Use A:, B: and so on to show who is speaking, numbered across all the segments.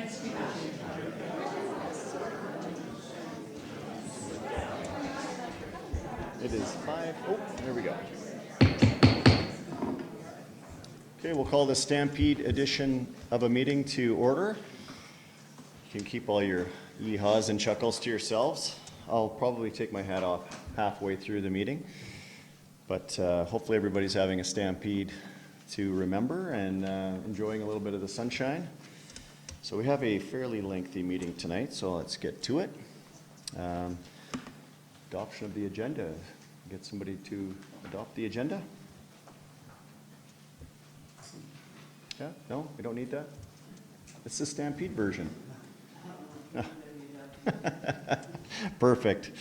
A: It is 5. Oh, there we go. Okay, we'll call the Stampede edition of a meeting to order. You can keep all your yeehaws and chuckles to yourselves. I'll probably take my hat off halfway through the meeting, but hopefully everybody's having a stampede to remember and enjoying a little bit of the sunshine. So we have a fairly lengthy meeting tonight, so let's get to it. Adoption of the agenda. Get somebody to adopt the agenda? Yeah, no, we don't need that? It's the Stampede version. Perfect.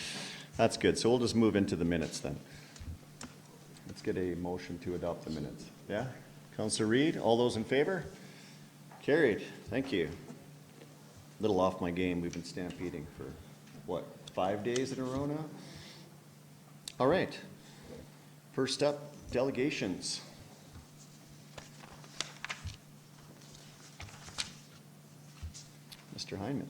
A: That's good. So we'll just move into the minutes then. Let's get a motion to adopt the minutes. Yeah? Councillor Reid, all those in favor? Carried. Thank you. A little off my game. We've been stampeding for, what, 5 days in a row now? All right. First up, delegations. Mr. Hyman.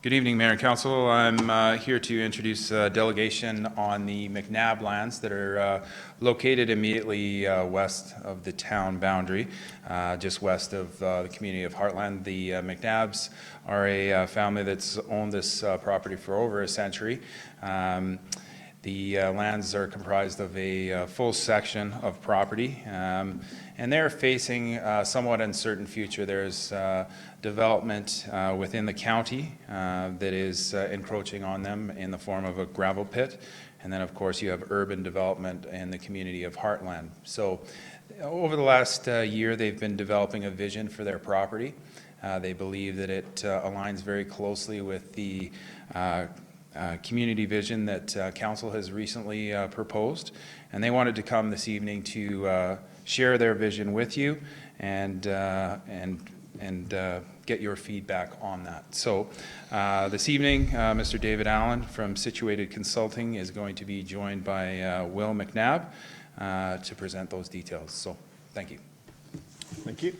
B: Good evening, Mayor and Council. I'm here to introduce a delegation on the McNabb lands that are located immediately west of the town boundary, just west of the community of Heartland. The McNabbs are a family that's owned this property for over a century. The lands are comprised of a full section of property, and they're facing a somewhat uncertain future. There's development within the county that is encroaching on them in the form of a gravel pit, and then of course you have urban development in the community of Heartland. So over the last year they've been developing a vision for their property. They believe that it aligns very closely with the community vision that council has recently proposed, and they wanted to come this evening to share their vision with you and get your feedback on that. So this evening, Mr. David Allen from Situated Consulting is going to be joined by Will McNabb to present those details. So thank you.
A: Thank you.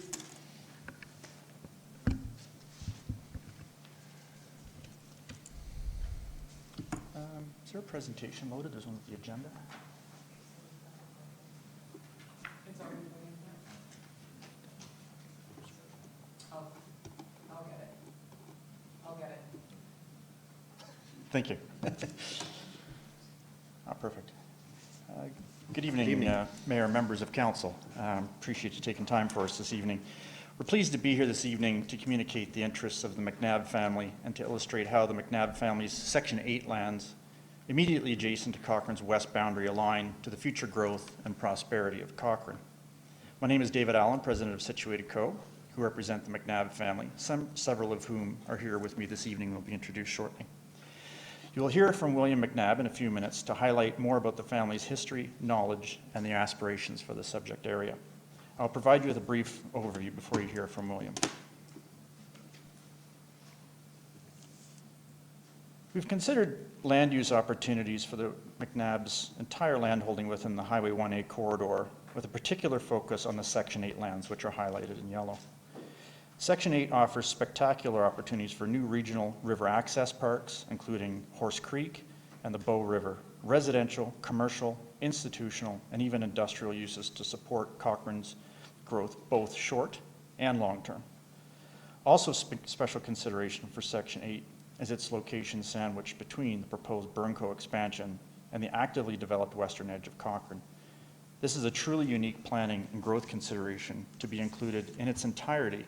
C: Is there a presentation loaded? There's one with the agenda.
D: It's already loading. I'll get it. I'll get it.
C: Thank you. Perfect. Good evening, Mayor and members of Council. Appreciate you taking time for us this evening. We're pleased to be here this evening to communicate the interests of the McNabb family and to illustrate how the McNabb family's Section 8 lands immediately adjacent to Cochrane's west boundary align to the future growth and prosperity of Cochrane. My name is David Allen, President of Situated Co., who represent the McNabb family, several of whom are here with me this evening and will be introduced shortly. You will hear from William McNabb in a few minutes to highlight more about the family's history, knowledge, and their aspirations for the subject area. I'll provide you with a brief overview before you hear from William. We've considered land use opportunities for the McNabb's entire landholding within the Highway 1A corridor, with a particular focus on the Section 8 lands, which are highlighted in yellow. Section 8 offers spectacular opportunities for new regional river access parks, including Horse Creek and the Bow River, residential, commercial, institutional, and even industrial uses to support Cochrane's growth, both short and long term. Also special consideration for Section 8 is its location sandwiched between the proposed Burnco expansion and the actively developed western edge of Cochrane. This is a truly unique planning and growth consideration to be included in its entirety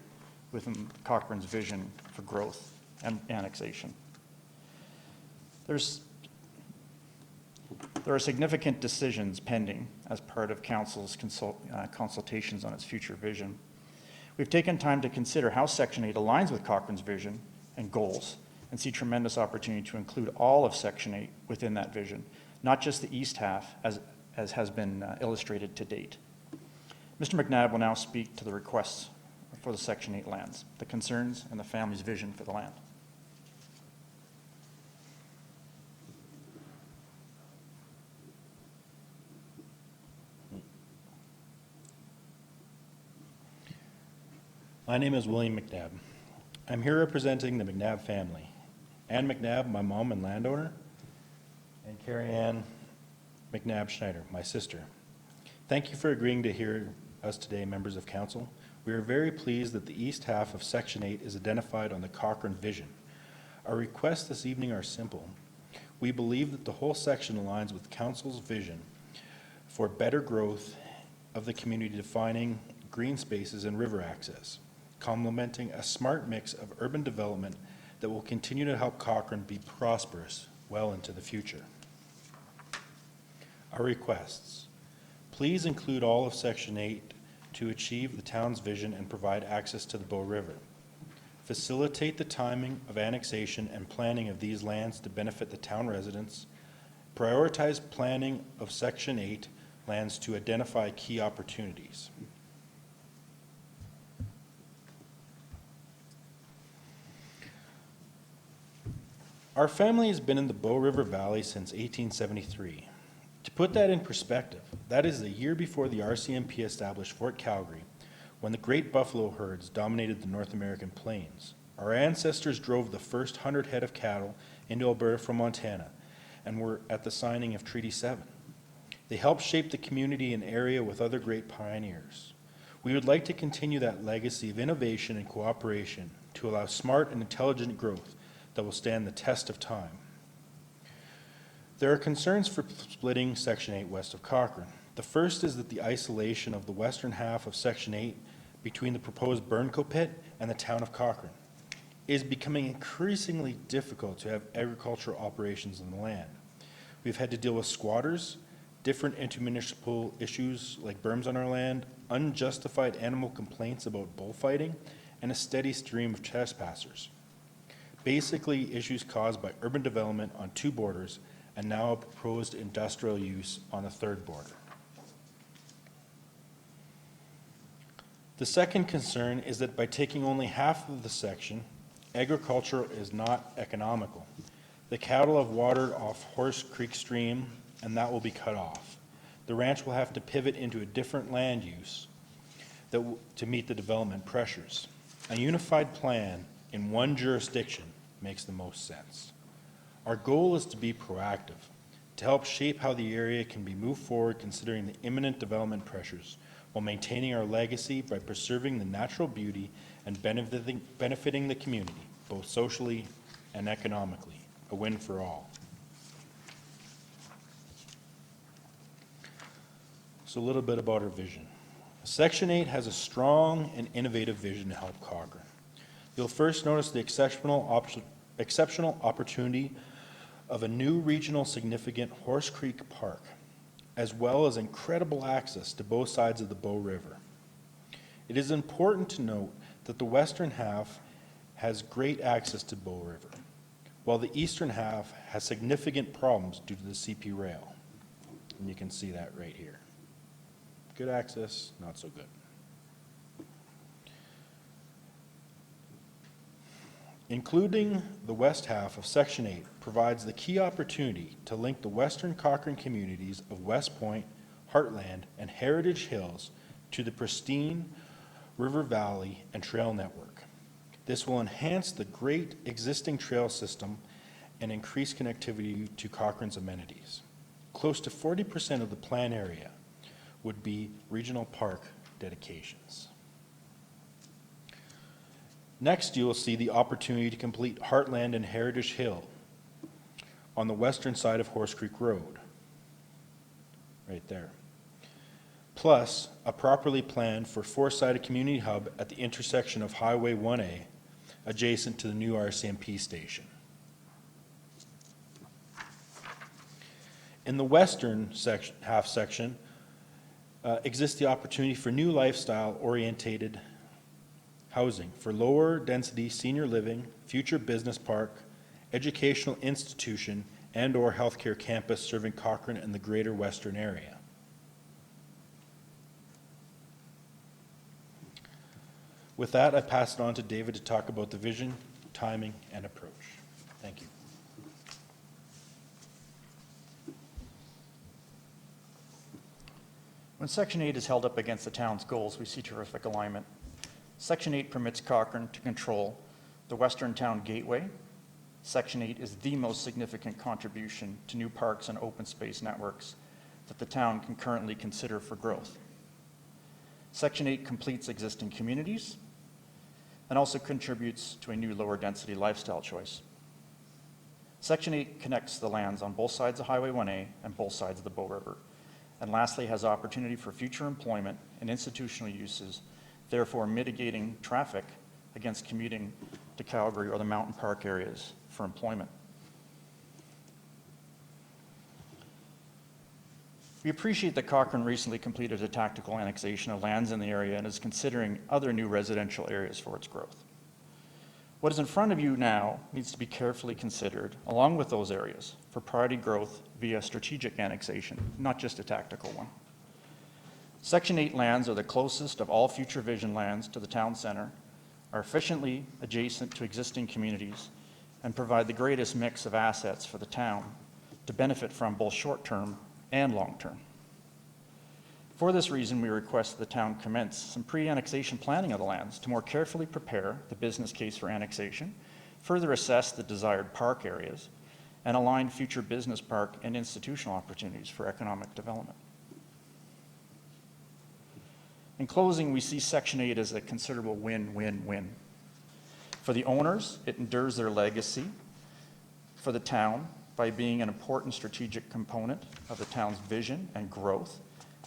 C: within Cochrane's vision for growth and annexation. There are significant decisions pending as part of Council's consultations on its future vision. We've taken time to consider how Section 8 aligns with Cochrane's vision and goals, and see tremendous opportunity to include all of Section 8 within that vision, not just the east half as has been illustrated to date. Mr. McNabb will now speak to the requests for the Section 8 lands, the concerns, and the family's vision for the land.
E: My name is William McNabb. I'm here representing the McNabb family. Ann McNabb, my mom and landowner, and Carrie Ann McNabb Schneider, my sister. Thank you for agreeing to hear us today, members of council. We are very pleased that the east half of Section 8 is identified on the Cochrane vision. Our requests this evening are simple. We believe that the whole section aligns with council's vision for better growth of the community, defining green spaces and river access, complementing a smart mix of urban development that will continue to help Cochrane be prosperous well into the future. Our requests. Please include all of Section 8 to achieve the town's vision and provide access to the Bow River. Facilitate the timing of annexation and planning of these lands to benefit the town residents. Prioritize planning of Section 8 lands to identify key opportunities. Our family has been in the Bow River Valley since 1873. To put that in perspective, that is the year before the RCMP established Fort Calgary, when the great buffalo herds dominated the North American plains. Our ancestors drove the first 100 head of cattle into Alberta from Montana and were at the signing of Treaty 7. They helped shape the community and area with other great pioneers. We would like to continue that legacy of innovation and cooperation to allow smart and intelligent growth that will stand the test of time. There are concerns for splitting Section 8 west of Cochrane. The first is that the isolation of the western half of Section 8 between the proposed Burnco pit and the town of Cochrane is becoming increasingly difficult to have agricultural operations on the land. We've had to deal with squatters, different intermunicipal issues like berms on our land, unjustified animal complaints about bullfighting, and a steady stream of trespassers. Basically, issues caused by urban development on two borders and now a proposed industrial use on a third border. The second concern is that by taking only half of the section, agriculture is not economical. The cattle have watered off Horse Creek Stream, and that will be cut off. The ranch will have to pivot into a different land use to meet the development pressures. A unified plan in one jurisdiction makes the most sense. Our goal is to be proactive, to help shape how the area can be moved forward considering the imminent development pressures, while maintaining our legacy by preserving the natural beauty and benefiting the community, both socially and economically. A win for all. So a little bit about our vision. Section 8 has a strong and innovative vision to help Cochrane. You'll first notice the exceptional opportunity of a new regional significant Horse Creek Park, as well as incredible access to both sides of the Bow River. It is important to note that the western half has great access to Bow River, while the eastern half has significant problems due to the CP rail. And you can see that right here. Good access, not so good. Including the west half of Section 8 provides the key opportunity to link the western Cochrane communities of West Point, Heartland, and Heritage Hills to the pristine River Valley and trail network. This will enhance the great existing trail system and increase connectivity to Cochrane's amenities. Close to 40% of the plan area would be regional park dedications. Next, you will see the opportunity to complete Heartland and Heritage Hill on the western side of Horse Creek Road, right there. Plus, a properly planned for four-sided community hub at the intersection of Highway 1A, adjacent to the new RCMP station. In the western half section, exists the opportunity for new lifestyle-orientated housing for lower density senior living, future business park, educational institution, and/or healthcare campus serving Cochrane and the greater western area. With that, I pass it on to David to talk about the vision, timing, and approach. Thank you.
C: When Section 8 is held up against the town's goals, we see terrific alignment. Section 8 permits Cochrane to control the Western Town Gateway. Section 8 is the most significant contribution to new parks and open space networks that the town can currently consider for growth. Section 8 completes existing communities and also contributes to a new lower density lifestyle choice. Section 8 connects the lands on both sides of Highway 1A and both sides of the Bow River. And lastly, has opportunity for future employment and institutional uses, therefore mitigating traffic against commuting to Calgary or the mountain park areas for employment. We appreciate that Cochrane recently completed a tactical annexation of lands in the area and is considering other new residential areas for its growth. What is in front of you now needs to be carefully considered, along with those areas, for priority growth via strategic annexation, not just a tactical one. Section 8 lands are the closest of all future vision lands to the town center, are efficiently adjacent to existing communities, and provide the greatest mix of assets for the town to benefit from both short-term and long-term. For this reason, we request the town commence some pre-annexation planning of the lands to more carefully prepare the business case for annexation, further assess the desired park areas, and align future business park and institutional opportunities for economic development. In closing, we see Section 8 as a considerable win-win-win. For the owners, it endures their legacy for the town by being an important strategic component of the town's vision and growth.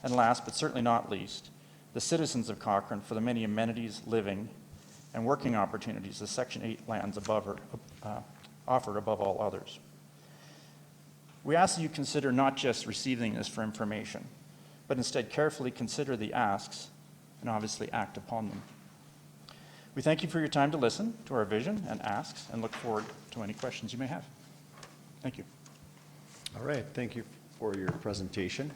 C: And last, but certainly not least, the citizens of Cochrane for the many amenities, living, and working opportunities the Section 8 lands offer above all others. We ask that you consider not just receiving this for information, but instead carefully consider the asks and obviously act upon them. We thank you for your time to listen to our vision and asks and look forward to any questions you may have. Thank you.
A: All right, thank you for your presentation.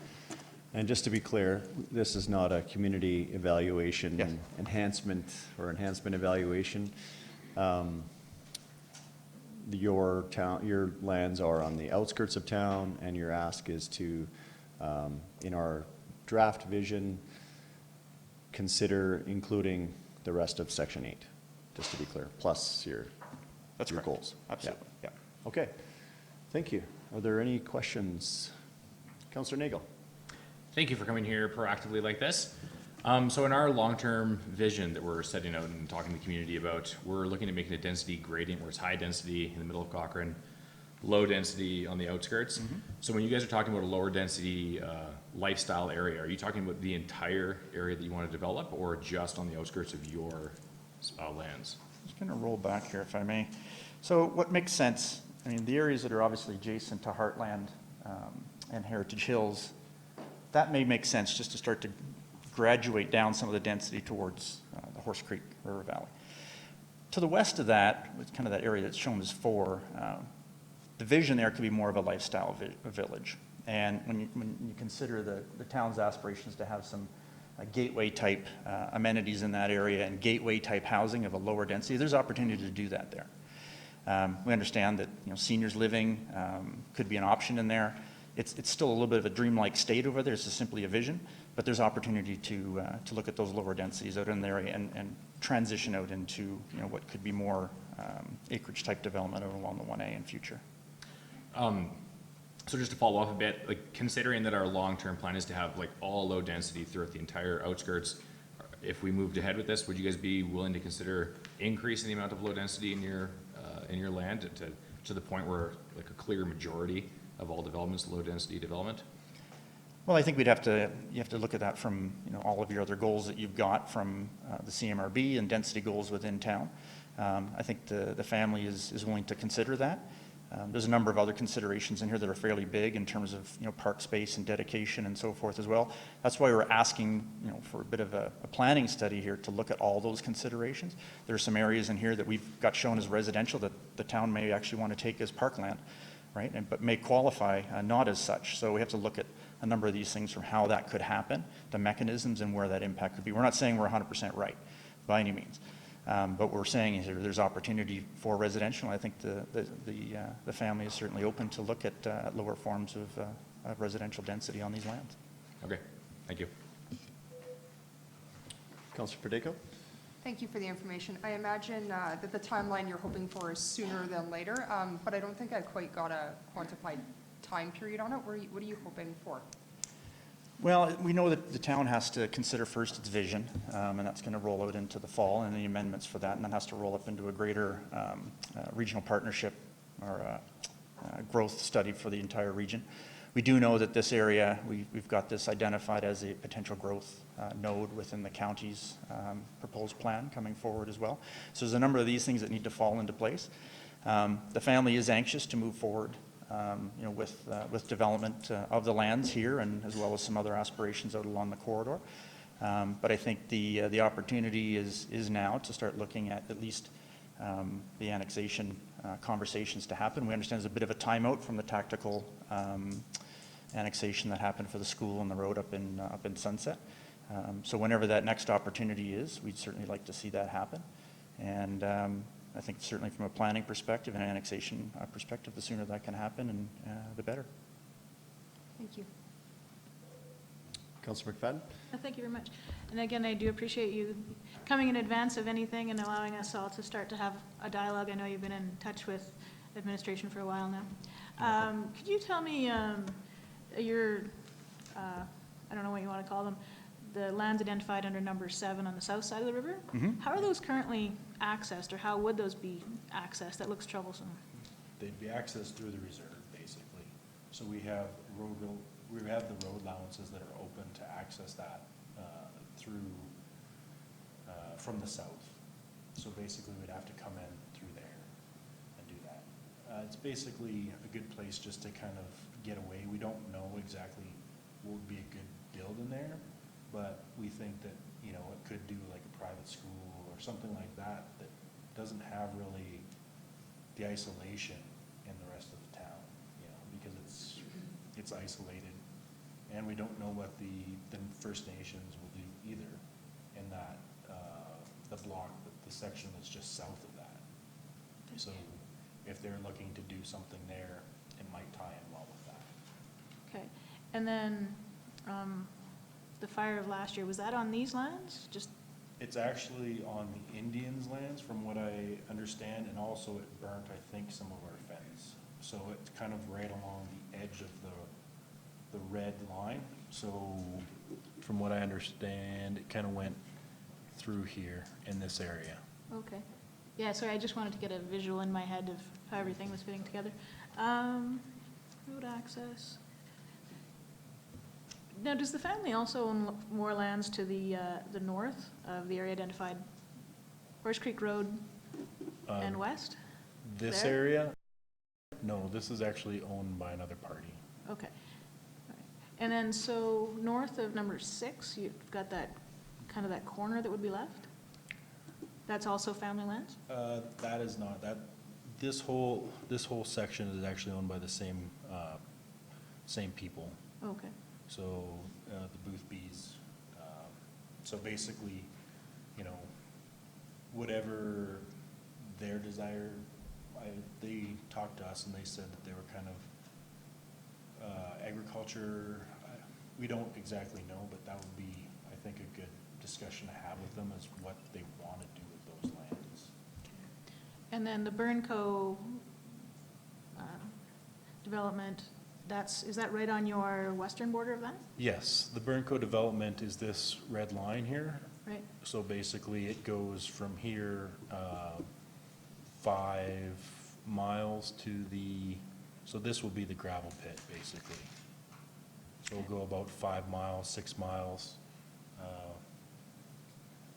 A: And just to be clear, this is not a community evaluation,
C: Yes.
A: enhancement evaluation. Your lands are on the outskirts of town, and your ask is to, in our draft vision, consider including the rest of Section 8, just to be clear, plus your
C: Correct.
A: goals.
C: Absolutely. Yeah.
A: Okay, thank you. Are there any questions? Councillor Nagel.
F: Thank you for coming here proactively like this. So in our long-term vision that we're setting out and talking to the community about, we're looking at making a density gradient where it's high density in the middle of Cochrane, low density on the outskirts.
C: Mm-hmm.
F: So when you guys are talking about a lower density lifestyle area, are you talking about the entire area that you want to develop or just on the outskirts of your lands?
C: I'm just going to roll back here if I may. So what makes sense, I mean, the areas that are obviously adjacent to Heartland and Heritage Hills, that may make sense just to start to graduate down some of the density towards the Horse Creek River Valley. To the west of that, it's kind of that area that's shown as 4, the vision there could be more of a lifestyle village. And when you consider the town's aspirations to have some gateway type amenities in that area and gateway type housing of a lower density, there's opportunity to do that there. We understand that seniors living could be an option in there. It's still a little bit of a dreamlike state over there. It's just simply a vision, but there's opportunity to look at those lower densities out in the area and transition out into what could be more acreage type development over along the 1A in future.
F: So just to follow up a bit, like considering that our long-term plan is to have like all low density throughout the entire outskirts, if we moved ahead with this, would you guys be willing to consider increasing the amount of low density in your land to the point where like a clear majority of all developments low density development?
C: Well, I think you have to look at that from all of your other goals that you've got from the CMRB and density goals within town. I think the family is willing to consider that. There's a number of other considerations in here that are fairly big in terms of park space and dedication and so forth as well. That's why we're asking for a bit of a planning study here to look at all those considerations. There are some areas in here that we've got shown as residential that the town may actually want to take as parkland, right? But may qualify not as such. So we have to look at a number of these things from how that could happen, the mechanisms and where that impact could be. We're not saying we're 100% right by any means. But what we're saying is there's opportunity for residential. I think the family is certainly open to look at lower forms of residential density on these lands.
F: Okay, thank you.
A: Councillor Perdeco.
D: Thank you for the information. I imagine that the timeline you're hoping for is sooner than later, but I don't think I quite got a quantified time period on it. What are you hoping for?
C: Well, we know that the town has to consider first its vision, and that's going to roll out into the fall, and the amendments for that, and then has to roll up into a greater regional partnership or growth study for the entire region. We do know that this area, we've got this identified as a potential growth node within the county's proposed plan coming forward as well. So there's a number of these things that need to fall into place. The family is anxious to move forward, with development of the lands here, and as well as some other aspirations out along the corridor. But I think the opportunity is now to start looking at least the annexation conversations to happen. We understand there's a bit of a timeout from the tactical annexation that happened for the school and the road up in Sunset. So whenever that next opportunity is, we'd certainly like to see that happen. And I think certainly from a planning perspective and annexation perspective, the sooner that can happen, and the better.
D: Thank you.
A: Councillor McFadden?
G: Thank you very much. And again, I do appreciate you coming in advance of anything and allowing us all to start to have a dialogue. I know you've been in touch with administration for a while now. Could you tell me your, I don't know what you want to call them, the lands identified under number 7 on the south side of the river?
C: Mhm.
G: How are those currently accessed, or how would those be accessed? That looks troublesome.
E: They'd be accessed through the reserve, basically. So we have the road allowances that are open to access that through, from the south. So basically, we'd have to come in through there and do that. It's basically a good place just to kind of get away. We don't know exactly what would be a good build in there, but we think that, it could do like a private school or something like that that doesn't have really the isolation in the rest of the town, because it's isolated, and we don't know what the First Nations will do either in that, the block, the section that's just south of that. So if they're looking to do something there, it might tie in well with that.
G: Okay. And then the fire of last year, was that on these lands?
E: It's actually on the Indians' lands, from what I understand, and also it burnt, I think, some of our fence. So it's kind of right along the edge of the red line. So from what I understand, it kind of went through here in this area.
G: Okay. Yeah, sorry, I just wanted to get a visual in my head of how everything was fitting together. Road access. Now, does the family also own more lands to the north of the area identified? Horse Creek Road and west?
E: This
G: There?
E: area? No, this is actually owned by another party.
G: Okay. All right. And then, so north of number 6, you've got that, kind of that corner that would be left? That's also family lands?
E: That is not, this whole section is actually owned by the same people.
G: Okay.
E: So, the Boothbys, so basically, whatever their desire, they talked to us and they said that they were kind of, agriculture, we don't exactly know, but that would be, I think, a good discussion to have with them, is what they want to do with those lands.
G: And then the Burnco development, is that right on your western border of that?
E: Yes, the Burnco development is this red line here.
G: Right.
E: So basically, it goes from here 5 miles to so this will be the gravel pit, basically. So we'll go about 5 miles, 6 miles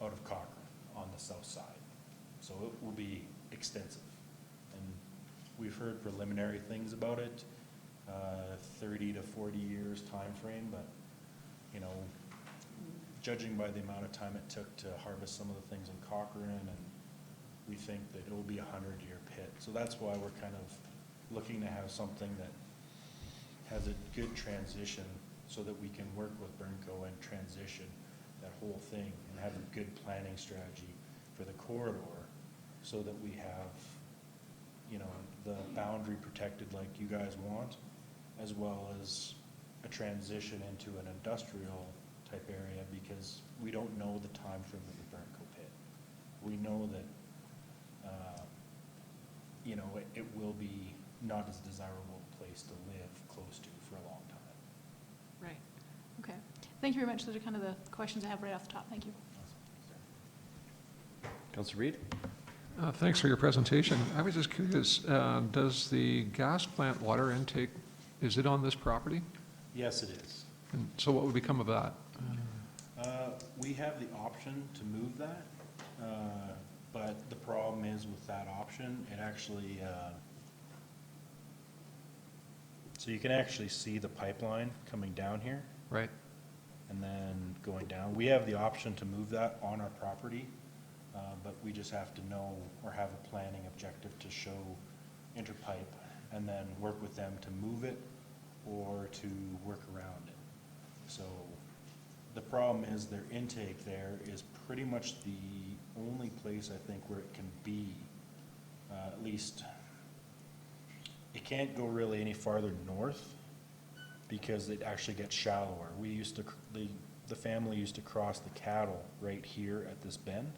E: out of Cochrane on the south side. So it will be extensive. And we've heard preliminary things about it, 30 to 40 years time frame, but, judging by the amount of time it took to harvest some of the things in Cochrane, and we think that it will be a 100-year pit. So that's why we're kind of looking to have something that has a good transition, so that we can work with Burnco and transition that whole thing and have a good planning strategy for the corridor, so that we have, the boundary protected like you guys want, as well as a transition into an industrial type area, because we don't know the time frame of the Burnco pit. we know that, you know, it will be not as desirable a place to live close to for a long time.
G: Right. Okay. Thank you very much. Those are kind of the questions I have right off the top. Thank you.
A: Councillor Reid?
H: Thanks for your presentation. I was just curious, does the gas plant water intake, is it on this property?
E: Yes, it is.
H: And so what would become of that?
E: We have the option to move that, but the problem is with that option, it actually, so you can actually see the pipeline coming down here
H: Right?
E: and then going down. We have the option to move that on our property, but we just have to know or have a planning objective to show Interpipe and then work with them to move it or to work around it. So the problem is their intake there is pretty much the only place I think where it can be, at least, it can't go really any farther north because it actually gets shallower. We used to, the family used to cross the cattle right here at this bend.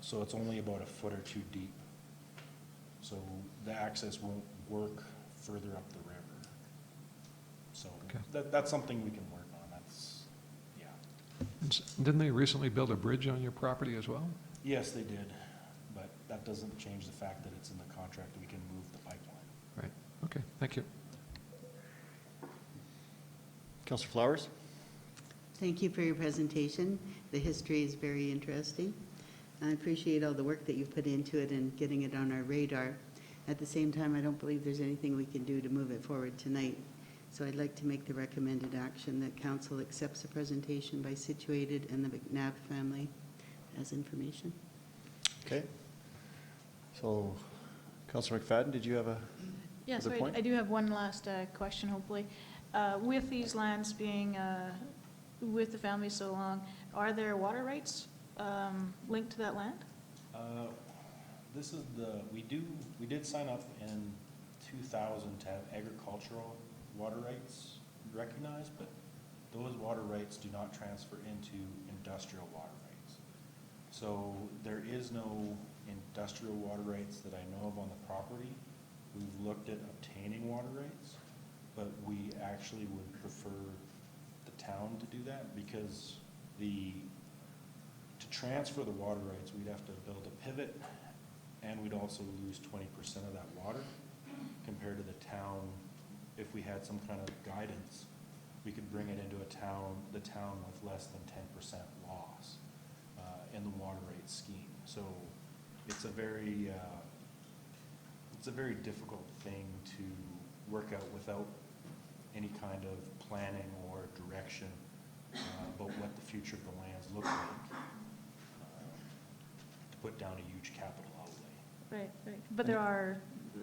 E: So it's only about a foot or two deep. So the access won't work further up the river. So
H: Okay.
E: that's something we can work on. That's, yeah.
H: Didn't they recently build a bridge on your property as well?
E: Yes, they did, but that doesn't change the fact that it's in the contract. We can move the pipeline.
H: Right. Okay, thank you.
A: Councillor Flowers?
I: Thank you for your presentation. The history is very interesting. I appreciate all the work that you've put into it and getting it on our radar. At the same time, I don't believe there's anything we can do to move it forward tonight. So I'd like to make the recommended action that council accepts the presentation by Situated and the McNabb family as information.
A: Okay. So, Councillor McFadden, did you have a
G: Yeah,
A: other
G: so
A: point?
G: I do have one last question, hopefully. With these lands being with the family so long, are there water rights linked to that land?
E: This is we did sign up in 2000 to have agricultural water rights recognized, but those water rights do not transfer into industrial water rights. So there is no industrial water rights that I know of on the property. We've looked at obtaining water rights, but we actually would prefer the town to do that because to transfer the water rights, we'd have to build a pivot and we'd also lose 20% of that water compared to the town. If we had some kind of guidance, we could bring it into the town with less than 10% loss in the water rate scheme. So it's a very difficult thing to work out without any kind of planning or direction about what the future of the lands look like to put down a huge capital outlay.
G: Right, right. But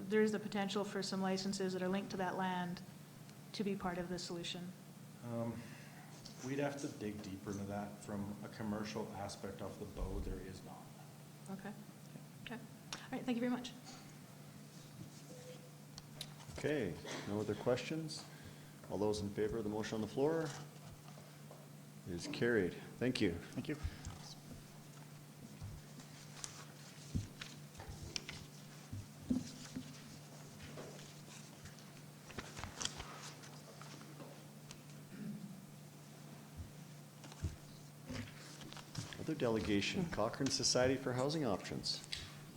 G: there's the potential for some licenses that are linked to that land to be part of the solution.
E: We'd have to dig deeper into that. From a commercial aspect off the bow, there is not.
G: Okay. Okay. All right, thank you very much.
A: Okay, no other questions? All those in favor of the motion on the floor? It is carried. Thank you.
C: Thank you.
A: Other delegation, Cochrane Society for Housing Options.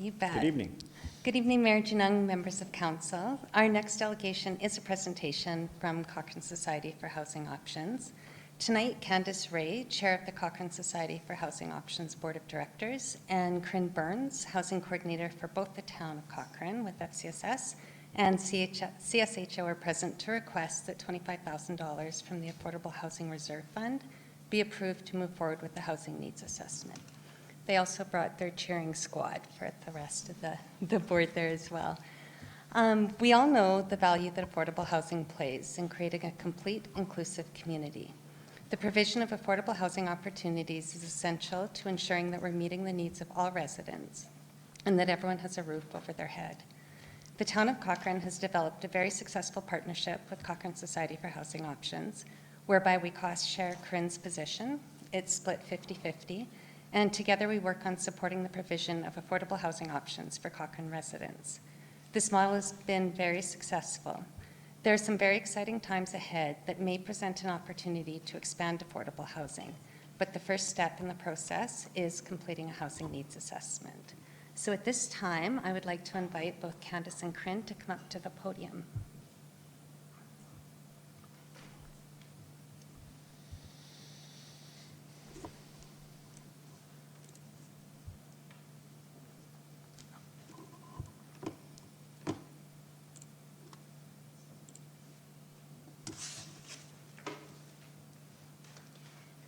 J: You bet.
A: Good evening.
J: Good evening, Mayor Junung, members of council. Our next delegation is a presentation from Cochrane Society for Housing Options. Tonight, Candace Ray, Chair of the Cochrane Society for Housing Options Board of Directors, and Corinne Burns, Housing Coordinator for both the town of Cochrane with FCSS and CSHO are present to request that $25,000 from the Affordable Housing Reserve Fund be approved to move forward with the housing needs assessment. They also brought their cheering squad for the rest of the board there as well. We all know the value that affordable housing plays in creating a complete, inclusive community. The provision of affordable housing opportunities is essential to ensuring that we're meeting the needs of all residents and that everyone has a roof over their head. The town of Cochrane has developed a very successful partnership with Cochrane Society for Housing Options, whereby we cost share Corinne's position. It's split 50-50, and together we work on supporting the provision of affordable housing options for Cochrane residents. This model has been very successful. There are some very exciting times ahead that may present an opportunity to expand affordable housing, but the first step in the process is completing a housing needs assessment. So at this time, I would like to invite both Candace and Corinne to come up to the podium.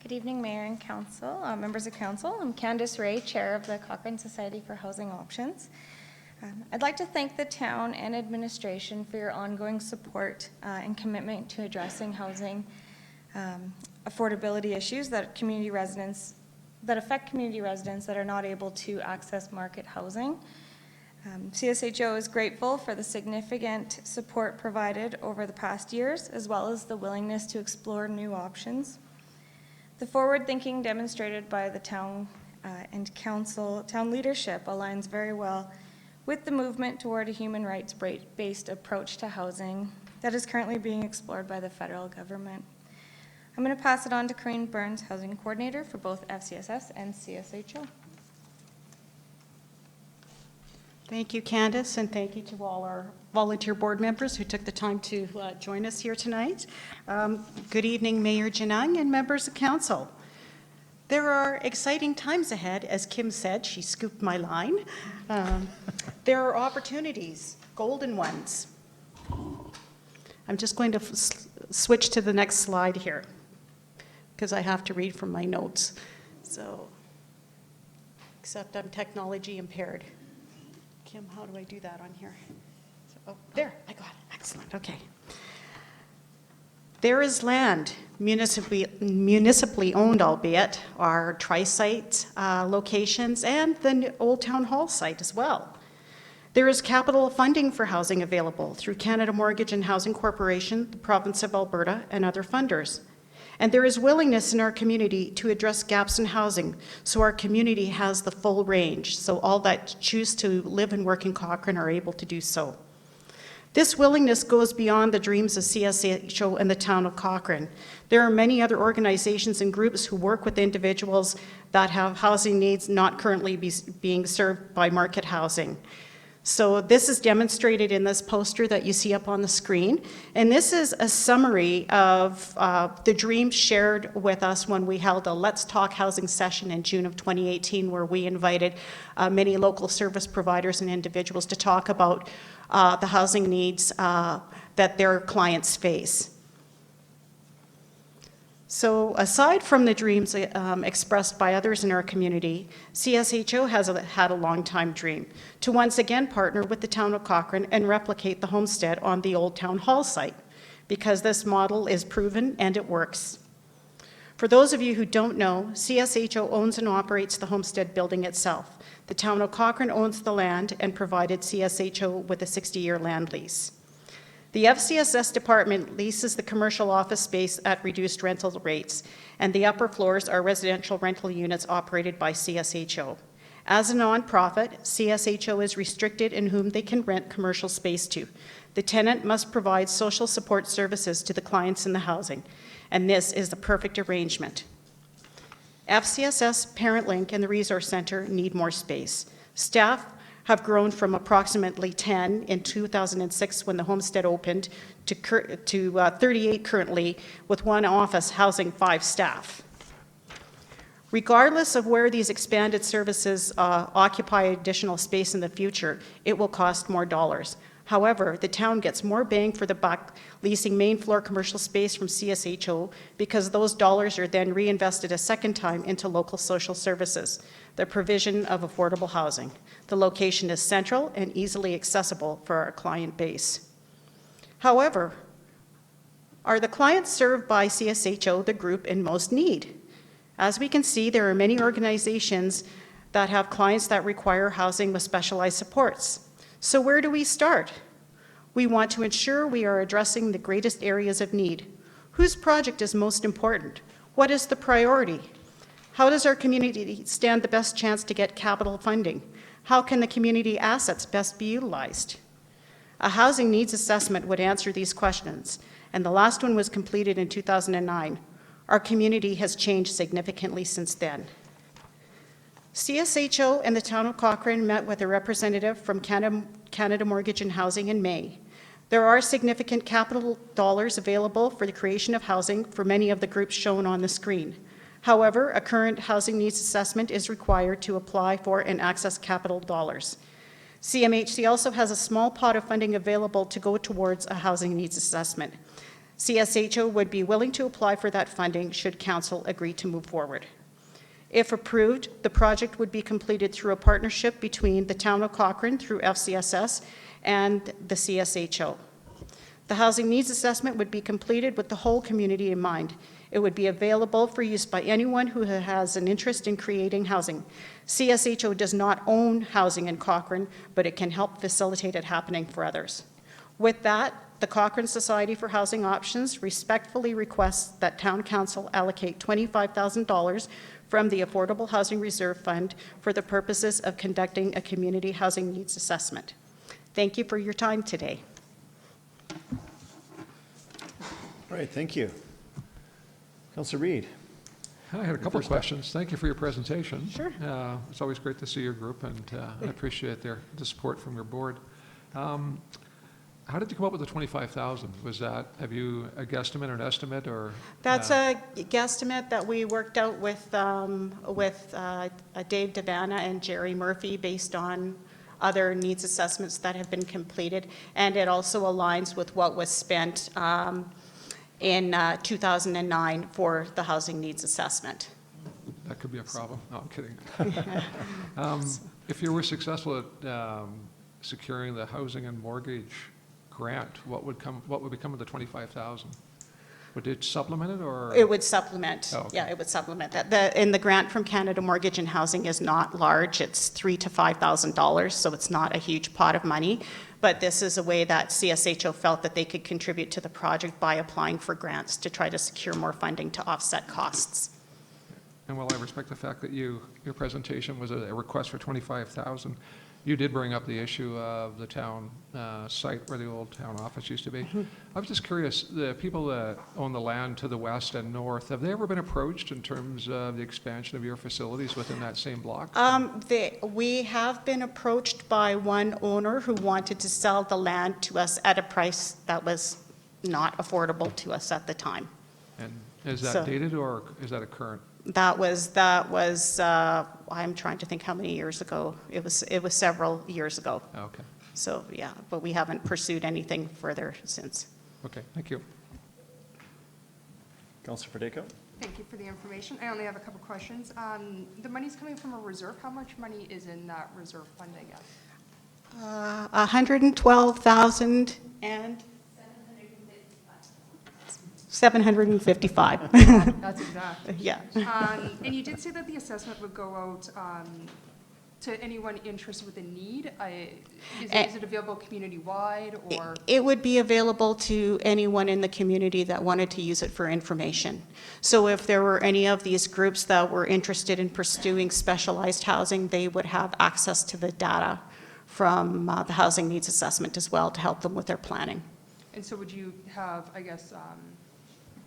K: Good evening, Mayor and Council, members of Council. I'm Candace Ray, Chair of the Cochrane Society for Housing Options. I'd like to thank the town and administration for your ongoing support and commitment to addressing housing affordability issues that affect community residents that are not able to access market housing. CSHO is grateful for the significant support provided over the past years, as well as the willingness to explore new options. The forward thinking demonstrated by the town and council, town leadership aligns very well with the movement toward a human rights-based approach to housing that is currently being explored by the federal government. I'm going to pass it on to Corinne Burns, Housing Coordinator for both FCSS and CSHO.
L: Thank you, Candace, and thank you to all our volunteer board members who took the time to join us here tonight. Good evening, Mayor Janung and members of council. There are exciting times ahead, as Kim said, she scooped my line. There are opportunities, golden ones. I'm just going to switch to the next slide here because I have to read from my notes. So, except I'm technology impaired. Kim, how do I do that on here? So, oh, there, I got it. Excellent, okay. There is land, municipally owned, albeit, our tri-site locations and the Old Town Hall site as well. There is capital funding for housing available through Canada Mortgage and Housing Corporation, the province of Alberta, and other funders. And there is willingness in our community to address gaps in housing, so our community has the full range, so all that choose to live and work in Cochrane are able to do so. This willingness goes beyond the dreams of CSHO and the town of Cochrane. There are many other organizations and groups who work with individuals that have housing needs not currently being served by market housing. So this is demonstrated in this poster that you see up on the screen. And this is a summary of the dreams shared with us when we held a Let's Talk Housing session in June of 2018, where we invited many local service providers and individuals to talk about the housing needs that their clients face. So aside from the dreams expressed by others in our community, CSHO has had a long-time dream to once again partner with the town of Cochrane and replicate the homestead on the Old Town Hall site, because this model is proven and it works. For those of you who don't know, CSHO owns and operates the homestead building itself. The town of Cochrane owns the land and provided CSHO with a 60-year land lease. The FCSS department leases the commercial office space at reduced rental rates, and the upper floors are residential rental units operated by CSHO. As a nonprofit, CSHO is restricted in whom they can rent commercial space to. The tenant must provide social support services to the clients in the housing, and this is the perfect arrangement. FCSS, Parent Link, and the Resource Centre need more space. Staff have grown from approximately 10 in 2006 when the homestead opened to 38 currently, with one office housing 5 staff. Regardless of where these expanded services occupy additional space in the future, it will cost more dollars. However, the town gets more bang for the buck leasing main floor commercial space from CSHO, because those dollars are then reinvested a second time into local social services, the provision of affordable housing. The location is central and easily accessible for our client base. However, are the clients served by CSHO the group in most need? As we can see, there are many organizations that have clients that require housing with specialized supports. So where do we start? We want to ensure we are addressing the greatest areas of need. Whose project is most important? What is the priority? How does our community stand the best chance to get capital funding? How can the community assets best be utilized? A housing needs assessment would answer these questions, and the last one was completed in 2009. Our community has changed significantly since then. CSHO and the town of Cochrane met with a representative from Canada Mortgage and Housing in May. There are significant capital dollars available for the creation of housing for many of the groups shown on the screen. However, a current housing needs assessment is required to apply for and access capital dollars. CMHC also has a small pot of funding available to go towards a housing needs assessment. CSHO would be willing to apply for that funding should council agree to move forward. If approved, the project would be completed through a partnership between the town of Cochrane through FCSS and the CSHO. The housing needs assessment would be completed with the whole community in mind. It would be available for use by anyone who has an interest in creating housing. CSHO does not own housing in Cochrane, but it can help facilitate it happening for others. With that, the Cochrane Society for Housing Options respectfully requests that Town Council allocate $25,000 from the Affordable Housing Reserve Fund for the purposes of conducting a community housing needs assessment. Thank you for your time today.
A: All right, thank you. Councillor Reid.
H: I had a couple of questions. Thank you for your presentation.
L: Sure.
H: It's always great to see your group, and I appreciate the support from your board. How did you come up with the 25,000? Was that, have you a guesstimate or an estimate, or?
L: That's a guesstimate that we worked out with Dave Devanna and Jerry Murphy based on other needs assessments that have been completed, and it also aligns with what was spent in 2009 for the housing needs assessment.
H: That could be a problem. No, I'm kidding. If you were successful at securing the housing and mortgage grant, what would become of the 25,000? Would it supplement it, or?
L: It would supplement.
H: Oh, okay.
L: Yeah, it would supplement that. And the grant from Canada Mortgage and Housing is not large. It's $3,000 to $5,000, so it's not a huge pot of money. But this is a way that CSHO felt that they could contribute to the project by applying for grants to try to secure more funding to offset costs.
H: And while I respect the fact that your presentation was a request for 25,000, you did bring up the issue of the town site where the old town office used to be. I was just curious, the people that own the land to the west and north, have they ever been approached in terms of the expansion of your facilities within that same block?
L: We have been approached by one owner who wanted to sell the land to us at a price that was not affordable to us at the time.
H: And is that dated, or is that a current?
L: That was. I'm trying to think how many years ago. It was several years ago.
H: Okay.
L: So yeah, but we haven't pursued anything further since.
H: Okay, thank you.
A: Councillor Federico.
D: Thank you for the information. I only have a couple questions. The money's coming from a reserve. How much money is in that reserve fund, I guess?
L: 112,000 and 755.
D: That's exact.
L: Yeah.
D: And you did say that the assessment would go out to anyone interested with a need. Is it available community-wide, or?
L: It would be available to anyone in the community that wanted to use it for information. So if there were any of these groups that were interested in pursuing specialized housing, they would have access to the data from the housing needs assessment as well to help them with their planning.
D: And so would you have, I guess,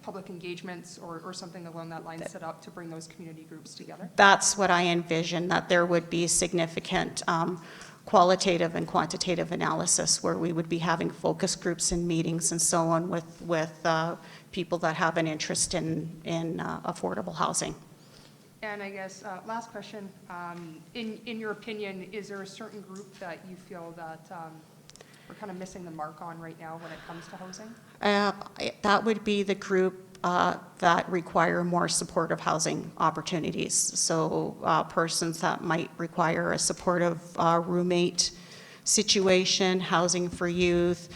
D: public engagements or something along that line set up to bring those community groups together?
L: That's what I envision, that there would be significant qualitative and quantitative analysis where we would be having focus groups and meetings and so on with people that have an interest in affordable housing.
D: And I guess, last question, in your opinion, is there a certain group that you feel that we're kind of missing the mark on right now when it comes to housing?
L: That would be the group that require more supportive housing opportunities. So persons that might require a supportive roommate situation, housing for youth.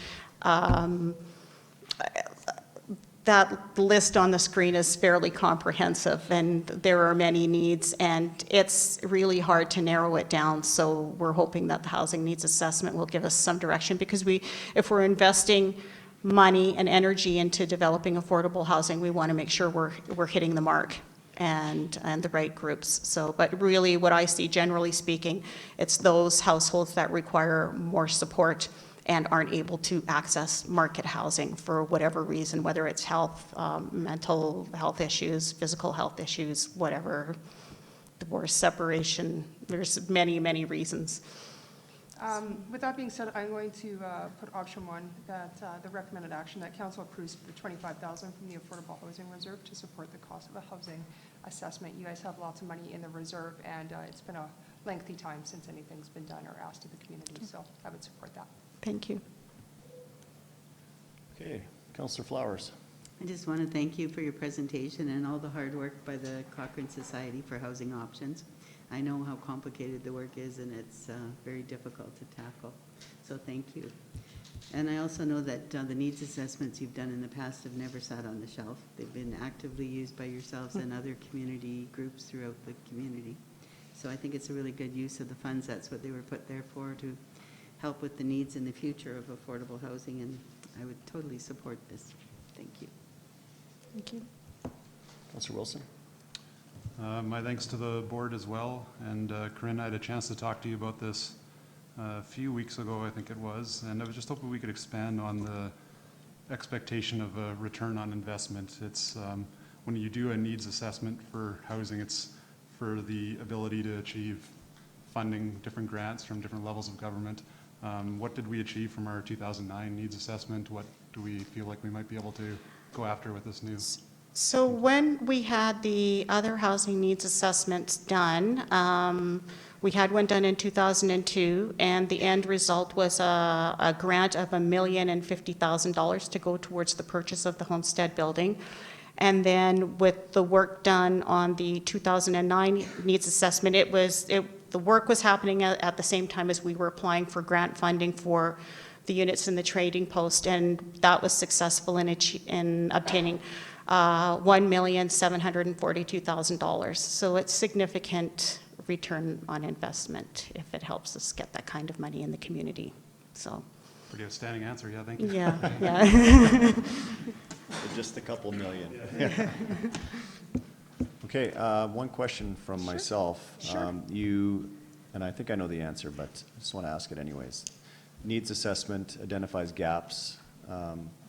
L: That list on the screen is fairly comprehensive, and there are many needs, and it's really hard to narrow it down. So we're hoping that the housing needs assessment will give us some direction, because if we're investing money and energy into developing affordable housing, we want to make sure we're hitting the mark. and the right groups. So, but really what I see, generally speaking, it's those households that require more support and aren't able to access market housing for whatever reason, whether it's health, mental health issues, physical health issues, whatever, divorce, separation, there's many, many reasons.
D: With that being said, I'm going to put option one, that the recommended action that council approves the $25,000 from the Affordable Housing Reserve to support the cost of a housing assessment. You guys have lots of money in the reserve, and it's been a lengthy time since anything's been done or asked of the community, so I would support that.
L: Thank you.
A: Okay, Councillor Flowers.
I: I just want to thank you for your presentation and all the hard work by the Cochrane Society for Housing Options. I know how complicated the work is, and it's very difficult to tackle, so thank you. And I also know that the needs assessments you've done in the past have never sat on the shelf. They've been actively used by yourselves and other community groups throughout the community. So I think it's a really good use of the funds. That's what they were put there for, to help with the needs in the future of affordable housing, and I would totally support this. Thank you.
L: Thank you.
A: Councillor Wilson.
M: My thanks to the board as well. And Corinne, I had a chance to talk to you about this a few weeks ago, I think it was, and I was just hoping we could expand on the expectation of a return on investment. It's when you do a needs assessment for housing, it's for the ability to achieve funding, different grants from different levels of government. What did we achieve from our 2009 needs assessment? What do we feel like we might be able to go after with this new?
L: So when we had the other housing needs assessments done, we had one done in 2002, and the end result was a grant of $1,050,000 to go towards the purchase of the homestead building. And then with the work done on the 2009 needs assessment, the work was happening at the same time as we were applying for grant funding for the units in the trading post, and that was successful in obtaining $1,742,000. So it's significant return on investment if it helps us get that kind of money in the community. So.
M: Pretty outstanding answer, yeah, thank you.
L: Yeah, yeah.
A: Just a couple million. Okay, one question from myself.
L: Sure.
A: And I think I know the answer, but I just want to ask it anyways. Needs assessment identifies gaps.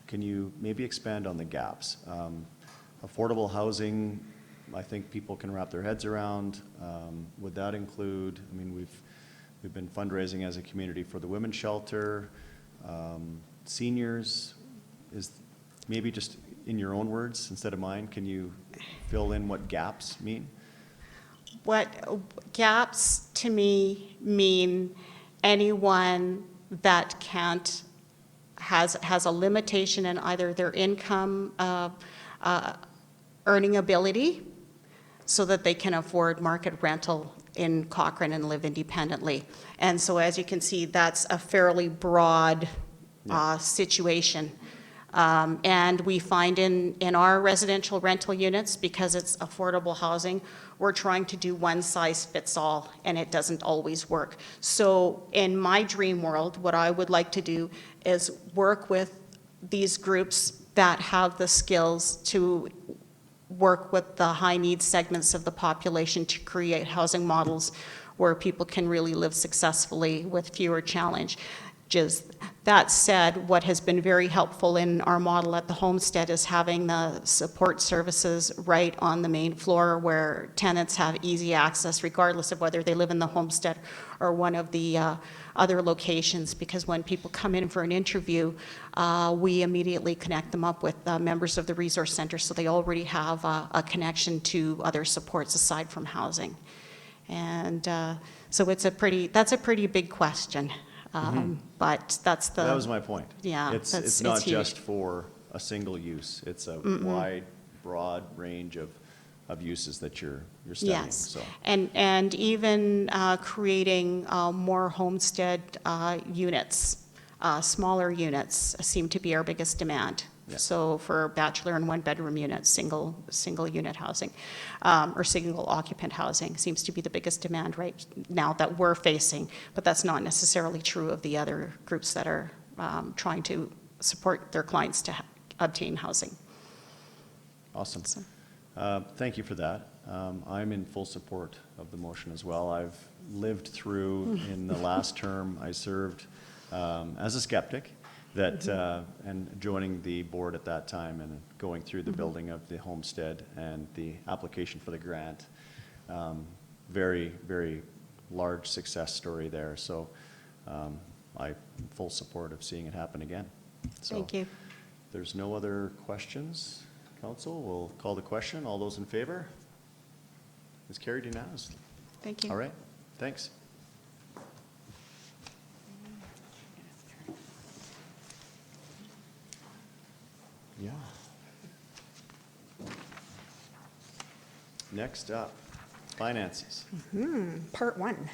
A: Can you maybe expand on the gaps? Affordable housing, I think people can wrap their heads around. Would that include, I mean, we've been fundraising as a community for the women's shelter, seniors. Is maybe just in your own words instead of mine, can you fill in what gaps mean?
L: What gaps to me mean anyone that has a limitation in either their income, earning ability, so that they can afford market rental in Cochrane and live independently. And so as you can see, that's a fairly broad situation. And we find in our residential rental units, because it's affordable housing, we're trying to do one size fits all, and it doesn't always work. So in my dream world, what I would like to do is work with these groups that have the skills to work with the high needs segments of the population to create housing models where people can really live successfully with fewer challenges. That said, what has been very helpful in our model at the homestead is having the support services right on the main floor where tenants have easy access regardless of whether they live in the homestead or one of the other locations, because when people come in for an interview, we immediately connect them up with members of the resource center, so they already have a connection to other supports aside from housing. And so that's a pretty big question. But that's the...
A: That was my point.
L: Yeah.
A: It's not just for a single use. It's a wide, broad range of uses that you're studying.
L: Yes.
A: So.
L: And even creating more homestead units, smaller units seem to be our biggest demand.
A: Yeah.
L: So for bachelor and one bedroom units, single unit housing, or single occupant housing seems to be the biggest demand right now that we're facing, but that's not necessarily true of the other groups that are trying to support their clients to obtain housing.
A: Awesome. Thank you for that. I'm in full support of the motion as well. I've lived through, in the last term, I served as a skeptic, that, and joining the board at that time and going through the building of the homestead and the application for the grant. Very, very large success story there. So I'm in full support of seeing it happen again. So
L: Thank you.
A: if there's no other questions, council, we'll call the question. All those in favor? It's carried unanimously.
L: Thank you.
A: All right, thanks. Yeah. Next up, finances.
N: Part one.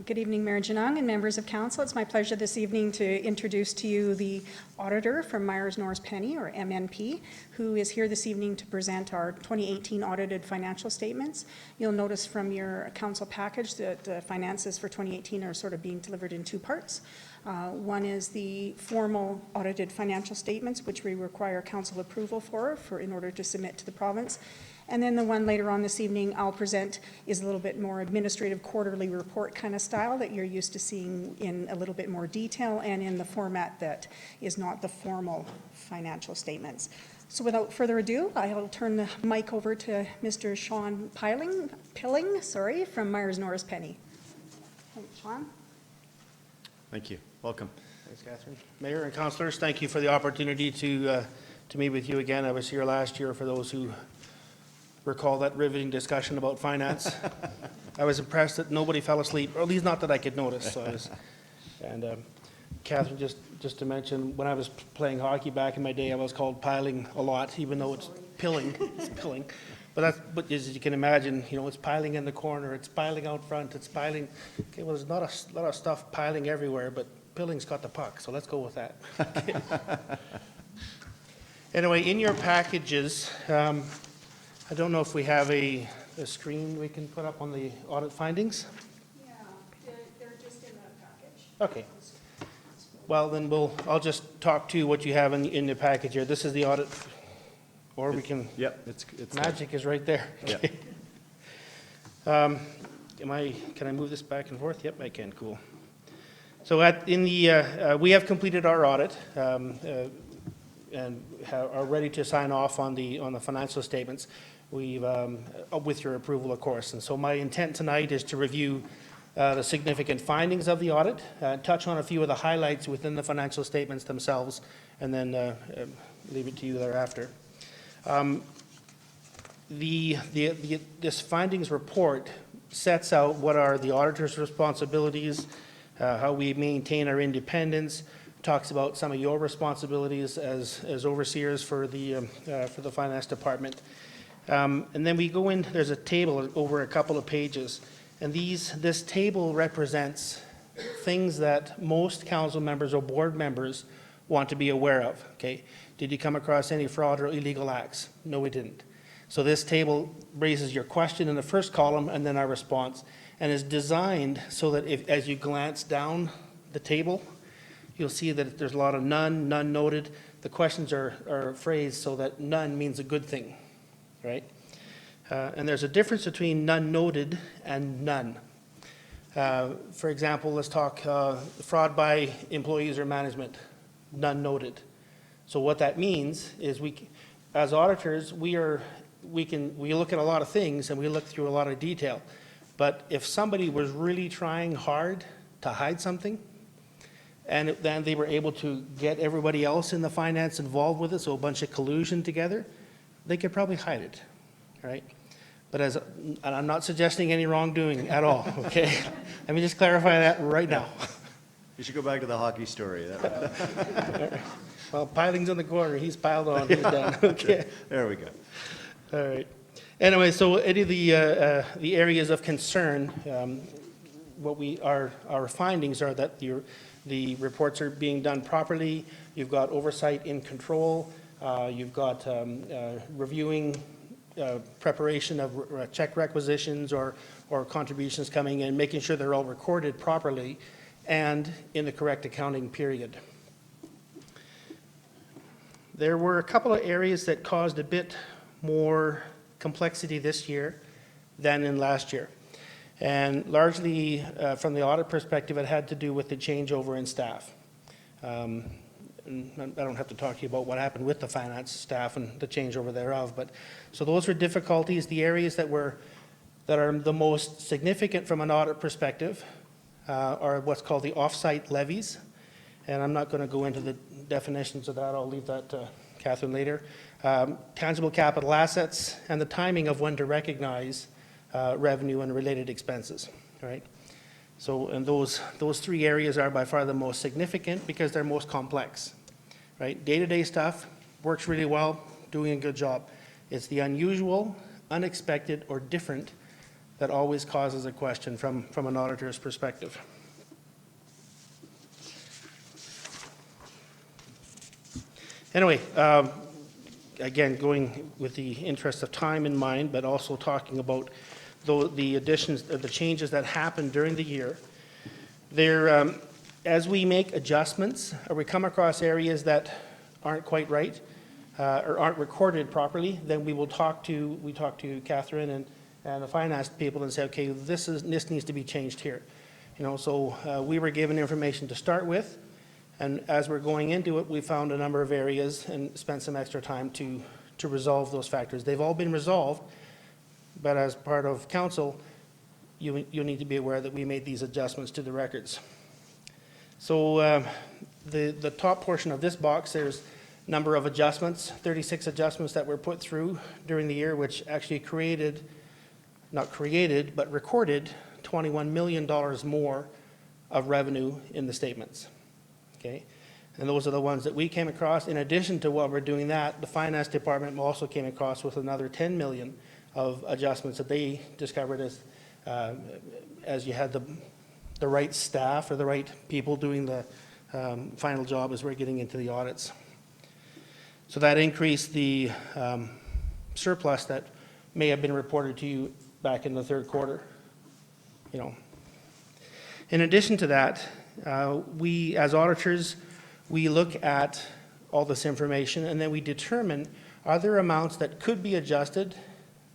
N: Good evening, Mayor Janung and members of council. It's my pleasure this evening to introduce to you the auditor from Myers Norris Penny, or MNP, who is here this evening to present our 2018 audited financial statements. You'll notice from your council package that the finances for 2018 are sort of being delivered in two parts. One is the formal audited financial statements, which we require council approval for in order to submit to the province. And then the one later on this evening I'll present is a little bit more administrative quarterly report kind of style that you're used to seeing in a little bit more detail and in the format that is not the formal financial statements. So without further ado, I'll turn the mic over to Mr. Sean Pilling, from Myers Norris Penny. Thanks, Sean.
A: Thank you. Welcome.
O: Thanks, Catherine. Mayor and councillors, thank you for the opportunity to meet with you again. I was here last year, for those who recall that riveting discussion about finance. I was impressed that nobody fell asleep, or at least not that I could notice. So and Catherine, just to mention, when I was playing hockey back in my day, I was called piling a lot, even though it's pilling. It's pilling. But as you can imagine, it's piling in the corner, it's piling out front, it's piling. Okay, well, there's not a lot of stuff piling everywhere, but pilling's got the puck, so let's go with that. Okay. Anyway, in your packages, I don't know if we have a screen we can put up on the audit findings.
N: Yeah, they're just in the package.
O: Okay. Well, then I'll just talk to what you have in the package here. This is the audit, or we can.
A: Yep, it's
O: magic is right there.
A: Yep.
O: Okay. Can I move this back and forth? Yep, I can. Cool. So we have completed our audit and are ready to sign off on the financial statements. We've, with your approval, of course. And so my intent tonight is to review the significant findings of the audit, touch on a few of the highlights within the financial statements themselves, and then leave it to you thereafter. This findings report sets out what are the auditor's responsibilities, how we maintain our independence, talks about some of your responsibilities as overseers for the finance department. And then we go in, there's a table over a couple of pages, and this table represents things that most council members or board members want to be aware of, okay? Did you come across any fraud or illegal acts? No, we didn't. So this table raises your question in the first column and then our response, and is designed so that as you glance down the table, you'll see that there's a lot of none noted. The questions are phrased so that none means a good thing, right? And there's a difference between none noted and none. For example, let's talk fraud by employees or management, none noted. So what that means is as auditors, we look at a lot of things and we look through a lot of detail. But if somebody was really trying hard to hide something, and then they were able to get everybody else in the finance involved with it, so a bunch of collusion together, they could probably hide it, right? But and I'm not suggesting any wrongdoing at all, okay? Let me just clarify that right now.
A: You should go back to the hockey story.
O: Well, piling's in the corner, he's piled on, he's done, okay.
A: There we go.
O: All right. Anyway, so any of the areas of concern, our findings are that the reports are being done properly, you've got oversight in control, you've got reviewing preparation of check requisitions or contributions coming in, making sure they're all recorded properly and in the correct accounting period. There were a couple of areas that caused a bit more complexity this year than in last year. And largely, from the audit perspective, it had to do with the changeover in staff. And I don't have to talk to you about what happened with the finance staff and the changeover thereof, but so those were difficulties. The areas that are the most significant from an audit perspective are what's called the off-site levies. And I'm not going to go into the definitions of that. I'll leave that to Catherine later. Tangible capital assets and the timing of when to recognize revenue and related expenses, right? So, and those three areas are by far the most significant because they're most complex, right? Day-to-day stuff works really well, doing a good job. It's the unusual, unexpected, or different that always causes a question from an auditor's perspective. Anyway, again, going with the interest of time in mind, but also talking about the additions, the changes that happened during the year. There, as we make adjustments, or we come across areas that aren't quite right, or aren't recorded properly, then we talk to Catherine and the finance people and say, okay, this needs to be changed here. You know, so we were given information to start with, and as we're going into it, we found a number of areas and spent some extra time to resolve those factors. They've all been resolved, but as part of council, you need to be aware that we made these adjustments to the records. So the top portion of this box, there's a number of adjustments, 36 adjustments that were put through during the year, which actually but recorded $21 million more of revenue in the statements. Okay, and those are the ones that we came across. In addition to what we're doing that, the finance department also came across with another 10 million of adjustments that they discovered as you had the right staff or the right people doing the final job as we're getting into the audits. So that increased the surplus that may have been reported to you back in the third quarter. You know, in addition to that, we, as auditors, we look at all this information and then we determine, are there amounts that could be adjusted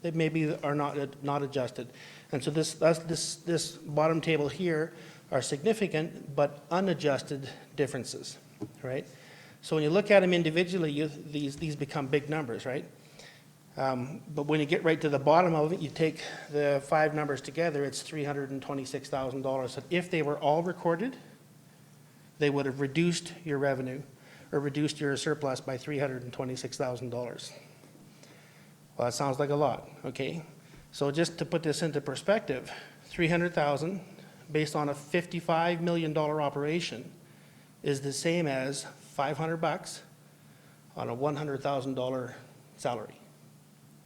O: that maybe are not adjusted? And so this bottom table here are significant but unadjusted differences, right? So when you look at them individually, these become big numbers, right? But when you get right to the bottom of it, you take the 5 numbers together, it's $326,000. So if they were all recorded, they would have reduced your revenue or reduced your surplus by $326,000. Well, that sounds like a lot, okay? So just to put this into perspective, $300,000 based on a $55 million operation is the same as $500 on a $100,000 salary.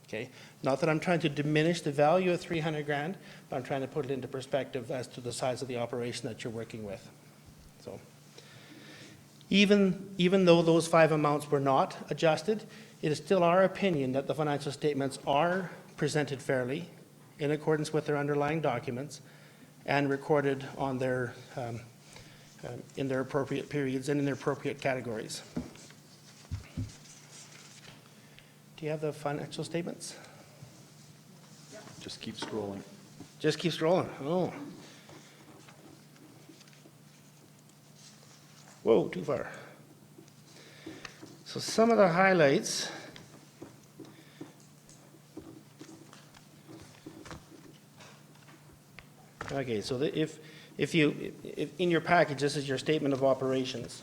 O: Okay, not that I'm trying to diminish the value of 300 grand, but I'm trying to put it into perspective as to the size of the operation that you're working with. So even though those 5 amounts were not adjusted, it is still our opinion that the financial statements are presented fairly in accordance with their underlying documents and recorded on their in their appropriate periods and in their appropriate categories. Do you have the financial statements?
A: Just keep scrolling.
O: Just keep scrolling. Oh. Whoa, too far. So some of the highlights. Okay, so if in your package, this is your statement of operations.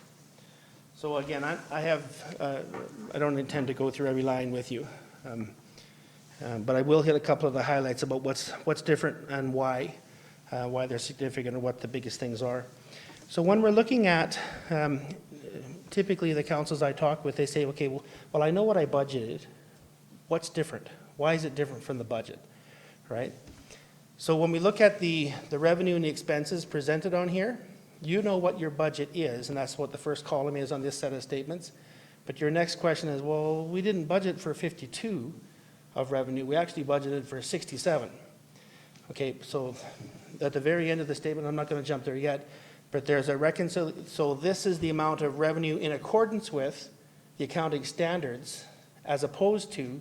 O: So again, I don't intend to go through every line with you, but I will hit a couple of the highlights about what's different and why they're significant and what the biggest things are. So when we're looking at, typically the councils I talk with, they say, okay, well I know what I budgeted. What's different? Why is it different from the budget, right? So when we look at the revenue and the expenses presented on here, you know what your budget is, and that's what the first column is on this set of statements. But your next question is, well, we didn't budget for 52 of revenue. We actually budgeted for 67. Okay, so at the very end of the statement, I'm not going to jump there yet, but there's a reconciliation. So this is the amount of revenue in accordance with the accounting standards as opposed to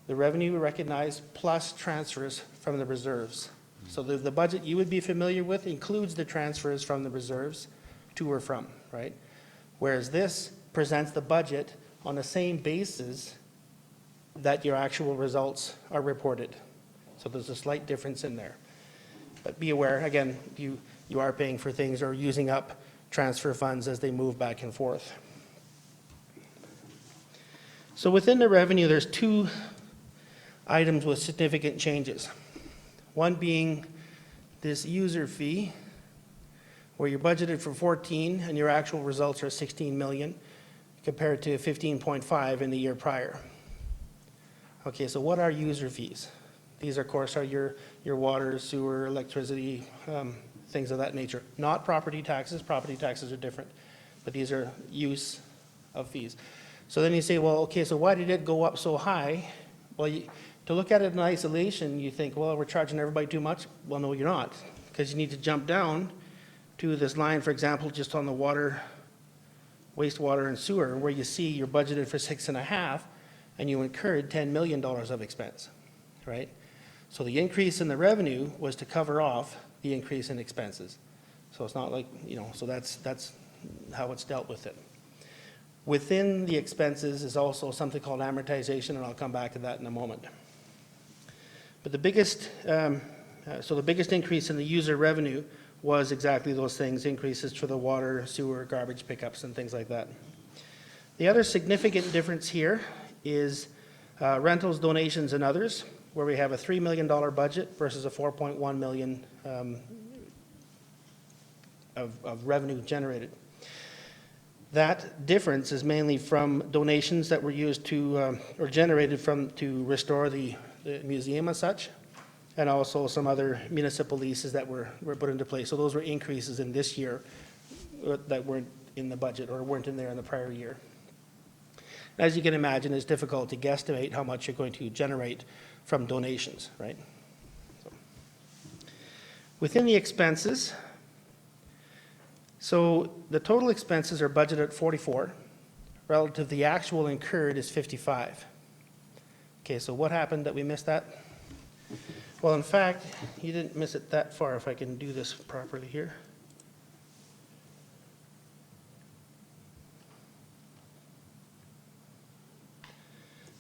O: the revenue recognized plus transfers from the reserves. So the budget you would be familiar with includes the transfers from the reserves to or from, right? Whereas this presents the budget on the same basis that your actual results are reported. So there's a slight difference in there. But be aware, again, you are paying for things or using up transfer funds as they move back and forth. So within the revenue, there's two items with significant changes. One being this user fee, where you're budgeted for 14 and your actual results are 16 million compared to 15.5 in the year prior. Okay, so what are user fees? These, of course, are your water, sewer, electricity, things of that nature. Not property taxes. Property taxes are different, but these are use of fees. So then you say, well, okay, so why did it go up so high? Well, to look at it in isolation, you think, well, we're charging everybody too much. Well, no, you're not, because you need to jump down to this line, for example, just on the water, wastewater and sewer, where you see you're budgeted for 6.5 and you incurred $10 million of expense, right? So the increase in the revenue was to cover off the increase in expenses. So it's not like, so that's how it's dealt with it. Within the expenses is also something called amortization, and I'll come back to that in a moment. But the biggest increase in the user revenue was exactly those things, increases for the water, sewer, garbage pickups, and things like that. The other significant difference here is rentals, donations, and others, where we have a $3 million budget versus a $4.1 million of revenue generated. That difference is mainly from donations that were used to, or generated from, to restore the museum as such, and also some other municipal leases that were put into place. So those were increases in this year that weren't in the budget or weren't in there in the prior year. As you can imagine, it's difficult to guesstimate how much you're going to generate from donations, right? So, within the expenses, so the total expenses are budgeted at 44, relative to the actual incurred is 55. Okay, so what happened that we missed that? Well, in fact, you didn't miss it that far, if I can do this properly here.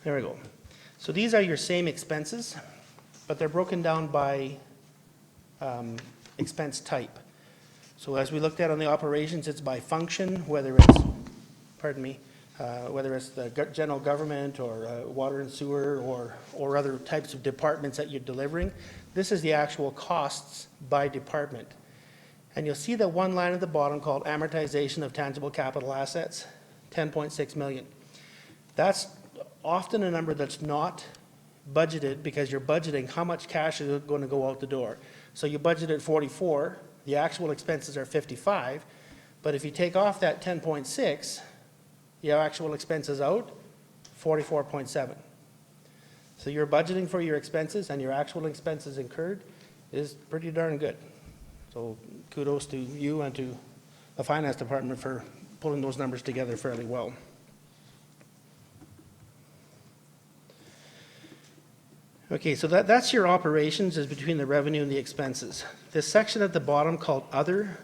O: There we go. So these are your same expenses, but they're broken down by expense type. So as we looked at on the operations, it's by function, whether it's, whether it's the general government or water and sewer or other types of departments that you're delivering. This is the actual costs by department. And you'll see that one line at the bottom called amortization of tangible capital assets, 10.6 million. That's often a number that's not budgeted because you're budgeting how much cash is going to go out the door. So you budgeted 44, the actual expenses are 55, but if you take off that 10.6, your actual expenses out, 44.7. So you're budgeting for your expenses and your actual expenses incurred is pretty darn good. So kudos to you and to the finance department for pulling those numbers together fairly well. Okay, so that's your operations, is between the revenue and the expenses. This section at the bottom called Other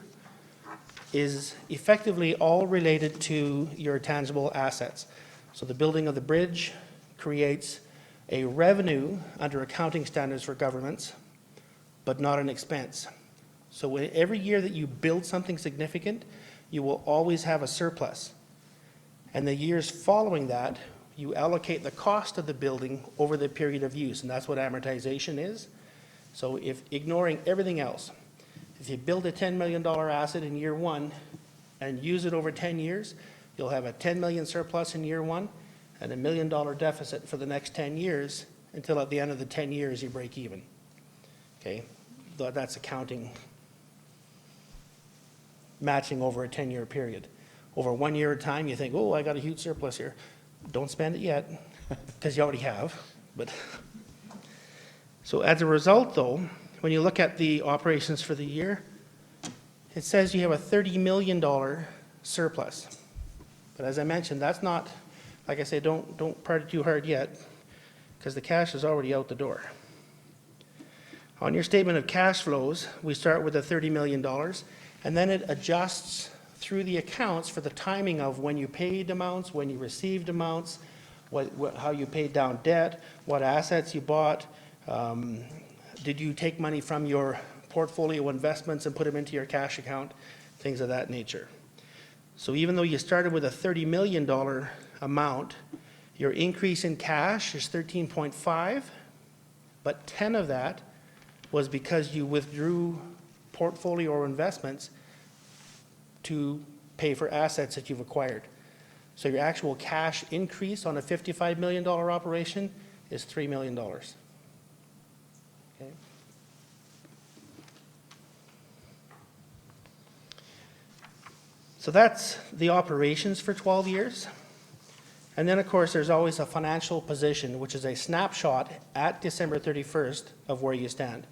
O: is effectively all related to your tangible assets. So the building of the bridge creates a revenue under accounting standards for governments, but not an expense. So every year that you build something significant, you will always have a surplus. And the years following that, you allocate the cost of the building over the period of use, and that's what amortization is. So if ignoring everything else, if you build a $10 million asset in year one and use it over 10 years, you'll have a 10 million surplus in year one and $1 million deficit for the next 10 years until at the end of the 10 years you break even. Okay, that's accounting matching over a 10-year period. Over 1 year at a time, you think, oh, I got a huge surplus here. Don't spend it yet, because you already have. But so as a result, though, when you look at the operations for the year, it says you have a $30 million surplus. But as I mentioned, that's not, like I say, don't party too hard yet, because the cash is already out the door. On your statement of cash flows, we start with the $30 million, and then it adjusts through the accounts for the timing of when you paid amounts, when you received amounts, how you paid down debt, what assets you bought. Did you take money from your portfolio investments and put them into your cash account? Things of that nature. So even though you started with a $30 million amount, your increase in cash is 13.5, but 10 of that was because you withdrew portfolio or investments to pay for assets that you've acquired. So your actual cash increase on a $55 million operation is $3 million. Okay. So that's the operations for 12 years. And then, of course, there's always a financial position, which is a snapshot at December 31st of where you stand.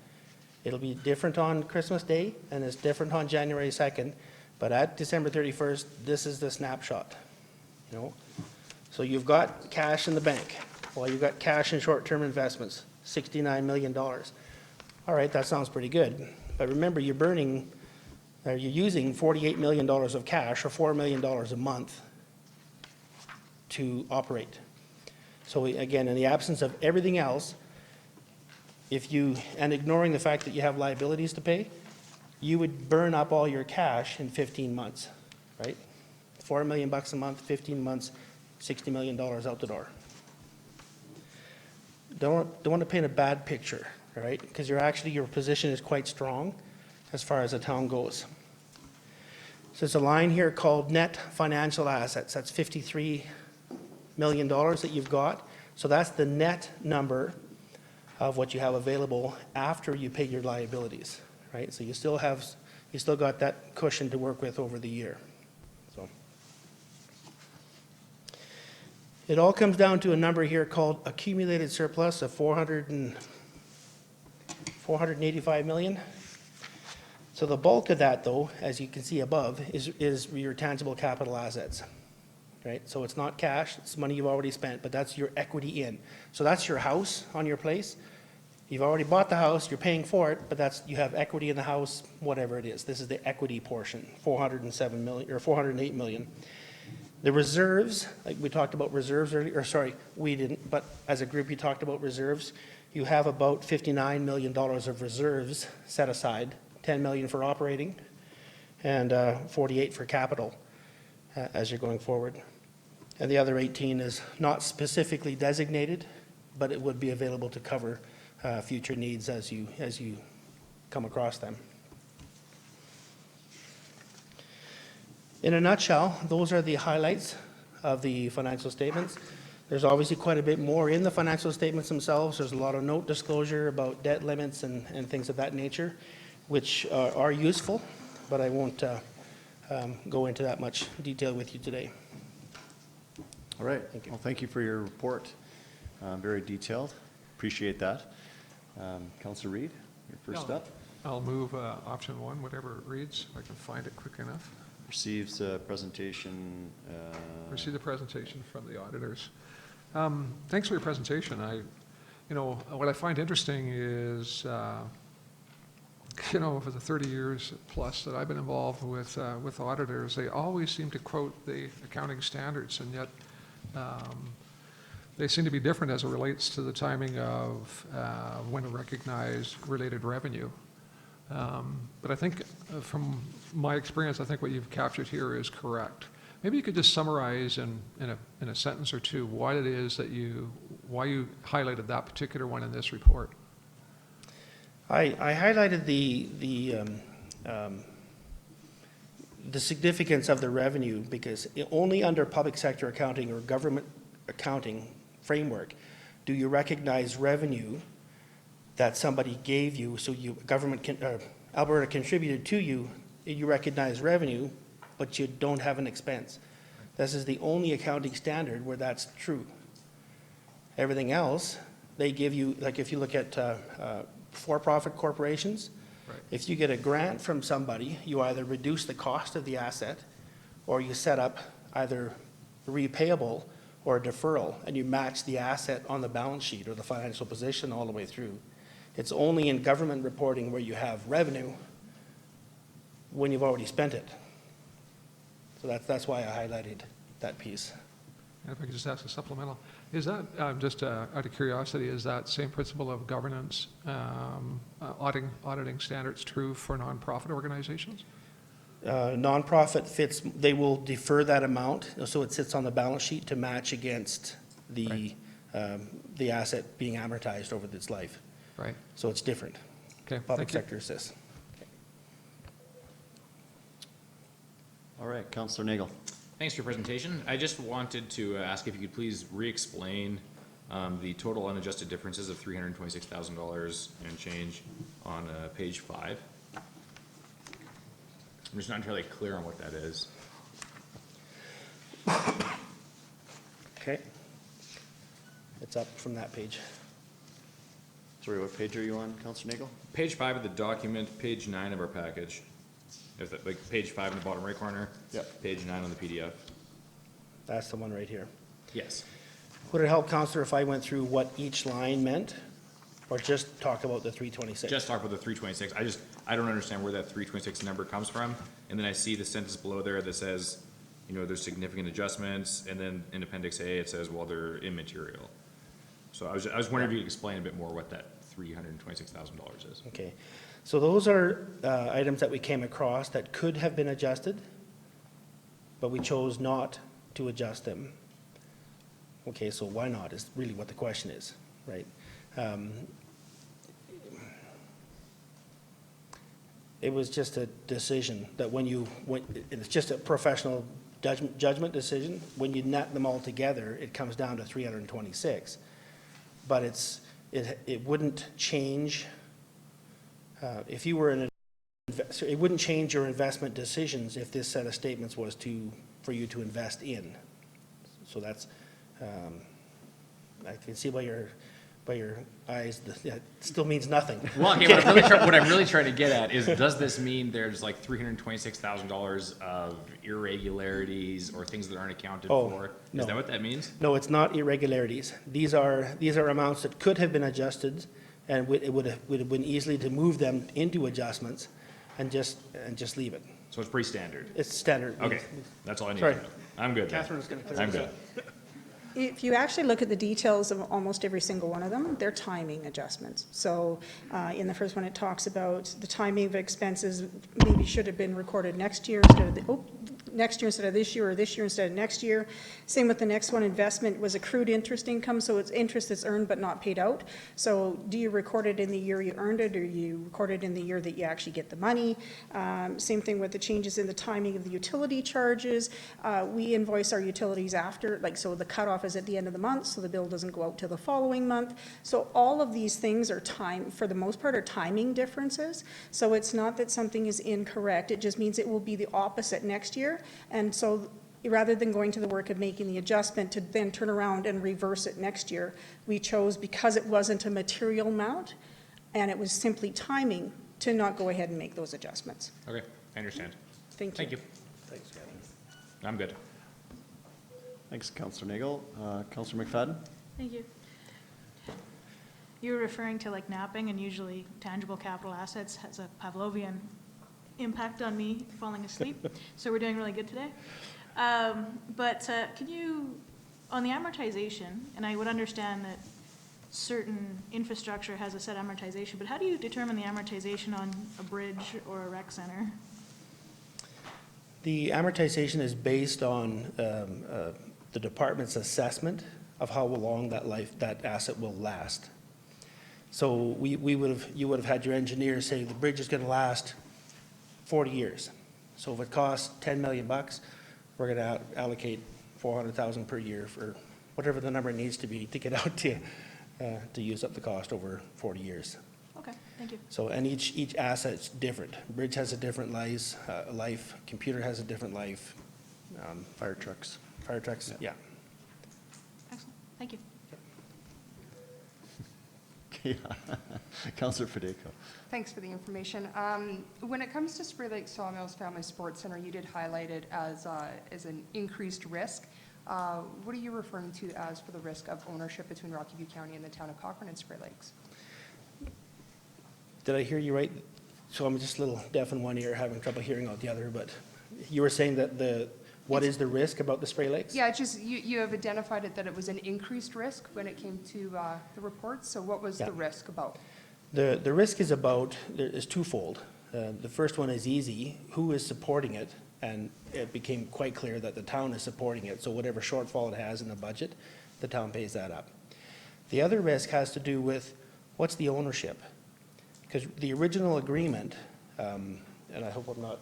O: It'll be different on Christmas Day, and it's different on January 2nd, but at December 31st, this is the snapshot. You know? So you've got cash in the bank. Well, you've got cash in short-term investments, $69 million. All right, that sounds pretty good. But remember, you're using $48 million of cash, or $4 million a month, to operate. So again, in the absence of everything else, and ignoring the fact that you have liabilities to pay, you would burn up all your cash in 15 months, right? $4 million a month, 15 months, $60 million out the door. Don't want to paint a bad picture, all right? Because your position is quite strong as far as the town goes. So there's a line here called net financial assets. That's $53 million that you've got. So that's the net number of what you have available after you pay your liabilities, right? So you still got that cushion to work with over the year. So it all comes down to a number here called accumulated surplus of $485 million. So the bulk of that, though, as you can see above, is your tangible capital assets, right? So it's not cash, it's money you've already spent, but that's your equity in. So that's your house on your place. You've already bought the house, you're paying for it, but you have equity in the house, whatever it is. This is the equity portion, $407 million or $408 million. The reserves, like we talked about reserves earlier, or sorry, we didn't, but as a group you talked about reserves. You have about $59 million of reserves set aside, $10 million for operating, and 48 for capital as you're going forward. And the other 18 is not specifically designated, but it would be available to cover future needs as you come across them. In a nutshell, those are the highlights of the financial statements. There's obviously quite a bit more in the financial statements themselves. There's a lot of note disclosure about debt limits and things of that nature, which are useful, but I won't go into that much detail with you today.
A: All right. Well, thank you for your report. Very detailed. Appreciate that. Councillor Reid, you're first up.
H: I'll move option 1, whatever it reads, if I can find it quick enough.
A: Receives presentation.
H: Receive the presentation from the auditors. Thanks for your presentation. What I find interesting is, over the 30 years plus that I've been involved with auditors, they always seem to quote the accounting standards, and yet they seem to be different as it relates to the timing of when to recognize related revenue. But I think from my experience, I think what you've captured here is correct. Maybe you could just summarize in a sentence or two what it is why you highlighted that particular one in this report.
O: I highlighted the significance of the revenue because only under public sector accounting or government accounting framework do you recognize revenue that somebody gave you, so Alberta contributed to you, you recognize revenue, but you don't have an expense. This is the only accounting standard where that's true. Everything else, they give you, like if you look at for-profit corporations,
H: right.
O: If you get a grant from somebody, you either reduce the cost of the asset or you set up either repayable or a deferral, and you match the asset on the balance sheet or the financial position all the way through. It's only in government reporting where you have revenue when you've already spent it. So that's why I highlighted that piece.
H: And if I could just ask a supplemental, is that, just out of curiosity, is that same principle of governance, auditing standards true for nonprofit organizations?
O: Nonprofit fits, they will defer that amount, so it sits on the balance sheet to match against the asset being amortized over its life.
H: Right.
O: So it's different.
H: Okay,
O: Public
H: thank you.
O: sector assists.
A: All right, Councillor Nagel.
F: Thanks for your presentation. I just wanted to ask if you could please re-explain the total unadjusted differences of $326,000 and change on page 5. I'm just not entirely clear on what that is.
O: Okay. It's up from that page.
A: Sorry, what page are you on, Councillor Nagel?
F: Page 5 of the document, page 9 of our package. Like page 5 in the bottom right corner.
A: Yep.
F: Page 9 on the PDF.
O: That's the one right here.
F: Yes.
O: Would it help, Councillor, if I went through what each line meant, or just talk about the 326?
F: Just talk about the 326. I don't understand where that 326 number comes from. And then I see the sentence below there that says, you know, there's significant adjustments, and then in Appendix A it says, well, they're immaterial. So I was wondering if you could explain a bit more what that $326,000 is.
O: Okay, so those are items that we came across that could have been adjusted, but we chose not to adjust them. Okay, so why not is really what the question is, right? It was just a decision that it's just a professional judgment decision. When you net them all together, it comes down to 326. But it wouldn't change, if you were it wouldn't change your investment decisions if this set of statements was for you to invest in. So that's, I can see by your eyes, that still means nothing.
F: Well, okay, what I'm really trying to get at is, does this mean there's like $326,000 of irregularities or things that aren't accounted for?
O: No.
F: Is that what that means?
O: No, it's not irregularities. These are amounts that could have been adjusted, and it would have been easily to move them into adjustments and just leave it.
F: So it's pretty standard?
O: It's standard.
F: Okay, that's all I need
O: Sorry.
F: to know. I'm good.
O: Catherine's going to clear
F: I'm
O: this
F: good.
O: up.
N: If you actually look at the details of almost every single one of them, they're timing adjustments. So in the first one, it talks about the timing of expenses maybe should have been recorded next year instead of this year, or this year instead of next year. Same with the next one, investment was accrued interest income, so it's interest that's earned but not paid out. So do you record it in the year you earned it, or you record it in the year that you actually get the money? Same thing with the changes in the timing of the utility charges. We invoice our utilities after, so the cutoff is at the end of the month, so the bill doesn't go out till the following month. So all of these things are for the most part, are timing differences. So it's not that something is incorrect, it just means it will be the opposite next year. And so rather than going to the work of making the adjustment to then turn around and reverse it next year, we chose, because it wasn't a material amount and it was simply timing, to not go ahead and make those adjustments.
F: Okay, I understand.
N: Thank you.
F: Thank you.
O: Thanks, Kevin.
F: I'm good.
A: Thanks, Councillor Nagel. Councillor McFadden?
G: Thank you. You were referring to like napping, and usually tangible capital assets has a Pavlovian impact on me falling asleep. So we're doing really good today. But can you, on the amortization, and I would understand that certain infrastructure has a set amortization, but how do you determine the amortization on a bridge or a rec center?
O: The amortization is based on the department's assessment of how long that asset will last. So you would have had your engineer say the bridge is going to last 40 years. So if it costs $10 million, we're going to allocate $400,000 per year for whatever the number needs to be to get out to use up the cost over 40 years.
G: Okay, thank you.
O: So, and each asset's different. Bridge has a different life, computer has a different life.
A: Fire trucks.
O: Fire trucks, yeah.
G: Excellent, thank you.
A: Yeah. Councillor Federico.
D: Thanks for the information. When it comes to Spray Lake Sawmills Family Sports Center, you did highlight it as an increased risk. what are you referring to as for the risk of ownership between Rocky View County and the town of Cochrane and Spray Lakes?
O: Did I hear you right? So I'm just a little deaf in one ear, having trouble hearing out the other, but you were saying that what is the risk about the Spray Lakes?
D: Yeah, it's just, you have identified it that it was an increased risk when it came to the reports, so what was
O: Yeah.
D: the risk about?
O: The risk is twofold. The first one is easy, who is supporting it? And it became quite clear that the town is supporting it, so whatever shortfall it has in the budget, the town pays that up. The other risk has to do with what's the ownership? Because the original agreement, and I hope I'm not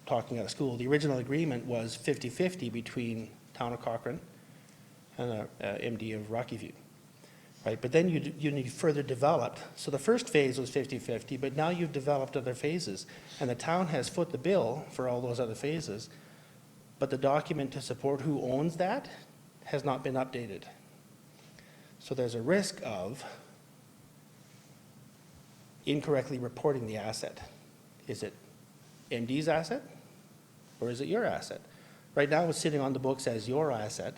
O: talking out of school, the original agreement was 50-50 between town of Cochrane and MD of Rocky View. Right, but then you further developed. So the first phase was 50-50, but now you've developed other phases. And the town has foot the bill for all those other phases. But the document to support who owns that has not been updated. So there's a risk of incorrectly reporting the asset. Is it MD's asset or is it your asset? Right now it's sitting on the books as your asset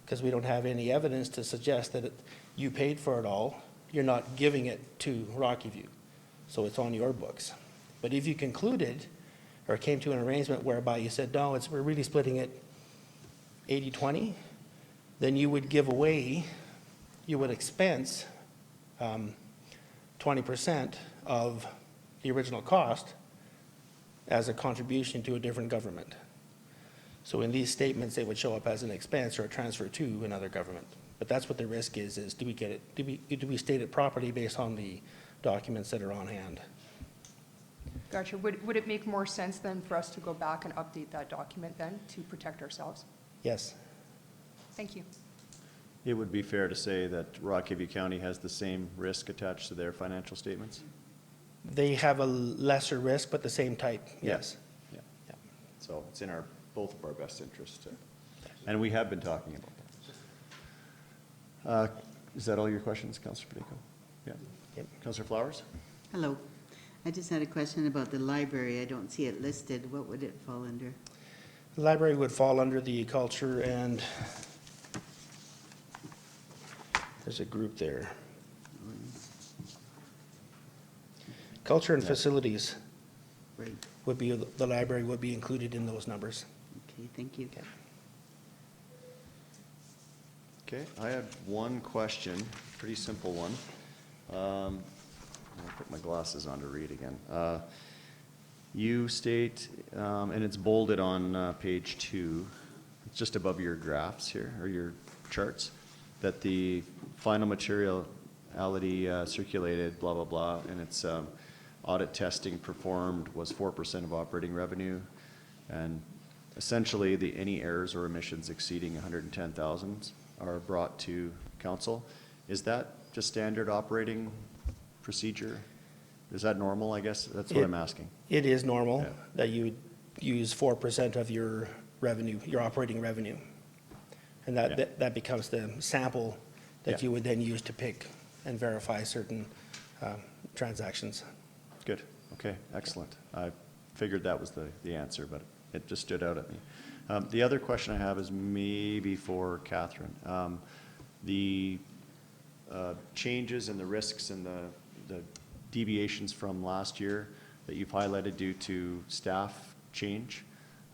O: because we don't have any evidence to suggest that you paid for it all. You're not giving it to Rocky View. So it's on your books. But if you concluded or came to an arrangement whereby you said, no, we're really splitting it 80-20, then you would give away, you would expense 20% of the original cost as a contribution to a different government. So in these statements, they would show up as an expense or a transfer to another government. But that's what the risk is do we get it, do we state it properly based on the documents that are on hand?
D: Gotcha. Would it make more sense then for us to go back and update that document then to protect ourselves?
O: Yes.
D: Thank you.
A: It would be fair to say that Rocky View County has the same risk attached to their financial statements?
O: They have a lesser risk, but the same type, yes.
A: Yeah. So it's in both of our best interests. And we have been talking about that. Is that all your questions, Councillor Padico? Yeah.
O: Yep.
A: Councillor Flowers?
I: Hello. I just had a question about the library. I don't see it listed. What would it fall under?
O: The library would fall under the culture and there's a group there. Culture and facilities
I: Right.
O: would be, the library would be included in those numbers.
I: Okay, thank you.
A: Okay, I had one question, pretty simple one. I'll put my glasses on to read again. You state, and it's bolded on page 2, it's just above your graphs here, or your charts, that the final materiality circulated, blah, blah, blah, and it's audit testing performed was 4% of operating revenue, and essentially any errors or omissions exceeding 110,000 are brought to council. Is that just standard operating procedure? Is that normal, I guess? That's what I'm asking.
O: It is normal
A: Yeah.
O: that you would use 4% of your revenue, your operating revenue. And that becomes the sample that
A: Yeah.
O: you would then use to pick and verify certain transactions.
A: Good, okay, excellent. I figured that was the answer, but it just stood out at me. The other question I have is maybe for Catherine. The changes and the risks and the deviations from last year that you've highlighted due to staff change.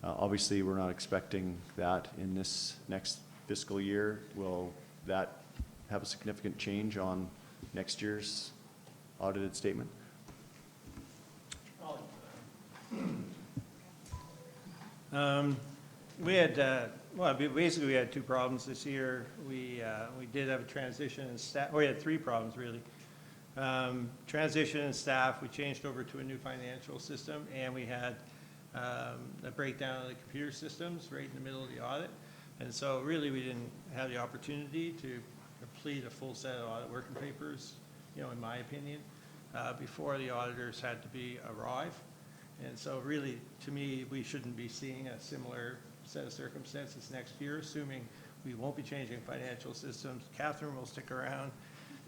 A: Obviously, we're not expecting that in this next fiscal year. Will that have a significant change on next year's audited statement?
P: We had, basically we had two problems this year. We did have a transition in staff, we had three problems really. Transition in staff, we changed over to a new financial system, and we had a breakdown of the computer systems right in the middle of the audit. And so really we didn't have the opportunity to complete a full set of audit working papers, in my opinion, before the auditors had to arrive. And so really, to me, we shouldn't be seeing a similar set of circumstances next year, assuming we won't be changing financial systems. Catherine will stick around,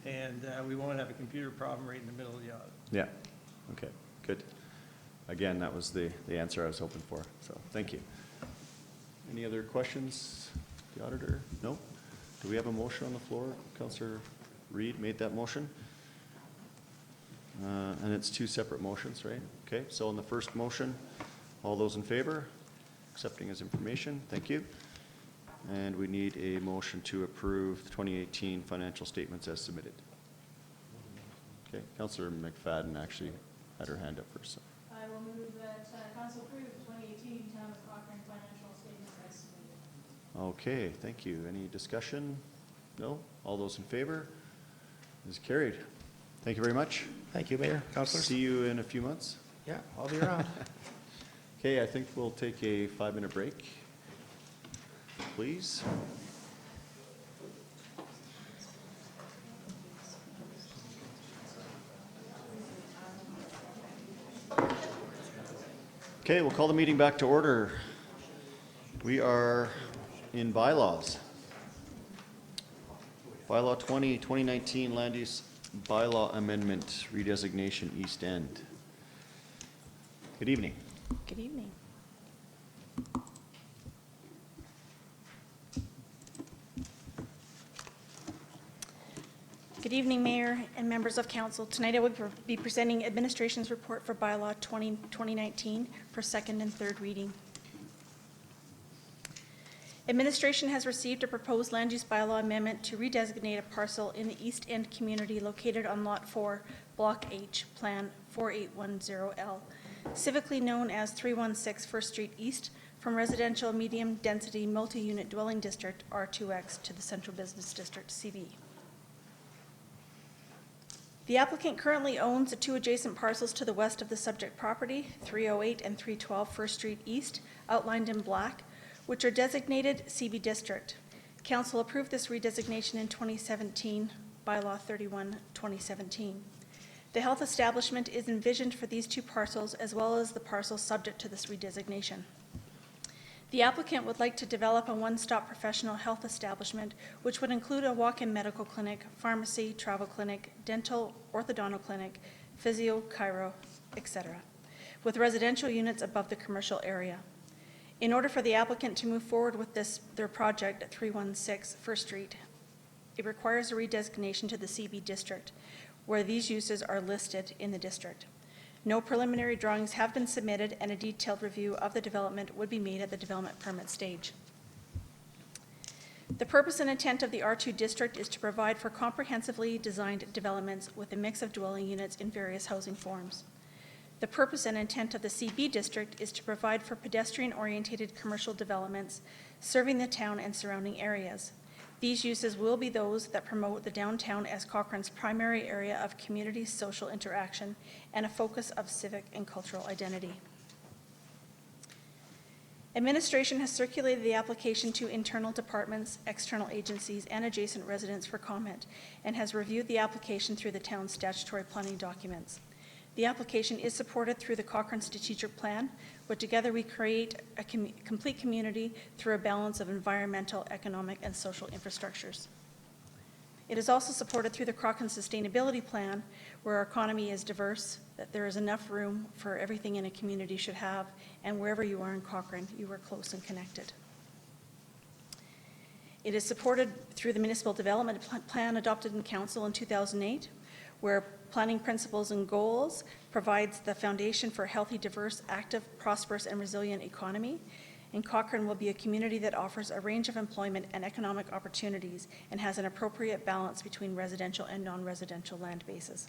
P: and we won't have a computer problem right in the middle of the audit.
A: Yeah, okay, good. Again, that was the answer I was hoping for, so thank you. Any other questions, the auditor? No? Do we have a motion on the floor? Councillor Reid made that motion. And it's two separate motions, right? Okay, so on the first motion, all those in favor, accepting as information, thank you. And we need a motion to approve the 2018 financial statements as submitted. Okay, Councillor McFadden actually had her hand up first. So.
G: I will move that council approve the 2018 Town of Cochrane financial statements as submitted.
A: Okay, thank you. Any discussion? No? All those in favor? Is carried. Thank you very much.
O: Thank you, Mayor, Councillors.
A: See you in a few months.
O: Yeah, I'll be around.
A: Okay, I think we'll take a 5-minute break, please. Okay, we'll call the meeting back to order. We are in bylaws. Bylaw 20, 2019 Land Use Bylaw Amendment, Redesignation East End. Good evening.
K: Good evening. Good evening, Mayor and members of Council. Tonight I will be presenting Administration's report for Bylaw 20, 2019 for second and third reading. Administration has received a proposed land use bylaw amendment to redesignate a parcel in the East End community located on Lot 4, Block H, Plan 4810L, civically known as 316 First Street East, from residential medium-density multi-unit dwelling district R2X to the Central Business District CB. The applicant currently owns the two adjacent parcels to the west of the subject property, 308 and 312 First Street East, outlined in black, which are designated CB District. Council approved this redesignation in 2017, Bylaw 31, 2017. The health establishment is envisioned for these two parcels as well as the parcels subject to this redesignation. The applicant would like to develop a one-stop professional health establishment, which would include a walk-in medical clinic, pharmacy, travel clinic, dental, orthodontal clinic, physio, chiro, etc., with residential units above the commercial area. In order for the applicant to move forward with their project at 316 First Street, it requires a redesignation to the CB District, where these uses are listed in the district. No preliminary drawings have been submitted, and a detailed review of the development would be made at the development permit stage. The purpose and intent of the R2 district is to provide for comprehensively designed developments with a mix of dwelling units in various housing forms. The purpose and intent of the CB district is to provide for pedestrian-oriented commercial developments serving the town and surrounding areas. These uses will be those that promote the downtown as Cochrane's primary area of community social interaction and a focus of civic and cultural identity. Administration has circulated the application to internal departments, external agencies, and adjacent residents for comment, and has reviewed the application through the town's statutory planning documents. The application is supported through the Cochrane Strategic Plan, where together we create a complete community through a balance of environmental, economic, and social infrastructures. It is also supported through the Cochrane Sustainability Plan, where our economy is diverse, that there is enough room for everything in a community should have, and wherever you are in Cochrane, you are close and connected. It is supported through the Municipal Development Plan adopted in Council in 2008, where planning principles and goals provides the foundation for a healthy, diverse, active, prosperous, and resilient economy. And Cochrane will be a community that offers a range of employment and economic opportunities and has an appropriate balance between residential and non-residential land bases.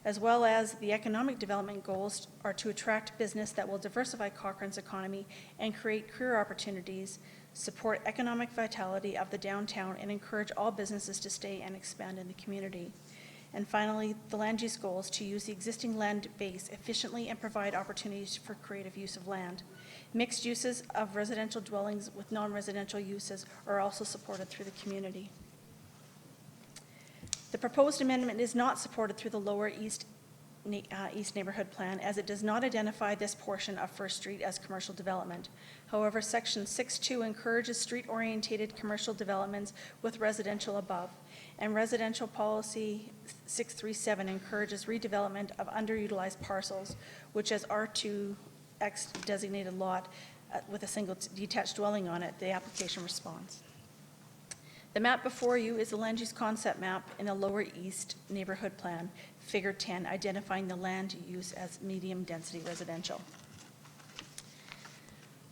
K: As well as the economic development goals are to attract business that will diversify Cochrane's economy and create career opportunities, support economic vitality of the downtown, and encourage all businesses to stay and expand in the community. And finally, the land use goals to use the existing land base efficiently and provide opportunities for creative use of land. Mixed uses of residential dwellings with non-residential uses are also supported through the community. The proposed amendment is not supported through the Lower East Neighborhood Plan, as it does not identify this portion of First Street as commercial development. However, Section 6.2 encourages street-oriented commercial developments with residential above, and Residential Policy 637 encourages redevelopment of underutilized parcels, which as R2X designated lot with a single detached dwelling on it, the application responds.
Q: The map before you is the land use concept map in the Lower East Neighborhood Plan, Figure 10, identifying the land use as medium-density residential.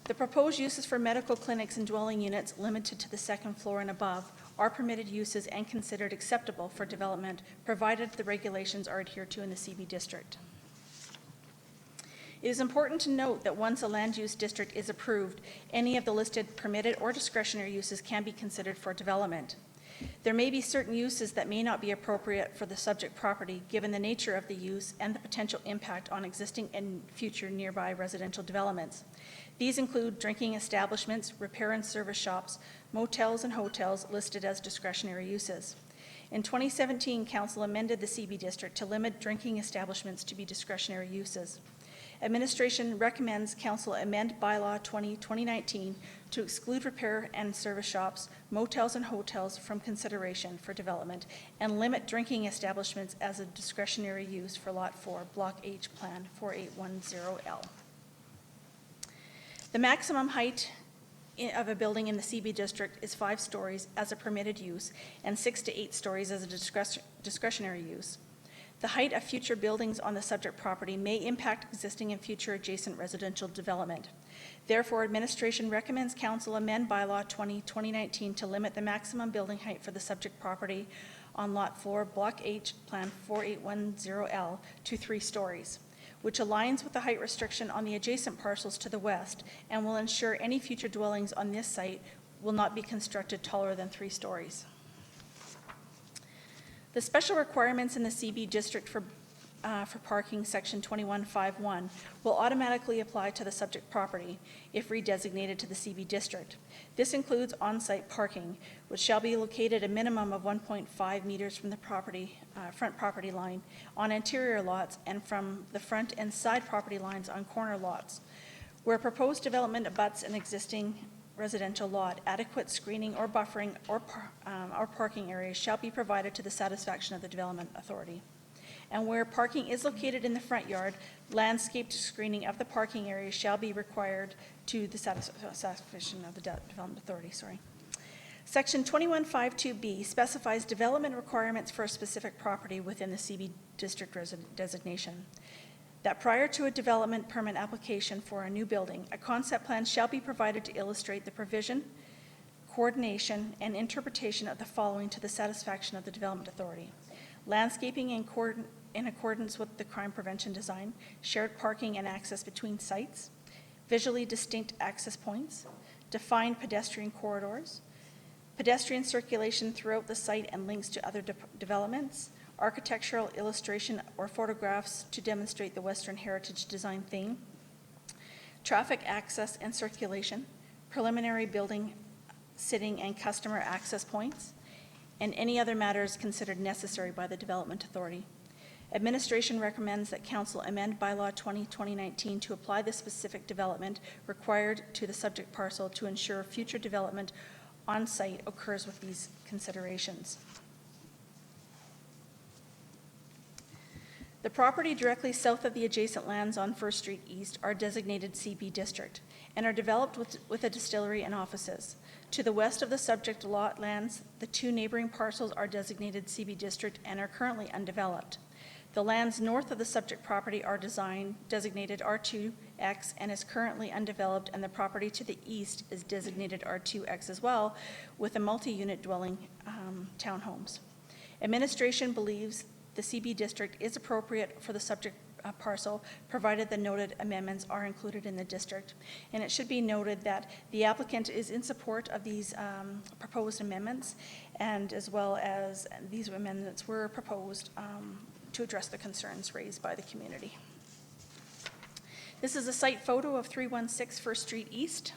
Q: The proposed uses for medical clinics and dwelling units limited to the second floor and above are permitted uses and considered acceptable for development, provided the regulations are adhered to in the CB district. It is important to note that once a land use district is approved, any of the listed permitted or discretionary uses can be considered for development. There may be certain uses that may not be appropriate for the subject property given the nature of the use and the potential impact on existing and future nearby residential developments. These include drinking establishments, repair and service shops, motels and hotels listed as discretionary uses. In 2017, Council amended the CB district to limit drinking establishments to be discretionary uses. Administration recommends Council amend Bylaw 2019 to exclude repair and service shops, motels and hotels from consideration for development and limit drinking establishments as a discretionary use for Lot 4, Block H, Plan 4810L. The maximum height of a building in the CB district is 5 stories as a permitted use and 6 to 8 stories as a discretionary use. The height of future buildings on the subject property may impact existing and future adjacent residential development. Therefore, administration recommends Council amend Bylaw 2019 to limit the maximum building height for the subject property on Lot 4, Block H, Plan 4810L to 3 stories, which aligns with the height restriction on the adjacent parcels to the west and will ensure any future dwellings on this site will not be constructed taller than 3 stories. The special requirements in the CB district for parking, Section 2151, will automatically apply to the subject property if redesignated to the CB district. This includes on-site parking, which shall be located a minimum of 1.5 meters from the front property line on interior lots and from the front and side property lines on corner lots. Where proposed development abuts an existing residential lot, adequate screening or buffering or parking areas shall be provided to the satisfaction of the Development Authority. And where parking is located in the front yard, landscaped screening of the parking area shall be required to the satisfaction of the Development Authority. Section 2152B specifies development requirements for a specific property within the CB district designation. That prior to a development permit application for a new building, a concept plan shall be provided to illustrate the provision, coordination, and interpretation of the following to the satisfaction of the Development Authority. Landscaping in accordance with the crime prevention design, shared parking and access between sites, visually distinct access points, defined pedestrian corridors, pedestrian circulation throughout the site and links to other developments, architectural illustration or photographs to demonstrate the Western Heritage Design theme, traffic access and circulation, preliminary building, sitting, and customer access points, and any other matters considered necessary by the Development Authority. Administration recommends that Council amend Bylaw 2019 to apply the specific development required to the subject parcel to ensure future development on site occurs with these considerations. The property directly south of the adjacent lands on First Street East are designated CB district and are developed with a distillery and offices. To the west of the subject lot lands, the 2 neighboring parcels are designated CB district and are currently undeveloped. The lands north of the subject property are designated R2X and is currently undeveloped, and the property to the east is designated R2X as well, with a multi-unit dwelling townhomes. Administration believes the CB district is appropriate for the subject parcel, provided the noted amendments are included in the district. And it should be noted that the applicant is in support of these proposed amendments, and as well as these amendments were proposed to address the concerns raised by the community. This is a site photo of 316 First Street East.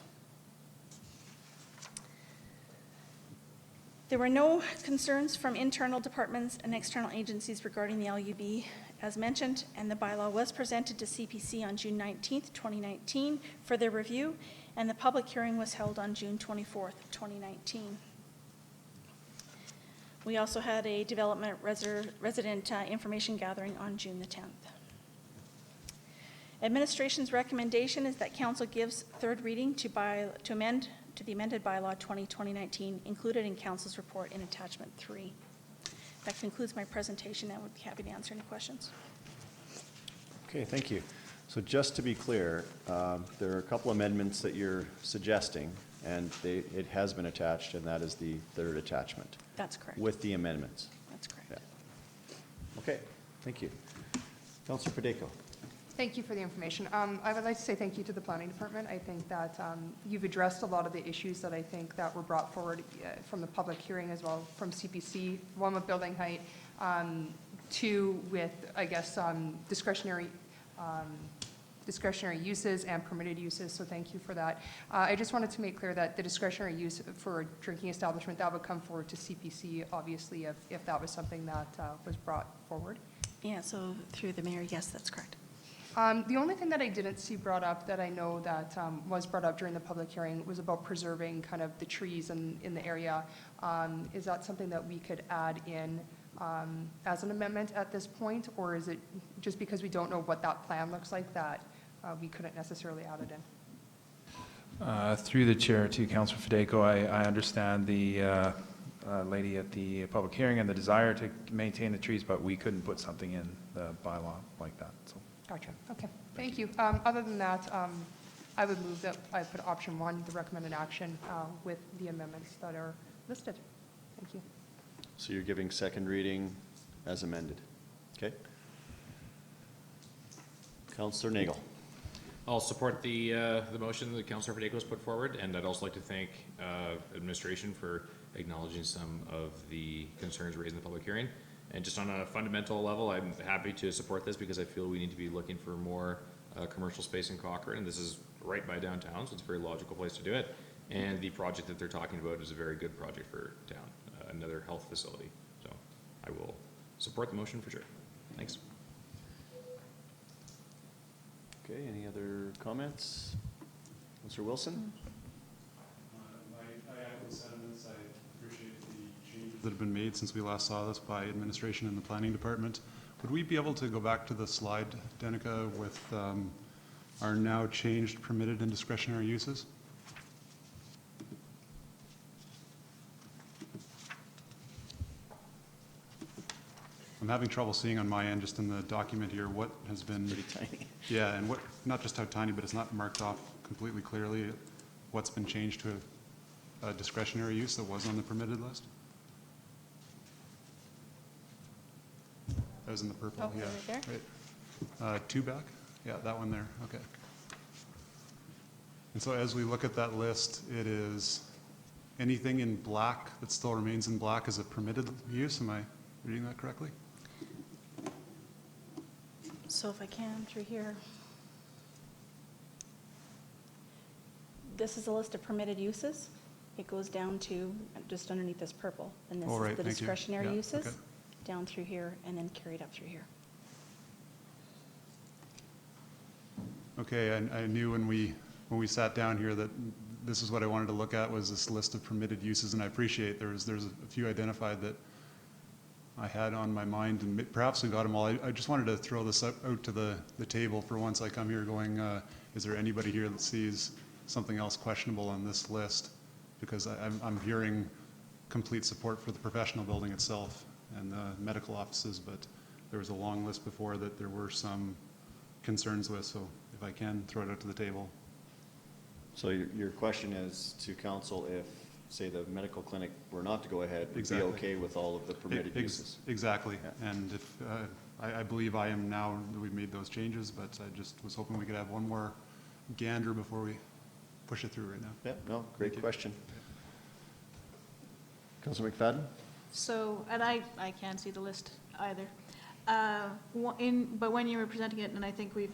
Q: There were no concerns from internal departments and external agencies regarding the LUB, as mentioned, and the bylaw was presented to CPC on June 19th, 2019 for their review, and the public hearing was held on June 24th, 2019. We also had a development resident information gathering on June the 10th. Administration's recommendation is that Council gives third reading to to the amended bylaw 2019 included in Council's report in attachment 3. That concludes my presentation, and I would be happy to answer any questions.
A: Okay, thank you. So just to be clear, there are a couple amendments that you're suggesting, and it has been attached, and that is the third attachment.
Q: That's correct.
A: With the amendments.
Q: That's correct.
A: Yeah. Okay, thank you. Councillor Padeco.
D: Thank you for the information. I would like to say thank you to the planning department. I think that you've addressed a lot of the issues that I think that were brought forward from the public hearing as well from CPC, one with building height, two with, I guess, discretionary uses and permitted uses, so thank you for that. I just wanted to make clear that the discretionary use for a drinking establishment, that would come forward to CPC, obviously, if that was something that was brought forward.
Q: Yeah, so through the mayor, yes, that's correct.
D: The only thing that I didn't see brought up that I know that was brought up during the public hearing was about preserving kind of the trees in the area. Is that something that we could add in as an amendment at this point, or is it just because we don't know what that plan looks like that we couldn't necessarily add it in?
B: Through the chair to Councillor Fadeco, I understand the lady at the public hearing and the desire to maintain the trees, but we couldn't put something in the bylaw like that. So.
D: Gotcha. Okay. Thank you. Other than that, I would move that I put option 1, the recommended action, with the amendments that are listed. Thank you.
A: So you're giving second reading as amended. Okay. Councillor Nagel.
F: I'll support the motion that Councillor Padeco has put forward, and I'd also like to thank administration for acknowledging some of the concerns raised in the public hearing. And just on a fundamental level, I'm happy to support this because I feel we need to be looking for more commercial space in Cochrane, and this is right by downtown, so it's a very logical place to do it. And the project that they're talking about is a very good project for town, another health facility. So I will support the motion for sure. Thanks.
A: Okay, any other comments? Mr. Wilson?
M: I echo the sentiments. I appreciate the changes that have been made since we last saw this by administration and the planning department. Would we be able to go back to the slide, Danica, with our now changed permitted and discretionary uses? I'm having trouble seeing on my end, just in the document here, what has been...
A: Pretty tiny.
M: Yeah, and what, not just how tiny, but it's not marked off completely clearly what's been changed to a discretionary use that was on the permitted list. That was in the purple, yeah.
Q: Right there?
M: Right. 2 back? Yeah, that one there, okay. And so as we look at that list, it is anything in black that still remains in black as a permitted use. Am I reading that correctly?
Q: So if I can, through here. This is a list of permitted uses. It goes down to just underneath this purple. And this
M: Oh, right,
Q: is the
M: thank you.
Q: discretionary
M: Yeah,
Q: uses,
M: okay.
Q: down through here, and then carried up through here.
M: Okay, I knew when we sat down here that this is what I wanted to look at, was this list of permitted uses, and I appreciate there's a few identified that I had on my mind, and perhaps we got them all. I just wanted to throw this out to the table for once I come here going, is there anybody here that sees something else questionable on this list? Because I'm hearing complete support for the professional building itself and the medical offices, but there was a long list before that there were some concerns with, so if I can throw it out to the table.
A: So your question is to council if, say, the medical clinic were not to go ahead, would
M: Exactly.
A: be okay with all of the permitted uses?
M: Exactly,
A: Yeah.
M: and if, I believe I am now that we've made those changes, but I just was hoping we could have one more gander before we push it through right now.
A: Yeah, no, great
M: Thank you.
A: question. Councilor McFadden?
G: So, and I can't see the list either. But when you were presenting it, and I think we've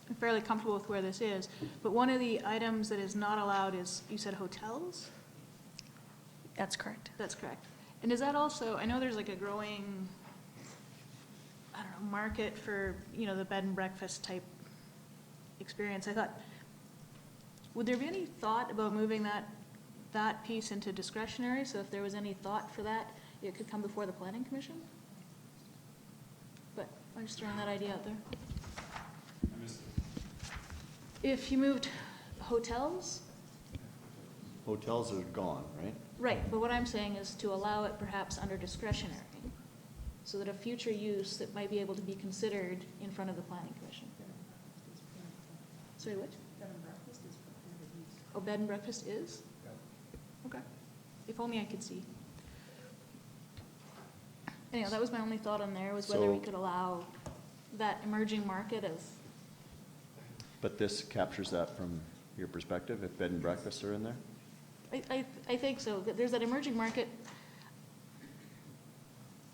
G: been fairly comfortable with where this is, but one of the items that is not allowed is, you said hotels?
Q: That's correct.
G: That's correct. And is that also, I know there's like a growing, I don't know, market for, the bed and breakfast type experience. I thought, would there be any thought about moving that piece into discretionary? So if there was any thought for that, it could come before the planning commission? But I'm just throwing that idea out there. If you moved hotels?
A: hotels are gone, right?
G: Right, but what I'm saying is to allow it perhaps under discretionary, so that a future use that might be able to be considered in front of the planning commission. Sorry, what? Bed and breakfast is permitted use. Oh, bed and breakfast is? Okay. If only I could see. Anyhow, that was my only thought on there, was whether we
A: So-
G: could allow that emerging market of,
A: But this captures that from your perspective, if bed and breakfasts are in there?
G: I think so. There's that emerging market.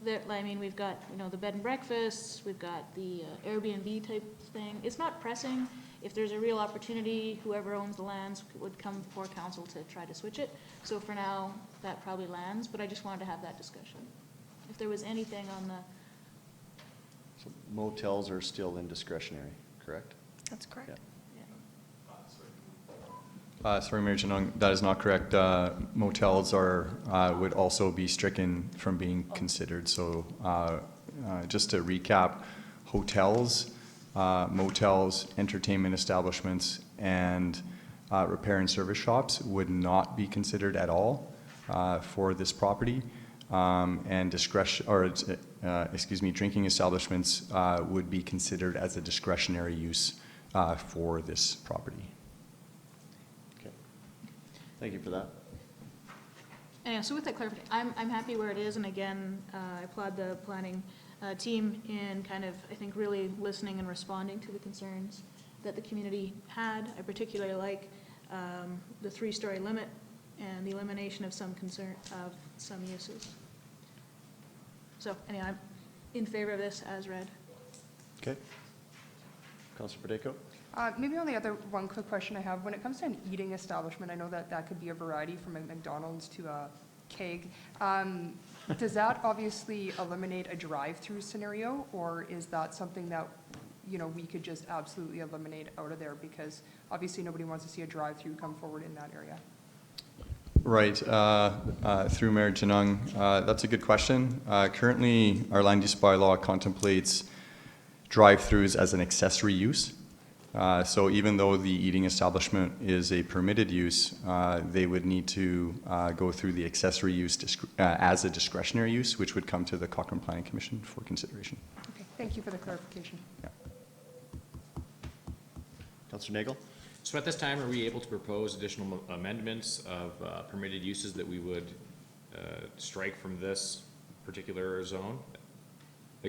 G: There, I mean, we've got, you know, the bed and breakfasts, we've got the Airbnb type thing. It's not pressing. If there's a real opportunity, whoever owns the lands would come before council to try to switch it. So for now, that probably lands, but I just wanted to have that discussion. If there was anything on the,
A: So motels are still in discretionary, correct?
K: That's correct.
A: Yeah.
R: Sorry, Mayor Janung, that is not correct. Motels are, would also be stricken from being considered. So just to recap, hotels, motels, entertainment establishments, and repair and service shops would not be considered at all for this property. And drinking establishments would be considered as a discretionary use for this property.
A: Thank you for that.
G: anyway, so with that clarification, I'm happy where it is, and again, I applaud the planning team in kind of, I think, really listening and responding to the concerns that the community had. I particularly like the 3-story limit and the elimination of some uses. So anyway, I'm in favor of this as read.
A: Okay. Councillor Padeco?
D: Maybe only other one quick question I have. When it comes to an eating establishment, I know that that could be a variety from a McDonald's to a keg. Does that obviously eliminate a drive-through scenario, or is that something that, you know, we could just absolutely eliminate out of there? Because obviously nobody wants to see a drive-through come forward in that area.
R: Right. Through Mayor Janung, that's a good question. Currently, our land use bylaw contemplates drive-throughs as an accessory use. So even though the eating establishment is a permitted use, they would need to go through the accessory use as a discretionary use, which would come to the Cochrane Planning Commission for consideration.
D: Okay, thank you for the clarification.
R: Yeah.
A: Councillor Nagel?
F: So at this time, are we able to propose additional amendments of permitted uses that we would strike from this particular zone?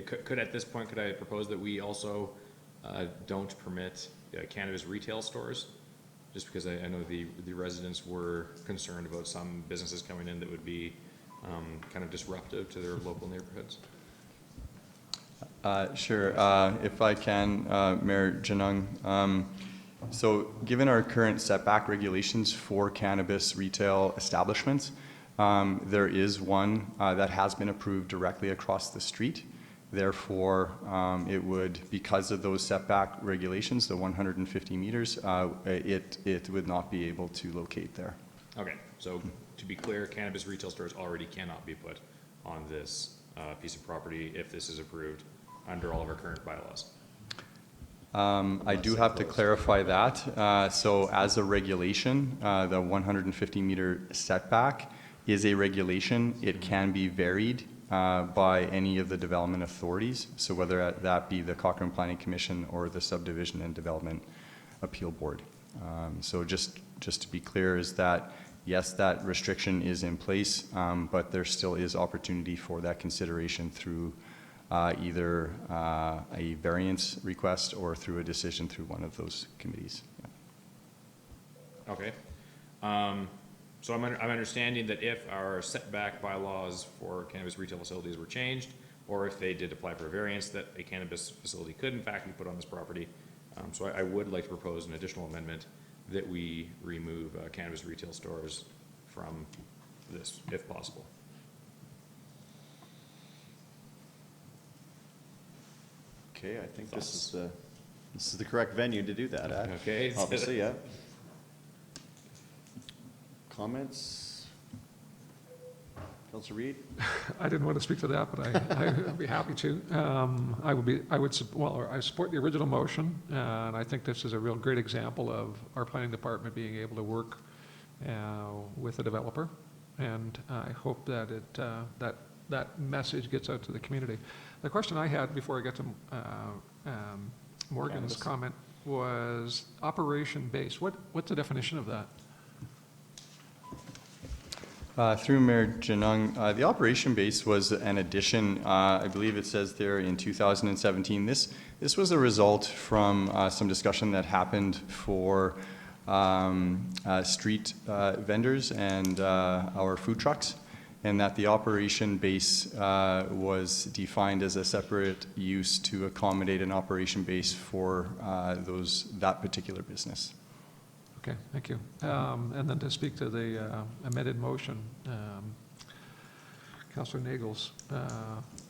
F: Could at this point, could I propose that we also don't permit cannabis retail stores? Just because I know the residents were concerned about some businesses coming in that would be kind of disruptive to their local neighborhoods.
R: Sure. If I can, Mayor Janung. So given our current setback regulations for cannabis retail establishments, there is one that has been approved directly across the street. Therefore, it would, because of those setback regulations, the 150 meters, it would not be able to locate there.
F: Okay, so to be clear, cannabis retail stores already cannot be put on this piece of property if this is approved under all of our current bylaws.
R: I do have to clarify that. So as a regulation, the 150 meter setback is a regulation. It can be varied by any of the development authorities. So whether that be the Cochrane Planning Commission or the Subdivision and Development Appeal Board. So just to be clear is that, yes, that restriction is in place, but there still is opportunity for that consideration through either a variance request or through a decision through one of those committees. Yeah.
F: Okay. So I'm understanding that if our setback bylaws for cannabis retail facilities were changed, or if they did apply for a variance, that a cannabis facility could in fact be put on this property. So I would like to propose an additional amendment that we remove cannabis retail stores from this, if possible.
A: Okay, I think this is the correct venue to do that at.
F: Okay.
A: Obviously, yeah. Comments? Councillor Reid?
H: I didn't want to speak to that, but I'd be happy to. I support the original motion, and I think this is a real great example of our planning department being able to work with a developer, and I hope that that message gets out to the community. The question I had before I get to Morgan's comment was operation-based. What's the definition of that?
R: Through Mayor Janung, the operation base was an addition, I believe it says there in 2017. This was a result from some discussion that happened for street vendors and our food trucks, and that the operation base was defined as a separate use to accommodate an operation base for that particular business.
H: Okay, thank you. And then to speak to the amended motion, Councillor Nagel's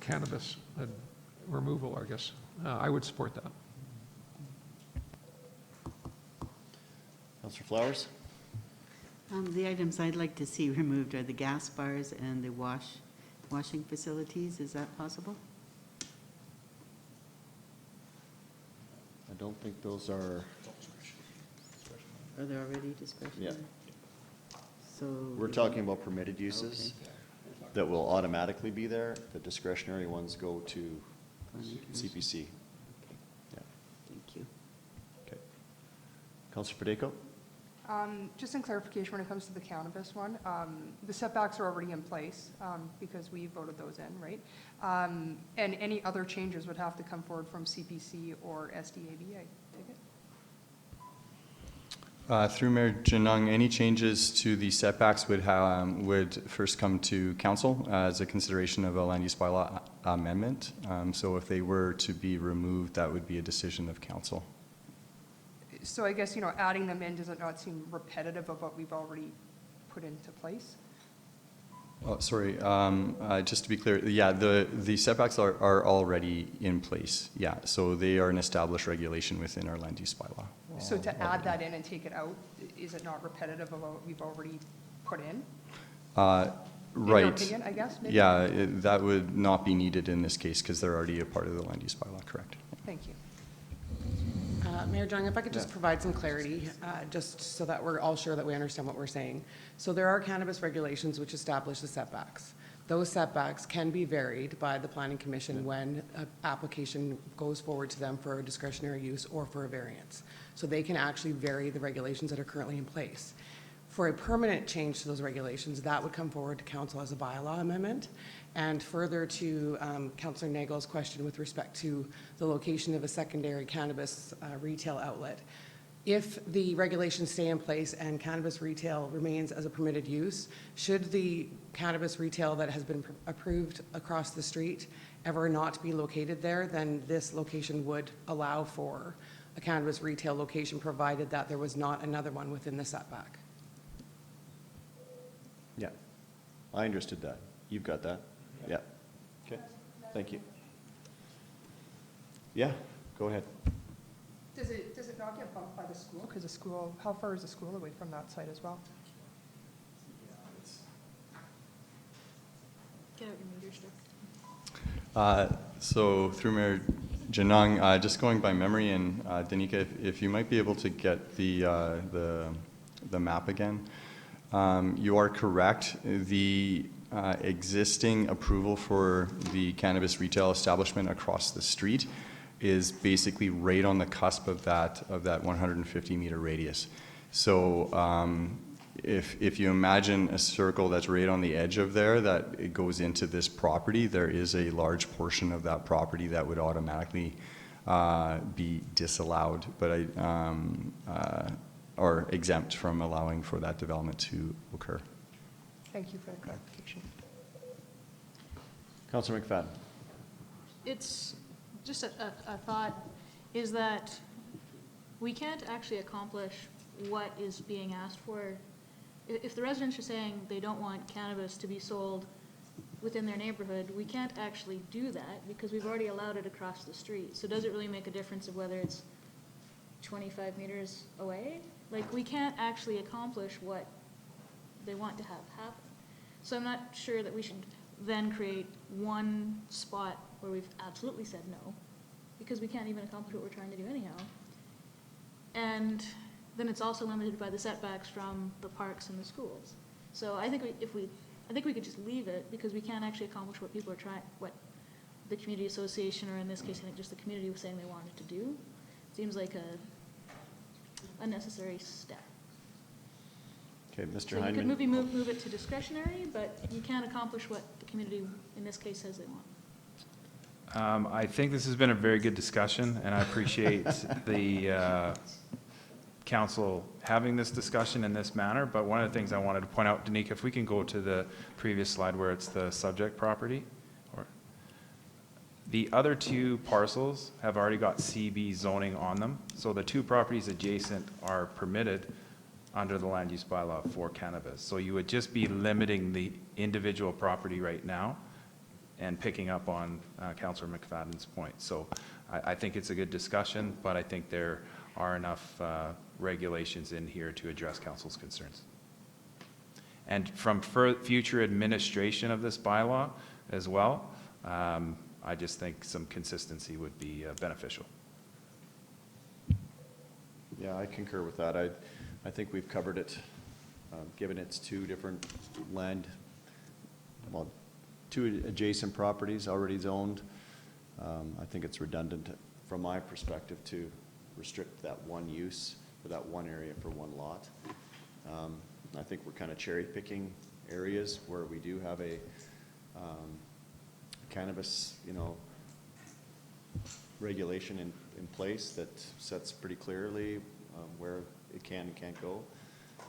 H: cannabis removal, I guess. I would support that.
A: Councillor Flowers?
I: The items I'd like to see removed are the gas bars and the washing facilities. Is that possible?
A: I don't think those are.
I: Are they already discretionary?
A: Yeah.
I: So.
A: We're talking about permitted uses that will automatically be there. The discretionary ones go to CPC. Yeah.
I: Thank you.
A: Okay. Councillor Padeco?
D: Just in clarification, when it comes to the cannabis one, the setbacks are already in place because we voted those in, right? And any other changes would have to come forward from CPC or SDAB, I take it?
R: Through Mayor Janung, any changes to the setbacks would first come to council as a consideration of a land use bylaw amendment. So if they were to be removed, that would be a decision of council.
D: So I guess, adding them in, does it not seem repetitive of what we've already put into place?
R: Oh, sorry, just to be clear, yeah, the setbacks are already in place. Yeah, so they are an established regulation within our land use bylaw.
D: So to add that in and take it out, is it not repetitive of what we've already put in?
R: Right.
D: In your opinion, I guess, maybe?
R: Yeah, that would not be needed in this case because they're already a part of the land use bylaw, correct?
D: Thank you.
S: Mayor Jung, if I could just provide some clarity, just so that we're all sure that we understand what we're saying. So there are cannabis regulations which establish the setbacks. Those setbacks can be varied by the Planning Commission when an application goes forward to them for a discretionary use or for a variance. So they can actually vary the regulations that are currently in place. For a permanent change to those regulations, that would come forward to council as a bylaw amendment. And further to Councillor Nagel's question with respect to the location of a secondary cannabis retail outlet, if the regulations stay in place and cannabis retail remains as a permitted use, should the cannabis retail that has been approved across the street ever not be located there, then this location would allow for a cannabis retail location provided that there was not another one within the setback.
A: Yeah, I understood that. You've got that? Yeah. Okay, thank you. Yeah, go ahead.
D: Does it not get bumped by the school? Because the school, how far is the school away from that site as well?
G: Get out your meter stick.
R: So through Mayor Janung, just going by memory, and Danica, if you might be able to get the map again. You are correct. The existing approval for the cannabis retail establishment across the street is basically right on the cusp of that 150-meter radius. So if you imagine a circle that's right on the edge of there that it goes into this property, there is a large portion of that property that would automatically be disallowed, but or exempt from allowing for that development to occur.
D: Thank you for the clarification.
A: Councillor McFadden.
G: It's just a thought, is that we can't actually accomplish what is being asked for. If the residents are saying they don't want cannabis to be sold within their neighborhood, we can't actually do that because we've already allowed it across the street. So does it really make a difference of whether it's 25 meters away? Like, we can't actually accomplish what they want to have happen. So I'm not sure that we should then create one spot where we've absolutely said no, because we can't even accomplish what we're trying to do anyhow. And then it's also limited by the setbacks from the parks and the schools. So I think I think we could just leave it, because we can't actually accomplish what people are trying, what the community association, or in this case, I think just the community was saying they wanted to do. Seems like a unnecessary step.
A: Okay, Mr.
G: So you could
A: Hyndman.
G: maybe move it to discretionary, but you can't accomplish what the community, in this case, says they want.
B: I think this has been a very good discussion, and I appreciate the council having this discussion in this manner. But one of the things I wanted to point out, Danica, if we can go to the previous slide where it's the subject property. The other two parcels have already got CB zoning on them. So the two properties adjacent are permitted under the land use bylaw for cannabis. So you would just be limiting the individual property right now and picking up on Councillor McFadden's point. So I think it's a good discussion, but I think there are enough regulations in here to address council's concerns. And from future administration of this bylaw as well, I just think some consistency would be beneficial.
A: Yeah, I concur with that. I think we've covered it, given it's two different two adjacent properties already zoned. I think it's redundant from my perspective to restrict that one use for that one area for one lot. I think we're kind of cherry picking areas where we do have a cannabis, regulation in place that sets pretty clearly where it can and can't go.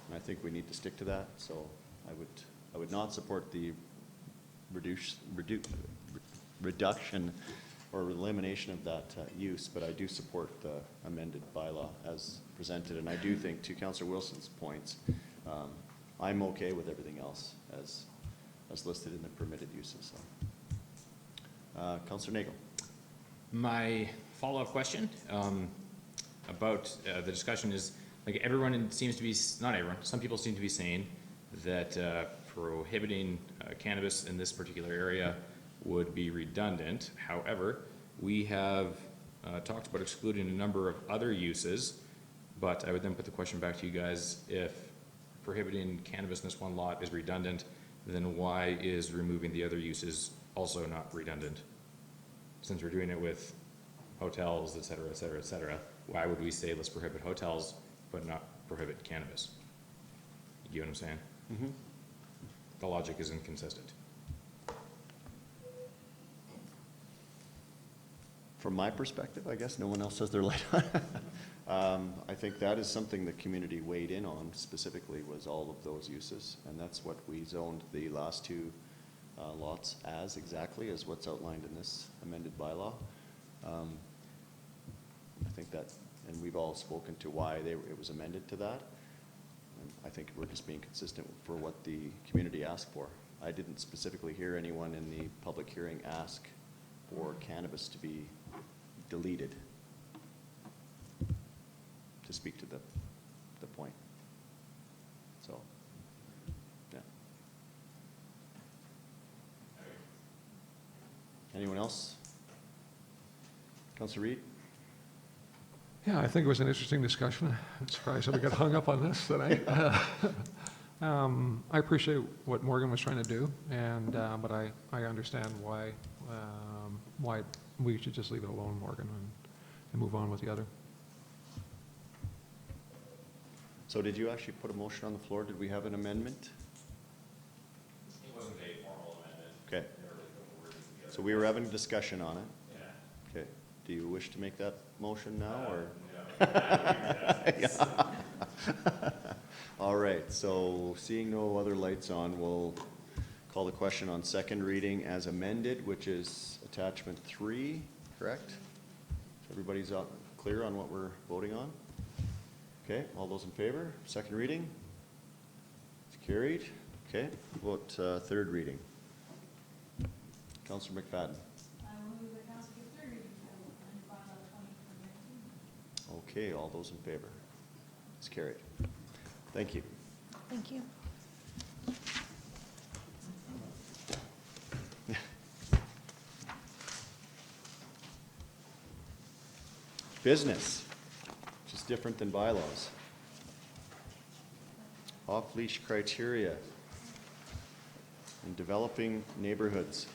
A: And I think we need to stick to that. So I would not support the reduction or elimination of that use, but I do support the amended bylaw as presented. And I do think, to Councillor Wilson's points, I'm okay with everything else as listed in the permitted uses. So. Councillor Nagel.
F: My follow-up question about the discussion is, like, everyone seems to be, not everyone, some people seem to be saying that prohibiting cannabis in this particular area would be redundant. However, we have talked about excluding a number of other uses, but I would then put the question back to you guys: if prohibiting cannabis in this one lot is redundant, then why is removing the other uses also not redundant? Since we're doing it with hotels, et cetera, et cetera, et cetera, why would we say let's prohibit hotels but not prohibit cannabis? You get what I'm saying?
A: Mm-hmm.
F: The logic is inconsistent.
A: From my perspective, I guess no one else has their light on. I think that is something the community weighed in on specifically, was all of those uses, and that's what we zoned the last two lots as, exactly as what's outlined in this amended bylaw. I think that, and we've all spoken to why it was amended to that. And I think we're just being consistent for what the community asked for. I didn't specifically hear anyone in the public hearing ask for cannabis to be deleted, to speak to the point. So, yeah. Anyone else? Councillor Reid?
H: Yeah, I think it was an interesting discussion. I'm surprised that we got hung up on this tonight. I appreciate what Morgan was trying to do, and but I understand why we should just leave it alone, Morgan, and move on with the other.
A: So did you actually put a motion on the floor? Did we have an amendment?
F: It wasn't a formal amendment.
A: Okay. So we were having a discussion on it? Yeah. Okay. Do you wish to make that motion now, or?
F: No.
A: All right, so seeing no other lights on, we'll call the question on second reading as amended, which is attachment 3, correct? Everybody's clear on what we're voting on? Okay, all those in favor? Second reading? It's carried. Okay, vote third reading. Councillor McFadden. Okay, all those in favor? It's carried. Thank you.
G: Thank you.
A: Business, which is different than bylaws. off-leash criteria in developing neighborhoods.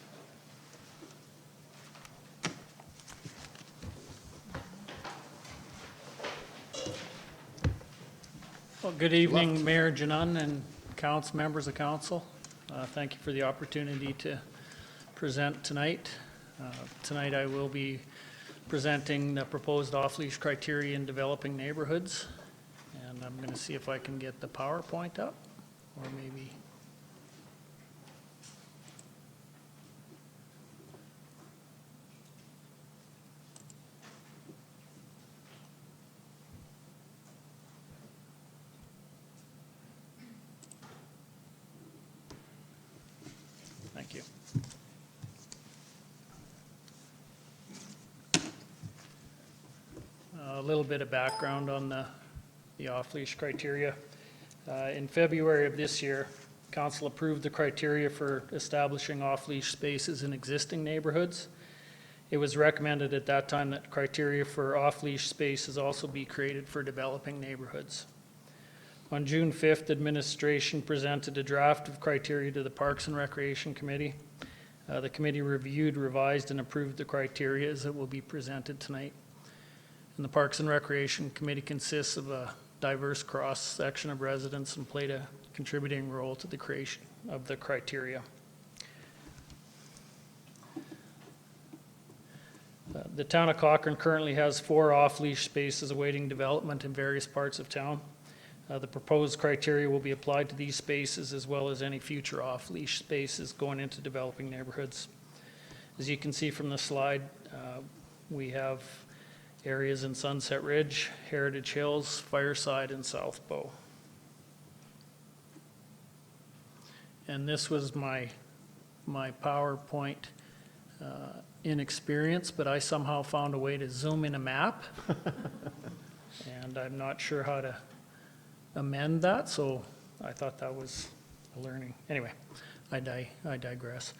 T: Well, good evening, Mayor Janan and members of council. Thank you for the opportunity to present tonight. Tonight I will be presenting the proposed off-leash criteria in developing neighborhoods. And I'm going to see if I can get the PowerPoint up, or maybe. Thank you. A little bit of background on the off-leash criteria. In February of this year, Council approved the criteria for establishing off-leash spaces in existing neighborhoods. It was recommended at that time that criteria for off-leash spaces also be created for developing neighborhoods. On June 5th, administration presented a draft of criteria to the Parks and Recreation Committee. The committee reviewed, revised, and approved the criteria as it will be presented tonight. And the Parks and Recreation Committee consists of a diverse cross-section of residents and played a contributing role to the creation of the criteria. The town of Cochrane currently has 4 off-leash spaces awaiting development in various parts of town. The proposed criteria will be applied to these spaces as well as any future off-leash spaces going into developing neighborhoods. As you can see from the slide, we have areas in Sunset Ridge, Heritage Hills, Fireside, and South Bow. And this was my PowerPoint inexperience, but I somehow found a way to zoom in a map. And I'm not sure how to amend that, so I thought that was a learning. Anyway, I digress.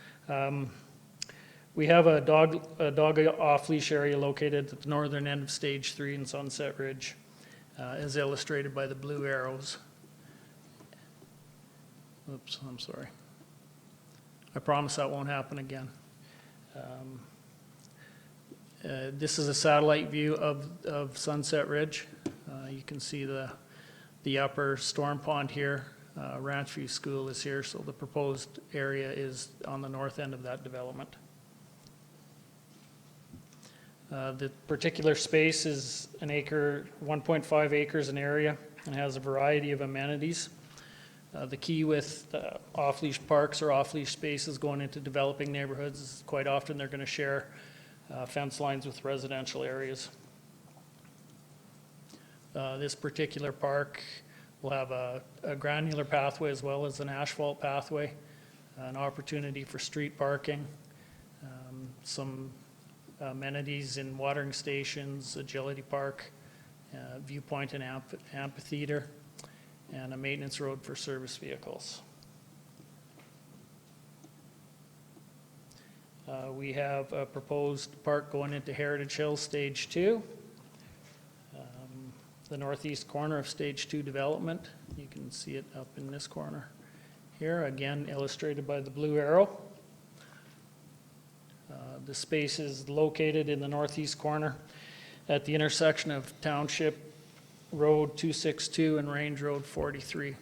T: We have a dog off-leash area located at the northern end of Stage 3 in Sunset Ridge, as illustrated by the blue arrows. Oops, I'm sorry. I promise that won't happen again. This is a satellite view of Sunset Ridge. You can see the upper storm pond here. Ranchview School is here, so the proposed area is on the north end of that development. The particular space is 1.5 acres in area, and has a variety of amenities. The key with off-leash parks or off-leash spaces going into developing neighborhoods is quite often they're going to share fence lines with residential areas. This particular park will have a granular pathway as well as an asphalt pathway, an opportunity for street parking, some amenities in watering stations, agility park, viewpoint and amphitheater, and a maintenance road for service vehicles. We have a proposed park going into Heritage Hills Stage 2, the northeast corner of Stage 2 development. You can see it up in this corner here, again illustrated by the blue arrow. The space is located in the northeast corner at the intersection of Township Road 262 and Range Road 43,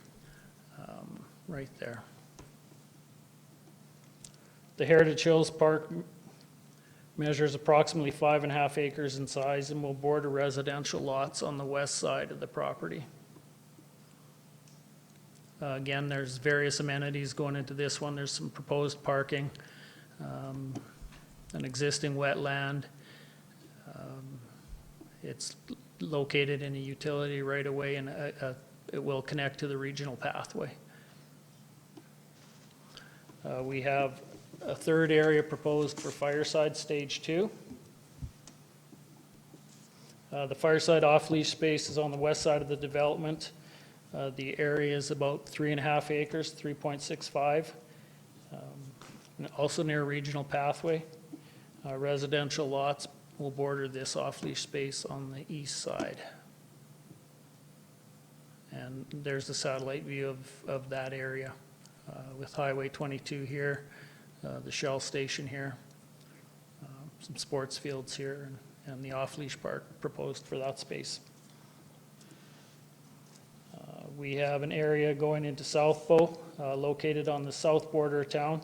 T: right there. The Heritage Hills Park measures approximately 5.5 acres in size and will border residential lots on the west side of the property. Again, there's various amenities going into this one. There's some proposed parking, an existing wetland. It's located in a utility right away, and it will connect to the regional pathway. We have a third area proposed for Fireside Stage 2. The Fireside off-leash space is on the west side of the development. The area is about 3.5 acres, 3.65, also near a regional pathway. Residential lots will border this off-leash space on the east side. And And there's the satellite view of that area with Highway 22 here, the Shell station here, some sports fields here, and the off-leash park proposed for that space. We have an area going into South Bow, located on the south border of town.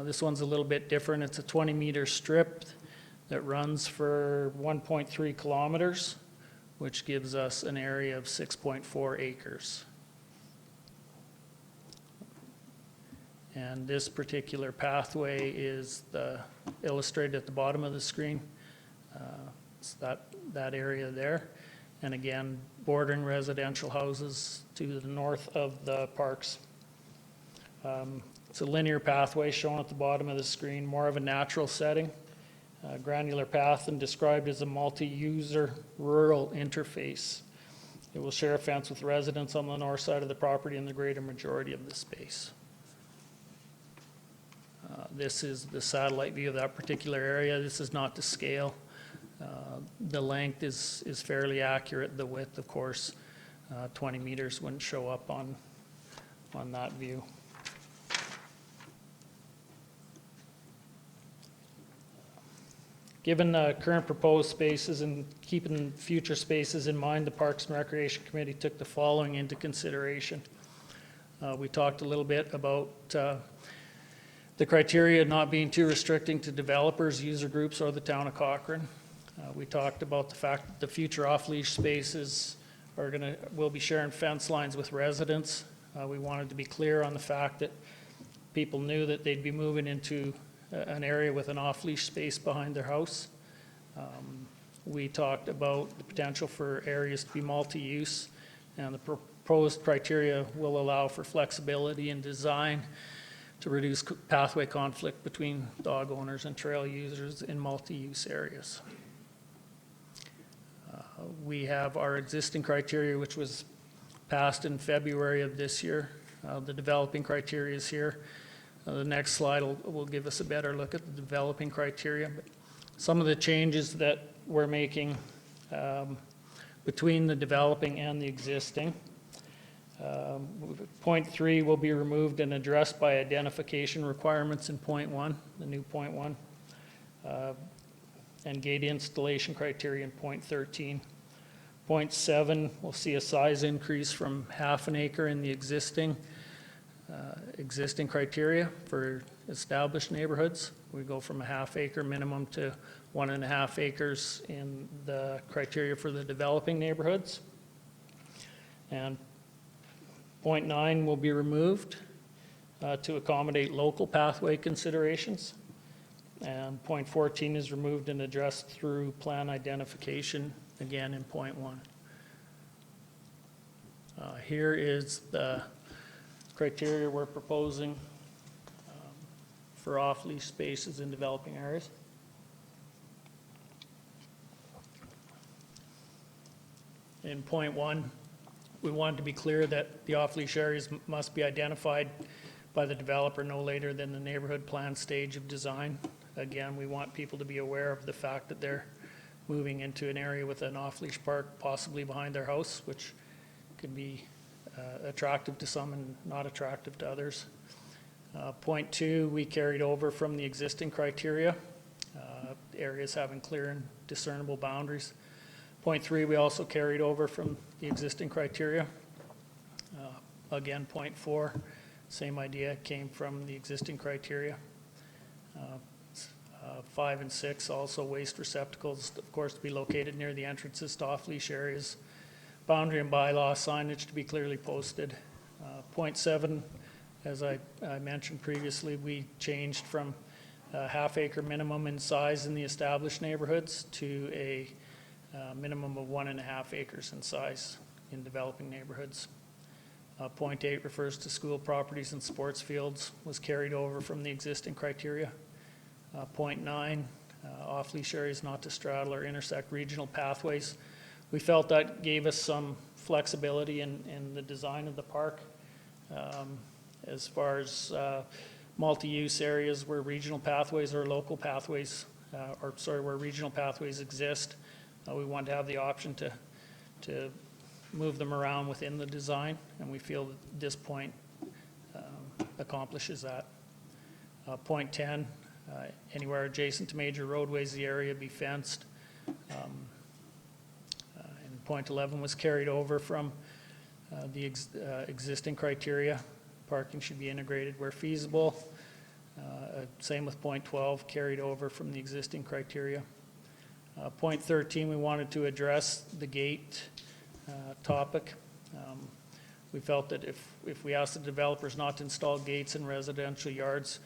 T: This one's a little bit different. It's a 20-meter strip that runs for 1.3 kilometers, which gives us an area of 6.4 acres. And this particular pathway is illustrated at the bottom of the screen. It's that area there. And again, bordering residential houses to the north of the parks. It's a linear pathway shown at the bottom of the screen, more of a natural setting. Granular path and described as a multi-user rural interface. It will share a fence with residents on the north side of the property in the greater majority of the space. This is the satellite view of that particular area. This is not to scale. The length is fairly accurate. The width, of course, 20 meters wouldn't show up on that view. Given the current proposed spaces and keeping future spaces in mind, the Parks and Recreation Committee took the following into consideration. We talked a little bit about the criteria not being too restricting to developers, user groups, or the town of Cochrane. We talked about the fact that the future off-leash spaces will be sharing fence lines with residents. We wanted to be clear on the fact that people knew that they'd be moving into an area with an off-leash space behind their house. We talked about the potential for areas to be multi-use, and the proposed criteria will allow for flexibility in design to reduce pathway conflict between dog owners and trail users in multi-use areas. We have our existing criteria, which was passed in February of this year. The developing criteria is here. The next slide will give us a better look at the developing criteria. But some of the changes that we're making between the developing and the existing. Point 3 will be removed and addressed by identification requirements in point 1, the new point 1, and gate installation criteria in point 13. Point 7 will see a size increase from half an acre in the existing criteria for established neighborhoods. We go from a half acre minimum to 1.5 acres in the criteria for the developing neighborhoods. And point 9 will be removed to accommodate local pathway considerations. And point 14 is removed and addressed through plan identification, again in point 1. Here is the criteria we're proposing for off-leash spaces in developing areas. In point 1, we wanted to be clear that the off-leash areas must be identified by the developer no later than the neighborhood plan stage of design. Again, we want people to be aware of the fact that they're moving into an area with an off-leash park possibly behind their house, which could be attractive to some and not attractive to others. Point 2, we carried over from the existing criteria, areas having clear and discernible boundaries. Point 3, we also carried over from the existing criteria. Again, point 4, same idea, came from the existing criteria. 5 and 6, also waste receptacles, of course, to be located near the entrances to off-leash areas. Boundary and bylaw signage to be clearly posted. Point 7, as I mentioned previously, we changed from a half-acre minimum in size in the established neighborhoods to a minimum of 1.5 acres in size in developing neighborhoods. Point 8 refers to school properties and sports fields, was carried over from the existing criteria. Point 9, off-leash areas not to straddle or intersect regional pathways. We felt that gave us some flexibility in the design of the park as far as multi-use areas where regional pathways or local pathways, where regional pathways exist. We want to have the option to move them around within the design, and we feel that this point accomplishes that. Point 10, anywhere adjacent to major roadways, the area be fenced. And point 11 was carried over from the existing criteria. Parking should be integrated where feasible. Same with point 12, carried over from the existing criteria. Point 13, we wanted to address the gate topic. We felt that if we ask the developers not to install gates in residential yards,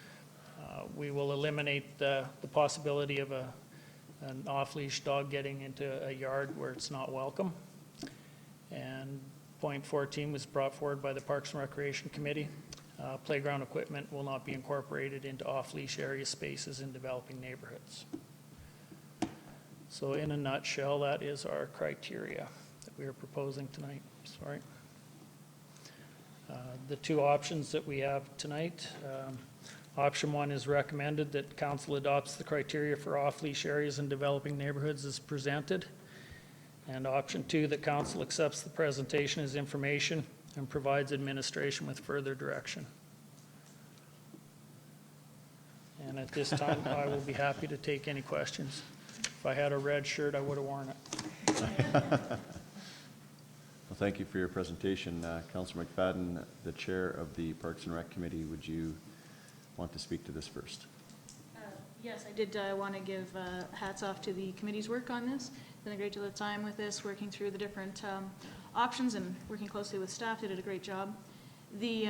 T: we will eliminate the possibility of an off-leash dog getting into a yard where it's not welcome. And point 14 was brought forward by the Parks and Recreation Committee. Playground equipment will not be incorporated into off-leash area spaces in developing neighborhoods. So in a nutshell, that is our criteria that we are proposing tonight. Sorry. The two options that we have tonight, option 1 is recommended that council adopts the criteria for off-leash areas in developing neighborhoods as presented. And option 2, that council accepts the presentation as information and provides administration with further direction. And at this time, I will be happy to take any questions. If I had a red shirt, I would have worn it.
A: Well, thank you for your presentation. Councillor McFadden, the chair of the Parks and Rec Committee, would you want to speak to this first?
G: Yes, I did want to give hats off to the committee's work on this. It's been a great deal of time with this, working through the different options and working closely with staff. They did a great job. The,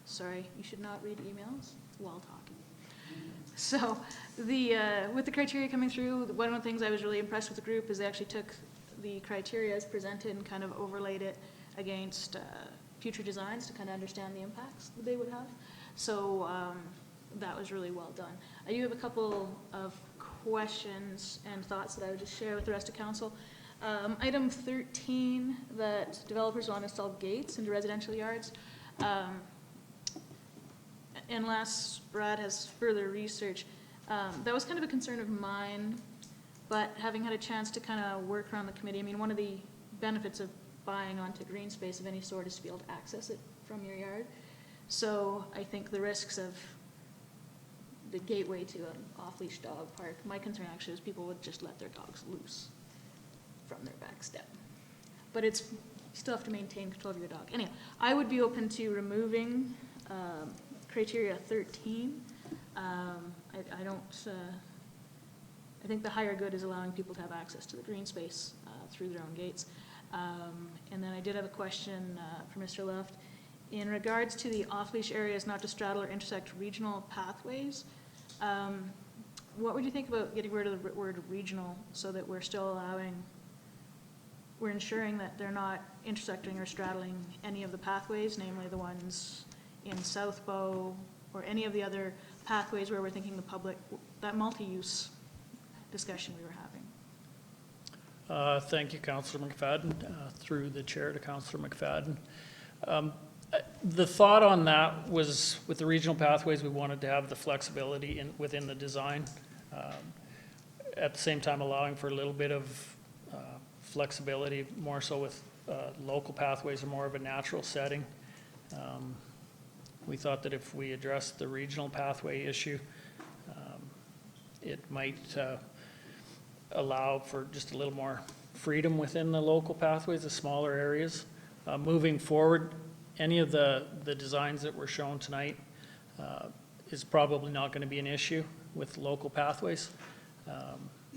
G: sorry, you should not read emails while talking. So with the criteria coming through, one of the things I was really impressed with the group is they actually took the criteria as presented and kind of overlaid it against future designs to kind of understand the impacts that they would have. So that was really well done. I do have a couple of questions and thoughts that I would just share with the rest of council. Item 13, that developers want to install gates into residential yards. Unless Brad has further research, that was kind of a concern of mine, but having had a chance to kind of work around the committee, I mean, one of the benefits of buying onto green space of any sort is to be able to access it from your yard. So I think the risks of the gateway to an off-leash dog park, my concern actually is people would just let their dogs loose from their back step. But it's, you still have to maintain control of your dog. Anyhow, I would be open to removing criteria 13. I don't, I think the higher good is allowing people to have access to the green space through their own gates. And then I did have a question for Mr. Luft. In regards to the off-leash areas not to straddle or intersect regional pathways, what would you think about getting rid of the word regional so that we're still allowing, we're ensuring that they're not intersecting or straddling any of the pathways, namely the ones in South Bow or any of the other pathways where we're thinking the public, that multi-use discussion we were having?
T: Thank you, Councillor McFadden. Through the chair to Councillor McFadden. The thought on that was with the regional pathways, we wanted to have the flexibility within the design. At the same time allowing for a little bit of flexibility, more so with local pathways are more of a natural setting. We thought that if we addressed the regional pathway issue, it might allow for just a little more freedom within the local pathways, the smaller areas. Moving forward, any of the designs that were shown tonight is probably not going to be an issue with local pathways.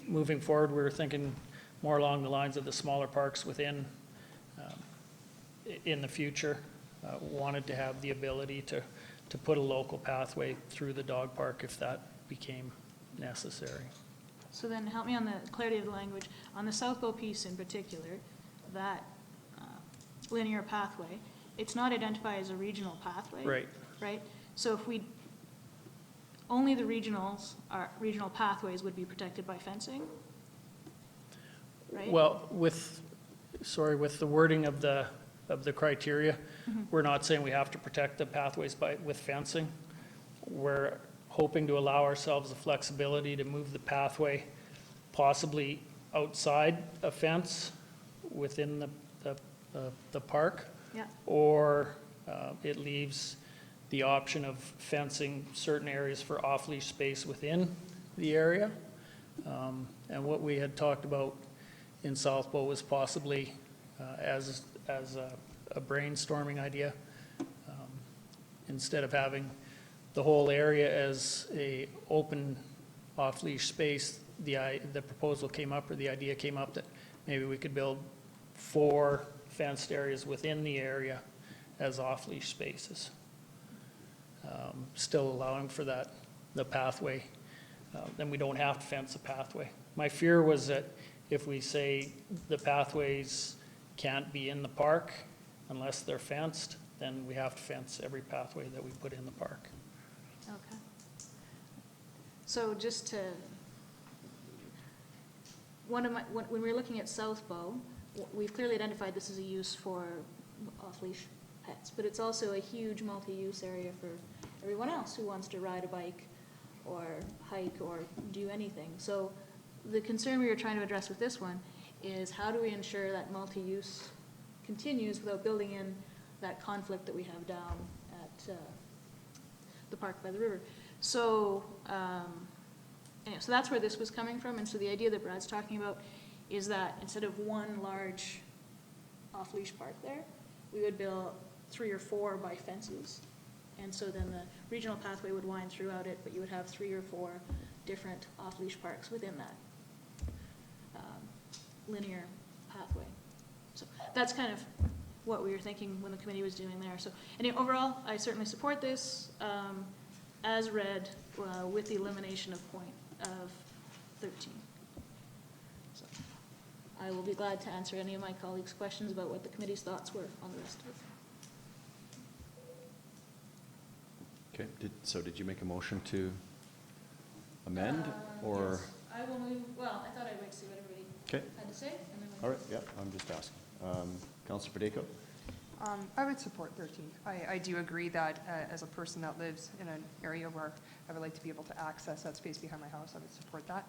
T: Moving forward, we're thinking more along the lines of the smaller parks within, in the future, wanted to have the ability to put a local pathway through the dog park if that became necessary.
G: So then help me on the clarity of the language. On the South Bow piece in particular, that linear pathway, it's not identified as a regional pathway.
T: Right.
G: Right? So if we, only the regional pathways would be protected by fencing? Right?
T: Well, with the wording of the criteria, we're not saying we have to protect the pathways with fencing. We're hoping to allow ourselves the flexibility to move the pathway possibly outside a fence within the park.
G: Yeah.
T: Or it leaves the option of fencing certain areas for off-leash space within the area. And what we had talked about in South Bow was possibly as a brainstorming idea. Instead of having the whole area as a open off-leash space, the proposal came up, or the idea came up, that maybe we could build 4 fenced areas within the area as off-leash spaces. Still allowing for the pathway. Then we don't have to fence a pathway. My fear was that if we say the pathways can't be in the park unless they're fenced, then we have to fence every pathway that we put in the park.
G: Okay. So just to, when we're looking at South Bow, we've clearly identified this as a use for off-leash pets, but it's also a huge multi-use area for everyone else who wants to ride a bike or hike or do anything. So the concern we were trying to address with this one is, how do we ensure that multi-use continues without building in that conflict that we have down at the park by the river? So anyway, so that's where this was coming from. And so the idea that Brad's talking about is that instead of one large off-leash park there, we would build 3 or 4 by fences. And so then the regional pathway would wind throughout it, but you would have 3 or 4 different off-leash parks within that linear pathway. So that's kind of what we were thinking when the committee was doing there. So anyway, overall, I certainly support this as read with the elimination of point of 13. So I will be glad to answer any of my colleagues' questions about what the committee's thoughts were on the rest of it.
A: Okay, so did you make a motion to amend, or?
G: Yes, I will move, well, I thought I'd wait to see what everybody had to say. And then
A: All right, yeah, I'm just asking. Councillor Padeco?
D: I would support 13. I do agree that as a person that lives in an area where I would like to be able to access that space behind my house, I would support that,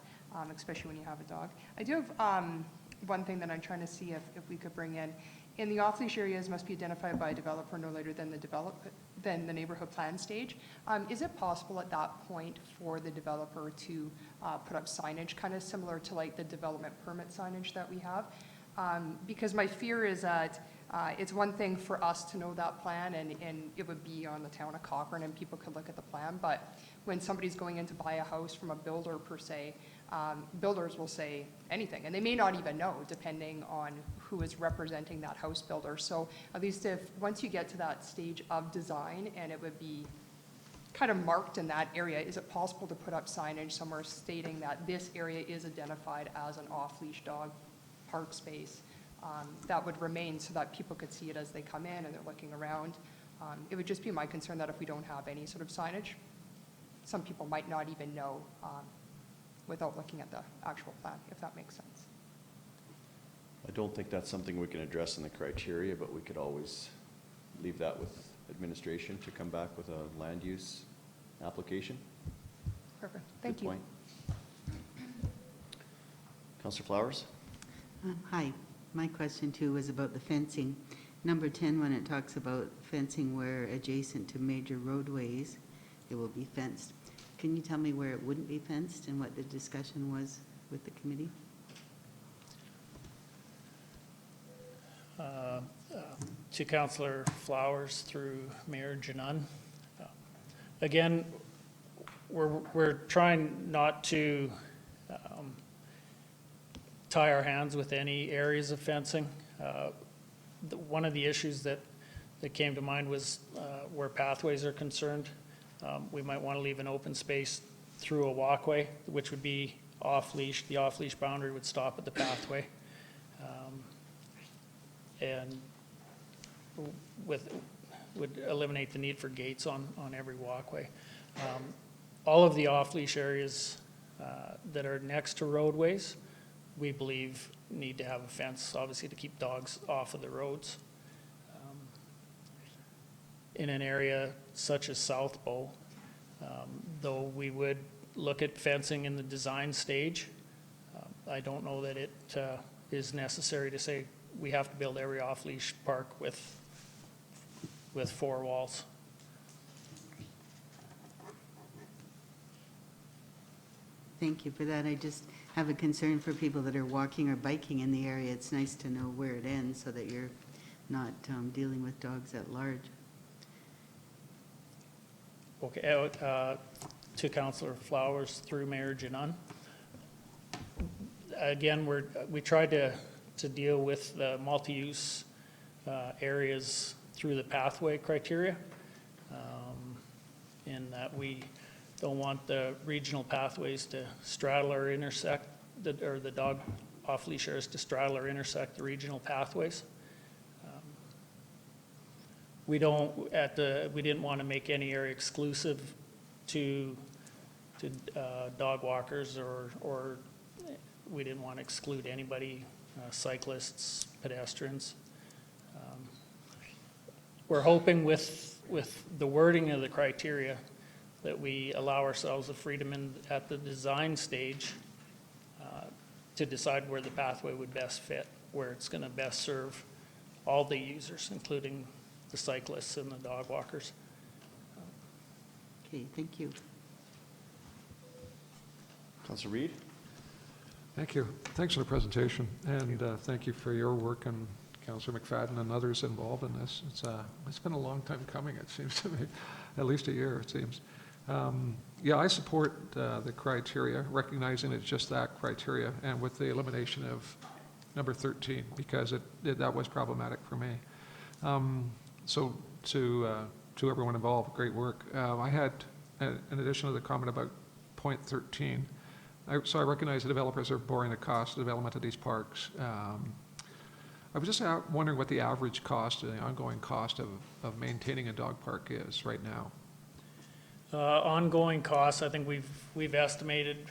D: especially when you have a dog. I do have one thing that I'm trying to see if we could bring in the off-leash areas must be identified by a developer no later than the neighborhood plan stage. Is it possible at that point for the developer to put up signage kind of similar to like the development permit signage that we have? Because my fear is that it's one thing for us to know that plan and it would be on the town of Cochrane and people could look at the plan, but when somebody's going in to buy a house from a builder per se, builders will say anything, and they may not even know depending on who is representing that house builder. So at least if once you get to that stage of design and it would be kind of marked in that area, is it possible to put up signage somewhere stating that this area is identified as an off-leash dog park space that would remain so that people could see it as they come in and they're looking around? It would just be my concern that if we don't have any sort of signage, some people might not even know without looking at the actual plan, if that makes sense.
A: I don't think that's something we can address in the criteria, but we could always leave that with administration to come back with a land use application.
D: Perfect, thank you.
A: Good point. Councillor Flowers?
I: Hi, my question too was about the fencing. Number 10, when it talks about fencing where adjacent to major roadways, it will be fenced. Can you tell me where it wouldn't be fenced and what the discussion was with the committee?
T: To Councillor Flowers through Mayor Janun. Again, we're trying not to tie our hands with any areas of fencing. One of the issues that came to mind was where pathways are concerned. We might want to leave an open space through a walkway, which would be off-leash. The off-leash boundary would stop at the pathway. And would eliminate the need for gates on every walkway. All of the off-leash areas that are next to roadways, we believe need to have a fence, obviously to keep dogs off of the roads. In an area such as South Bow, though we would look at fencing in the design stage, I don't know that it is necessary to say we have to build every off-leash park with 4 walls.
I: Thank you for that. I just have a concern for people that are walking or biking in the area. It's nice to know where it ends so that you're not dealing with dogs at large.
T: Okay, to Councillor Flowers through Mayor Janan. Again, we tried to deal with the multi-use areas through the pathway criteria, in that we don't want the regional pathways to straddle or intersect, or the dog off-leash areas to straddle or intersect the regional pathways. We didn't want to make any area exclusive to dog walkers, or we didn't want to exclude anybody, cyclists, pedestrians. We're hoping with the wording of the criteria that we allow ourselves the freedom at the design stage to decide where the pathway would best fit, where it's going to best serve all the users, including the cyclists and the dog walkers.
I: Okay, thank you.
A: Councillor Reid?
H: Thank you. Thanks for the presentation, and thank you for your work and Councillor McFadden and others involved in this. It's been a long time coming, it seems to me, at least a year, it seems. Yeah, I support the criteria, recognizing it's just that criteria, and with the elimination of number 13, because that was problematic for me. So to everyone involved, great work. I had, in addition to the comment about point 13, so I recognize the developers are bearing the cost of development of these parks. I was just wondering what the average cost, the ongoing cost of maintaining a dog park is right now.
T: Ongoing costs, I think we've estimated,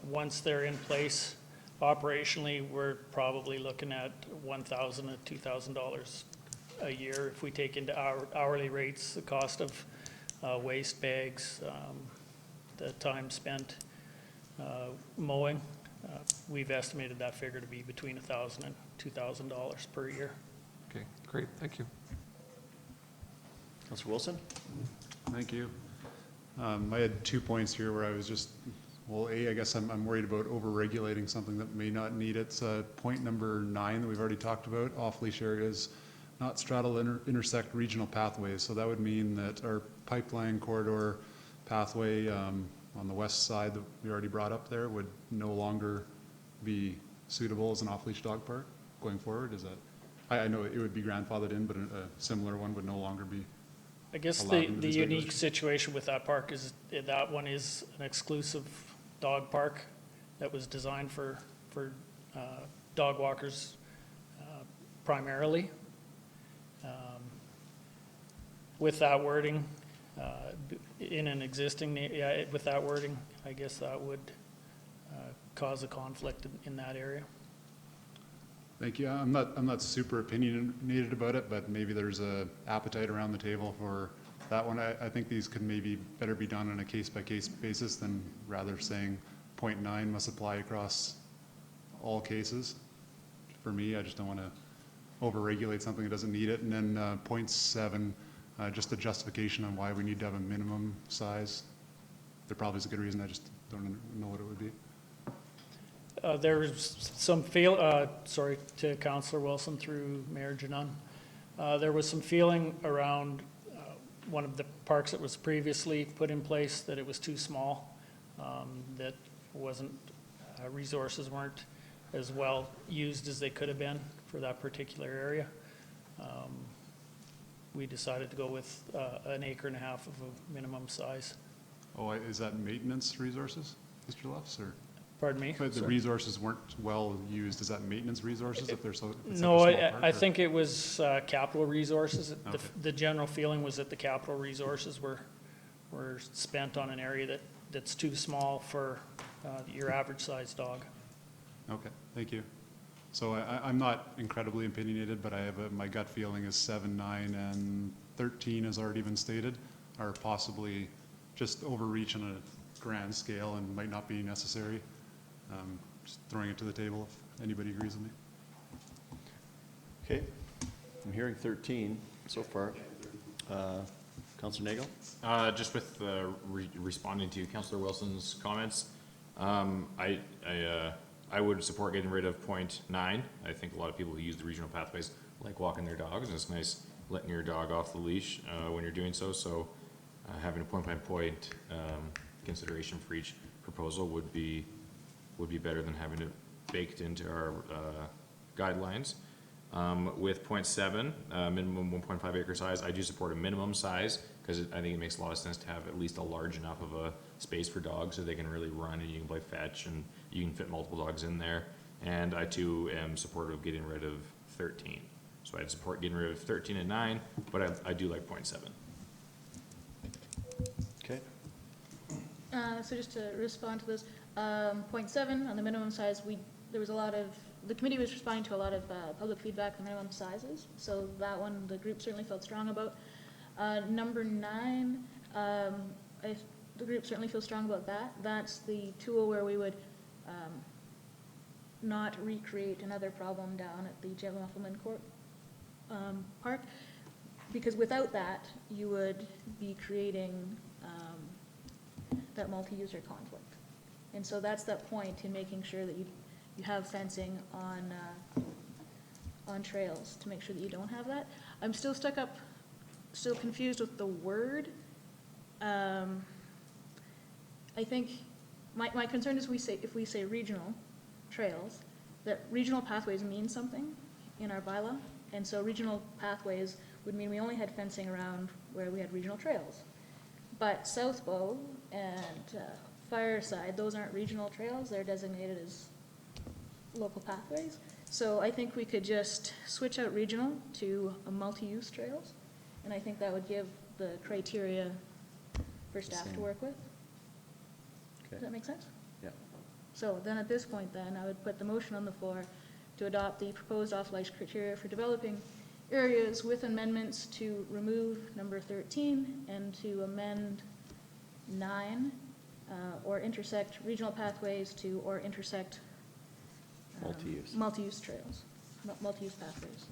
T: once they're in place operationally, we're probably looking at $1,000 to $2,000 a year if we take into our hourly rates, the cost of waste bags, the time spent mowing. We've estimated that figure to be between $1,000 and $2,000 per year.
H: Okay, great, thank you.
A: Councillor Wilson?
M: Thank you. I had 2 points here where I was just, well, I guess I'm worried about over-regulating something that may not need it. It's point number 9 that we've already talked about, off-leash areas, not straddle intersect regional pathways. So that would mean that our pipeline corridor pathway on the west side that we already brought up there would no longer be suitable as an off-leash dog park going forward. Is that, I know it would be grandfathered in, but a similar one would no longer be.
T: I guess the unique situation with that park is that one is an exclusive dog park that was designed for dog walkers primarily. With that wording, in an existing, with that wording, I guess that would cause a conflict in that area.
M: Thank you. I'm not super opinionated about it, but maybe there's a appetite around the table for that one. I think these could maybe better be done on a case-by-case basis than rather saying 0.9 must apply across all cases. For me, I just don't want to over-regulate something that doesn't need it. And then 0.7, just a justification on why we need to have a minimum size. There probably is a good reason. I just don't know what it would be.
T: There's some sorry, to Councillor Wilson through Mayor Janan. There was some feeling around one of the parks that was previously put in place that it was too small, that wasn't, resources weren't as well used as they could have been for that particular area. We decided to go with 1.5 acres of a minimum size.
M: Oh, is that maintenance resources, Mr. Luffs, or?
T: Pardon me?
M: But the resources weren't well used. Is that maintenance resources if they're so?
T: No, I think it was capital resources. Okay. The general feeling was that the capital resources were spent on an area that's too small for your average sized dog.
M: Okay, thank you. So I'm not incredibly opinionated, but I have my gut feeling is 7, 9, and 13 has already been stated, are possibly just overreach on a grand scale and might not be necessary. just throwing it to the table if anybody agrees with me.
A: Okay, I'm hearing 13 so far. Councillor Nagel?
F: Just with responding to Councillor Wilson's comments, I would support getting rid of point 9. I think a lot of people who use the regional pathways like walking their dogs, and it's nice letting your dog off the leash when you're doing so. So having a point-by-point consideration for each proposal would be better than having it baked into our guidelines. With point 7, minimum 1.5 acre size, I do support a minimum size because I think it makes a lot of sense to have at least a large enough of a space for dogs so they can really run and you can play fetch and you can fit multiple dogs in there. And I too am supportive of getting rid of 13. So I'd support getting rid of 13 and 9, but I do like point 7.
A: Okay.
G: So just to respond to this, point 7 on the minimum size, there was a lot of, the committee was responding to a lot of public feedback on minimum sizes. So that one, the group certainly felt strong about. Number 9, the group certainly feels strong about that. That's the tool where we would not recreate another problem down at the Jim Muffleman Court Park, because without that, you would be creating that multi-user conflict. And so that's that point in making sure that you have fencing on trails to make sure that you don't have that. I'm still still confused with the word. I think my concern is if we say regional trails, that regional pathways mean something in our bylaw. And so regional pathways would mean we only had fencing around where we had regional trails. But South Bow and Fireside, those aren't regional trails, they're designated as local pathways. So I think we could just switch out regional to a multi-use trails. And I think that would give the criteria for staff to work with.
A: Okay.
G: Does that make sense?
A: Yeah.
G: So then at this point then, I would put the motion on the floor to adopt the proposed off-leash criteria for developing areas with amendments to remove number 13 and to amend 9 or intersect regional pathways to or intersect multi-use trails, multi-use pathways.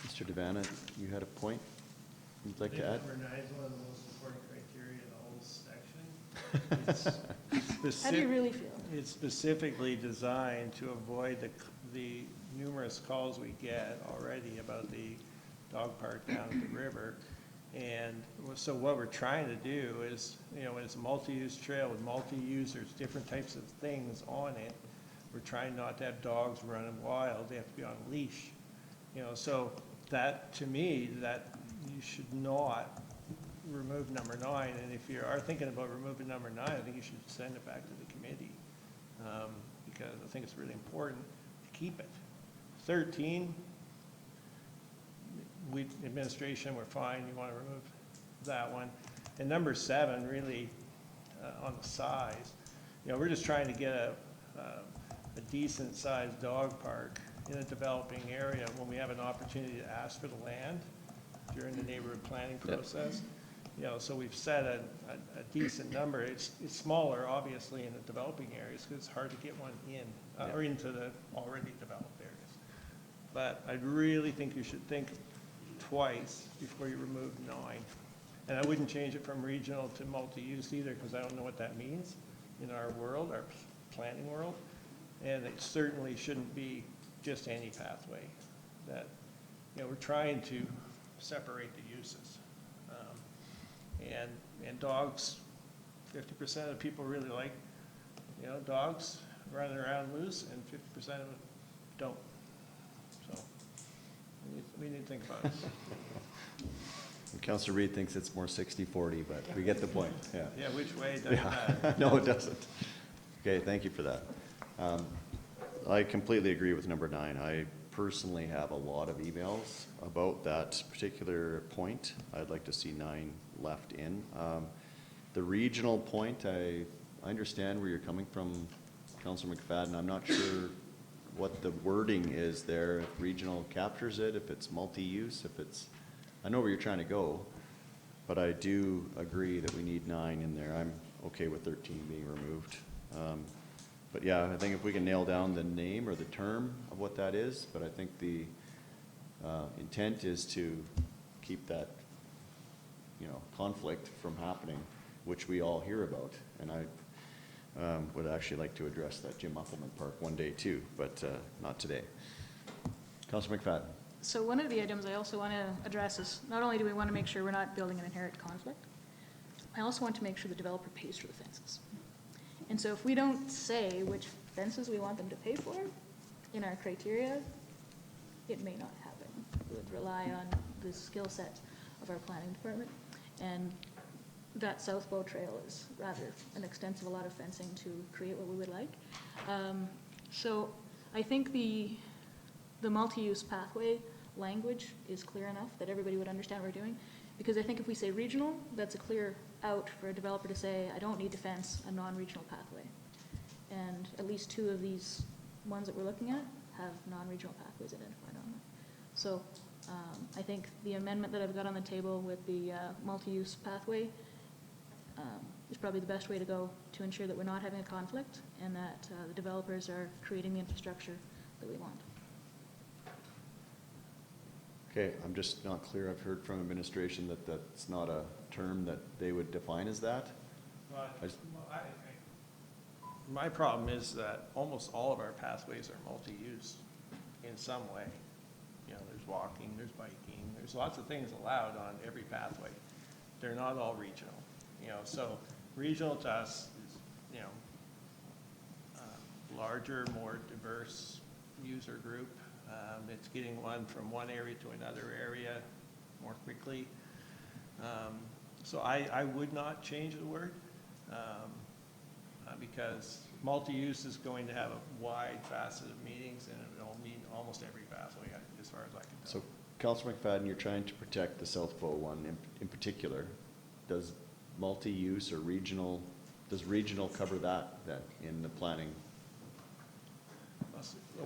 A: Mr. Devanna, you had a point you'd like to add?
P: Number 9 is one of the most important criteria in the whole section.
G: How do you really feel?
P: It's specifically designed to avoid the numerous calls we get already about the dog park down at the river. And so what we're trying to do is, when it's a multi-use trail with multi-users, different types of things on it, we're trying not to have dogs running wild. They have to be on a leash. So that, to me, that you should not remove number 9. And if you are thinking about removing number 9, I think you should send it back to the committee because I think it's really important to keep it. 13, administration, we're fine. You want to remove that one. And number 7, really, on the size, we're just trying to get a decent-sized dog park in a developing area when we have an opportunity to ask for the land during the neighborhood planning process. So we've set a decent number. It's smaller, obviously, in the developing areas because it's hard to get one in or into the already developed areas. But I really think you should think twice before you remove 9. And I wouldn't change it from regional to multi-use either because I don't know what that means in our world, our planning world. And it certainly shouldn't be just any pathway. That, we're trying to separate the uses. And dogs, 50% of people really like, dogs running around loose, and 50% of them don't. So we need to think about it.
A: Councillor Reid thinks it's more 60-40, but we get the point. Yeah.
P: Yeah, which way doesn't matter.
A: No, it doesn't. Okay, thank you for that. I completely agree with number 9. I personally have a lot of emails about that particular point. I'd like to see 9 left in. The regional point, I understand where you're coming from, Councillor McFadden. I'm not sure what the wording is there, if regional captures it, if it's multi-use, if it's, I know where you're trying to go, but I do agree that we need 9 in there. I'm okay with 13 being removed. But yeah, I think if we can nail down the name or the term of what that is, but I think the intent is to keep that, you know, conflict from happening, which we all hear about. And I would actually like to address that Jim Uppelman Park one day too, but not today. Councillor McFadden.
G: So one of the items I also want to address is, not only do we want to make sure we're not building an inherent conflict, I also want to make sure the developer pays for the fences. And so if we don't say which fences we want them to pay for in our criteria, it may not happen. We would rely on the skill set of our planning department. And that South Bow Trail is rather an extensive, a lot of fencing to create what we would like. So I think the multi-use pathway language is clear enough that everybody would understand what we're doing. Because I think if we say regional, that's a clear out for a developer to say, I don't need to fence a non-regional pathway. And at least 2 of these ones that we're looking at have non-regional pathways identified on them. So I think the amendment that I've got on the table with the multi-use pathway is probably the best way to go to ensure that we're not having a conflict and that the developers are creating the infrastructure that we want.
A: Okay, I'm just not clear. I've heard from administration that that's not a term that they would define as that.
P: My problem is that almost all of our pathways are multi-use in some way. You know, there's walking, there's biking, there's lots of things allowed on every pathway. They're not all regional, you know, so regional to us is, you know, larger, more diverse user group. It's getting one from one area to another area more quickly. So I would not change the word because multi-use is going to have a wide facet of meanings and it'll mean almost every pathway as far as I can tell.
A: So Councillor McFadden, you're trying to protect the South Bow one in particular. Does multi-use or regional, does regional cover that then in the planning?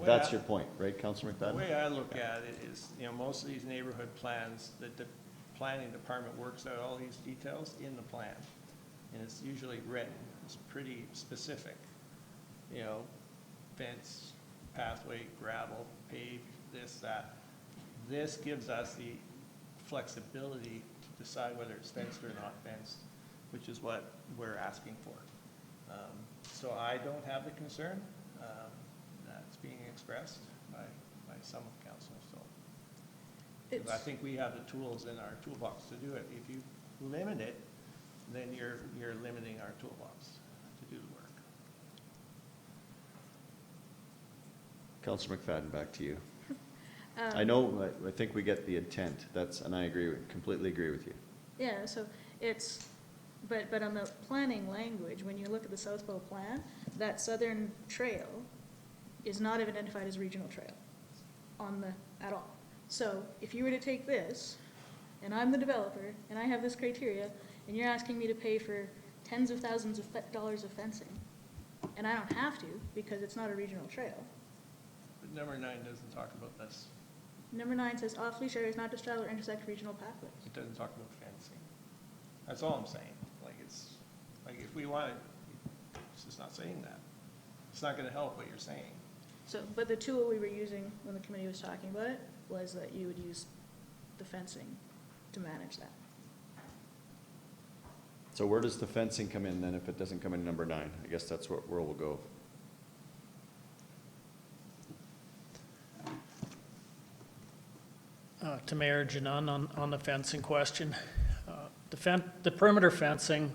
A: That's your point, right, Councillor McFadden?
P: The way I look at it is, you know, most of these neighborhood plans, that the planning department works out all these details in the plan. And it's usually written, it's pretty specific. You know, fence, pathway, gravel, paved, this, that. This gives us the flexibility to decide whether it's fenced or not fenced, which is what we're asking for. So I don't have the concern that's being expressed by some of council. So I think we have the tools in our toolbox to do it. If you limit it, then you're limiting our toolbox to do the work.
A: Councillor McFadden, back to you. I know, I think we get the intent. And I completely agree with you.
G: Yeah, so it's, but on the planning language, when you look at the South Bow plan, that southern trail is not identified as regional trail at all. So if you were to take this, and I'm the developer, and I have this criteria, and you're asking me to pay for tens of thousands of dollars of fencing, and I don't have to because it's not a regional trail.
P: But number 9 doesn't talk about this.
G: Number 9 says off-leash areas not to straddle or intersect regional pathways.
P: It doesn't talk about fencing. That's all I'm saying. Like it's, like if we want it, it's just not saying that. It's not gonna help what you're saying.
G: So, but the tool we were using when the committee was talking about it was that you would use the fencing to manage that.
A: So where does the fencing come in then if it doesn't come in number 9? I guess that's where we'll go.
T: To Mayor Janan on the fencing question. The perimeter fencing,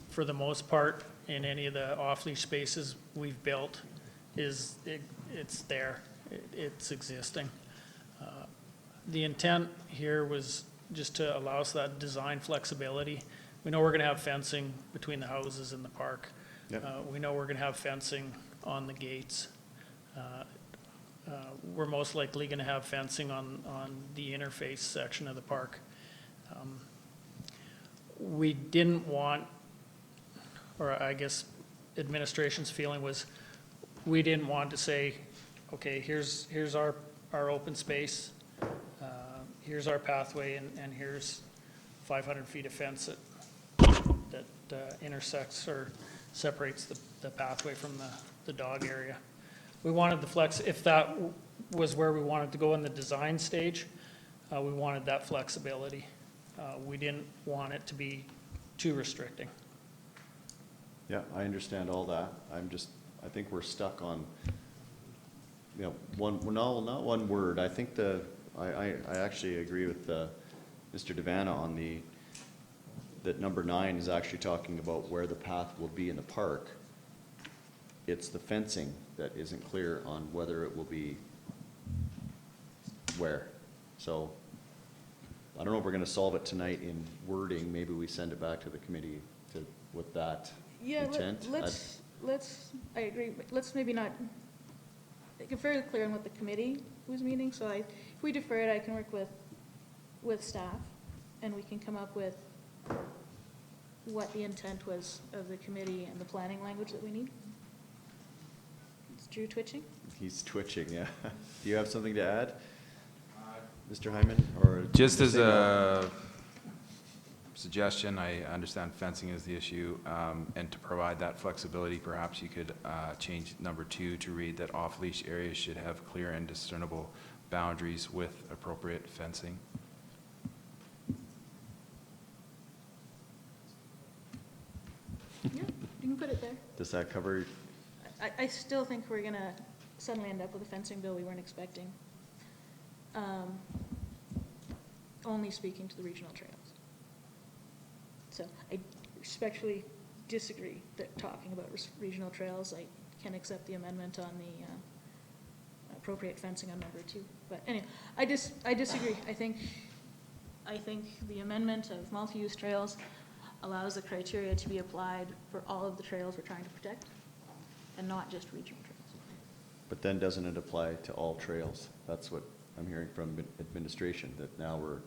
T: for the most part, in any of the off-leash spaces we've built, it's there. It's existing. The intent here was just to allow us that design flexibility. We know we're going to have fencing between the houses and the park.
A: Yep.
T: We know we're going to have fencing on the gates. We're most likely going to have fencing on the interface section of the park. We didn't want, or I guess administration's feeling was, we didn't want to say, okay, here's our open space, here's our pathway, and here's 500 feet of fence that intersects or separates the pathway from the dog area. We wanted the flex, if that was where we wanted to go in the design stage, we wanted that flexibility. We didn't want it to be too restricting.
A: Yeah, I understand all that. I think we're stuck on, you know, not one word. I think I actually agree with Mr. Devanna on that number 9 is actually talking about where the path will be in the park. It's the fencing that isn't clear on whether it will be where. So I don't know if we're gonna solve it tonight in wording. Maybe we send it back to the committee with that intent.
G: I agree, but let's maybe not, get fairly clear on what the committee was meaning, so if we defer it, I can work with staff, and we can come up with what the intent was of the committee and the planning language that we need. Is Drew twitching?
A: He's twitching, yeah. Do you have something to add, Mr. Hyman? Or
B: Just as a suggestion, I understand fencing is the issue, and to provide that flexibility, perhaps you could change number 2 to read that off-leash areas should have clear and discernible boundaries with appropriate fencing.
G: Yeah, you can put it there.
A: Does that cover?
G: I still think we're gonna suddenly end up with a fencing bill we weren't expecting. Only speaking to the regional trails. So I respectfully disagree that talking about regional trails, I can accept the amendment on the appropriate fencing on number 2. But anyway, I disagree. I think the amendment of multi-use trails allows the criteria to be applied for all of the trails we're trying to protect, and not just regional trails.
A: But then doesn't it apply to all trails? That's what I'm hearing from administration, that now we're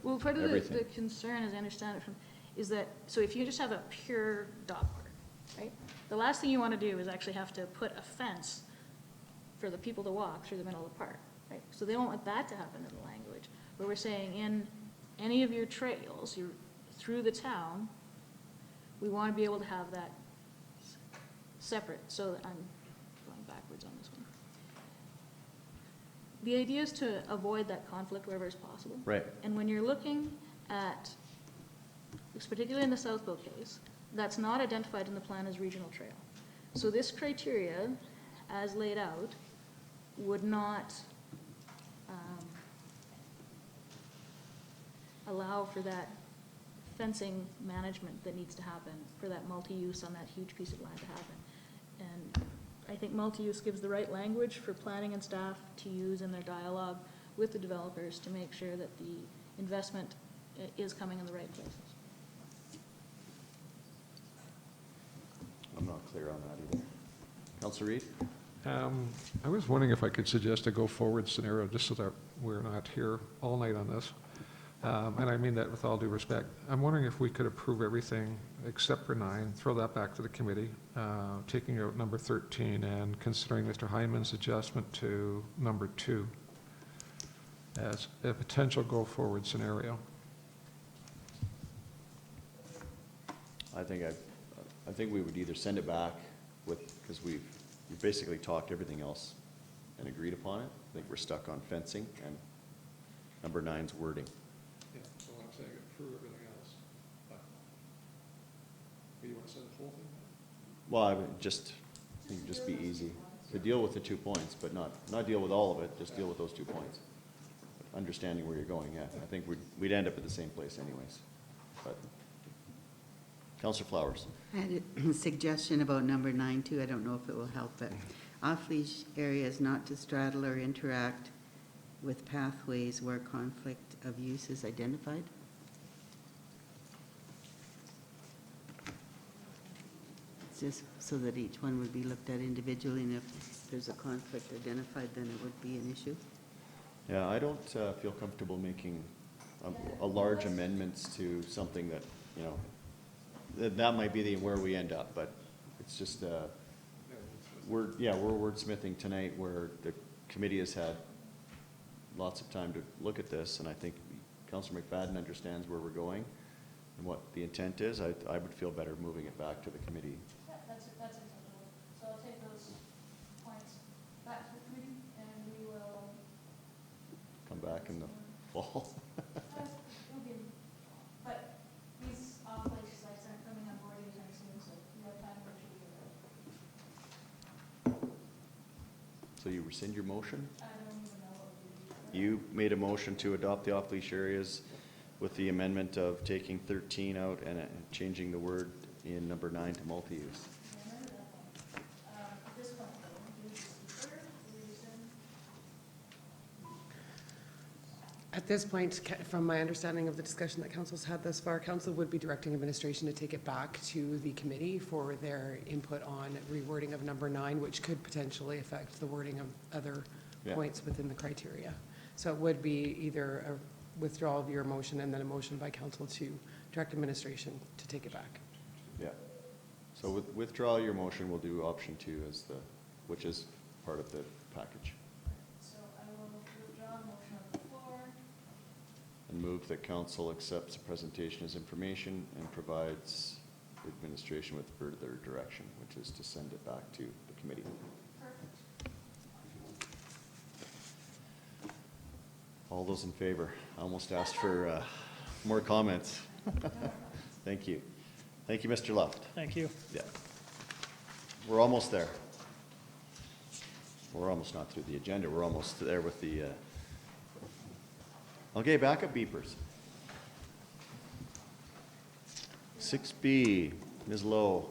G: Well, part of
A: everything.
G: the concern, as I understand it, is that, so if you just have a pure dog park, right? The last thing you want to do is actually have to put a fence for the people to walk through the middle of the park, right? So they don't want that to happen in the language. But we're saying in any of your trails, through the town, we want to be able to have that separate. So I'm going backwards on this one. The idea is to avoid that conflict wherever is possible.
A: Right.
G: And when you're looking at, particularly in the South Bow case, that's not identified in the plan as regional trail. So this criteria, as laid out, would not allow for that fencing management that needs to happen for that multi-use on that huge piece of land to happen. And I think multi-use gives the right language for planning and staff to use in their dialogue with the developers to make sure that the investment is coming in the right places.
A: I'm not clear on that either. Councillor Reid?
H: I was wondering if I could suggest a go-forward scenario, just so that we're not here all night on this. And I mean that with all due respect. I'm wondering if we could approve everything except for 9, throw that back to the committee, taking out number 13 and considering Mr. Hyman's adjustment to number 2 as a potential go-forward scenario.
A: I think we would either send it back because we've basically talked everything else and agreed upon it. I think we're stuck on fencing and number 9's wording.
H: Yeah, so I'm saying approve everything else. But you want to send the whole thing?
A: Well, I think it'd just be easy to deal with the 2 points, but not deal with all of it, just deal with those 2 points. Understanding where you're going, yeah. I think we'd end up at the same place anyways. But Councillor Flowers.
I: I had a suggestion about number 9 too. I don't know if it will help, but off-leash areas not to straddle or interact with pathways where conflict of use is identified. It's just so that each one would be looked at individually, and if there's a conflict identified, then it would be an issue.
A: Yeah, I don't feel comfortable making a large amendments to something that, you know, that might be where we end up, but it's just, we're wordsmithing tonight where the committee has had lots of time to look at this, and I think Councillor McFadden understands where we're going and what the intent is. I would feel better moving it back to the committee back in the fall.
G: But these off-leash sites aren't coming on board anytime soon, so you have time to shoot it.
A: So you rescind your motion?
G: I don't even know what we do.
A: You made a motion to adopt the off-leash areas with the amendment of taking 13 out and changing the word in number 9 to multi-use.
G: I remember that one. At this point, though, do we just defer? Do we rescind?
S: At this point, from my understanding of the discussion that council's had thus far, council would be directing administration to take it back to the committee for their input on rewording of number 9, which could potentially affect the wording of other points within the criteria. So it would be either a withdrawal of your motion and then a motion by council to direct administration to take it back.
A: Yeah. So withdraw your motion, we'll do option 2 as which is part of the package.
G: So I will withdraw the motion on the floor.
A: And move that council accepts the presentation as information and provides administration with further direction, which is to send it back to the committee. All those in favor? I almost asked for more comments. Thank you. Thank you, Mr. Luft.
T: Thank you.
A: Yeah. We're almost there. We're almost not through the agenda. We're almost there with the, okay, backup beepers. 6B, Ms. Lowe.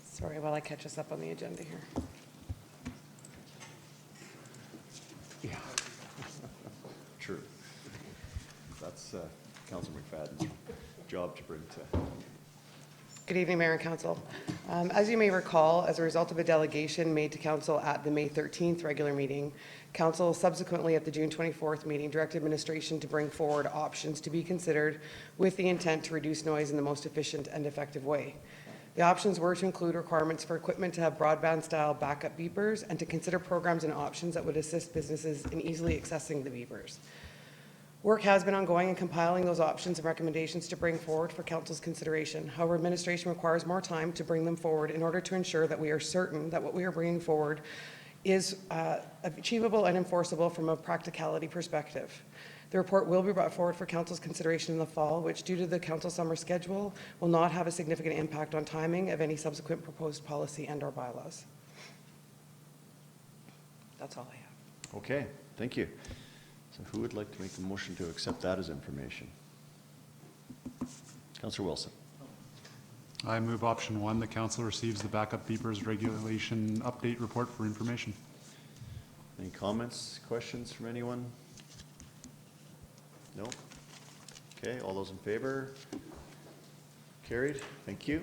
S: Sorry, while I catch us up on the agenda here.
A: Yeah. True. That's Councilor McFadden's job to bring to.
S: Good evening, Mayor and Council. As you may recall, as a result of a delegation made to Council at the May 13th regular meeting, Council subsequently at the June 24th meeting directed administration to bring forward options to be considered with the intent to reduce noise in the most efficient and effective way. The options were to include requirements for equipment to have broadband-style backup beepers and to consider programs and options that would assist businesses in easily accessing the beepers. Work has been ongoing in compiling those options and recommendations to bring forward for Council's consideration. However, administration requires more time to bring them forward in order to ensure that we are certain that what we are bringing forward is achievable and enforceable from a practicality perspective. The report will be brought forward for Council's consideration in the fall, which due to the Council summer schedule will not have a significant impact on timing of any subsequent proposed policy and or bylaws. That's all I have.
A: Okay, thank you. So who would like to make a motion to accept that as information? Councillor Wilson.
M: I move option 1, the council receives the backup beepers regulation update report for information.
A: Any comments, questions from anyone? No? Okay, all those in favor? Carried, thank you.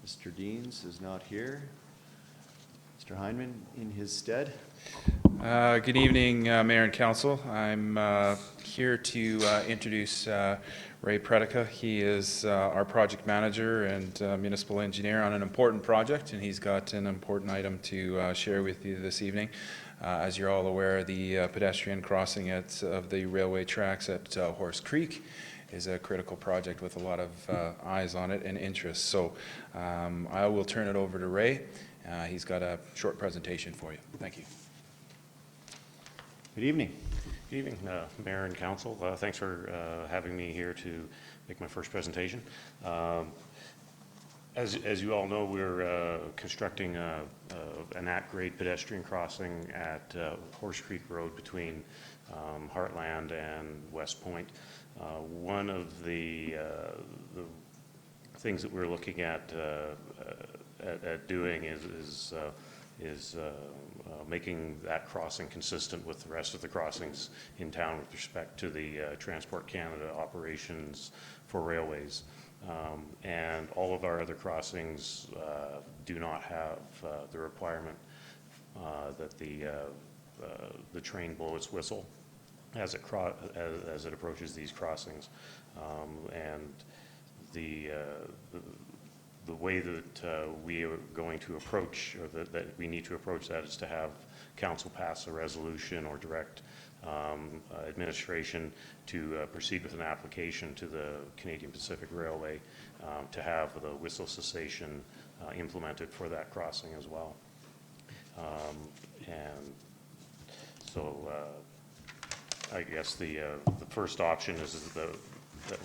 A: Mr. Deans is not here. Mr. Heineman in his stead.
B: Good evening, Mayor and Council. I'm here to introduce Ray Predica. He is our project manager and municipal engineer on an important project, and he's got an important item to share with you this evening. As you're all aware, the pedestrian crossing of the railway tracks at Horse Creek is a critical project with a lot of eyes on it and interest. So I will turn it over to Ray. He's got a short presentation for you. Thank you.
A: Good evening.
U: Good evening, Mayor and Council. Thanks for having me here to make my first presentation. As you all know, we're constructing an at-grade pedestrian crossing at Horse Creek Road between Heartland and West Point. One of the things that we're looking at doing is making that crossing consistent with the rest of the crossings in town with respect to the Transport Canada operations for railways. And all of our other crossings do not have the requirement that the train blow its whistle as it approaches these crossings. And the way that we are going to approach, or that we need to approach that, is to have council pass a resolution or direct administration to proceed with an application to the Canadian Pacific Railway to have the whistle cessation implemented for that crossing as well. And so I guess the first option is that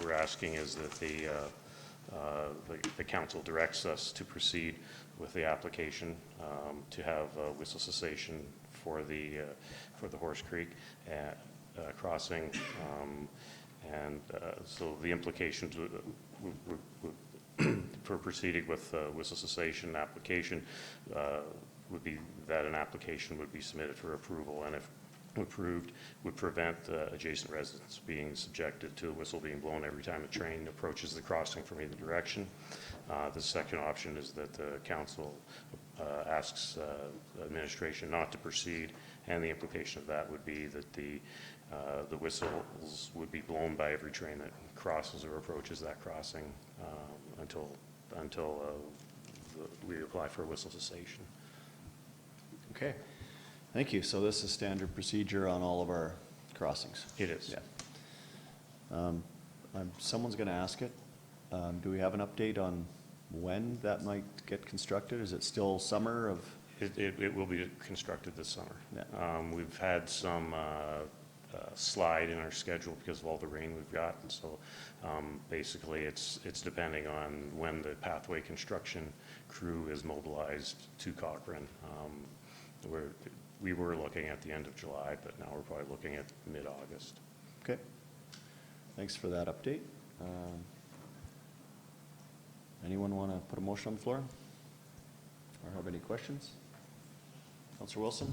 U: we're asking is that the council directs us to proceed with the application to have whistle cessation for the Horse Creek crossing, and so the implications for proceeding with whistle cessation application would be that an application would be submitted for approval, and if approved, would prevent adjacent residents being subjected to a whistle being blown every time a train approaches the crossing from either direction. The second option is that the council asks administration not to proceed, and the implication of that would be that the whistles would be blown by every train that crosses or approaches that crossing until we apply for a whistle cessation.
A: Okay. Thank you. So this is standard procedure on all of our crossings?
U: It is.
A: Yeah. Someone's going to ask it. Do we have an update on when that might get constructed? Is it still summer of?
U: It will be constructed this summer.
A: Yeah.
U: We've had some slide in our schedule because of all the rain we've got. And so basically it's depending on when the pathway construction crew is mobilized to Cochrane. We were looking at the end of July, but now we're probably looking at mid-August.
A: Okay. Thanks for that update. Anyone want to put a motion on the floor or have any questions? Councillor Wilson?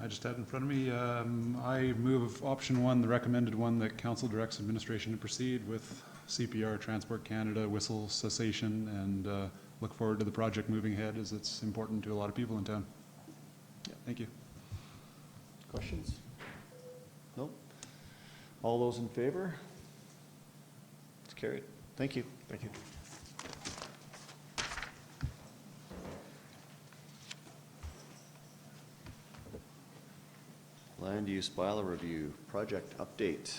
M: I just had in front of me, I move option 1, the recommended one, that council directs administration to proceed with CPR, Transport Canada, whistle cessation, and look forward to the project moving ahead as it's important to a lot of people in town. Yeah, thank you.
A: Questions? No? All those in favor? It's carried. Thank you.
U: Thank you.
A: Land use bylaw review, project update.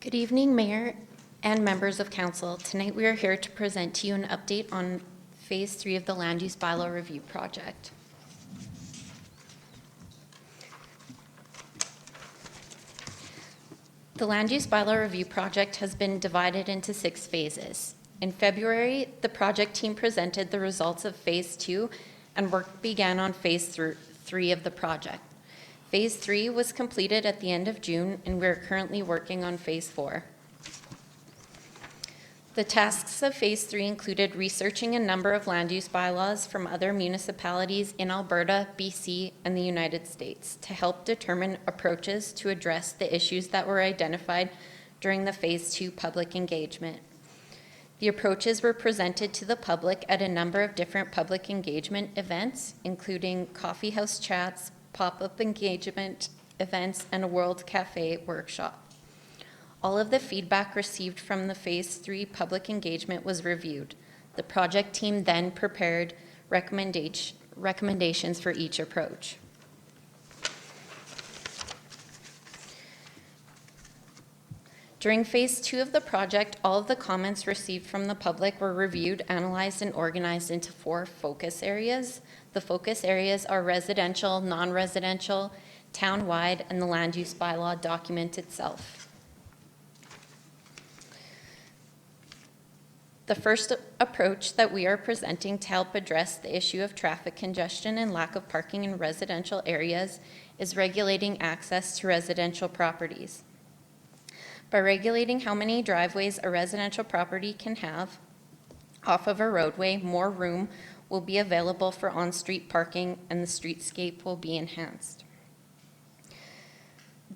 J: Good evening, Mayor and members of Council. Tonight we are here to present to you an update on Phase 3 of the Land Use Bylaw Review Project. The Land Use Bylaw Review Project has been divided into 6 phases. In February, the project team presented the results of Phase 2 and work began on Phase 3 of the project. Phase 3 was completed at the end of June, and we're currently working on Phase 4. The tasks of Phase 3 included researching a number of land use bylaws from other municipalities in Alberta, BC, and the United States to help determine approaches to address the issues that were identified during the Phase 2 public engagement. The approaches were presented to the public at a number of different public engagement events, including coffee house chats, pop-up engagement events, and a World Cafe workshop. All of the feedback received from the Phase 3 public engagement was reviewed. The project team then prepared recommendations for each approach. During Phase 2 of the project, all of the comments received from the public were reviewed, analyzed, and organized into 4 focus areas. The focus areas are residential, non-residential, town-wide, and the land use bylaw document itself. The first approach that we are presenting to help address the issue of traffic congestion and lack of parking in residential areas is regulating access to residential properties. By regulating how many driveways a residential property can have off of a roadway, more room will be available for on-street parking and the streetscape will be enhanced.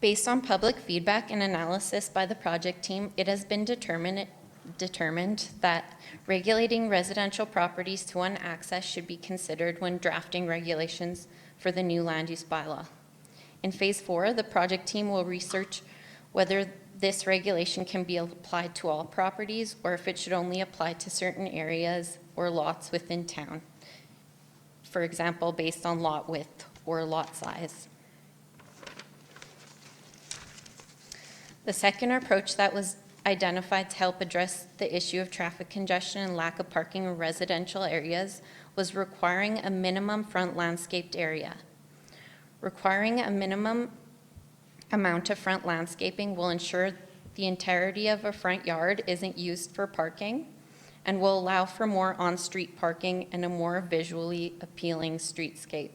J: Based on public feedback and analysis by the project team, it has been determined that regulating residential properties to one access should be considered when drafting regulations for the new land use bylaw. In phase 4, the project team will research whether this regulation can be applied to all properties or if it should only apply to certain areas or lots within town. For example, based on lot width or lot size. The second approach that was identified to help address the issue of traffic congestion and lack of parking in residential areas was requiring a minimum front landscaped area. Requiring a minimum amount of front landscaping will ensure the entirety of a front yard isn't used for parking and will allow for more on-street parking and a more visually appealing streetscape.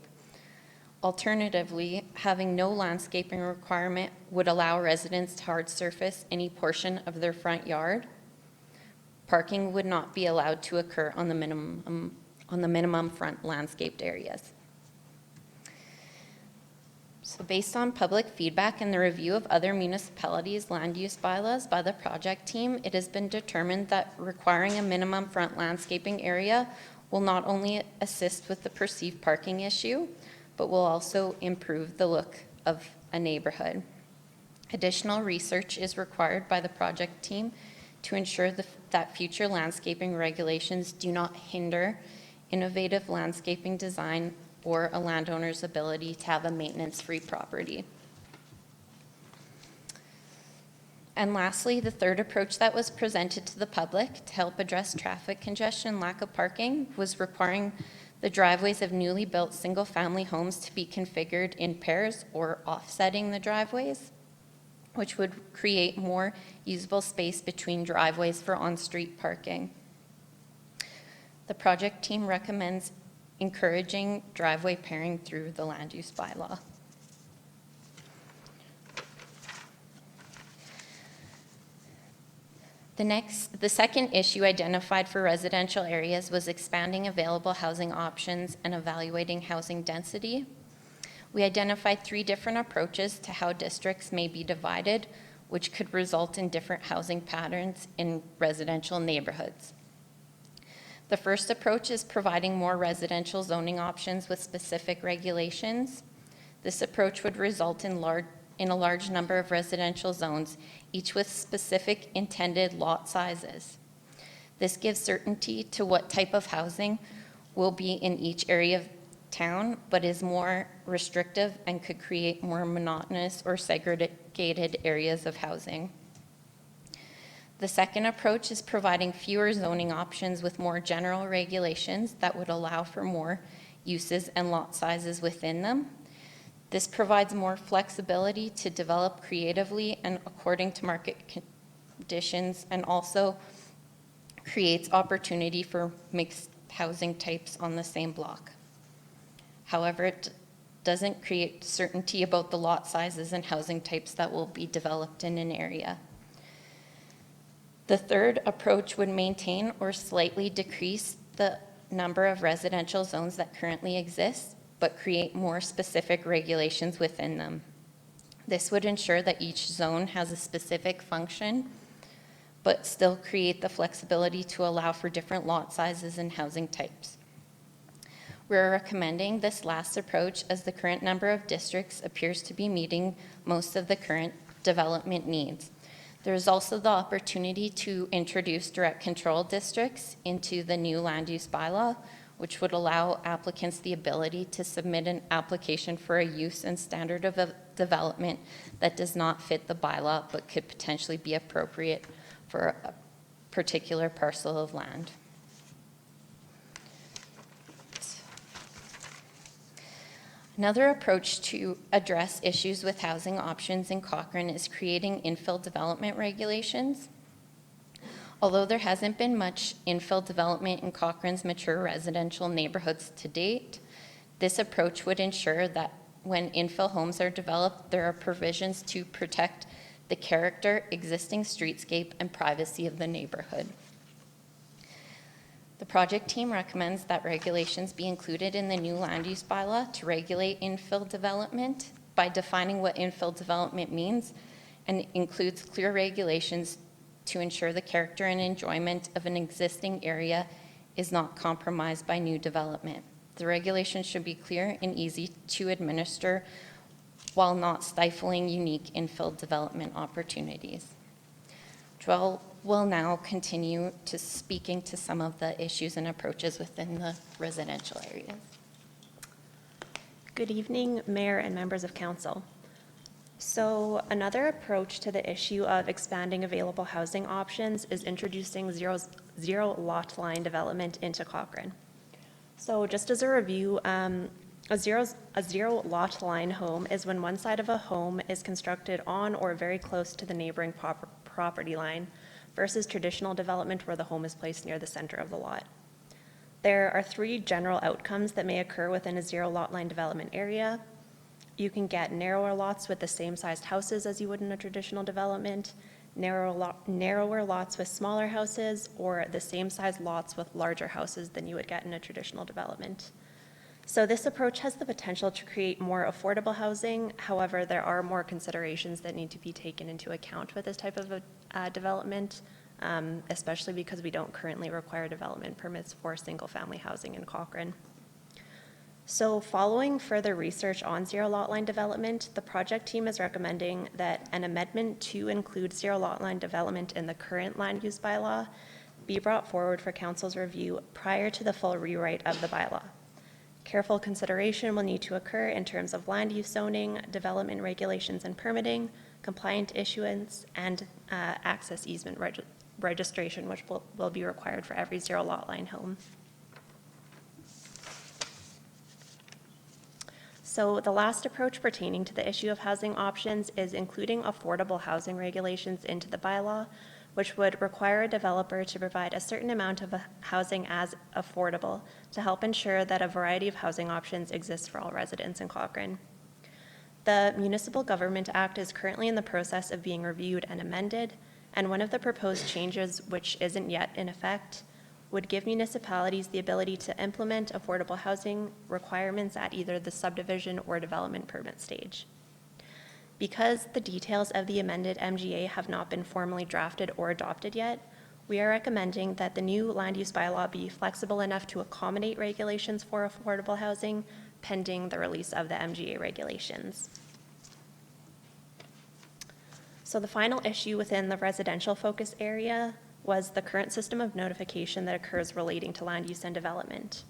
J: Alternatively, having no landscaping requirement would allow residents to hard surface any portion of their front yard. Parking would not be allowed to occur on the minimum front landscaped areas. So based on public feedback and the review of other municipalities' land use bylaws by the project team, it has been determined that requiring a minimum front landscaping area will not only assist with the perceived parking issue, but will also improve the look of a neighborhood. Additional research is required by the project team to ensure that future landscaping regulations do not hinder innovative landscaping design or a landowner's ability to have a maintenance-free property. And lastly, the third approach that was presented to the public to help address traffic congestion and lack of parking was requiring the driveways of newly built single-family homes to be configured in pairs or offsetting the driveways, which would create more usable space between driveways for on-street parking. The project team recommends encouraging driveway pairing through the land use bylaw. The second issue identified for residential areas was expanding available housing options and evaluating housing density. We identified 3 different approaches to how districts may be divided, which could result in different housing patterns in residential neighborhoods. The first approach is providing more residential zoning options with specific regulations. This approach would result in a large number of residential zones, each with specific intended lot sizes. This gives certainty to what type of housing will be in each area of town, but is more restrictive and could create more monotonous or segregated areas of housing. The second approach is providing fewer zoning options with more general regulations that would allow for more uses and lot sizes within them. This provides more flexibility to develop creatively and according to market conditions, and also creates opportunity for mixed housing types on the same block. However, it doesn't create certainty about the lot sizes and housing types that will be developed in an area. The third approach would maintain or slightly decrease the number of residential zones that currently exist, but create more specific regulations within them. This would ensure that each zone has a specific function, but still create the flexibility to allow for different lot sizes and housing types. We're recommending this last approach as the current number of districts appears to be meeting most of the current development needs. There is also the opportunity to introduce direct control districts into the new land use bylaw, which would allow applicants the ability to submit an application for a use and standard of development that does not fit the bylaw but could potentially be appropriate for a particular parcel of land. Another approach to address issues with housing options in Cochrane is creating infill development regulations. Although there hasn't been much infill development in Cochrane's mature residential neighborhoods to date, this approach would ensure that when infill homes are developed, there are provisions to protect the character, existing streetscape, and privacy of the neighborhood. The project team recommends that regulations be included in the new land use bylaw to regulate infill development by defining what infill development means, and includes clear regulations to ensure the character and enjoyment of an existing area is not compromised by new development. The regulations should be clear and easy to administer while not stifling unique infill development opportunities. Joel will now continue to speaking to some of the issues and approaches within the residential areas.
E: Good evening, Mayor and members of Council. So another approach to the issue of expanding available housing options is introducing zero lot line development into Cochrane. So just as a review, a zero lot line home is when one side of a home is constructed on or very close to the neighboring property line versus traditional development where the home is placed near the center of the lot. There are 3 general outcomes that may occur within a zero lot line development area. You can get narrower lots with the same sized houses as you would in a traditional development, narrower lots with smaller houses, or the same size lots with larger houses than you would get in a traditional development. So this approach has the potential to create more affordable housing. However, there are more considerations that need to be taken into account with this type of development, especially because we don't currently require development permits for single-family housing in Cochrane. So following further research on zero lot line development, the project team is recommending that an amendment to include zero lot line development in the current land use bylaw be brought forward for council's review prior to the full rewrite of the bylaw. Careful consideration will need to occur in terms of land use zoning, development regulations and permitting, compliant issuance, and access easement registration, which will be required for every zero lot line home. So the last approach pertaining to the issue of housing options is including affordable housing regulations into the bylaw, which would require a developer to provide a certain amount of housing as affordable to help ensure that a variety of housing options exist for all residents in Cochrane. The Municipal Government Act is currently in the process of being reviewed and amended, and one of the proposed changes, which isn't yet in effect, would give municipalities the ability to implement affordable housing requirements at either the subdivision or development permit stage. Because the details of the amended MGA have not been formally drafted or adopted yet, we are recommending that the new land use bylaw be flexible enough to accommodate regulations for affordable housing pending the release of the MGA regulations. So the final issue within the residential focus area was the current system of notification that occurs relating to land use and development.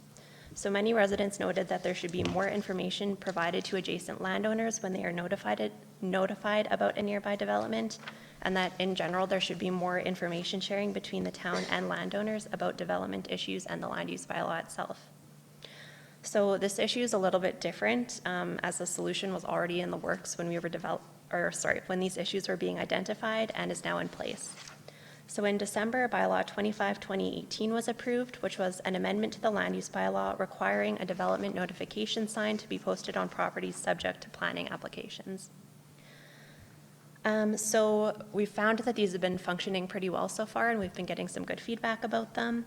E: So many residents noted that there should be more information provided to adjacent landowners when they are notified about a nearby development, and that in general there should be more information sharing between the town and landowners about development issues and the land use bylaw itself. So this issue is a little bit different, as the solution was already in the works when when these issues were being identified and is now in place. So in December, Bylaw 25/2018 was approved, which was an amendment to the land use bylaw requiring a development notification sign to be posted on properties subject to planning applications. So we found that these have been functioning pretty well so far, and we've been getting some good feedback about them.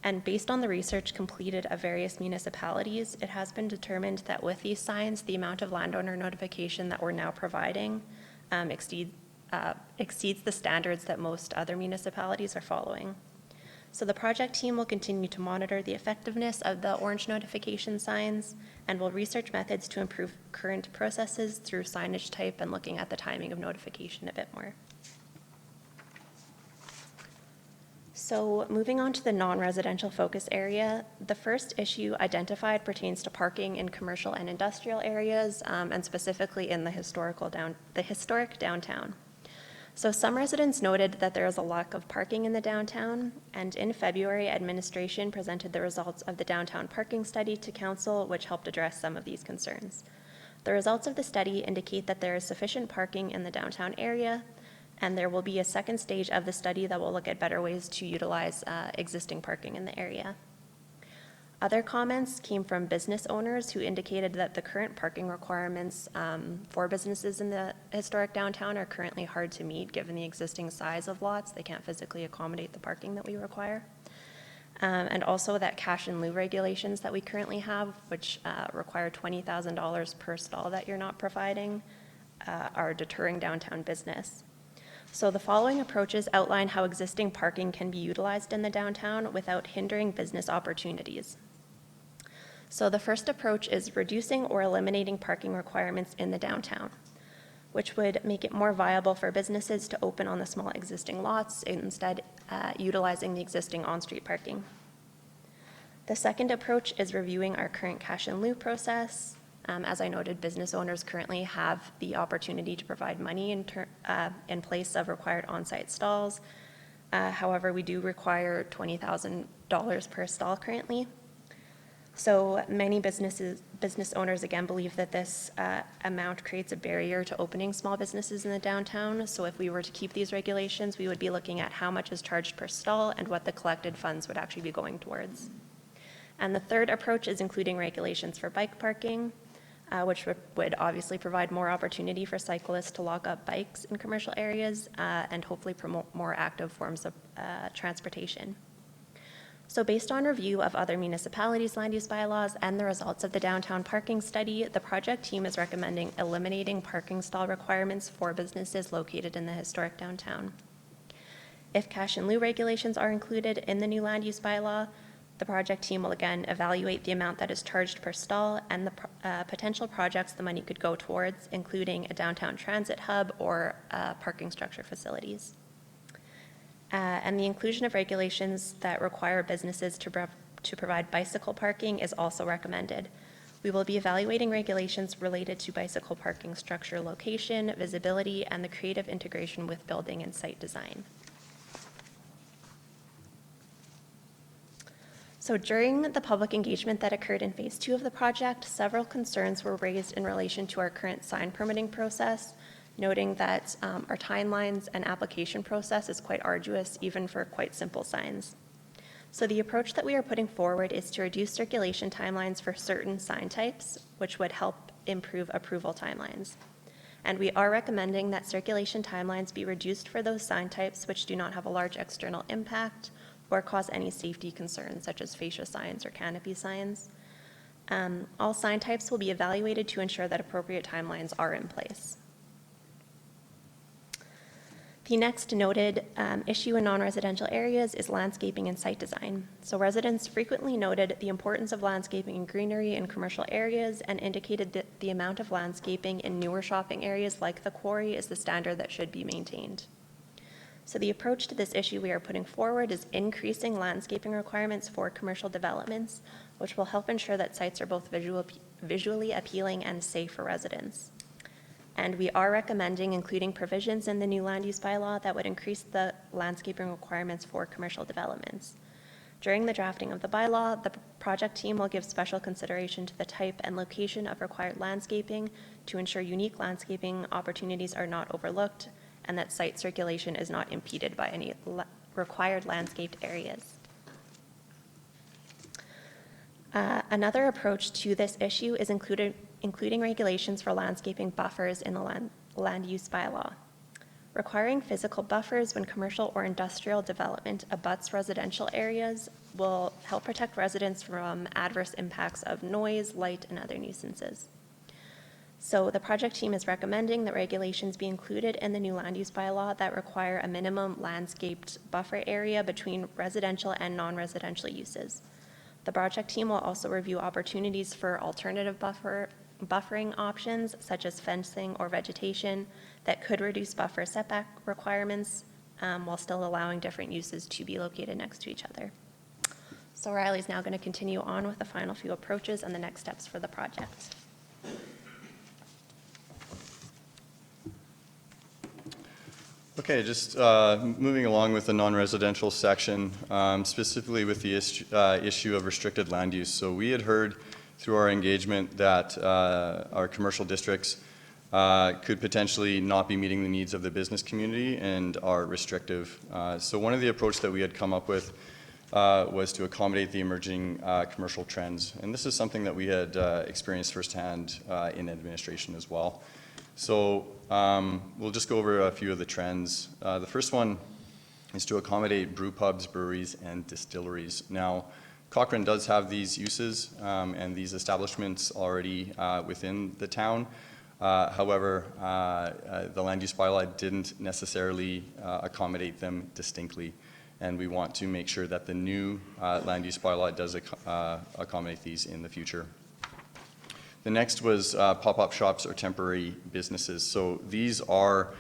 E: And based on the research completed of various municipalities, it has been determined that with these signs, the amount of landowner notification that we're now providing exceeds the standards that most other municipalities are following. So the project team will continue to monitor the effectiveness of the orange notification signs and will research methods to improve current processes through signage type and looking at the timing of notification a bit more. So moving on to the non-residential focus area, the first issue identified pertains to parking in commercial and industrial areas, and specifically in the historic downtown. So some residents noted that there is a lack of parking in the downtown, and in February, administration presented the results of the downtown parking study to council, which helped address some of these concerns. The results of the study indicate that there is sufficient parking in the downtown area, and there will be a second stage of the study that will look at better ways to utilize existing parking in the area. Other comments came from business owners who indicated that the current parking requirements for businesses in the historic downtown are currently hard to meet given the existing size of lots. They can't physically accommodate the parking that we require. And also that cash in lieu regulations that we currently have, which require $20,000 per stall that you're not providing, are deterring downtown business. So the following approaches outline how existing parking can be utilized in the downtown without hindering business opportunities. So the first approach is reducing or eliminating parking requirements in the downtown, which would make it more viable for businesses to open on the small existing lots, instead utilizing the existing on-street parking. The second approach is reviewing our current cash in lieu process. As I noted, business owners currently have the opportunity to provide money in place of required on-site stalls. However, we do require $20,000 per stall currently. So many business owners, again, believe that this amount creates a barrier to opening small businesses in the downtown. So if we were to keep these regulations, we would be looking at how much is charged per stall and what the collected funds would actually be going towards. And the third approach is including regulations for bike parking, which would obviously provide more opportunity for cyclists to lock up bikes in commercial areas and hopefully promote more active forms of transportation. So based on review of other municipalities' land use bylaws and the results of the downtown parking study, the project team is recommending eliminating parking stall requirements for businesses located in the historic downtown. If cash in lieu regulations are included in the new land use bylaw, the project team will again evaluate the amount that is charged per stall and the potential projects the money could go towards, including a downtown transit hub or parking structure facilities. And the inclusion of regulations that require businesses to provide bicycle parking is also recommended. We will be evaluating regulations related to bicycle parking structure location, visibility, and the creative integration with building and site design. So during the public engagement that occurred in phase 2 of the project, several concerns were raised in relation to our current sign permitting process, noting that our timelines and application process is quite arduous, even for quite simple signs. So the approach that we are putting forward is to reduce circulation timelines for certain sign types, which would help improve approval timelines. And we are recommending that circulation timelines be reduced for those sign types which do not have a large external impact or cause any safety concerns, such as fascia signs or canopy signs. All sign types will be evaluated to ensure that appropriate timelines are in place. The next noted issue in non-residential areas is landscaping and site design. So residents frequently noted the importance of landscaping and greenery in commercial areas and indicated that the amount of landscaping in newer shopping areas like the Quarry is the standard that should be maintained. So the approach to this issue we are putting forward is increasing landscaping requirements for commercial developments, which will help ensure that sites are both visually appealing and safe for residents. And we are recommending including provisions in the new land use bylaw that would increase the landscaping requirements for commercial developments. During the drafting of the bylaw, the project team will give special consideration to the type and location of required landscaping to ensure unique landscaping opportunities are not overlooked and that site circulation is not impeded by any required landscaped areas. Another approach to this issue is including regulations for landscaping buffers in the land use bylaw. Requiring physical buffers when commercial or industrial development abuts residential areas will help protect residents from adverse impacts of noise, light, and other nuisances. So the project team is recommending that regulations be included in the new land use bylaw that require a minimum landscaped buffer area between residential and non-residential uses. The project team will also review opportunities for alternative buffering options, such as fencing or vegetation, that could reduce buffer setback requirements while still allowing different uses to be located next to each other. So Riley's now going to continue on with the final few approaches and the next steps for the project.
R: Okay, just moving along with the non-residential section, specifically with the issue of restricted land use. So we had heard through our engagement that our commercial districts could potentially not be meeting the needs of the business community and are restrictive. So one of the approaches that we had come up with was to accommodate the emerging commercial trends. And this is something that we had experienced firsthand in administration as well. So we'll just go over a few of the trends. The first one is to accommodate brew pubs, breweries, and distilleries. Now, Cochrane does have these uses and these establishments already within the town. However, the land use bylaw didn't necessarily accommodate them distinctly, and we want to make sure that the new land use bylaw does accommodate these in the future. The next was pop-up shops or temporary businesses. So these are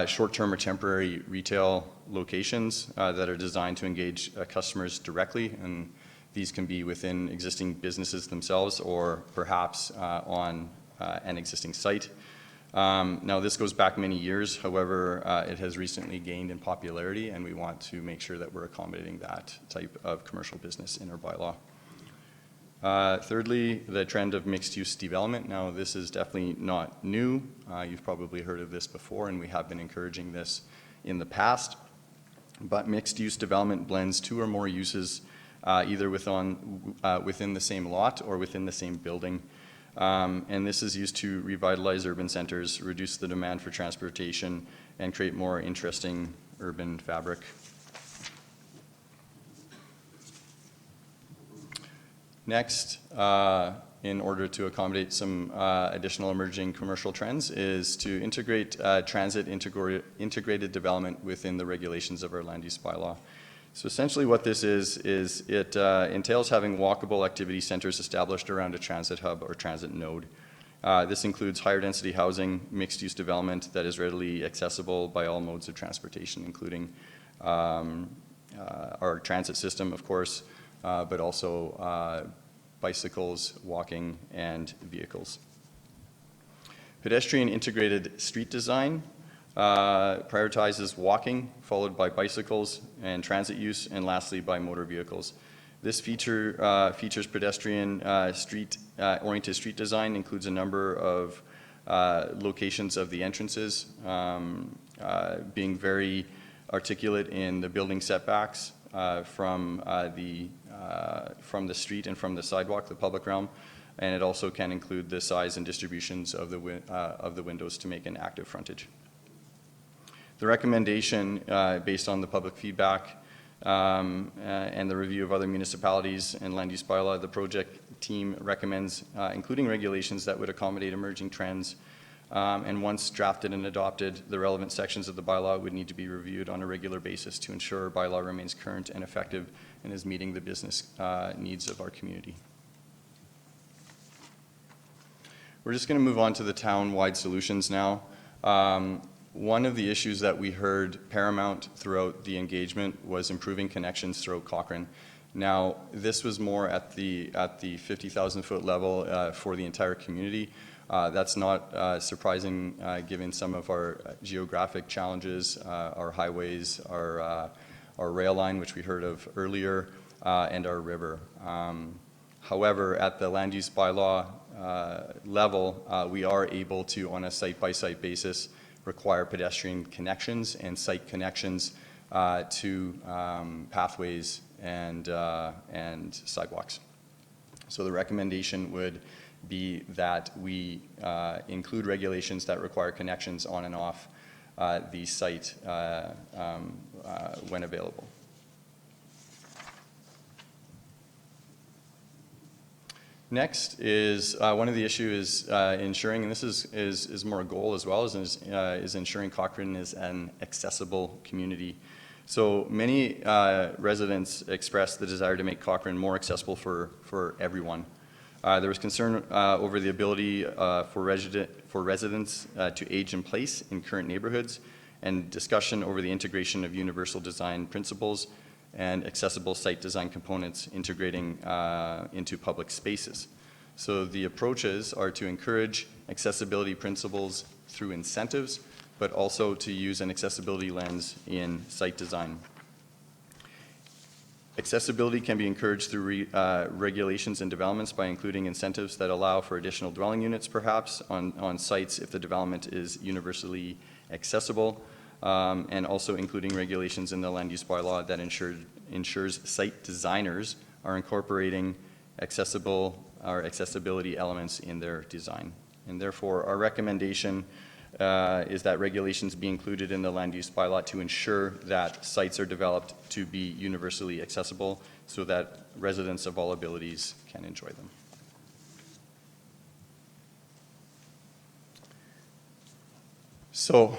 R: short-term or temporary retail locations that are designed to engage customers directly, and these can be within existing businesses themselves or perhaps on an existing site. Now this goes back many years, however, it has recently gained in popularity, and we want to make sure that we're accommodating that type of commercial business in our bylaw. Thirdly, the trend of mixed-use development. Now, this is definitely not new. You've probably heard of this before, and we have been encouraging this in the past. But mixed-use development blends two or more uses either within the same lot or within the same building. And this is used to revitalize urban centers, reduce the demand for transportation, and create more interesting urban fabric. Next, in order to accommodate some additional emerging commercial trends, is to integrate transit integrated development within the regulations of our land use bylaw. So essentially what this is it entails having walkable activity centers established around a transit hub or transit node. This includes higher density housing, mixed use development that is readily accessible by all modes of transportation, including our transit system, of course, but also bicycles, walking, and vehicles. Pedestrian integrated street design prioritizes walking, followed by bicycles and transit use, and lastly by motor vehicles. This features pedestrian oriented street design, includes a number of locations of the entrances, being very articulate in the building setbacks from the street and from the sidewalk, the public realm, and it also can include the size and distributions of the windows to make an active frontage. The recommendation, based on the public feedback and the review of other municipalities and land use bylaw, the project team recommends including regulations that would accommodate emerging trends. And once drafted and adopted, the relevant sections of the bylaw would need to be reviewed on a regular basis to ensure our bylaw remains current and effective and is meeting the business needs of our community. We're just going to move on to the town-wide solutions now. One of the issues that we heard paramount throughout the engagement was improving connections throughout Cochrane. Now, this was more at the 50,000 foot level for the entire community. That's not surprising given some of our geographic challenges, our highways, our rail line, which we heard of earlier, and our river. However, at the land use bylaw level, we are able to, on a site-by-site basis, require pedestrian connections and site connections to pathways and sidewalks. So the recommendation would be that we include regulations that require connections on and off the site when available. Next is one of the issues is ensuring, and this is more a goal as well, is ensuring Cochrane is an accessible community. So many residents expressed the desire to make Cochrane more accessible for everyone. There was concern over the ability for residents to age in place in current neighborhoods, and discussion over the integration of universal design principles and accessible site design components integrating into public spaces. So the approaches are to encourage accessibility principles through incentives, but also to use an accessibility lens in site design. Accessibility can be encouraged through regulations and developments by including incentives that allow for additional dwelling units, perhaps, on sites if the development is universally accessible, and also including regulations in the land use bylaw that ensures site designers are incorporating accessibility elements in their design. And therefore, our recommendation is that regulations be included in the land use bylaw to ensure that sites are developed to be universally accessible so that residents of all abilities can enjoy them. So,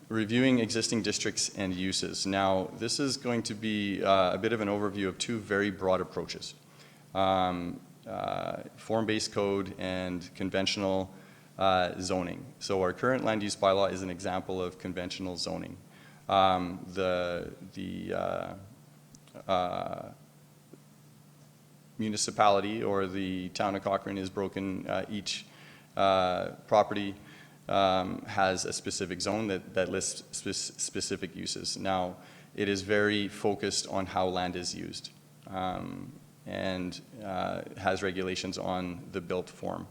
R: reviewing existing districts and uses. Now, this is going to be a bit of an overview of two very broad approaches. Form-based code and conventional zoning. So our current land use bylaw is an example of conventional zoning. The municipality or the town of Cochrane is broken, each property has a specific zone that lists specific uses. Now, it is very focused on how land is used and has regulations on the built form.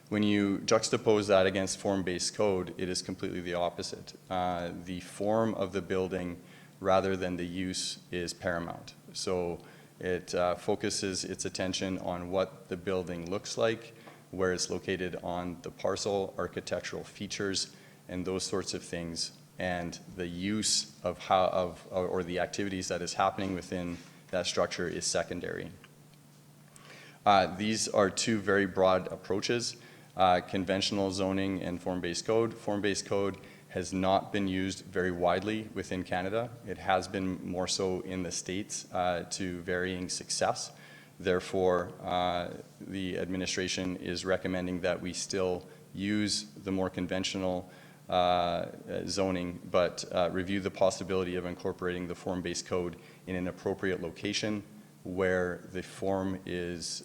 R: When you juxtapose that against form-based code, it is completely the opposite. The form of the building rather than the use is paramount. So it focuses its attention on what the building looks like, where it's located on the parcel, architectural features, and those sorts of things, and the use of or the activities that is happening within that structure is secondary. These are two very broad approaches, conventional zoning and form-based code. Form-based code has not been used very widely within Canada. It has been more so in the States to varying success. Therefore, the administration is recommending that we still use the more conventional zoning, but review the possibility of incorporating the form-based code in an appropriate location where the form is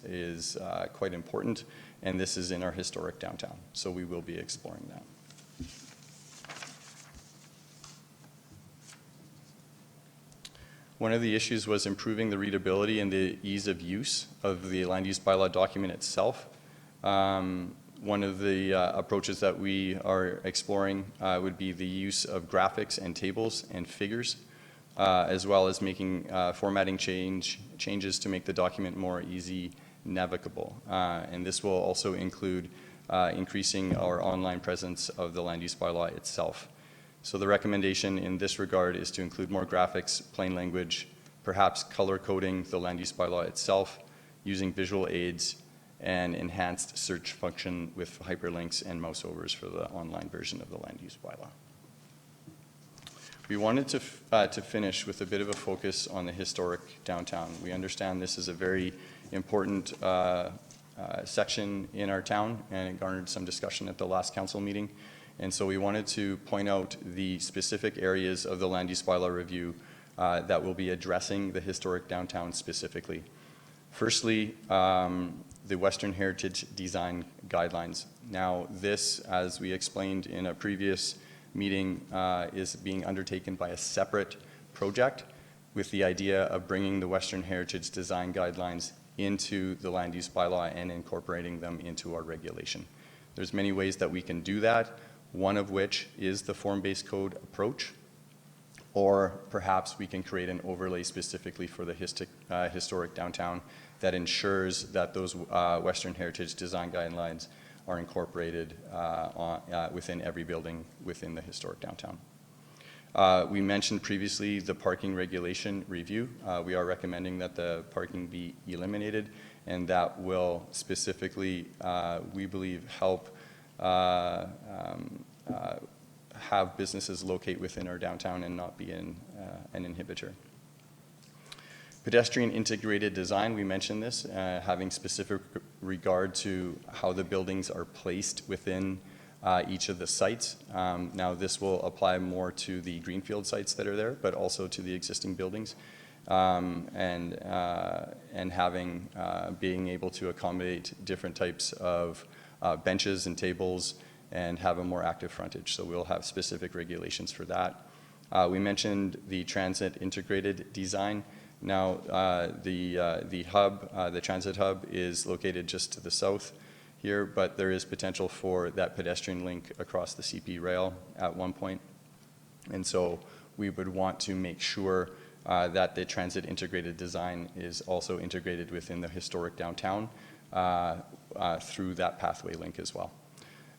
R: quite important, and this is in our historic downtown. So we will be exploring that. One of the issues was improving the readability and the ease of use of the land use bylaw document itself. One of the approaches that we are exploring would be the use of graphics and tables and figures, as well as making formatting changes to make the document more easy navigable. And this will also include increasing our online presence of the land use bylaw itself. So the recommendation in this regard is to include more graphics, plain language, perhaps color coding the land use bylaw itself, using visual aids, and enhanced search function with hyperlinks and mouse overs for the online version of the land use bylaw. We wanted to finish with a bit of a focus on the historic downtown. We understand this is a very important section in our town, and it garnered some discussion at the last council meeting. And so we wanted to point out the specific areas of the land use bylaw review that will be addressing the historic downtown specifically. Firstly, the Western Heritage Design Guidelines. Now this, as we explained in a previous meeting, is being undertaken by a separate project with the idea of bringing the Western Heritage Design Guidelines into the land use bylaw and incorporating them into our regulation. There's many ways that we can do that, one of which is the form-based code approach, or perhaps we can create an overlay specifically for the historic downtown that ensures that those Western Heritage Design Guidelines are incorporated within every building within the historic downtown. We mentioned previously the parking regulation review. We are recommending that the parking be eliminated, and that will specifically, we believe, help have businesses locate within our downtown and not be an inhibitor. Pedestrian integrated design, we mentioned this, having specific regard to how the buildings are placed within each of the sites. Now this will apply more to the greenfield sites that are there, but also to the existing buildings. And having, being able to accommodate different types of benches and tables and have a more active frontage. So we'll have specific regulations for that. We mentioned the transit integrated design. Now the hub, the transit hub is located just to the south here, but there is potential for that pedestrian link across the CP rail at one point. And so we would want to make sure that the transit integrated design is also integrated within the historic downtown through that pathway link as well.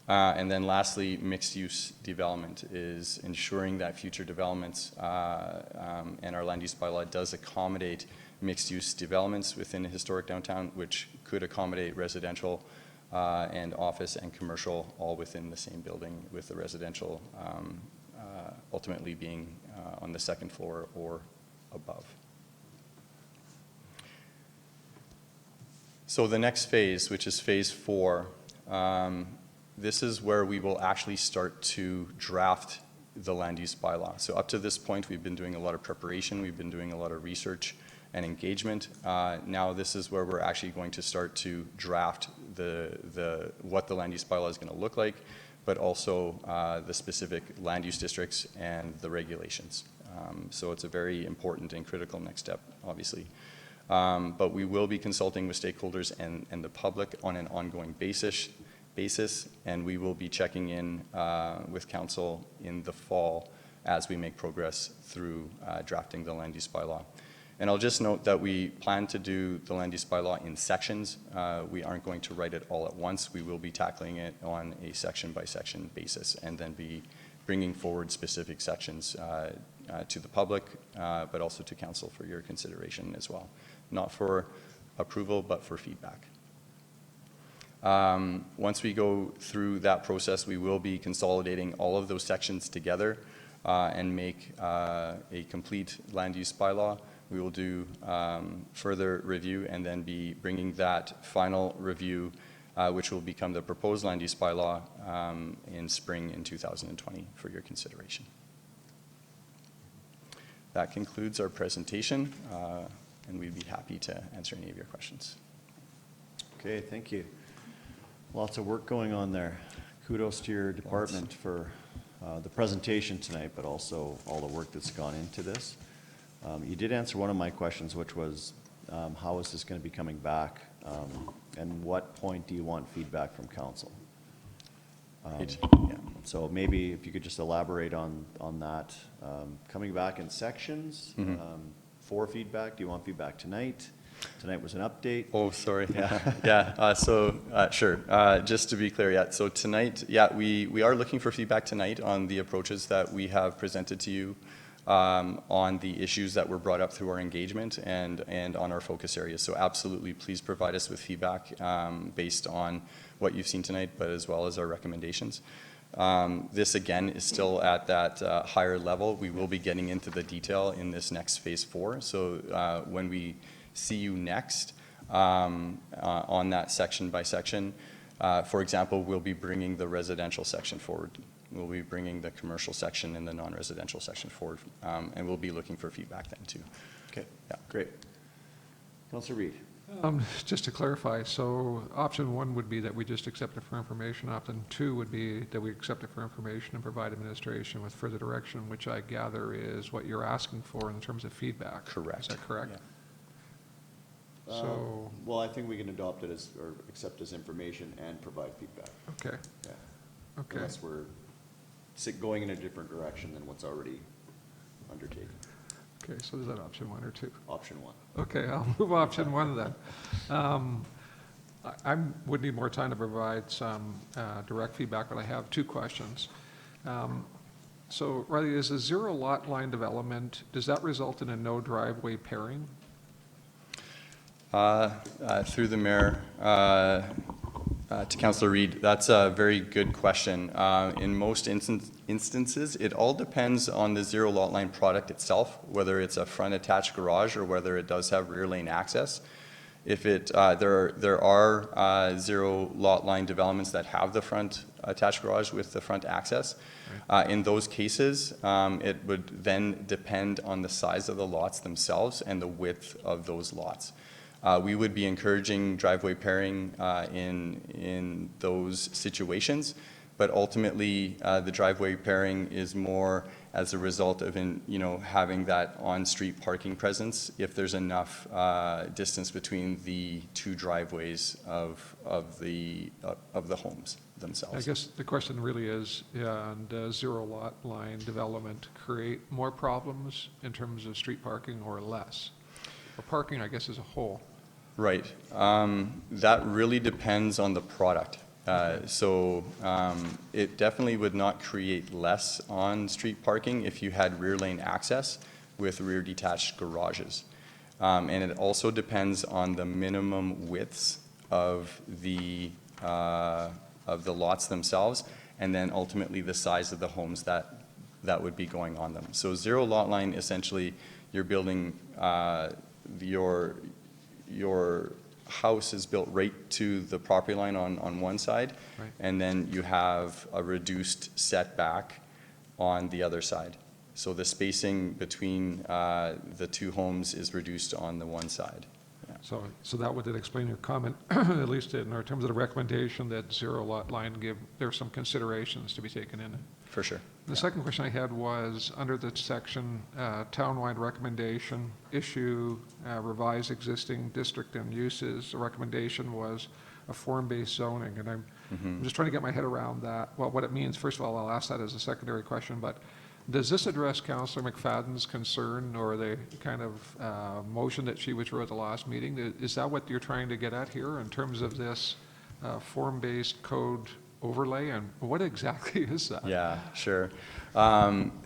R: And then lastly, mixed-use development is ensuring that future developments and our land use bylaw does accommodate mixed-use developments within a historic downtown, which could accommodate residential and office and commercial all within the same building, with the residential ultimately being on the second floor or above. So the next phase, which is phase 4, this is where we will actually start to draft the land use bylaw. So up to this point, we've been doing a lot of preparation, we've been doing a lot of research and engagement. Now this is where we're actually going to start to draft what the land use bylaw is going to look like, but also the specific land use districts and the regulations. So it's a very important and critical next step, obviously. But we will be consulting with stakeholders and the public on an ongoing basis, and we will be checking in with council in the fall as we make progress through drafting the land use bylaw. And I'll just note that we plan to do the land use bylaw in sections. We aren't going to write it all at once. We will be tackling it on a section-by-section basis and then be bringing forward specific sections to the public, but also to council for your consideration as well. Not for approval, but for feedback. Once we go through that process, we will be consolidating all of those sections together and make a complete land use bylaw. We will do further review and then be bringing that final review, which will become the proposed land use bylaw, in spring in 2020 for your consideration. That concludes our presentation, and we'd be happy to answer any of your questions.
A: Okay, thank you. Lots of work going on there. Kudos to your department for the presentation tonight, but also all the work that's gone into this. You did answer one of my questions, which was how is this going to be coming back, and what point do you want feedback from council? Yeah. So maybe if you could just elaborate on that. Coming back in sections for feedback. Do you want feedback tonight? Tonight was an update.
R: Oh, sorry.
A: Yeah.
R: Yeah. Sure. Just to be clear, yeah. So tonight, yeah, we are looking for feedback tonight on the approaches that we have presented to you, on the issues that were brought up through our engagement and on our focus areas. So absolutely, please provide us with feedback based on what you've seen tonight, but as well as our recommendations. This again is still at that higher level. We will be getting into the detail in this next phase 4. So when we see you next on that section by section, for example, we'll be bringing the residential section forward. We'll be bringing the commercial section and the non-residential section forward, and we'll be looking for feedback then too.
A: Okay, yeah, great. Councillor Reid.
H: Just to clarify, so option 1 would be that we just accept it for information. Option 2 would be that we accept it for information and provide administration with further direction, which I gather is what you're asking for in terms of feedback.
R: Correct.
H: Is that correct?
R: Yeah.
H: So,
A: well, I think we can adopt it as, or accept as information and provide feedback.
H: okay.
A: Yeah.
H: Okay.
A: Unless we're going in a different direction than what's already undertaken.
H: Okay, so is that option 1 or 2?
A: Option 1.
H: Okay, I'll move option 1 then. I would need more time to provide some direct feedback, but I have 2 questions. So, Riley, is a zero lot line development, does that result in a no driveway pairing?
R: Through the mayor, to Councillor Reid, that's a very good question. In most instances, it all depends on the zero lot line product itself, whether it's a front attached garage or whether it does have rear lane access. If it, there are zero lot line developments that have the front attached garage with the front access. In those cases, it would then depend on the size of the lots themselves and the width of those lots. We would be encouraging driveway pairing in those situations, but ultimately the driveway pairing is more as a result of having that on-street parking presence if there's enough distance between the 2 driveways of the homes themselves.
H: I guess the question really is, does zero lot line development create more problems in terms of street parking or less? Or parking, I guess, as a whole?
R: Right. That really depends on the product. It definitely would not create less on-street parking if you had rear lane access with rear detached garages. And it also depends on the minimum widths of the lots themselves, and then ultimately the size of the homes that would be going on them. So zero lot line, essentially, you're building, your house is built right to the property line on one side,
H: Right.
R: and then you have a reduced setback on the other side. So the spacing between the two homes is reduced on the one side. Yeah.
H: So that would then explain your comment, at least in terms of the recommendation that zero lot line there's some considerations to be taken in it.
R: For sure.
H: The second question I had was, under the section, townwide recommendation, issue, revise existing district and uses, the recommendation was a form-based zoning, and I'm just trying to get my head around that. Well, what it means, first of all, I'll ask that as a secondary question, but does this address Councillor McFadden's concern or the kind of motion that she withdrew at the last meeting? Is that what you're trying to get at here in terms of this form-based code overlay, and what exactly is that?
R: Yeah, sure.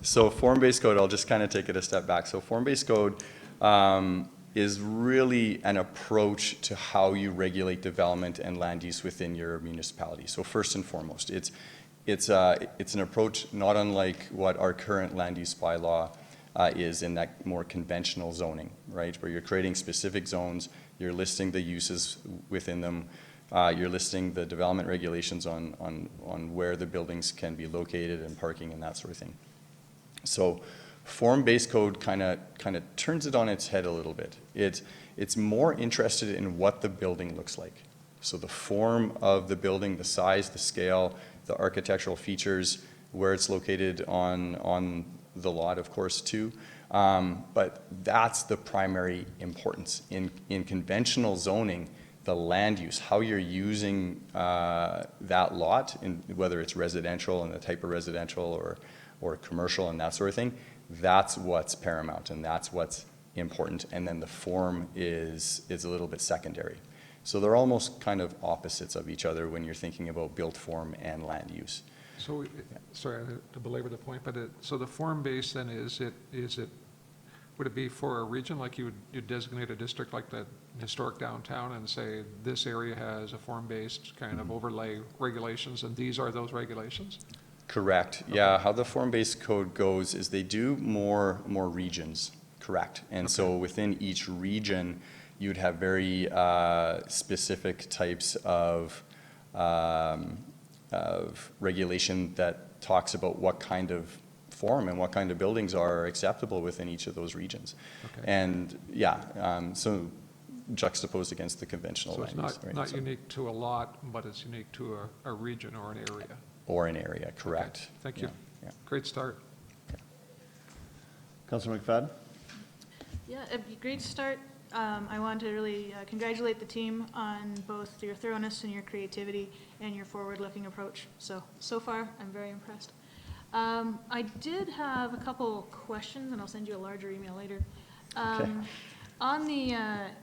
R: So form-based code, I'll just kind of take it a step back. So form-based code is really an approach to how you regulate development and land use within your municipality. So first and foremost, it's an approach not unlike what our current land use bylaw is in that more conventional zoning, right? Where you're creating specific zones, you're listing the uses within them, you're listing the development regulations on where the buildings can be located and parking and that sort of thing. So form-based code kind of turns it on its head a little bit. It's more interested in what the building looks like. So the form of the building, the size, the scale, the architectural features, where it's located on the lot, of course, too. But that's the primary importance. In conventional zoning, the land use, how you're using that lot, whether it's residential and the type of residential or commercial and that sort of thing, that's what's paramount and that's what's important. And then the form is a little bit secondary. So they're almost kind of opposites of each other when you're thinking about built form and land use.
H: So, sorry to belabor the point, but so the form base then would it be for a region, like you designate a district like the historic downtown and say this area has a form-based kind of overlay regulations and these are those regulations?
R: Correct. Okay. Yeah, how the form-based code goes is they do more regions, correct. And okay. So within each region, you'd have very specific types of regulation that talks about what kind of form and what kind of buildings are acceptable within each of those regions. Okay. And yeah, so juxtaposed against the conventional
H: so it's
R: land use,
H: right? Not unique to a lot, but it's unique to a region or an area.
R: Or an area, correct.
H: Okay. Thank you. Yeah. Great start.
A: Okay. Councillor McFadden?
G: Yeah, it'd be great to start. I want to really congratulate the team on both your thoroughness and your creativity and your forward-looking approach. So far, I'm very impressed. I did have a couple questions, and I'll send you a larger email later. Okay. On the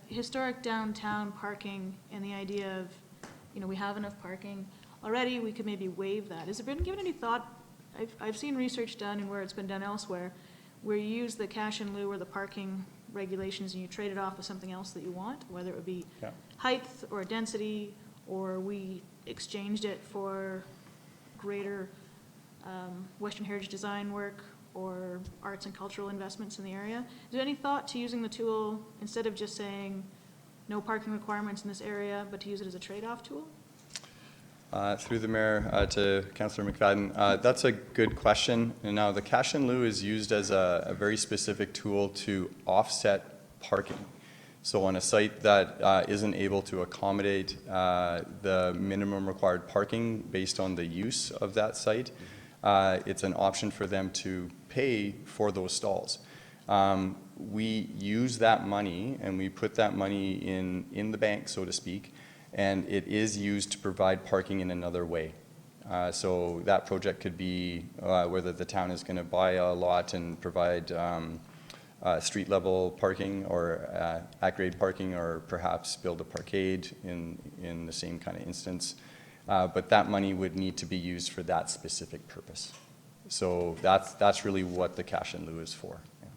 G: historic downtown parking and the idea of, we have enough parking already, we could maybe waive that. Has there been given any thought? I've seen research done and where it's been done elsewhere, where you use the cash in lieu or the parking regulations and you trade it off with something else that you want, whether it would be height or density, or we exchanged it for greater Western heritage design work or arts and cultural investments in the area. Is there any thought to using the tool instead of just saying no parking requirements in this area, but to use it as a trade-off tool?
R: Through the mayor to Councillor McFadden, that's a good question. And now the cash in lieu is used as a very specific tool to offset parking. So on a site that isn't able to accommodate the minimum required parking based on the use of that site, it's an option for them to pay for those stalls. We use that money and we put that money in the bank, so to speak, and it is used to provide parking in another way. So that project could be whether the town is going to buy a lot and provide street level parking or at grade parking, or perhaps build a parkade in the same kind of instance. but that money would need to be used for that specific purpose. So that's really what the cash in lieu is for. Yeah.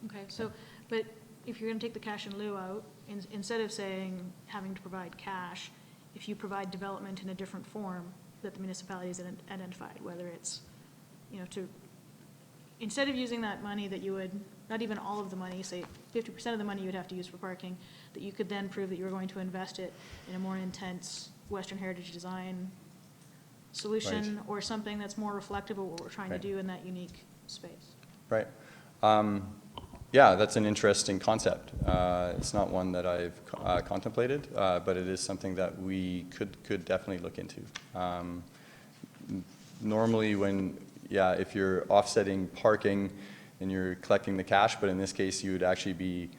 G: Okay, so, but if you're gonna take the cash in lieu out, instead of saying having to provide cash, if you provide development in a different form that the municipality has identified, whether it's, instead of using that money that you would, not even all of the money, say 50% of the money you would have to use for parking, that you could then prove that you were going to invest it in a more intense Western Heritage design solution,
R: Right.
G: or something that's more reflective of what we're trying
R: Right.
G: to do in that unique space.
R: Right. Yeah, that's an interesting concept. It's not one that I've contemplated, but it is something that we could definitely look into. Normally if you're offsetting parking and you're collecting the cash, but in this case you would actually be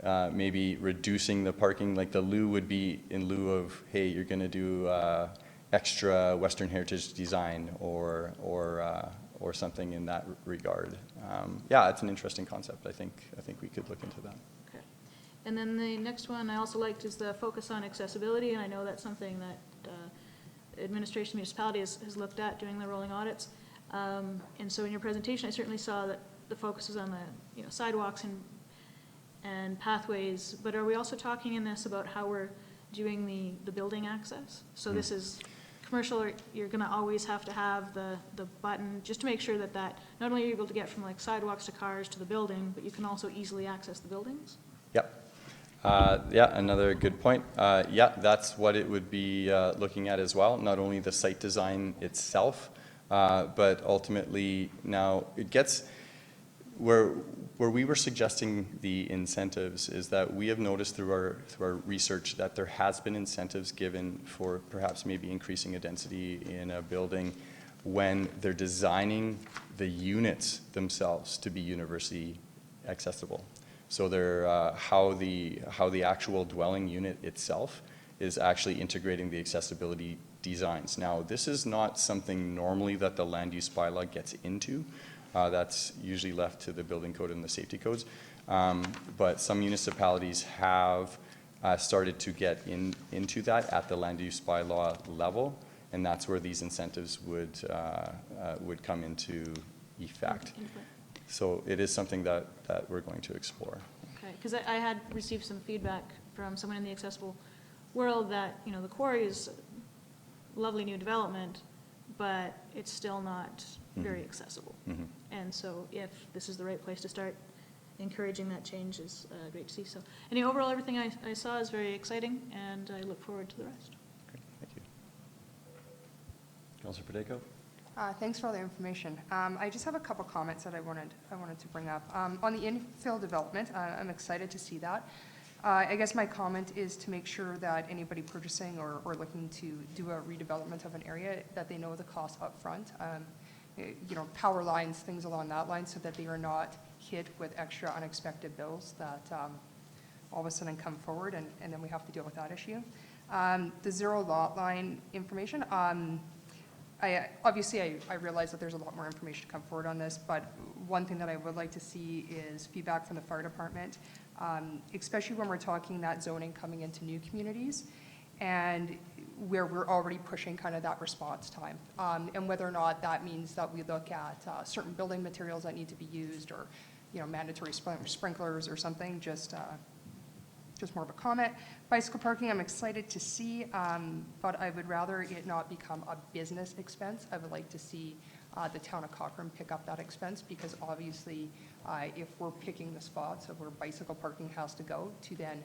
R: maybe reducing the parking, like the lieu would be in lieu of, hey, you're going to do extra Western Heritage design or something in that regard. Yeah, it's an interesting concept. I think we could look into that.
G: Okay. And then the next one I also liked is the focus on accessibility, and I know that's something that administration municipality has looked at doing the rolling audits. And so in your presentation, I certainly saw that the focus is on the sidewalks and pathways, but are we also talking in this about how we're doing the building access? So this is commercial, or you're gonna always have to have the button, just to make sure that not only are you able to get from like sidewalks to cars to the building, but you can also easily access the buildings?
R: Yep. Yeah, another good point. Yeah, that's what it would be looking at as well, not only the site design itself, but ultimately now it gets where we were suggesting the incentives is that we have noticed through our research that there has been incentives given for perhaps maybe increasing a density in a building when they're designing the units themselves to be universally accessible. So they're how the actual dwelling unit itself is actually integrating the accessibility designs. Now, this is not something normally that the land use bylaw gets into. That's usually left to the building code and the safety codes. But some municipalities have started to get into that at the land use bylaw level, and that's where these incentives would come into effect. So it is something that we're going to explore.
G: Okay, because I had received some feedback from someone in the accessible world that, the quarry is a lovely new development, but it's still not very accessible.
R: Mm-hmm.
G: And so if this is the right place to start, encouraging that change is great to see. So overall, everything I saw is very exciting, and I look forward to the rest.
R: Okay, thank you. Councillor Padeco?
D: Thanks for all the information. I just have a couple comments that I wanted to bring up. On the infill development, I'm excited to see that. I guess my comment is to make sure that anybody purchasing or looking to do a redevelopment of an area, that they know the cost up front. Power lines, things along that line, so that they are not hit with extra unexpected bills that all of a sudden come forward, and then we have to deal with that issue. The zero lot line information, I realize that there's a lot more information to come forward on this, but one thing that I would like to see is feedback from the fire department, especially when we're talking that zoning coming into new communities, and where we're already pushing kind of that response time, and whether or not that means that we look at certain building materials that need to be used, or mandatory sprinklers or something. Just more of a comment. Bicycle parking, I'm excited to see, but I would rather it not become a business expense. I would like to see the town of Cochrane pick up that expense, because obviously if we're picking the spots of where bicycle parking has to go to then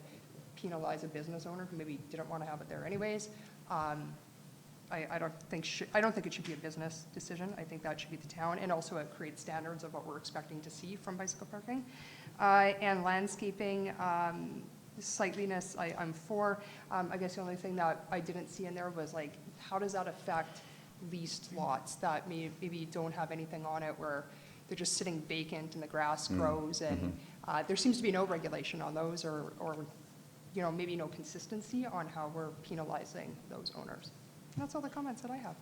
D: penalize a business owner who maybe didn't want to have it there anyways, I don't think it should be a business decision. I think that should be the town, and also it creates standards of what we're expecting to see from bicycle parking. And landscaping, sightliness, I'm for. I guess the only thing that I didn't see in there was like, how does that affect leased lots that maybe don't have anything on it, where they're just sitting vacant and the grass grows, and there seems to be no regulation on those, or maybe no consistency on how we're penalizing those owners. And that's all the comments that I have.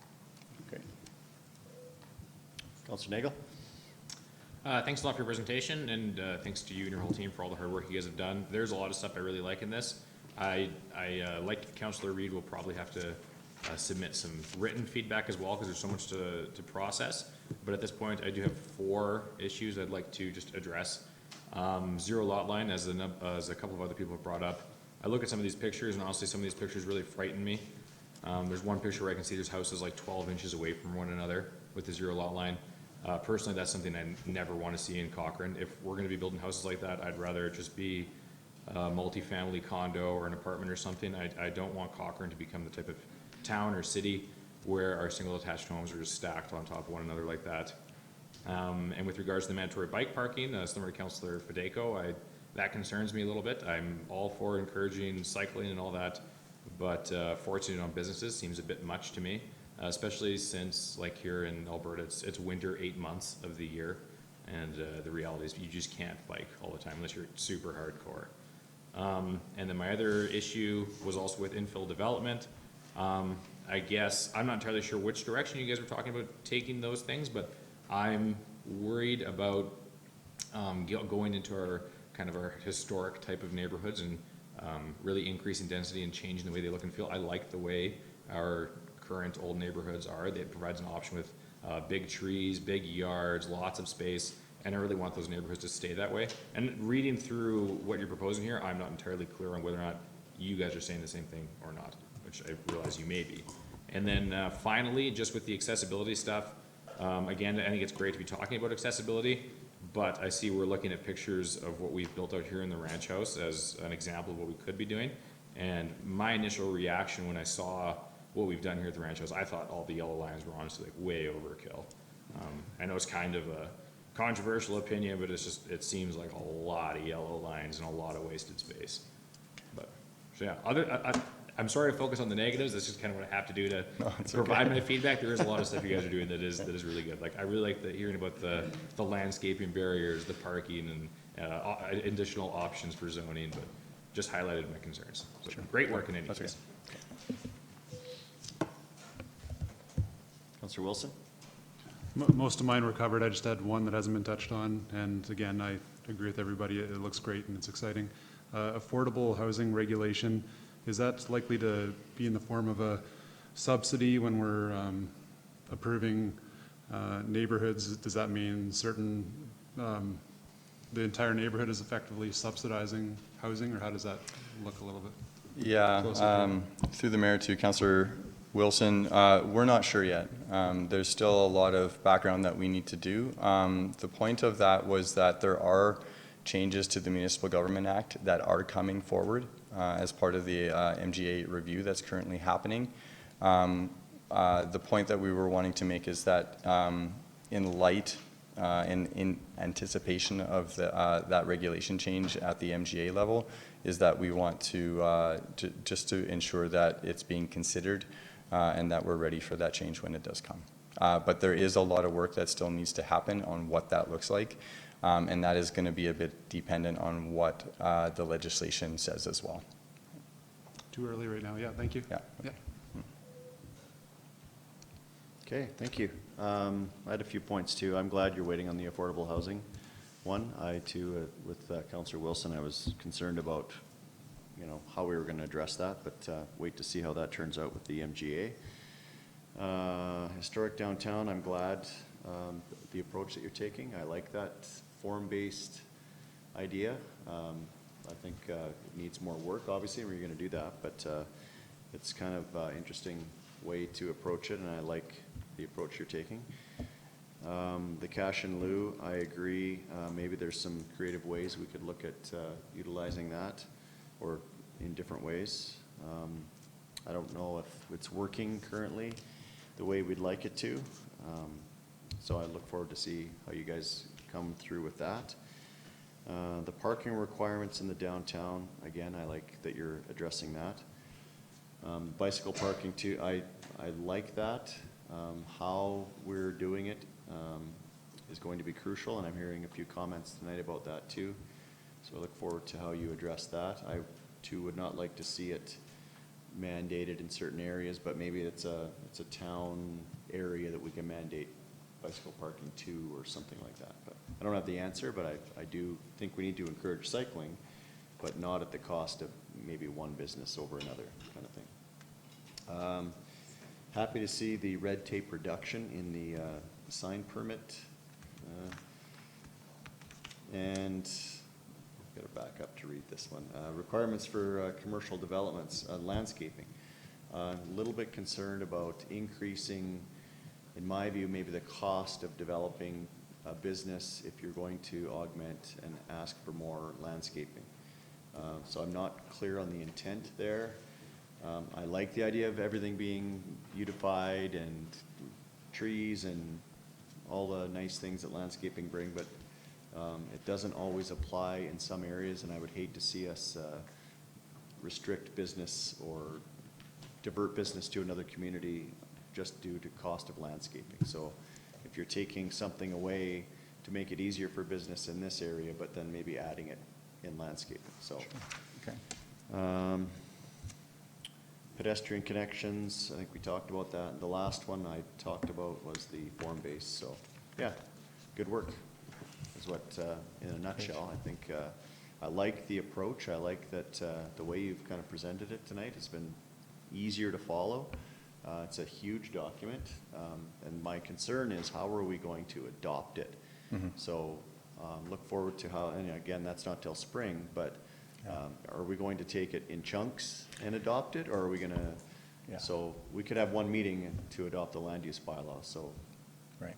A: Okay. Councillor Nagel?
F: Thanks a lot for your presentation, and thanks to you and your whole team for all the hard work you guys have done. There's a lot of stuff I really like in this. I like Councillor Reid will probably have to submit some written feedback as well, because there's so much to process. But at this point, I do have 4 issues I'd like to just address. Zero lot line, as a couple of other people have brought up. I look at some of these pictures, and honestly, some of these pictures really frighten me. There's one picture where I can see there's houses like 12 inches away from one another with the zero lot line. Personally, that's something I never want to see in Cochrane. If we're going to be building houses like that, I'd rather it just be a multifamily condo or an apartment or something. I don't want Cochrane to become the type of town or city where our single attached homes are just stacked on top of one another like that. And with regards to the mandatory bike parking, similar to Councillor Fedeko, that concerns me a little bit. I'm all for encouraging cycling and all that, but forcing it on businesses seems a bit much to me, especially since, like here in Alberta, it's winter 8 months of the year, and the reality is you just can't bike all the time unless you're super hardcore. And then my other issue was also with infill development. I guess I'm not entirely sure which direction you guys were talking about taking those things, but I'm worried about going into our historic type of neighborhoods and really increasing density and changing the way they look and feel. I like the way our current old neighborhoods are. It provides an option with big trees, big yards, lots of space, and I really want those neighborhoods to stay that way. And reading through what you're proposing here, I'm not entirely clear on whether or not you guys are saying the same thing or not, which I realize you may be. And then finally, just with the accessibility stuff, again, I think it's great to be talking about accessibility, but I see we're looking at pictures of what we've built out here in the ranch house as an example of what we could be doing. And my initial reaction when I saw what we've done here at the ranch house, I thought all the yellow lines were honestly like way overkill. I know it's kind of a controversial opinion, but it seems like a lot of yellow lines and a lot of wasted space. But so yeah, I'm sorry to focus on the negatives. That's just kind of what I have to do to provide my feedback. There is a lot of stuff you guys are doing that is really good. Like I really like hearing about the landscaping barriers, the parking, and additional options for zoning. But just highlighted my concerns. So sure. Great work in any case.
A: Councillor Wilson?
M: Most of mine were covered. I just had one that hasn't been touched on. And again, I agree with everybody. It looks great and it's exciting. Affordable housing regulation. Is that likely to be in the form of a subsidy when we're approving neighborhoods? Does that mean the entire neighborhood is effectively subsidizing housing, or how does that look a little bit?
R: Yeah, through the mayor to Councillor Wilson, we're not sure yet. There's still a lot of background that we need to do. The point of that was that there are changes to the Municipal Government Act that are coming forward as part of the MGA review that's currently happening. The point that we were wanting to make is that in anticipation of that regulation change at the MGA level, is that we want to just to ensure that it's being considered and that we're ready for that change when it does come. But there is a lot of work that still needs to happen on what that looks like. And that is going to be a bit dependent on what the legislation says as well.
M: Too early right now. Yeah, thank you.
R: Yeah.
M: Yeah.
A: Okay, thank you. I had a few points too. I'm glad you're waiting on the affordable housing one. I too, with Councillor Wilson, I was concerned about, how we were going to address that, but wait to see how that turns out with the MGA. Historic downtown, I'm glad the approach that you're taking. I like that form-based idea. I think it needs more work, obviously, when you're going to do that, but it's kind of interesting way to approach it, and I like the approach you're taking. The cash in lieu, I agree. Maybe there's some creative ways we could look at utilizing that, or in different ways. I don't know if it's working currently the way we'd like it to. So I look forward to see how you guys come through with that. The parking requirements in the downtown, again, I like that you're addressing that. Bicycle parking too, I like that. How we're doing it is going to be crucial, and I'm hearing a few comments tonight about that too. So I look forward to how you address that. I too would not like to see it mandated in certain areas, but maybe it's a town area that we can mandate bicycle parking to, or something like that. But I don't have the answer, but I do think we need to encourage cycling, but not at the cost of maybe one business over another kind of thing. Happy to see the red tape reduction in the sign permit. And I've got to back up to read this one. Requirements for commercial developments, landscaping. A little bit concerned about increasing, in my view, maybe the cost of developing a business if you're going to augment and ask for more landscaping. So I'm not clear on the intent there. I like the idea of everything being beautified and trees and all the nice things that landscaping bring, but it doesn't always apply in some areas, and I would hate to see us restrict business or divert business to another community just due to cost of landscaping. So if you're taking something away to make it easier for business in this area, but then maybe adding it in landscaping, so.
R: Okay.
A: Pedestrian connections, I think we talked about that. The last one I talked about was the form base, so, yeah, good work is what, in a nutshell, I think, I like the approach. I like that the way you've kind of presented it tonight has been easier to follow. It's a huge document, and my concern is how are we going to adopt it? So look forward to how, and again, that's not till spring, but are we going to take it in chunks and adopt it, or are we going to, so we could have one meeting to adopt the land use bylaw, so.
R: Right.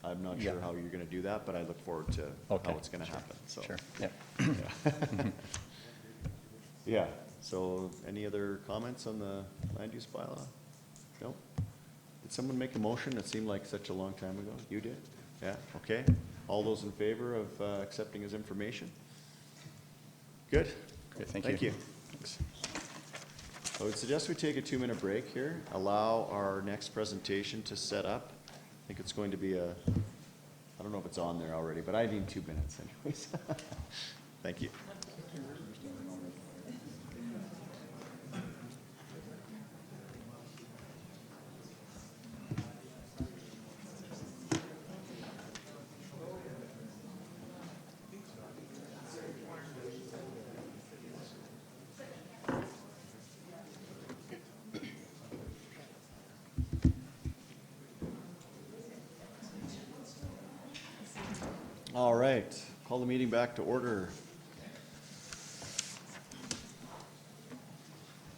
A: I'm not sure how you're going to do that, but I look forward to how it's going to happen, so.
R: Sure, yeah.
A: Yeah, so any other comments on the land use bylaw? No? Did someone make a motion? It seemed like such a long time ago. You did? Yeah, okay. All those in favor of accepting his information? Good?
R: Great, thank
A: you. Thanks. I would suggest we take a 2-minute break here, allow our next presentation to set up. I think it's going to be I don't know if it's on there already, but I need 2 minutes anyways. Thank you. All right, call the meeting back to order.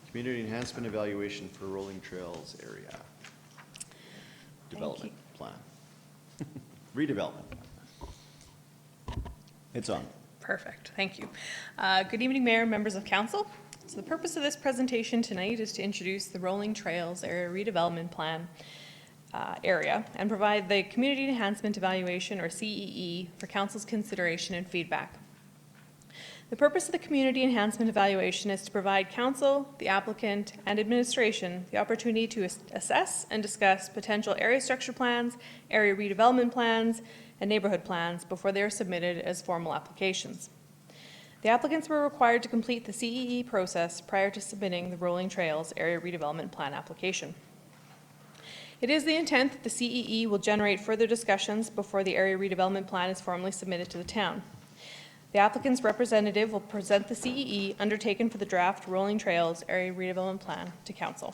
A: Community enhancement evaluation for Rolling Trails area. Development plan. Redevelopment. It's on.
C: Perfect, thank you. Good evening, Mayor and members of Council. So the purpose of this presentation tonight is to introduce the Rolling Trails Area Redevelopment Plan area and provide the Community Enhancement Evaluation, or CEE, for Council's consideration and feedback. The purpose of the Community Enhancement Evaluation is to provide Council, the applicant, and administration the opportunity to assess and discuss potential area structure plans, area redevelopment plans, and neighborhood plans before they are submitted as formal applications. The applicants were required to complete the CEE process prior to submitting the Rolling Trails Area Redevelopment Plan application. It is the intent that the CEE will generate further discussions before the area redevelopment plan is formally submitted to the town. The applicant's representative will present the CEE undertaken for the draft Rolling Trails Area Redevelopment Plan to Council.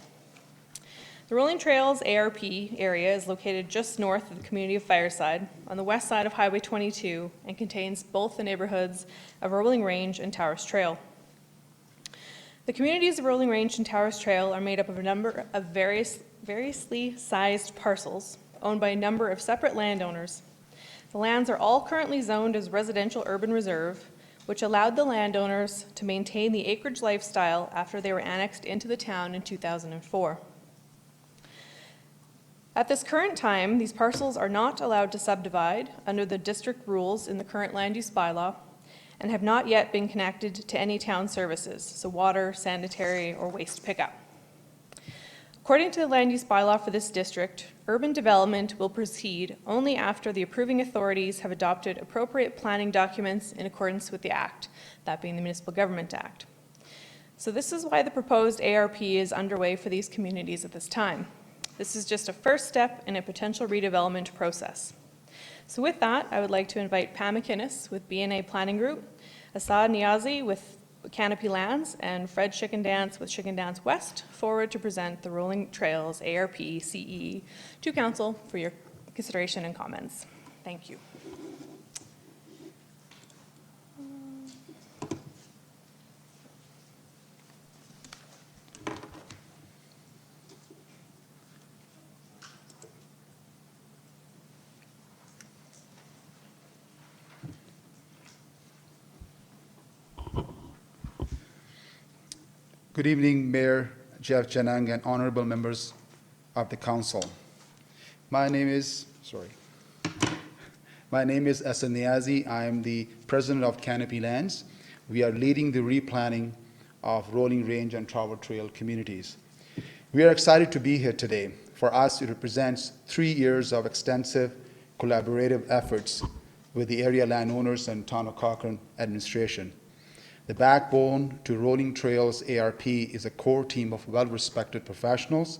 C: The Rolling Trails ARP area is located just north of the community of Fireside on the west side of Highway 22 and contains both the neighborhoods of Rolling Range and Towers Trail. The communities of Rolling Range and Towers Trail are made up of a number of variously sized parcels owned by a number of separate landowners. The lands are all currently zoned as residential urban reserve, which allowed the landowners to maintain the acreage lifestyle after they were annexed into the town in 2004. At this current time, these parcels are not allowed to subdivide under the district rules in the current land use bylaw and have not yet been connected to any town services, so water, sanitary, or waste pickup. According to the land use bylaw for this district, urban development will proceed only after the approving authorities have adopted appropriate planning documents in accordance with the Act, that being the Municipal Government Act. So this is why the proposed ARP is underway for these communities at this time. This is just a first step in a potential redevelopment process. So with that, I would like to invite Pam McInnes with BNA Planning Group, Asad Niazi with Canopy Lands and Fred Chickendance with Chickendance West forward to present the Rolling Trails ARP CE to Council for your consideration and comments. Thank you.
L: Good evening, Mayor Jeff Janang and honorable members of the council. My name is Esen Niazi. I am the president of Canopy Lands. We are leading the replanning of Rolling Range and Tower Trail communities. We are excited to be here today. For us, it represents 3 years of extensive collaborative efforts with the area landowners and Town of Cochrane administration. The backbone to Rolling Trails ARP is a core team of well-respected professionals.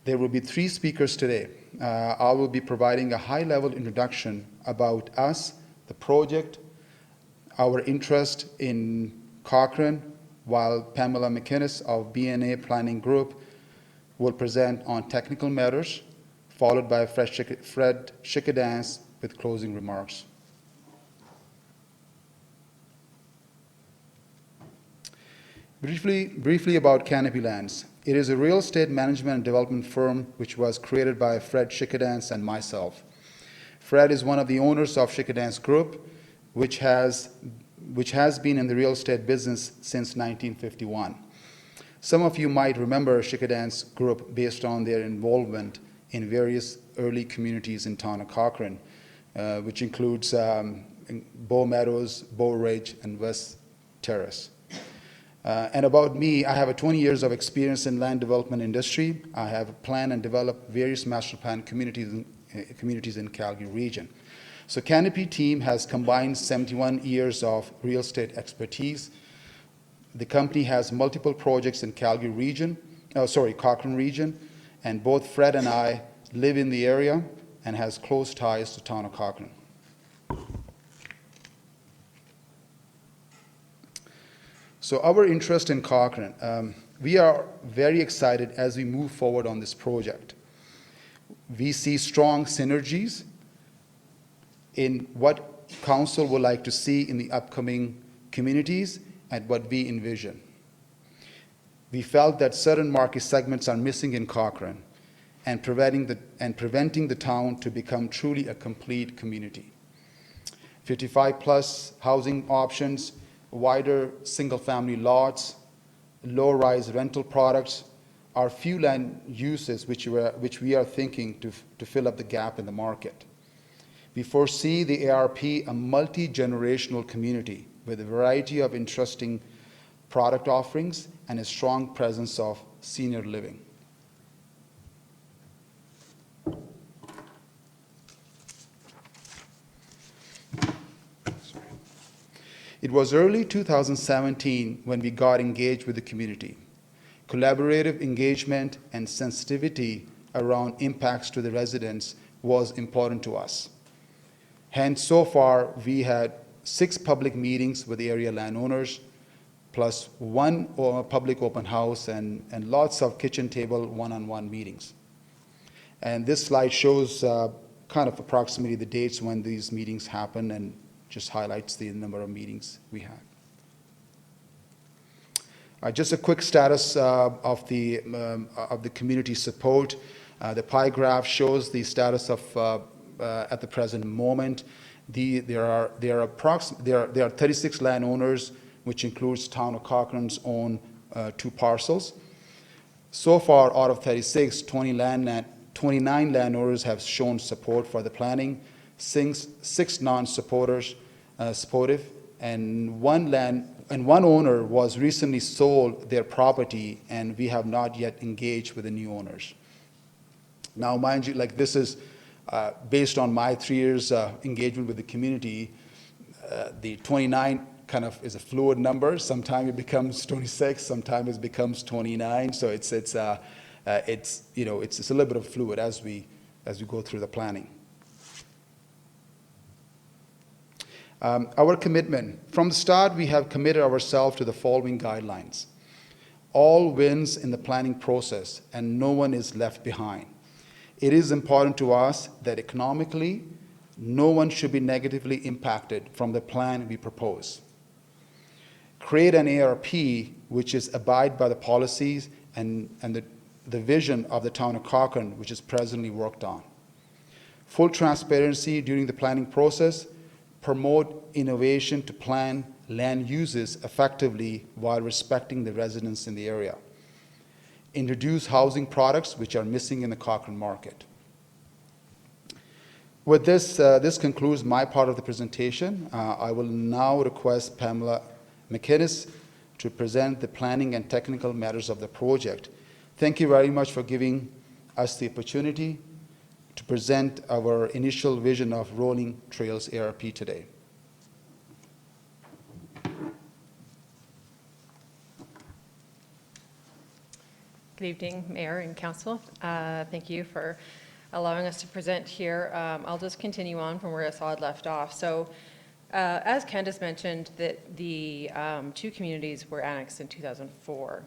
L: There will be 3 speakers today. I will be providing a high-level introduction about us, the project, our interest in Cochrane, while Pamela McInnes of BNA Planning Group will present on technical matters, followed by Fred Chickendance with closing remarks. Briefly about Canopy Lands. It is a real estate management and development firm which was created by Fred Chickendance and myself. Fred is one of the owners of Chickendance Group, which has been in the real estate business since 1951. Some of you might remember Chickendance Group based on their involvement in various early communities in Town of Cochrane, which includes Bow Meadows, Bow Ridge, and West Terrace. And about me, I have 20 years of experience in land development industry. I have planned and developed various master plan communities in Calgary region. So Canopy team has combined 71 years of real estate expertise. The company has multiple projects in Cochrane region, and both Fred and I live in the area and has close ties to Town of Cochrane. So our interest in Cochrane, we are very excited as we move forward on this project. We see strong synergies in what council would like to see in the upcoming communities and what we envision. We felt that certain market segments are missing in Cochrane and preventing the town to become truly a complete community. 55+ housing options, wider single-family lots, low-rise rental products are few land uses which we are thinking to fill up the gap in the market. We foresee the ARP a multi-generational community with a variety of interesting product offerings and a strong presence of senior living. It was early 2017 when we got engaged with the community. Collaborative engagement and sensitivity around impacts to the residents was important to us. Hence, so far, we had 6 public meetings with the area landowners, plus 1 public open house and lots of kitchen table one-on-one meetings. And this slide shows kind of approximately the dates when these meetings happen and just highlights the number of meetings we had. Just a quick status of the community support. The pie graph shows the status of at the present moment. There are 36 landowners, which includes Town of Cochrane's own 2 parcels. So far, out of 36, 29 landowners have shown support for the planning. 6 non-supporters supportive, and one owner was recently sold their property, and we have not yet engaged with the new owners. Now, mind you, like this is based on my 3 years engagement with the community. The 29 kind of is a fluid number. Sometimes it becomes 26, sometimes it becomes 29. So it's a little bit of fluid as we go through the planning. Our commitment. From the start, we have committed ourselves to the following guidelines. All wins in the planning process, and no one is left behind. It is important to us that economically, no one should be negatively impacted from the plan we propose. Create an ARP which is abide by the policies and the vision of the town of Cochrane, which is presently worked on. Full transparency during the planning process. Promote innovation to plan land uses effectively while respecting the residents in the area. Introduce housing products which are missing in the Cochrane market. With this, this concludes my part of the presentation. I will now request Pamela McInnes to present the planning and technical matters of the project. Thank you very much for giving us the opportunity to present our initial vision of Rolling Trails ARP today.
N: Good evening, Mayor and Council. Thank you for allowing us to present here. I'll just continue on from where Assad left off. So, as Candace mentioned, that the two communities were annexed in 2004.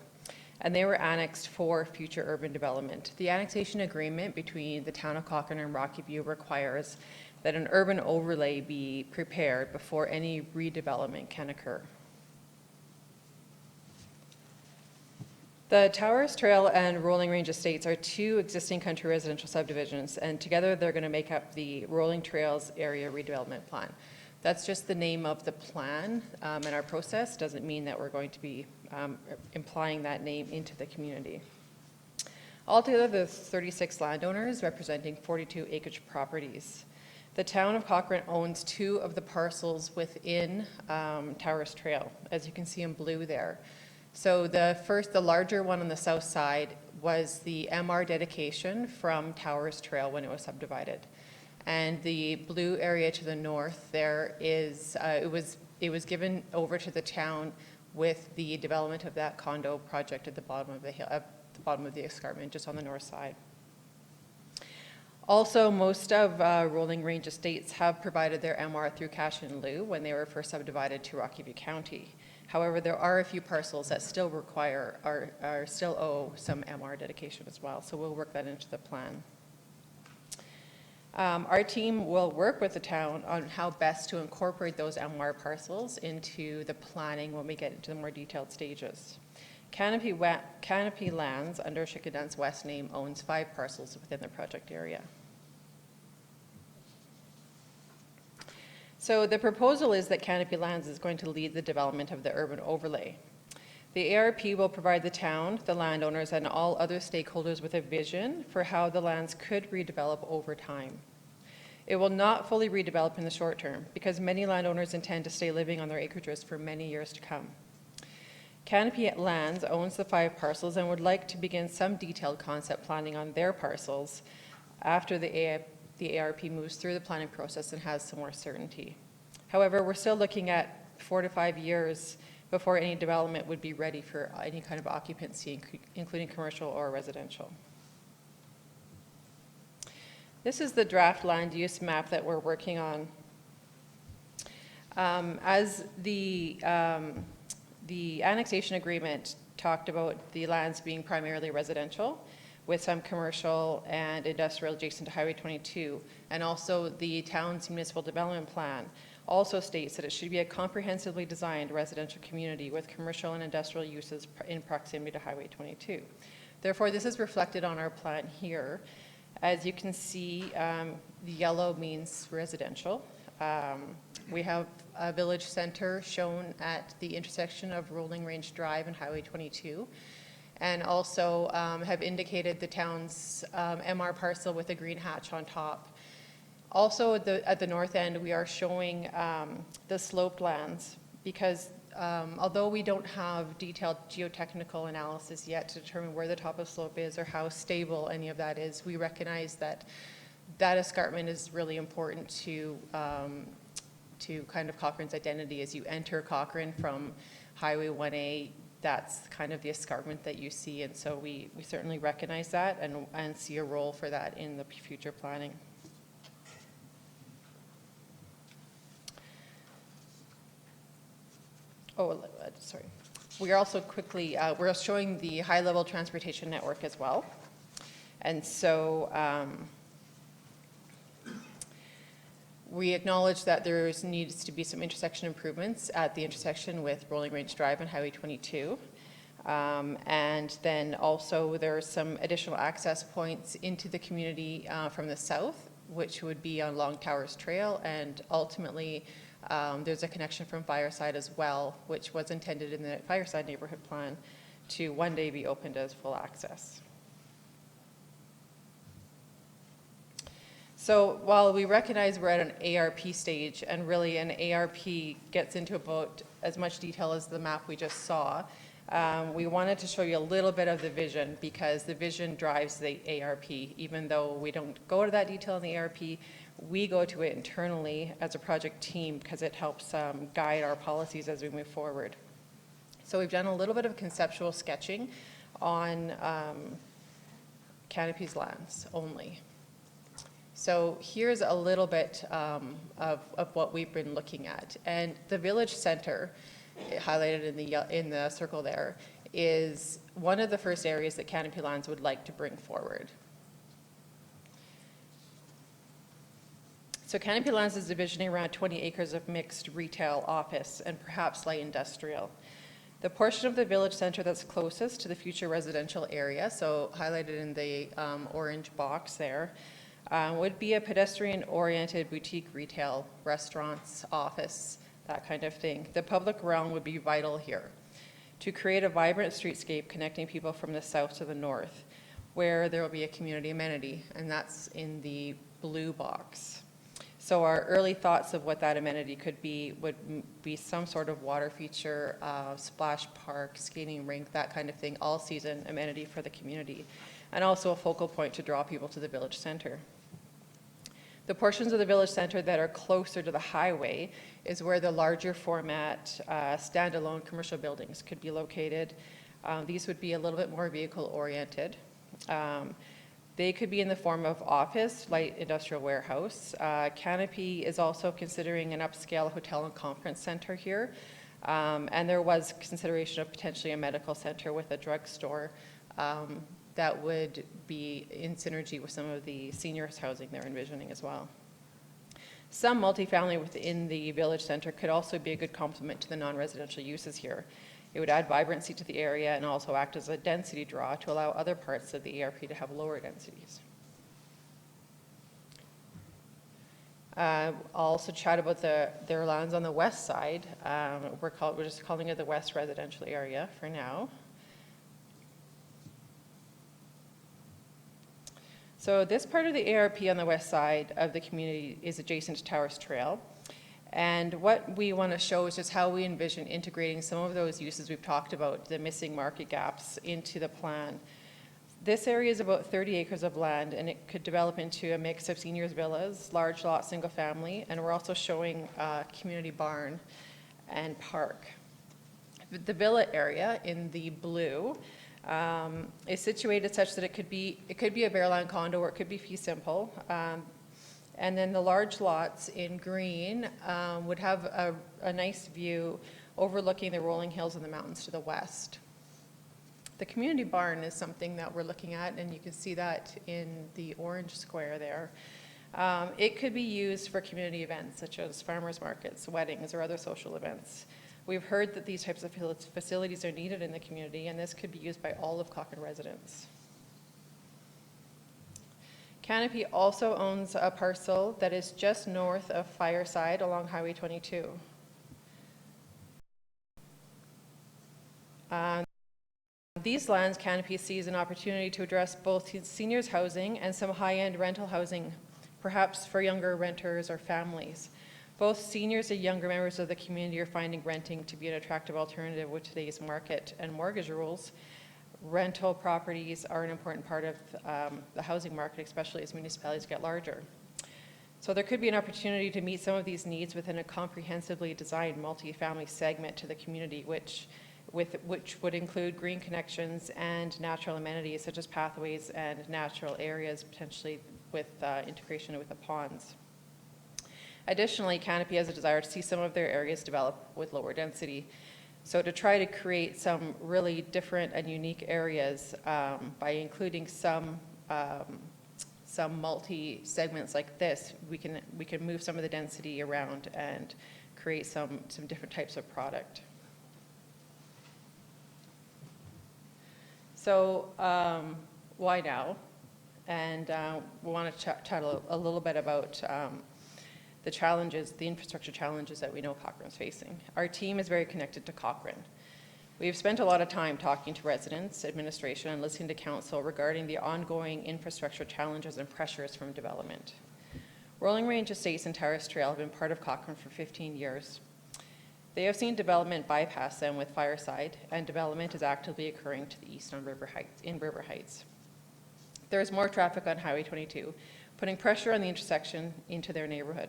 N: And they were annexed for future urban development. The annexation agreement between the town of Cochrane and Rocky View requires that an urban overlay be prepared before any redevelopment can occur. The Towers Trail and Rolling Range Estates are two existing country residential subdivisions, and together they're going to make up the Rolling Trails Area Redevelopment Plan. That's just the name of the plan, and our process doesn't mean that we're going to be implying that name into the community. Altogether, there's 36 landowners representing 42 acreage properties. The town of Cochrane owns 2 of the parcels within Towers Trail, as you can see in blue there. So the larger one on the south side was the MR dedication from Towers Trail when it was subdivided. And the blue area to the north there is, it was given over to the town with the development of that condo project at the bottom of the hill, at the bottom of the escarpment, just on the north side. Also, most of Rolling Range Estates have provided their MR through cash in lieu when they were first subdivided to Rocky View County. However, there are a few parcels that still require, still owe some MR dedication as well, so we'll work that into the plan. Our team will work with the town on how best to incorporate those MR parcels into the planning when we get into the more detailed stages. Canopy Lands, under Shikadan's West name, owns 5 parcels within the project area. So the proposal is that Canopy Lands is going to lead the development of the urban overlay. The ARP will provide the town, the landowners, and all other stakeholders with a vision for how the lands could redevelop over time. It will not fully redevelop in the short term because many landowners intend to stay living on their acreages for many years to come. Canopy Lands owns the 5 parcels and would like to begin some detailed concept planning on their parcels after the ARP moves through the planning process and has some more certainty. However, we're still looking at 4 to 5 years before any development would be ready for any kind of occupancy, including commercial or residential. This is the draft land use map that we're working on. As the annexation agreement talked about the lands being primarily residential, with some commercial and industrial adjacent to Highway 22, and also the town's municipal development plan also states that it should be a comprehensively designed residential community with commercial and industrial uses in proximity to Highway 22. Therefore, this is reflected on our plan here. As you can see, the yellow means residential. We have a village center shown at the intersection of Rolling Range Drive and Highway 22, and also have indicated the town's MR parcel with a green hatch on top. Also at the north end, we are showing the sloped lands because although we don't have detailed geotechnical analysis yet to determine where the top of slope is or how stable any of that is, we recognize that that escarpment is really important to kind of Cochrane's identity. As you enter Cochrane from Highway 1A, that's kind of the escarpment that you see, and so we certainly recognize that and see a role for that in the future planning. sorry. We are also quickly, we're showing the high-level transportation network as well. And so we acknowledge that there needs to be some intersection improvements at the intersection with Rolling Range Drive and Highway 22. And then also there are some additional access points into the community from the south, which would be on Long Towers Trail, and ultimately there's a connection from Fireside as well, which was intended in the Fireside neighborhood plan to one day be opened as full access. So while we recognize we're at an ARP stage, and really an ARP gets into about as much detail as the map we just saw, we wanted to show you a little bit of the vision, because the vision drives the ARP. Even though we don't go to that detail in the ARP, we go to it internally as a project team because it helps guide our policies as we move forward. So we've done a little bit of conceptual sketching on Canopy's lands only. So here's a little bit of what we've been looking at. And the village center, highlighted in the circle there, is one of the first areas that Canopy Lands would like to bring forward. So Canopy Lands is envisioning around 20 acres of mixed retail, office, and perhaps light industrial. The portion of the village center that's closest to the future residential area, so highlighted in the orange box there, would be a pedestrian-oriented boutique retail, restaurants, office, that kind of thing. The public realm would be vital here to create a vibrant streetscape connecting people from the south to the north, where there will be a community amenity, and that's in the blue box. So our early thoughts of what that amenity could be would be some sort of water feature, splash park, skating rink, that kind of thing, all season amenity for the community, and also a focal point to draw people to the village center. The portions of the village center that are closer to the highway is where the larger format standalone commercial buildings could be located. These would be a little bit more vehicle oriented. They could be in the form of office, light industrial warehouse. Canopy is also considering an upscale hotel and conference center here. And there was consideration of potentially a medical center with a drugstore that would be in synergy with some of the seniors housing they're envisioning as well. Some multifamily within the village center could also be a good complement to the non-residential uses here. It would add vibrancy to the area and also act as a density draw to allow other parts of the ARP to have lower densities. I'll also chat about their lands on the west side. We're just calling it the west residential area for now. So this part of the ARP on the west side of the community is adjacent to Towers Trail. And what we want to show is just how we envision integrating some of those uses we've talked about, the missing market gaps, into the plan. This area is about 30 acres of land, and it could develop into a mix of seniors villas, large lot, single family, and we're also showing a community barn and park. The villa area in the blue is situated such that it could be a Bearland condo, or it could be fee simple. And then the large lots in green would have a nice view overlooking the rolling hills and the mountains to the west. The community barn is something that we're looking at, and you can see that in the orange square there. It could be used for community events such as farmers markets, weddings, or other social events. We've heard that these types of facilities are needed in the community, and this could be used by all of Cochrane residents. Canopy also owns a parcel that is just north of Fireside along Highway 22. These lands, Canopy sees an opportunity to address both seniors housing and some high-end rental housing, perhaps for younger renters or families. Both seniors and younger members of the community are finding renting to be an attractive alternative with today's market and mortgage rules. Rental properties are an important part of the housing market, especially as municipalities get larger. So there could be an opportunity to meet some of these needs within a comprehensively designed multifamily segment to the community, which would include green connections and natural amenities such as pathways and natural areas, potentially with integration with the ponds. Additionally, Canopy has a desire to see some of their areas develop with lower density. So to try to create some really different and unique areas by including some multi-segments like this, we can move some of the density around and create some different types of product. So why now? And we want to chat a little bit about the challenges, the infrastructure challenges that we know Cochrane's facing. Our team is very connected to Cochrane. We've spent a lot of time talking to residents, administration, and listening to council regarding the ongoing infrastructure challenges and pressures from development. Rolling Range Estates and Terrace Trail have been part of Cochrane for 15 years. They have seen development bypass them with Fireside, and development is actively occurring to the east on River Heights. There is more traffic on Highway 22, putting pressure on the intersection into their neighborhood.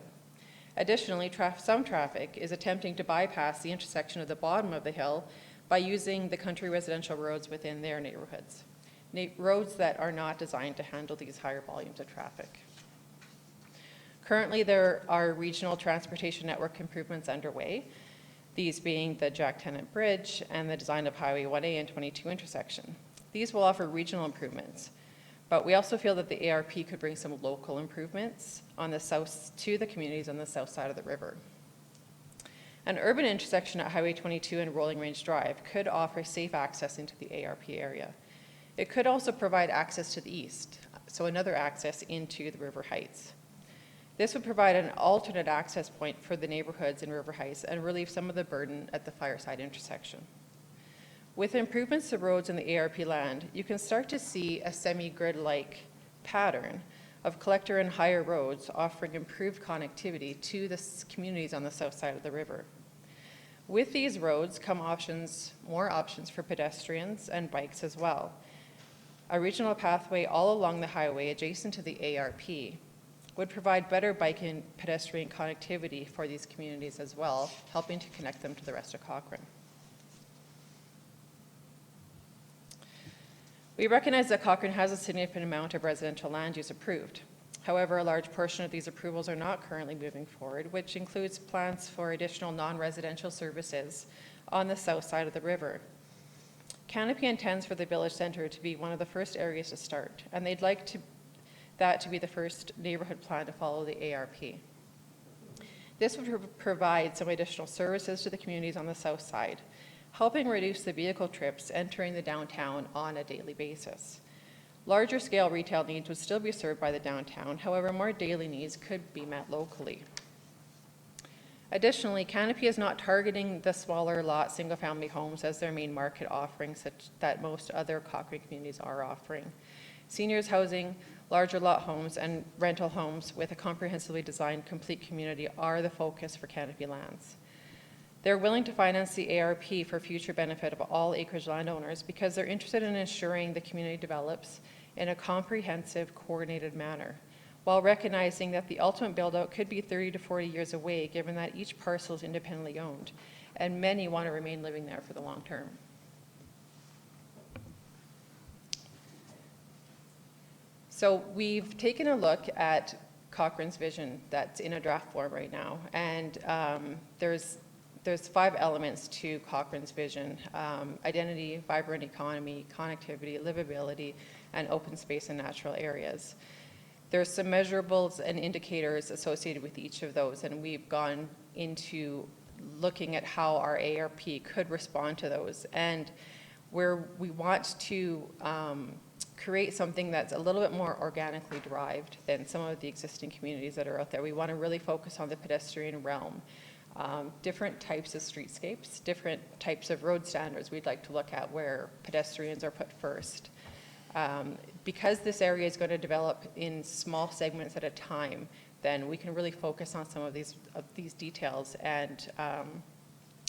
N: Additionally, some traffic is attempting to bypass the intersection of the bottom of the hill by using the country residential roads within their neighborhoods, roads that are not designed to handle these higher volumes of traffic. Currently, there are regional transportation network improvements underway, these being the Jack Tennant Bridge and the design of Highway 1A and 22 intersection. These will offer regional improvements, but we also feel that the ARP could bring some local improvements on the south to the communities on the south side of the river. An urban intersection at Highway 22 and Rolling Range Drive could offer safe access into the ARP area. It could also provide access to the east, so another access into the River Heights. This would provide an alternate access point for the neighborhoods in River Heights and relieve some of the burden at the Fireside intersection. With improvements to roads in the ARP land, you can start to see a semi-grid-like pattern of collector and higher roads offering improved connectivity to the communities on the south side of the river. With these roads come more options for pedestrians and bikes as well. A regional pathway all along the highway adjacent to the ARP would provide better bike and pedestrian connectivity for these communities as well, helping to connect them to the rest of Cochrane. We recognize that Cochrane has a significant amount of residential land use approved. However, a large portion of these approvals are not currently moving forward, which includes plans for additional non-residential services on the south side of the river. Canopy intends for the village centre to be one of the first areas to start, and they'd like that to be the first neighbourhood plan to follow the ARP. This would provide some additional services to the communities on the south side, helping reduce the vehicle trips entering the downtown on a daily basis. Larger scale retail needs would still be served by the downtown, however, more daily needs could be met locally. Additionally, Canopy is not targeting the smaller lot single-family homes as their main market offering, such that most other Cochrane communities are offering. Seniors housing, larger lot homes, and rental homes with a comprehensively designed complete community are the focus for Canopy lands. They're willing to finance the ARP for future benefit of all acreage landowners because they're interested in ensuring the community develops in a comprehensive, coordinated manner, while recognizing that the ultimate build-out could be 30 to 40 years away, given that each parcel is independently owned, and many want to remain living there for the long term. So we've taken a look at Cochrane's vision that's in a draft form right now, and there's 5 elements to Cochrane's vision: identity, vibrant economy, connectivity, livability, and open space and natural areas. There's some measurables and indicators associated with each of those, and we've gone into looking at how our ARP could respond to those, and where we want to create something that's a little bit more organically derived than some of the existing communities that are out there. We want to really focus on the pedestrian realm. Different types of streetscapes, different types of road standards we'd like to look at where pedestrians are put first. Because this area is going to develop in small segments at a time, then we can really focus on some of these details and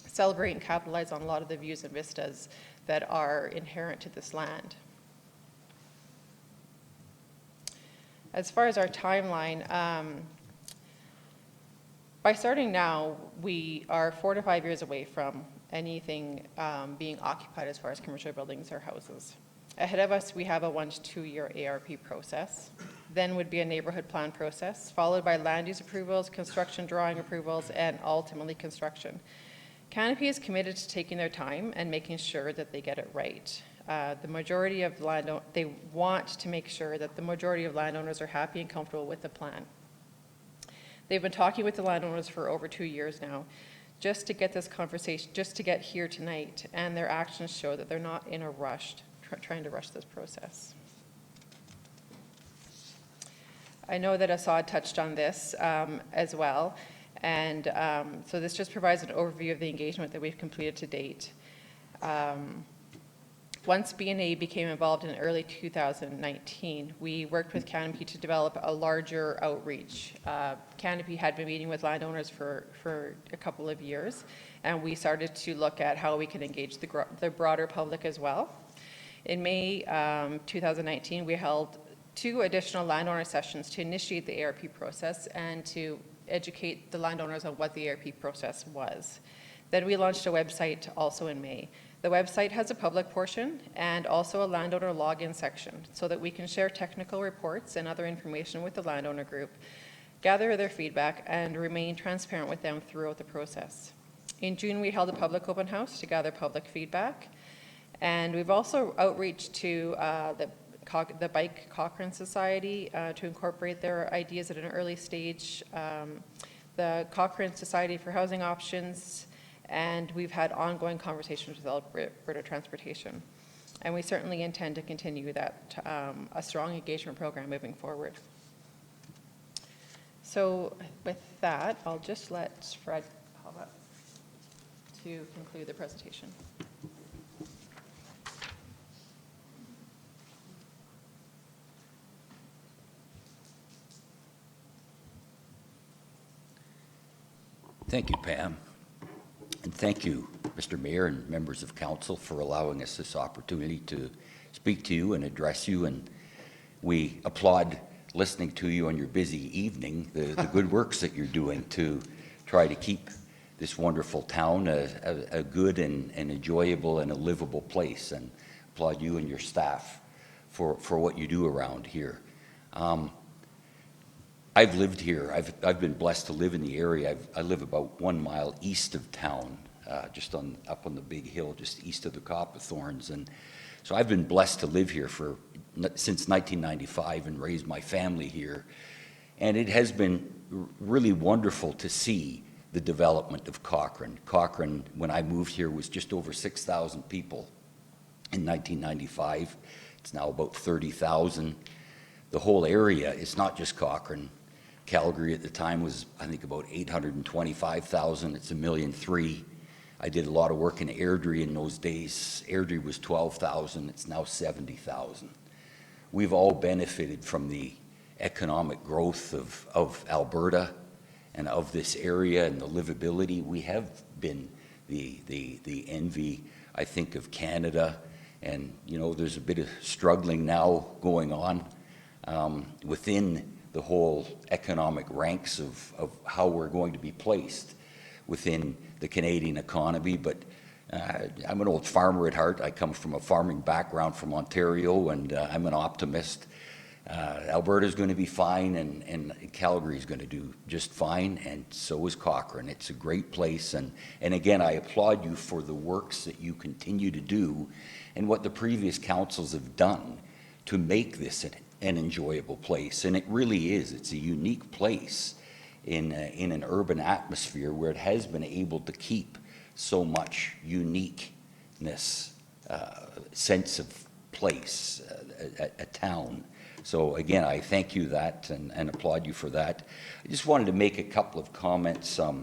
N: celebrate and capitalize on a lot of the views and vistas that are inherent to this land. As far as our timeline, by starting now, we are 4 to 5 years away from anything being occupied as far as commercial buildings or houses. Ahead of us, we have a 1 to 2 year ARP process. Then would be a neighborhood plan process, followed by land use approvals, construction drawing approvals, and ultimately construction. Canopy is committed to taking their time and making sure that they get it right. The majority of they want to make sure that the majority of landowners are happy and comfortable with the plan. They've been talking with the landowners for over 2 years now, just to get this conversation, just to get here tonight, and their actions show that they're not in a rush, trying to rush this process. I know that Assad touched on this as well, and so this just provides an overview of the engagement that we've completed to date. Once B&A became involved in early 2019, we worked with Canopy to develop a larger outreach. Canopy had been meeting with landowners for a couple of years, and we started to look at how we can engage the broader public as well. In May 2019, we held 2 additional landowner sessions to initiate the ARP process and to educate the landowners on what the ARP process was. Then we launched a website also in May. The website has a public portion and also a landowner login section so that we can share technical reports and other information with the landowner group, gather their feedback, and remain transparent with them throughout the process. In June, we held a public open house to gather public feedback, and we've also outreached to the Bike Cochrane Society to incorporate their ideas at an early stage, the Cochrane Society for Housing Options, and we've had ongoing conversations with Alberta Transportation. And we certainly intend to continue that, a strong engagement program moving forward. So with that, I'll just let Fred hop up to conclude the presentation.
O: Thank you, Pam. And thank you, Mr. Mayor and members of council, for allowing us this opportunity to speak to you and address you. And we applaud listening to you on your busy evening, the good works that you're doing to try to keep this wonderful town a good and enjoyable and a livable place. And applaud you and your staff for what you do around here. I've lived here. I've been blessed to live in the area. I live about 1 mile east of town, just up on the big hill, just east of the Copperthorns. And so I've been blessed to live here since 1995 and raised my family here. And it has been really wonderful to see the development of Cochrane. Cochrane, when I moved here, was just over 6,000 people in 1995. It's now about 30,000. The whole area, it's not just Cochrane. Calgary at the time was, I think, about 825,000. It's 1.3 million. I did a lot of work in Airdrie in those days. Airdrie was 12,000. It's now 70,000. We've all benefited from the economic growth of Alberta and of this area and the livability. We have been the envy, I think, of Canada. And, you know, there's a bit of struggling now going on within the whole economic ranks of how we're going to be placed within the Canadian economy. But I'm an old farmer at heart. I come from a farming background from Ontario, and I'm an optimist. Alberta's going to be fine, and Calgary's going to do just fine, and so is Cochrane. It's a great place, and again, I applaud you for the works that you continue to do and what the previous councils have done to make this an enjoyable place. And it really is. It's a unique place in an urban atmosphere where it has been able to keep so much uniqueness, sense of place, a town. So again, I thank you that and applaud you for that. I just wanted to make a couple of comments. I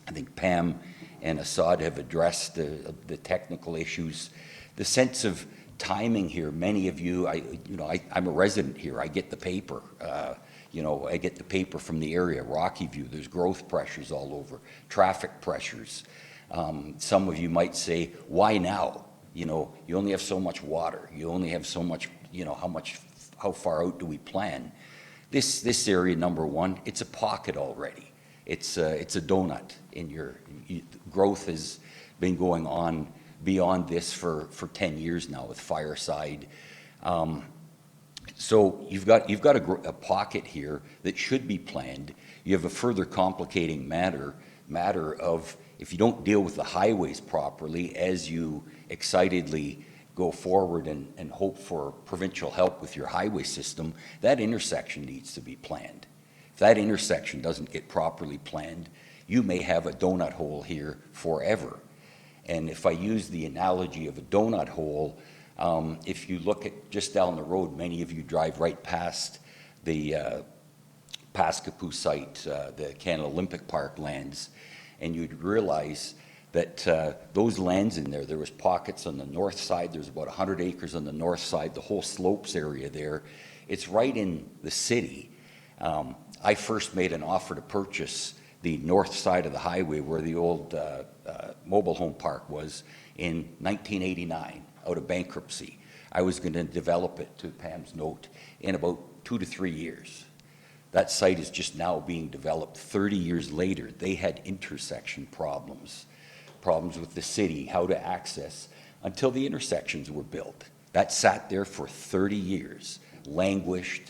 O: think Pam and Assad have addressed the technical issues. The sense of timing here, many of you, I'm a resident here. I get the paper. I get the paper from the area, Rocky View. There's growth pressures all over, traffic pressures. Some of you might say, why now? You only have so much water. You only have so much, how far out do we plan? This area, number one, it's a pocket already. It's a donut in your growth has been going on beyond this for 10 years now with Fireside. So you've got a pocket here that should be planned. You have a further complicating matter of if you don't deal with the highways properly as you excitedly go forward and hope for provincial help with your highway system, that intersection needs to be planned. If that intersection doesn't get properly planned, you may have a donut hole here forever. And if I use the analogy of a donut hole, if you look at just down the road, many of you drive right past the Pascapoo site, the Canada Olympic Park lands, and you'd realize that those lands in there was pockets on the north side. There's about 100 acres on the north side, the whole slopes area there. It's right in the city. I first made an offer to purchase the north side of the highway where the old mobile home park was in 1989 out of bankruptcy. I was going to develop it, to Pam's note, in about 2 to 3 years. That site is just now being developed 30 years later. They had intersection problems with the city, how to access, until the intersections were built. That sat there for 30 years, languished,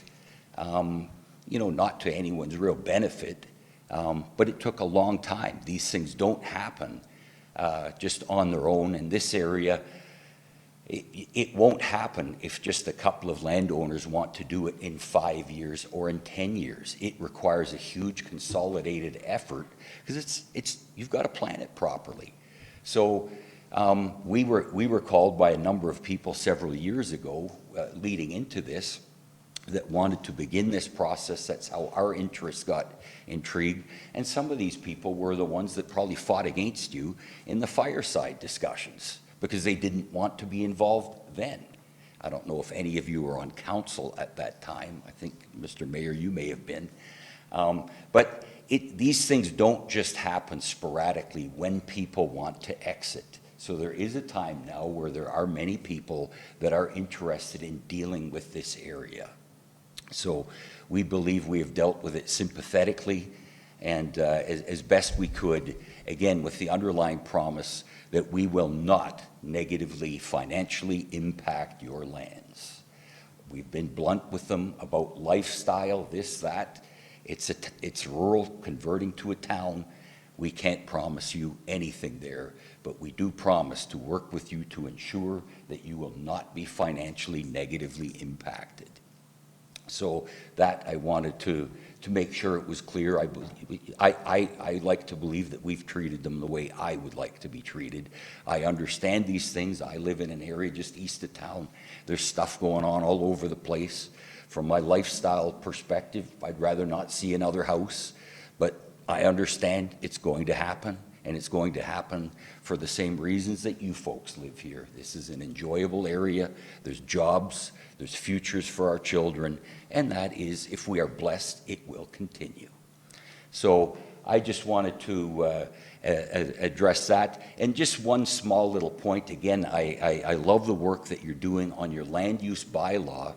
O: not to anyone's real benefit, but it took a long time. These things don't happen just on their own. In this area, it won't happen if just a couple of landowners want to do it in 5 years or in 10 years. It requires a huge consolidated effort because you've got to plan it properly. So we were called by a number of people several years ago leading into this that wanted to begin this process. That's how our interests got intrigued. And some of these people were the ones that probably fought against you in the fireside discussions because they didn't want to be involved then. I don't know if any of you were on council at that time. I think, Mr. Mayor, you may have been. But these things don't just happen sporadically when people want to exit. So there is a time now where there are many people that are interested in dealing with this area. So we believe we have dealt with it sympathetically and as best we could, again, with the underlying promise that we will not negatively financially impact your lands. We've been blunt with them about lifestyle, this, that. It's rural converting to a town. We can't promise you anything there, but we do promise to work with you to ensure that you will not be financially negatively impacted. So that I wanted to make sure it was clear. I like to believe that we've treated them the way I would like to be treated. I understand these things. I live in an area just east of town. There's stuff going on all over the place. From my lifestyle perspective, I'd rather not see another house, but I understand it's going to happen, and it's going to happen for the same reasons that you folks live here. This is an enjoyable area. There's jobs, there's futures for our children, and that is, if we are blessed, it will continue. So I just wanted to address that. And just one small little point. Again, I love the work that you're doing on your land use bylaw.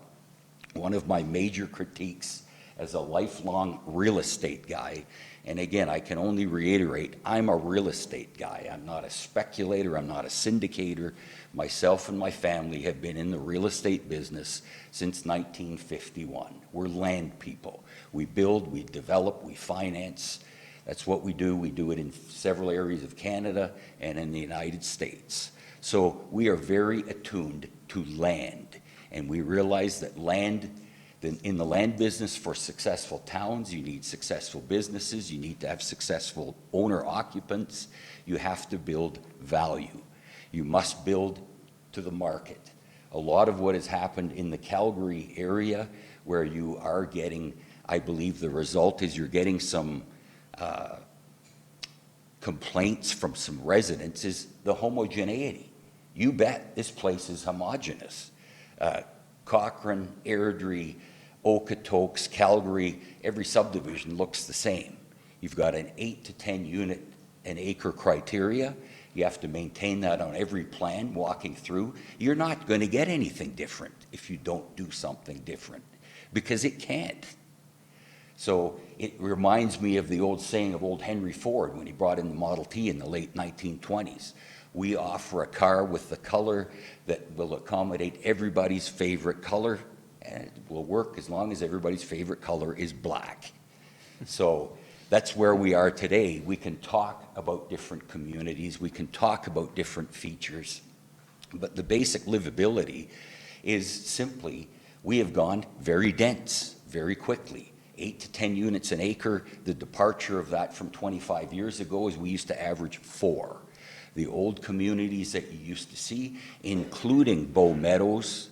O: One of my major critiques as a lifelong real estate guy, and again, I can only reiterate, I'm a real estate guy. I'm not a speculator. I'm not a syndicator. Myself and my family have been in the real estate business since 1951. We're land people. We build, we develop, we finance. That's what we do. We do it in several areas of Canada and in the United States. So we are very attuned to land, and we realize that in the land business, for successful towns, you need successful businesses, you need to have successful owner-occupants, you have to build value. You must build to the market. A lot of what has happened in the Calgary area, where you are getting, I believe the result is you're getting some complaints from some residents, is the homogeneity. You bet this place is homogeneous. Cochrane, Airdrie, Okotoks, Calgary, every subdivision looks the same. You've got an 8 to 10 unit an acre criteria. You have to maintain that on every plan walking through. You're not going to get anything different if you don't do something different, because it can't. So it reminds me of the old saying of old Henry Ford when he brought in the Model T in the late 1920s. We offer a car with the color that will accommodate everybody's favorite color, and it will work as long as everybody's favorite color is black. So That's where we are today. We can talk about different communities, we can talk about different features, but the basic livability is simply, we have gone very dense very quickly. 8 to 10 units an acre. The departure of that from 25 years ago is we used to average 4. The old communities that you used to see, including Bow Meadows,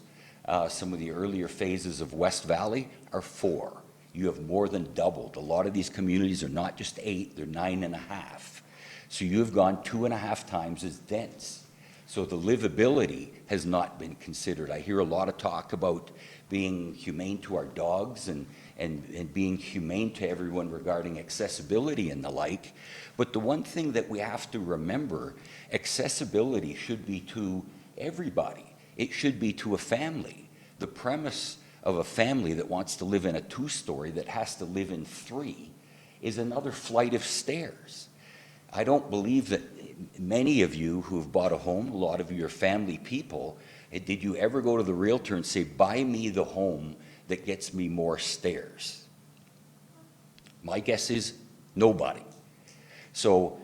O: some of the earlier phases of West Valley, are 4. You have more than doubled. A lot of these communities are not just 8, they're 9.5. So you have gone 2.5 times as dense. So the livability has not been considered. I hear a lot of talk about being humane to our dogs and being humane to everyone regarding accessibility and the like. But the one thing that we have to remember, accessibility should be to everybody. It should be to a family. The premise of a family that wants to live in a 2-story that has to live in 3 is another flight of stairs. I don't believe that many of you who have bought a home, a lot of you are family people, did you ever go to the realtor and say, buy me the home that gets me more stairs? My guess is nobody. So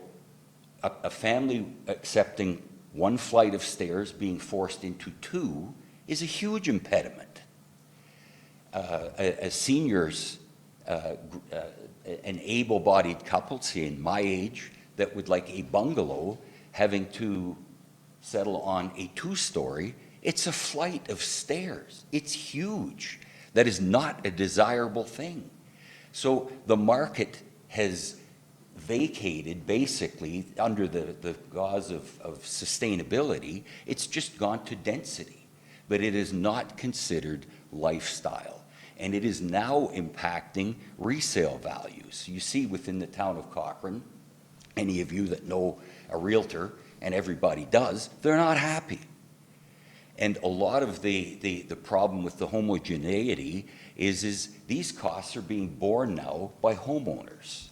O: a family accepting 1 flight of stairs being forced into 2 is a huge impediment. As seniors, an able-bodied couple, say in my age, that would like a bungalow, having to settle on a 2-story, it's a flight of stairs. It's huge. That is not a desirable thing. So the market has vacated, basically, under the gauze of sustainability. It's just gone to density. But it is not considered lifestyle. And it is now impacting resale values. You see within the town of Cochrane, any of you that know a realtor, and everybody does, they're not happy. And a lot of the problem with the homogeneity is these costs are being borne now by homeowners.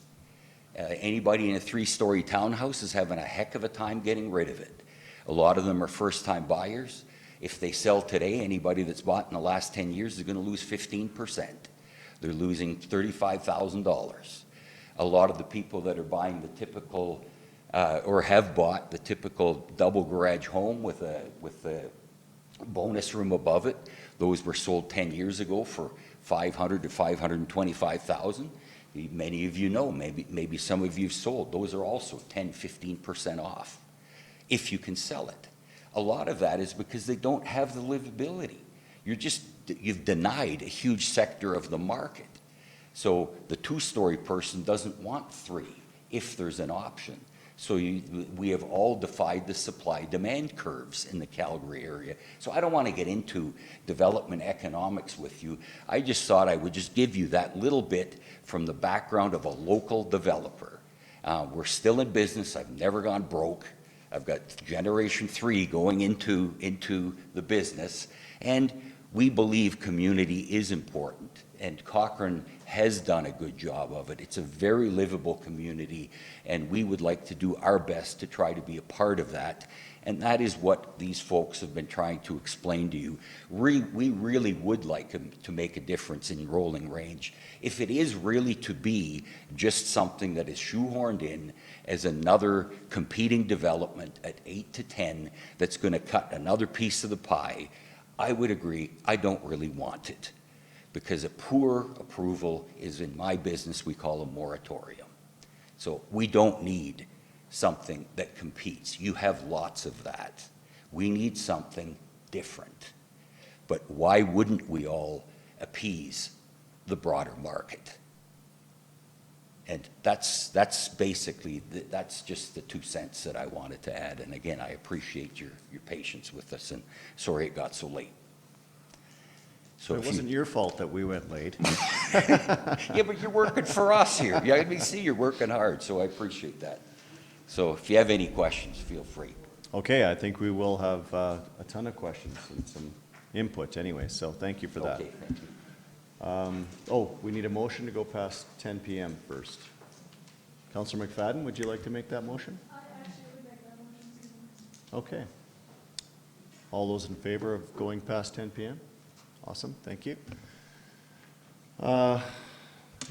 O: Anybody in a 3-story townhouse is having a heck of a time getting rid of it. A lot of them are first-time buyers. If they sell today, anybody that's bought in the last 10 years is going to lose 15%. They're losing $35,000. A lot of the people that are buying the typical, or have bought the typical double garage home with a bonus room above it, those were sold 10 years ago for $500,000 to $525,000. Many of you know, maybe some of you have sold. Those are also 10, 15% off, if you can sell it. A lot of that is because they don't have the livability. You've denied a huge sector of the market. So the 2-story person doesn't want 3 if there's an option. So we have all defied the supply-demand curves in the Calgary area. So I don't want to get into development economics with you. I just thought I would just give you that little bit from the background of a local developer. We're still in business. I've never gone broke. I've got generation 3 going into the business. And we believe community is important. And Cochrane has done a good job of it. It's a very livable community, and we would like to do our best to try to be a part of that. And that is what these folks have been trying to explain to you. We really would like to make a difference in Rolling Range. If it is really to be just something that is shoehorned in as another competing development at 8 to 10 that's going to cut another piece of the pie, I would agree, I don't really want it. Because a poor approval is, in my business, we call a moratorium. So we don't need something that competes. You have lots of that. We need something different. But why wouldn't we all appease the broader market? And that's basically, that's just the 2 cents that I wanted to add. And again, I appreciate your patience with us, and sorry it got so late. So
A: it wasn't your fault that we went late.
O: Yeah, but you're working for us here. Yeah, we see you're working hard, so I appreciate that. So if you have any questions, feel free.
A: Okay, I think we will have a ton of questions and some input anyway, so thank you for that.
O: Okay, thank you.
A: Oh, we need a motion to go past 10 p.m. first. Councillor McFadden, would you like to make that motion?
G: I actually would make that motion.
A: Okay. All those in favor of going past 10 p.m.? Awesome, thank you.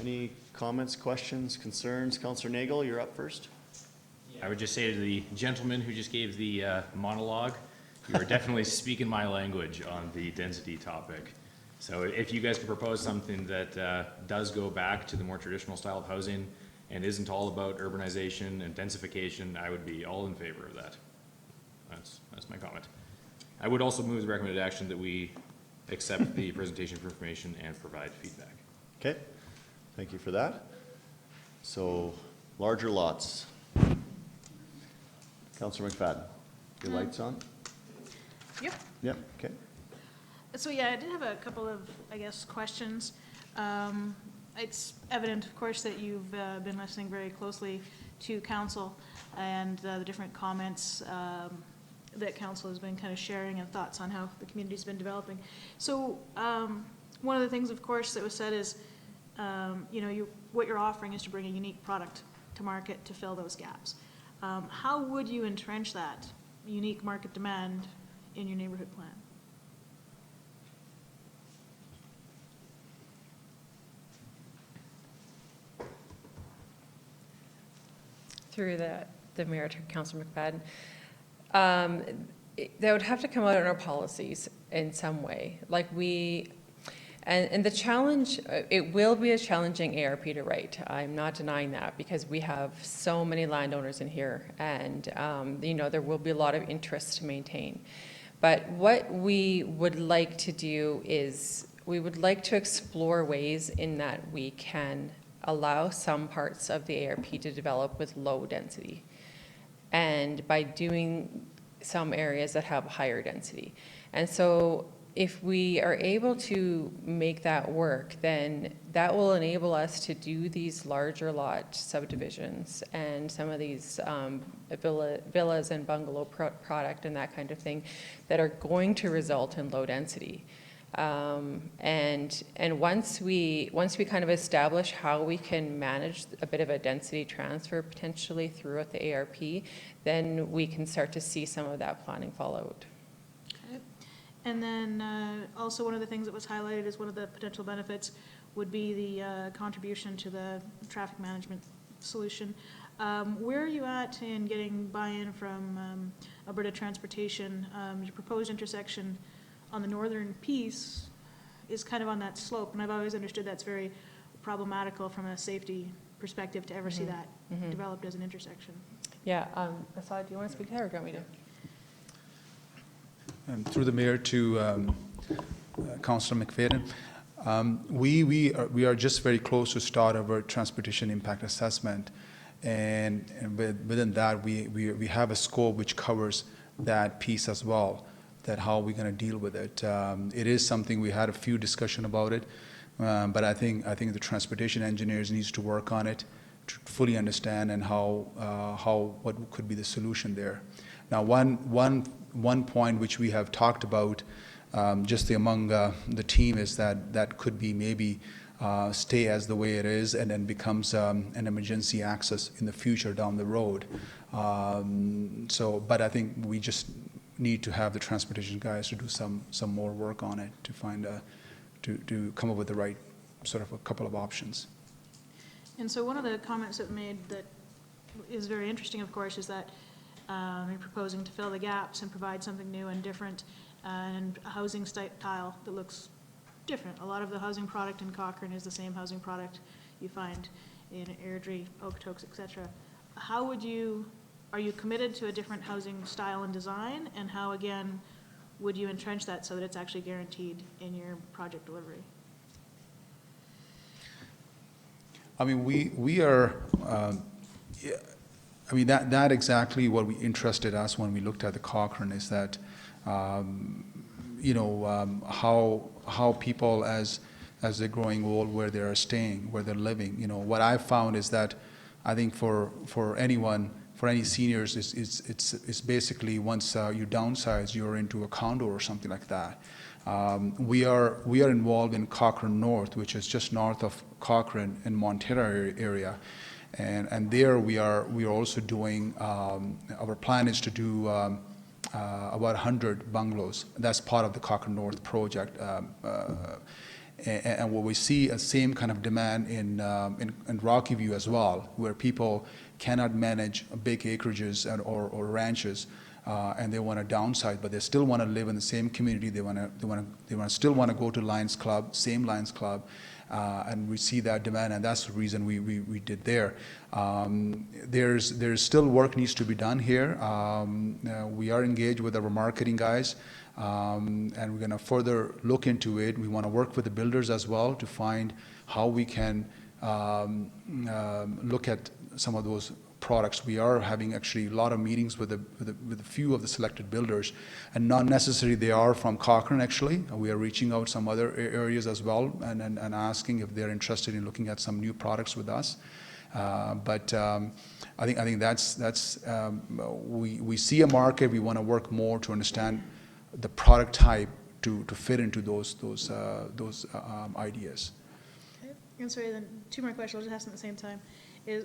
A: Any comments, questions, concerns? Councillor Nagel, you're up first.
F: I would just say to the gentleman who just gave the monologue, you are definitely speaking my language on the density topic. So if you guys could propose something that does go back to the more traditional style of housing and isn't all about urbanization and densification, I would be all in favor of that. That's my comment. I would also move the recommended action that we accept the presentation for information and provide feedback.
A: Okay, thank you for that. So, larger lots. Councillor McFadden, your lights on?
G: Yep.
A: Yep, okay.
G: So yeah, I did have a couple of, I guess, questions. It's evident, of course, that you've been listening very closely to council and the different comments that council has been kind of sharing and thoughts on how the community's been developing. So one of the things, of course, that was said is, you know, what you're offering is to bring a unique product to market to fill those gaps. How would you entrench that unique market demand in your neighborhood plan?
N: Through the mayor to Councillor McFadden, that would have to come out in our policies in some way. Like and the challenge, it will be a challenging ARP to write. I'm not denying that because we have so many landowners in here and, you know, there will be a lot of interest to maintain. But what we would like to do is we would like to explore ways in that we can allow some parts of the ARP to develop with low density. And by doing some areas that have higher density. And so if we are able to make that work, then that will enable us to do these larger lot subdivisions and some of these villas and bungalow product and that kind of thing that are going to result in low density. And once we kind of establish how we can manage a bit of a density transfer potentially throughout the ARP, then we can start to see some of that planning fall out.
G: Okay. And then also one of the things that was highlighted as one of the potential benefits would be the contribution to the traffic management solution. Where are you at in getting buy-in from Alberta Transportation? Your proposed intersection on the northern piece is kind of on that slope, and I've always understood that's very problematical from a safety perspective to ever see that developed as an intersection.
N: Yeah, Asad, do you want to speak there or do you want me to?
L: Through the mayor to Councillor McFadden, we are just very close to start our transportation impact assessment, and within that we have a scope which covers that piece as well. That how we're going to deal with it. It is something we had a few discussion about it, but I think the transportation engineers needs to work on it to fully understand and what could be the solution there. Now, one point which we have talked about just among the team is that could be maybe stay as the way it is and then becomes an emergency access in the future down the road. But I think we just need to have the transportation guys to do some more work on it to find to come up with the right sort of a couple of options.
G: And so one of the comments that made that is very interesting, of course, is that you're proposing to fill the gaps and provide something new and different and a housing style that looks different. A lot of the housing product in Cochrane is the same housing product you find in Airdrie, Okotoks, etc. How would you Are you committed to a different housing style and design? And how, again, would you entrench that so that it's actually guaranteed in your project delivery?
L: I mean, we are, I mean, that exactly what we interested us when we looked at the Cochrane is that, you know, how people as they're growing old, where they are staying, where they're living. You know, what I've found is that I think for anyone, for any seniors, it's basically once you downsize, you're into a condo or something like that. We are involved in Cochrane North, which is just north of Cochrane in Montana area, and there we are also doing. Our plan is to do about 100 bungalows. That's part of the Cochrane North project. And what we see a same kind of demand in Rocky View as well, where people cannot manage big acreages or ranches, and they want to downsize, but they still want to live in the same community. They still want to go to Lions Club, same Lions Club, and we see that demand, and that's the reason we did there. There's still work needs to be done here. We are engaged with our marketing guys, and we're going to further look into it. We want to work with the builders as well to find how we can look at some of those products. We are having actually a lot of meetings with a few of the selected builders, and not necessarily they are from Cochrane. Actually, we are reaching out some other areas as well, and asking if they're interested in looking at some new products with us. But I think that's we see a market. We want to work more to understand the product type to fit into those ideas.
G: Okay. And sorry, then 2 more questions. I'll just ask them at the same time.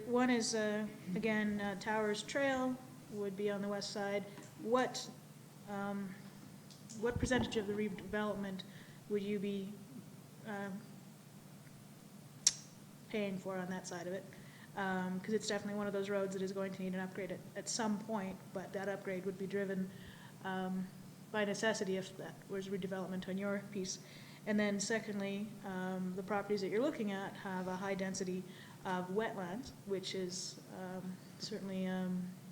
G: One is, again, Towers Trail would be on the west side. What percentage of the redevelopment would you be paying for on that side of it? Because it's definitely one of those roads that is going to need an upgrade at some point, but that upgrade would be driven by necessity if that was redevelopment on your piece. And then secondly, the properties that you're looking at have a high density of wetlands, which is certainly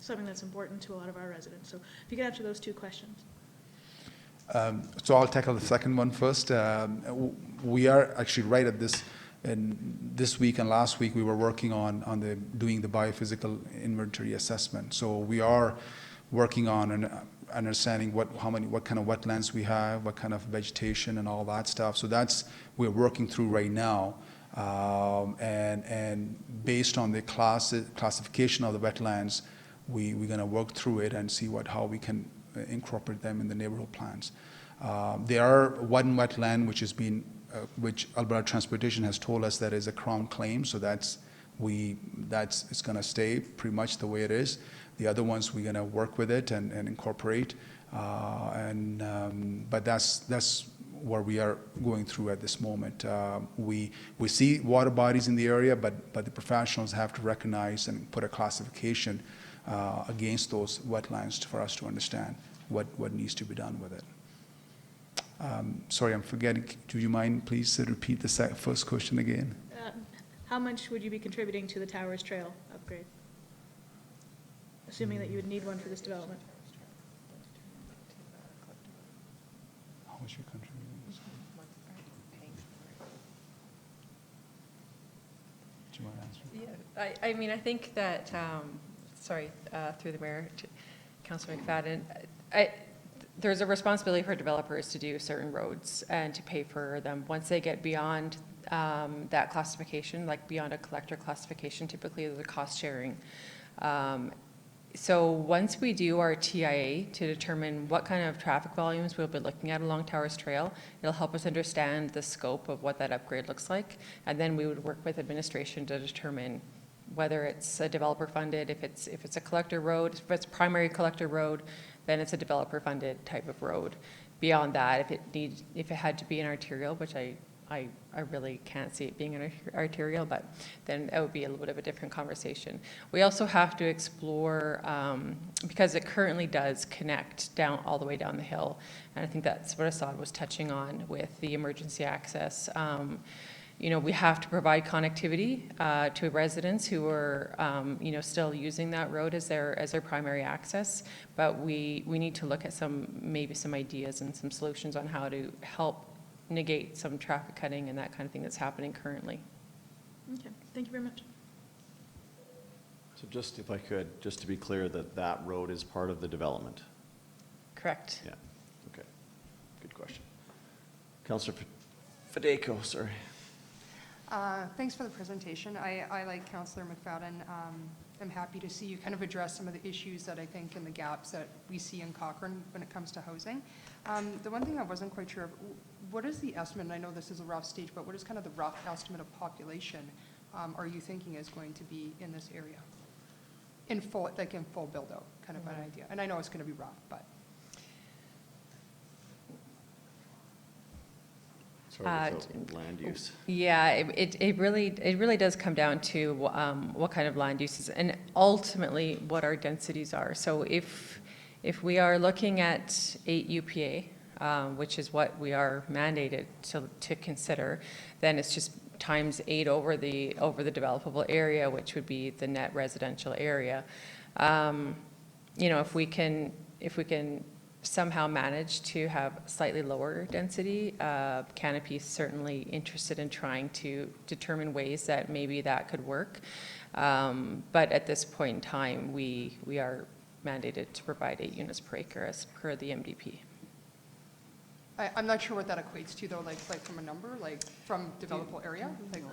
G: something that's important to a lot of our residents. So if you could answer those 2 questions.
L: So I'll tackle the second one first. We are actually right at this, and this week and last week we were working on doing the biophysical inventory assessment. So we are working on understanding what kind of wetlands we have, what kind of vegetation and all that stuff. So we're working through right now. And based on the classification of the wetlands, we're going to work through it and see how we can incorporate them in the neighborhood plans. There are one wetland which Alberta Transportation has told us that is a Crown claim, so it's going to stay pretty much the way it is. The other ones we're going to work with it and incorporate, but that's where we are going through at this moment. We see water bodies in the area, but the professionals have to recognize and put a classification against those wetlands for us to understand what needs to be done with it. Sorry, I'm forgetting. Do you mind please repeat the first question again?
G: How much would you be contributing to the Towers Trail upgrade? Assuming that you would need one for this development.
L: How much you contributing? Do you want to answer?
N: Yeah, I mean, I think that, through the mayor, to Councillor McFadden, there's a responsibility for developers to do certain roads and to pay for them. Once they get beyond that classification, like beyond a collector classification, typically there's a cost sharing. So once we do our TIA to determine what kind of traffic volumes we'll be looking at along Towers Trail, it'll help us understand the scope of what that upgrade looks like. And then we would work with administration to determine whether it's a developer funded, if it's a collector road, if it's a primary collector road, then it's a developer funded type of road. Beyond that, if it had to be an arterial, which I really can't see it being an arterial, but then it would be a little bit of a different conversation. We also have to explore, because it currently does connect down all the way down the hill, and I think that's what Assad was touching on with the emergency access. We have to provide connectivity to residents who are, still using that road as their primary access. But we need to look at maybe some ideas and some solutions on how to help negate some traffic cutting and that kind of thing that's happening currently.
G: Okay, thank you very much.
A: So just, if I could, just to be clear that road is part of the development?
N: Correct.
A: Yeah, okay, good question. Councillor Fedeko, sorry.
D: Thanks for the presentation. I like Councillor McFadden. I'm happy to see you kind of address some of the issues that I think and the gaps that we see in Cochrane when it comes to housing. The one thing I wasn't quite sure of, what is the estimate, and I know this is a rough stage, but what is kind of the rough estimate of population are you thinking is going to be in this area? In full build out, kind of an idea. And I know it's going to be rough, but.
A: Sorry, land use.
N: Yeah, it really does come down to what kind of land uses and ultimately what our densities are. So if we are looking at 8 UPA, which is what we are mandated to consider, then it's just times 8 over the developable area, which would be the net residential area. You know, if we can somehow manage to have slightly lower density, Canopy's certainly interested in trying to determine ways that maybe that could work. But at this point in time, we are mandated to provide 8 units per acre as per the MDP.
D: I'm not sure what that equates to, though, like from a number, like from developable area? Like,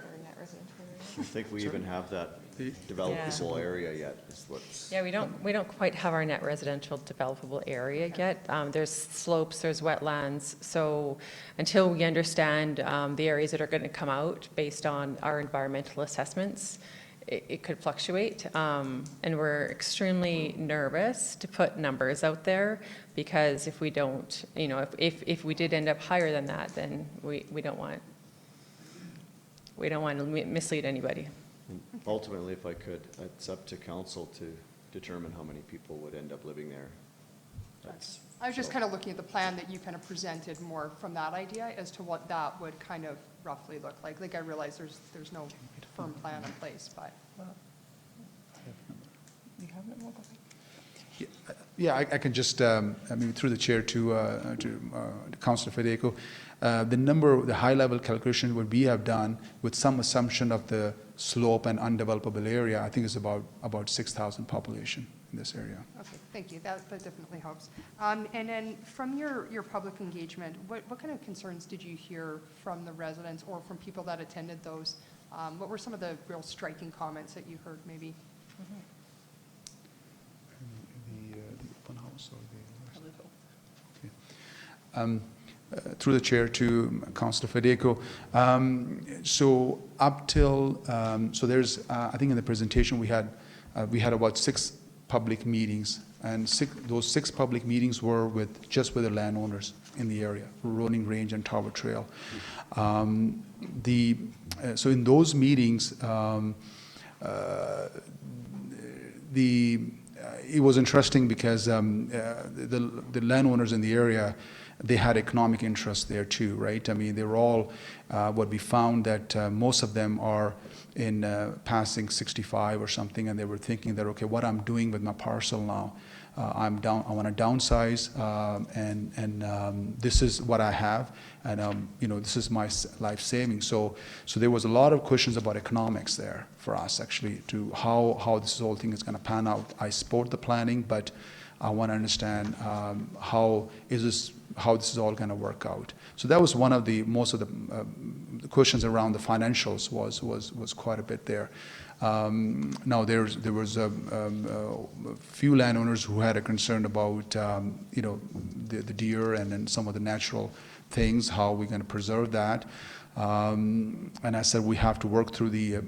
A: I think we even have that developable area yet, is what's.
N: Yeah, we don't quite have our net residential developable area yet. There's slopes, there's wetlands, so until we understand the areas that are going to come out based on our environmental assessments, it could fluctuate, and we're extremely nervous to put numbers out there, because if we don't, you know, if we did end up higher than that, then we don't want to mislead anybody.
A: And ultimately, if I could, it's up to council to determine how many people would end up living there.
D: I was just kind of looking at the plan that you kind of presented more from that idea as to what that would kind of roughly look like. Like, I realize there's no firm plan in place, but.
L: Yeah, I can just, I mean, through the chair to Councillor Fedeco, the high-level calculation what we have done with some assumption of the slope and undevelopable area, I think is about 6,000 population in this area.
D: Okay, thank you. That definitely helps. And then from your public engagement, what kind of concerns did you hear from the residents or from people that attended those? What were some of the real striking comments that you heard, maybe?
L: The open house or the... through the chair to Councillor Fedeco. So up till, so there's, I think in the presentation we had about 6 public meetings, and those 6 public meetings were just with the landowners in the area, Rolling Range and Tower Trail. So in those meetings, it was interesting because the landowners in the area, they had economic interest there too, right? I mean, they were all, what we found that most of them are in passing 65 or something, and they were thinking that, okay, what I'm doing with my parcel now, I want to downsize, and this is what I have, and you know, this is my life savings. So there was a lot of questions about economics there for us, actually, to how this whole thing is going to pan out. I support the planning, but I want to understand how this is all going to work out. So that was one of most of the questions around the financials was quite a bit there. Now there was a few landowners who had a concern about you know, the deer and some of the natural things, how we're going to preserve that. And I said we have to work through the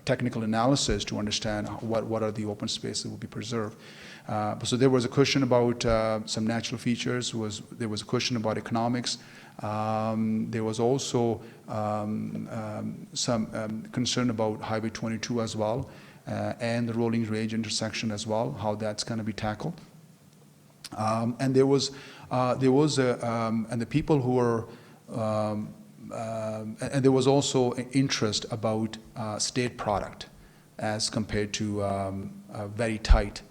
L: technical analysis to understand what are the open spaces that will be preserved. So there was a question about some natural features. There was a question about economics. There was also some concern about Highway 22 as well, and the Rolling Range intersection as well, how that's going to be tackled. And there was and the people who were and there was also an interest about state product as compared to a very tight,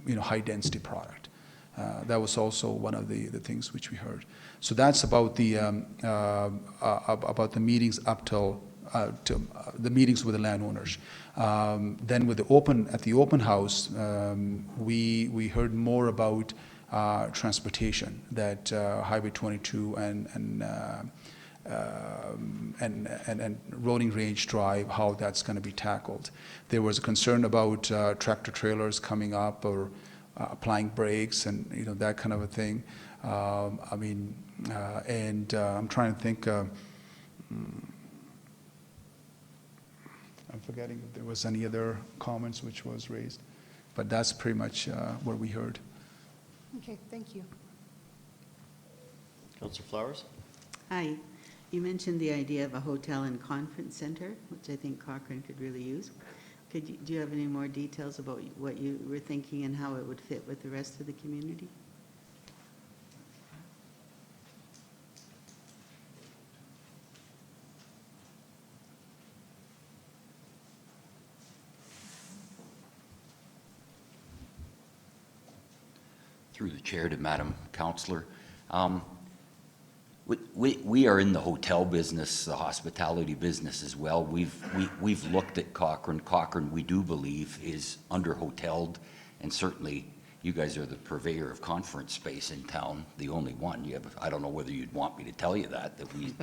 L: you know, high density product. That was also one of the things which we heard. So that's about the meetings up till the meetings with the landowners. Then with the open house, we heard more about transportation, that Highway 22 and Rolling Range Drive, how that's going to be tackled. There was a concern about tractor trailers coming up or applying brakes and, you know, that kind of a thing. I mean, and I'm trying to think. I'm forgetting if there was any other comments which was raised, but that's pretty much what we heard.
D: Okay, thank you.
A: Councillor Flowers?
I: Hi. You mentioned the idea of a hotel and conference center, which I think Cochrane could really use. Do you have any more details about what you were thinking and how it would fit with the rest of the community?
O: Through the chair to Madam Councillor. We are in the hotel business, the hospitality business as well. We've looked at Cochrane. Cochrane, we do believe, is under-hoteled, and certainly you guys are the purveyor of conference space in town, the only one. I don't know whether you'd want me to tell you that we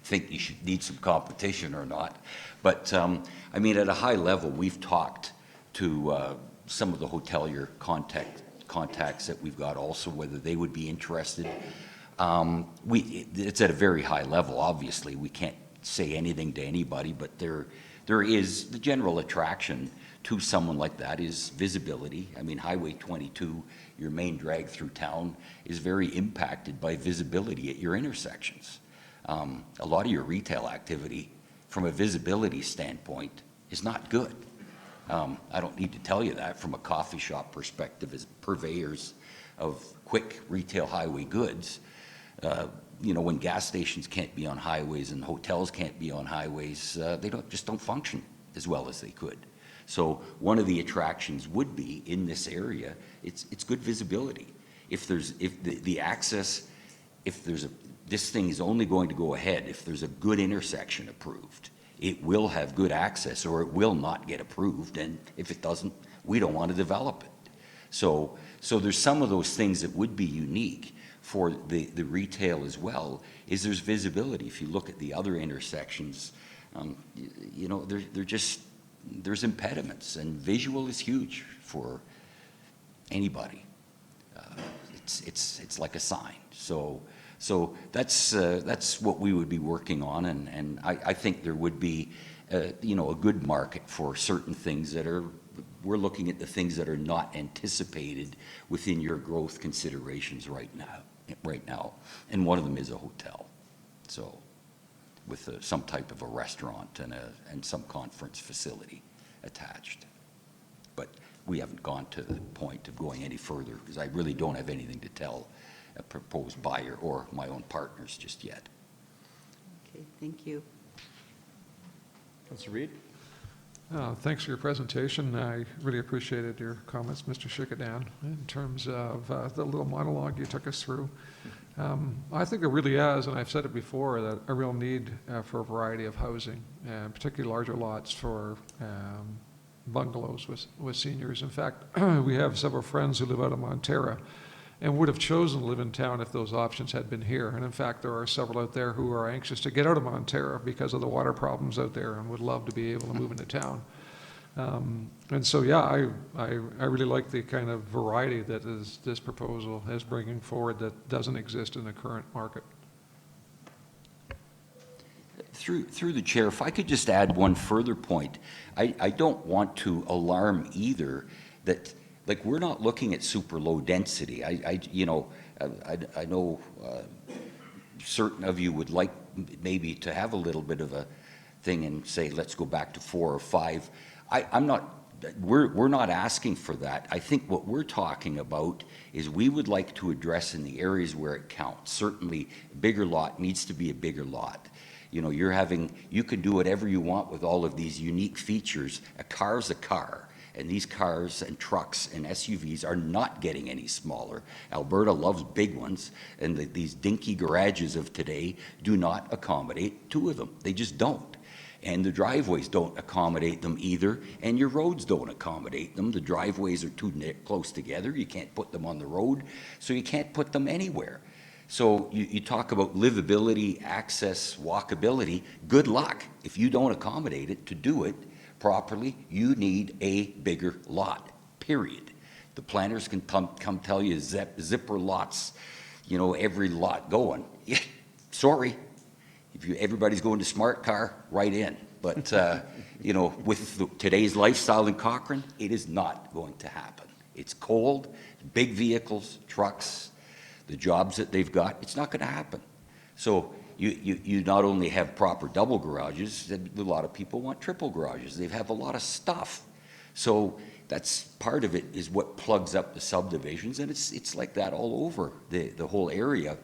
O: think you should need some competition or not. But I mean, at a high level, we've talked to some of the hotelier contacts that we've got also, whether they would be interested. It's at a very high level, obviously. We can't say anything to anybody, but there is the general attraction to someone like that is visibility. I mean, Highway 22, your main drag through town, is very impacted by visibility at your intersections. A lot of your retail activity, from a visibility standpoint, is not good. I don't need to tell you that from a coffee shop perspective as purveyors of quick retail highway goods. You know, when gas stations can't be on highways and hotels can't be on highways, they just don't function as well as they could. So one of the attractions would be in this area, it's good visibility. If the access, this thing is only going to go ahead if there's a good intersection approved. It will have good access or it will not get approved, and if it doesn't, we don't want to develop it. So there's some of those things that would be unique for the retail as well, is there's visibility. If you look at the other intersections, you know, there's impediments, and visual is huge for anybody. It's like a sign. So that's what we would be working on, and I think there would be, you know, a good market for certain things that are. We're looking at the things that are not anticipated within your growth considerations right now, and one of them is a hotel. So, with some type of a restaurant and some conference facility attached. But we haven't gone to the point of going any further because I really don't have anything to tell a proposed buyer or my own partners just yet.
I: Okay, thank you.
A: Councillor Reid?
H: Thanks for your presentation. I really appreciated your comments, Mr. Shikadan, in terms of the little monologue you took us through. I think there really is, and I've said it before, that a real need for a variety of housing, particularly larger lots for bungalows with seniors. In fact, we have several friends who live out of Montera and would have chosen to live in town if those options had been here. And in fact, there are several out there who are anxious to get out of Montera because of the water problems out there and would love to be able to move into town. And so, yeah, I really like the kind of variety that this proposal is bringing forward that doesn't exist in the current market.
O: Through the chair, if I could just add one further point, I don't want to alarm either that, like, we're not looking at super low density. I know certain of you would like maybe to have a little bit of a thing and say, let's go back to 4 or 5. We're not asking for that. I think what we're talking about is we would like to address in the areas where it counts. Certainly, a bigger lot needs to be a bigger lot. You know, you can do whatever you want with all of these unique features. A car's a car, and these cars and trucks and SUVs are not getting any smaller. Alberta loves big ones, and these dinky garages of today do not accommodate 2 of them. They just don't. And the driveways don't accommodate them either, and your roads don't accommodate them. The driveways are too close together. You can't put them on the road, so you can't put them anywhere. So you talk about livability, access, walkability. Good luck. If you don't accommodate it to do it properly, you need a bigger lot, period. The planners can come tell you zipper lots, you know, every lot going. Yeah, sorry. If everybody's going to smart car, right in. But, you know, with today's lifestyle in Cochrane, it is not going to happen. It's cold, big vehicles, trucks. the jobs that they've got, it's not going to happen. So you not only have proper double garages, a lot of people want triple garages. They have a lot of stuff. So that's part of it, is what plugs up the subdivisions, and it's like that all over the whole area.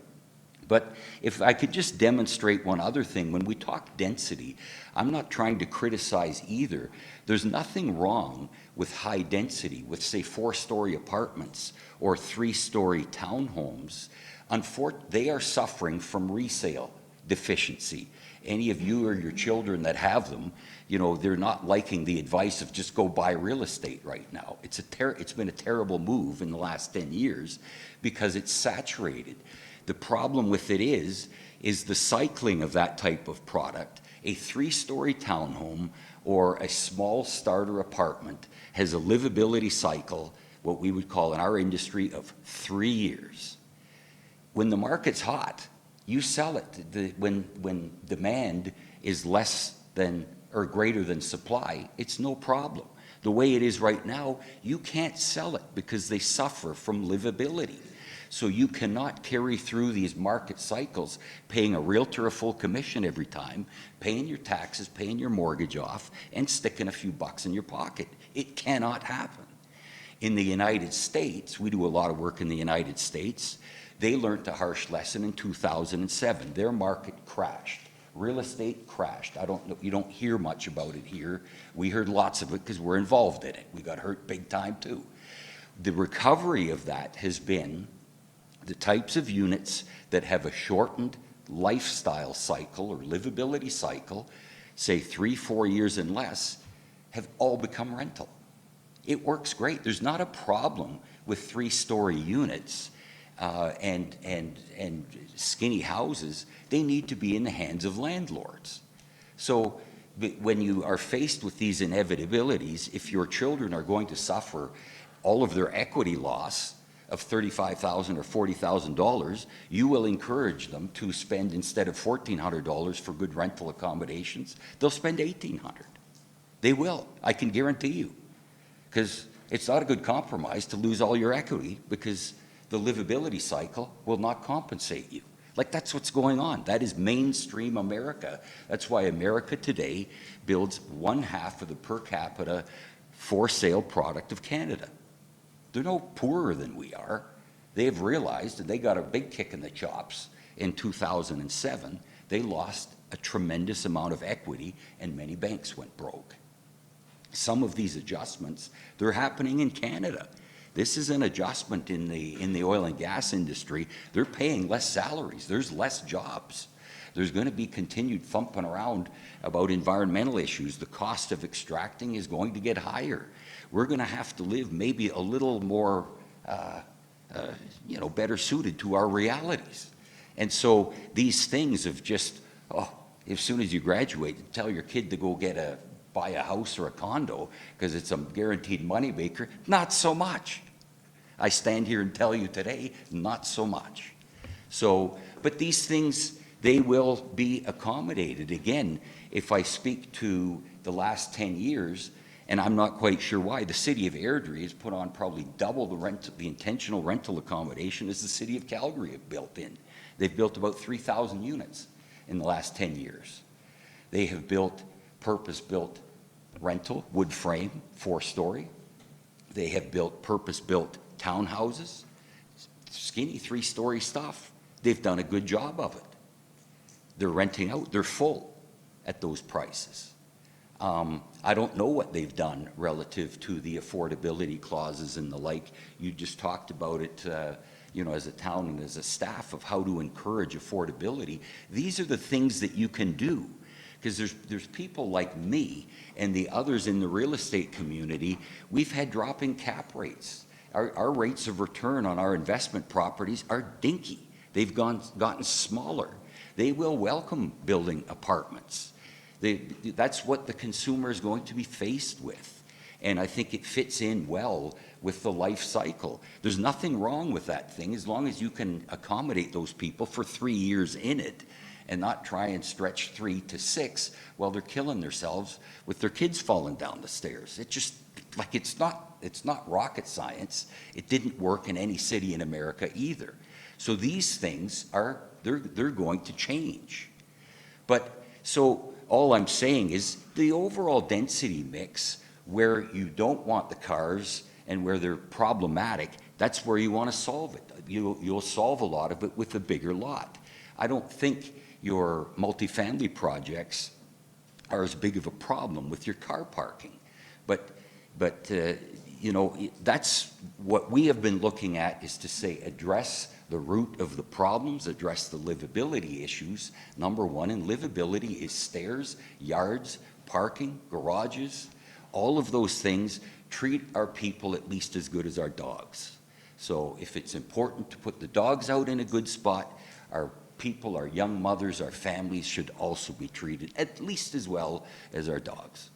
O: But if I could just demonstrate one other thing, when we talk density, I'm not trying to criticize either. There's nothing wrong with high density, with say 4-story apartments or 3-story townhomes. They are suffering from resale deficiency. Any of you or your children that have them, you know, they're not liking the advice of just go buy real estate right now. It's been a terrible move in the last 10 years because it's saturated. The problem with it is the cycling of that type of product. A 3-story townhome or a small starter apartment has a livability cycle, what we would call in our industry, of 3 years. When the market's hot, you sell it. When demand is less than or greater than supply, it's no problem. The way it is right now, you can't sell it because they suffer from livability. So you cannot carry through these market cycles paying a realtor a full commission every time, paying your taxes, paying your mortgage off, and sticking a few bucks in your pocket. It cannot happen. In the United States, we do a lot of work in the United States. They learned a harsh lesson in 2007. Their market crashed. Real estate crashed. You don't hear much about it here. We heard lots of it because we're involved in it. We got hurt big time too. The recovery of that has been the types of units that have a shortened lifestyle cycle or livability cycle, say 3-4 years and less, have all become rental. It works great. There's not a problem with 3-story units and skinny houses. They need to be in the hands of landlords. So when you are faced with these inevitabilities, if your children are going to suffer all of their equity loss of $35,000 or $40,000, you will encourage them to spend, instead of $1,400 for good rental accommodations, they'll spend $1,800. They will, I can guarantee you, because it's not a good compromise to lose all your equity because the livability cycle will not compensate you. Like, that's what's going on. That is mainstream America. That's why America today builds 1/2 of the per capita for sale product of Canada. They're no poorer than we are. They have realized, and they got a big kick in the chops in 2007, they lost a tremendous amount of equity and many banks went broke. Some of these adjustments, they're happening in Canada. This is an adjustment in the oil and gas industry. They're paying less salaries. There's less jobs. There's going to be continued thumping around about environmental issues. The cost of extracting is going to get higher. We're going to have to live maybe a little more, better suited to our realities. And so these things of just, as soon as you graduate, tell your kid to go buy a house or a condo because it's a guaranteed moneymaker, not so much. I stand here and tell you today, not so much. So, but these things, they will be accommodated. Again, if I speak to the last 10 years, and I'm not quite sure why, the city of Airdrie has put on probably double the intentional rental accommodation as the city of Calgary have built in. They've built about 3,000 units in the last 10 years. They have built purpose-built rental, wood frame, 4-story. They have built purpose-built townhouses, skinny 3-story stuff. They've done a good job of it. They're renting out, they're full at those prices. I don't know what they've done relative to the affordability clauses and the like. You just talked about it, as a town and as a staff, of how to encourage affordability. These are the things that you can do, because there's people like me and the others in the real estate community. We've had dropping cap rates. Our rates of return on our investment properties are dinky. They've gotten smaller. They will welcome building apartments. That's what the consumer is going to be faced with. And I think it fits in well with the life cycle. There's nothing wrong with that thing as long as you can accommodate those people for 3 years in it and not try and stretch 3 to 6 while they're killing themselves with their kids falling down the stairs. It just, like, it's not rocket science. It didn't work in any city in America either. So these things are, they're going to change. But, so all I'm saying is the overall density mix, where you don't want the cars and where they're problematic, that's where you want to solve it. You'll solve a lot of it with a bigger lot. I don't think your multifamily projects are as big of a problem with your car parking. But you know, that's what we have been looking at, is to say address the root of the problems, address the livability issues. Number one, and livability is stairs, yards, parking, garages, all of those things. Treat our people at least as good as our dogs. So if it's important to put the dogs out in a good spot, our people, our young mothers, our families should also be treated at least as well as our dogs.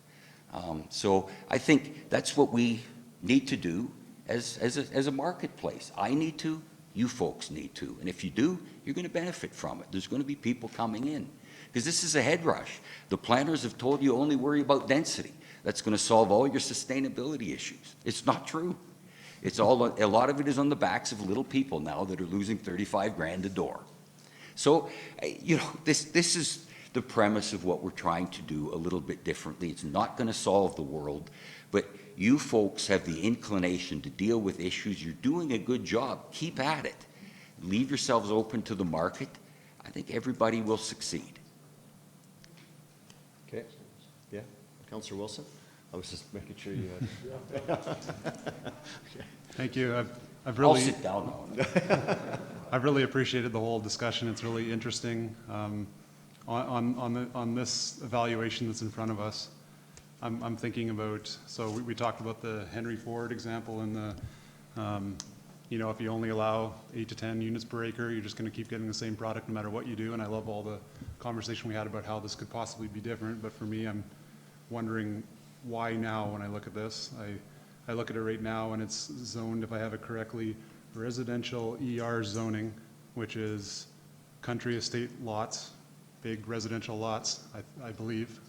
O: So I think that's what we need to do as a marketplace. I need to, you folks need to. And if you do, you're going to benefit from it. There's going to be people coming in. Because this is a head rush. The planners have told you only worry about density. That's going to solve all your sustainability issues. It's not true. It's all, a lot of it is on the backs of little people now that are losing 35 grand a door. So, you know, this is the premise of what we're trying to do a little bit differently. It's not going to solve the world, but you folks have the inclination to deal with issues. You're doing a good job. Keep at it. Leave yourselves open to the market. I think everybody will succeed.
A: Okay. Yeah. Councillor Wilson? I was just making sure you had... Okay.
M: Thank you. I've really...
O: I'll sit down now.
M: I've really appreciated the whole discussion. It's really interesting. On this evaluation that's in front of us, I'm thinking about, so we talked about the Henry Ford example and the, you know, if you only allow 8 to 10 units per acre, you're just going to keep getting the same product no matter what you do. And I love all the conversation we had about how this could possibly be different. But for me, I'm wondering why now when I look at this. I look at it right now and it's zoned, if I have it correctly, residential ER zoning, which is country estate lots, big residential lots, I believe.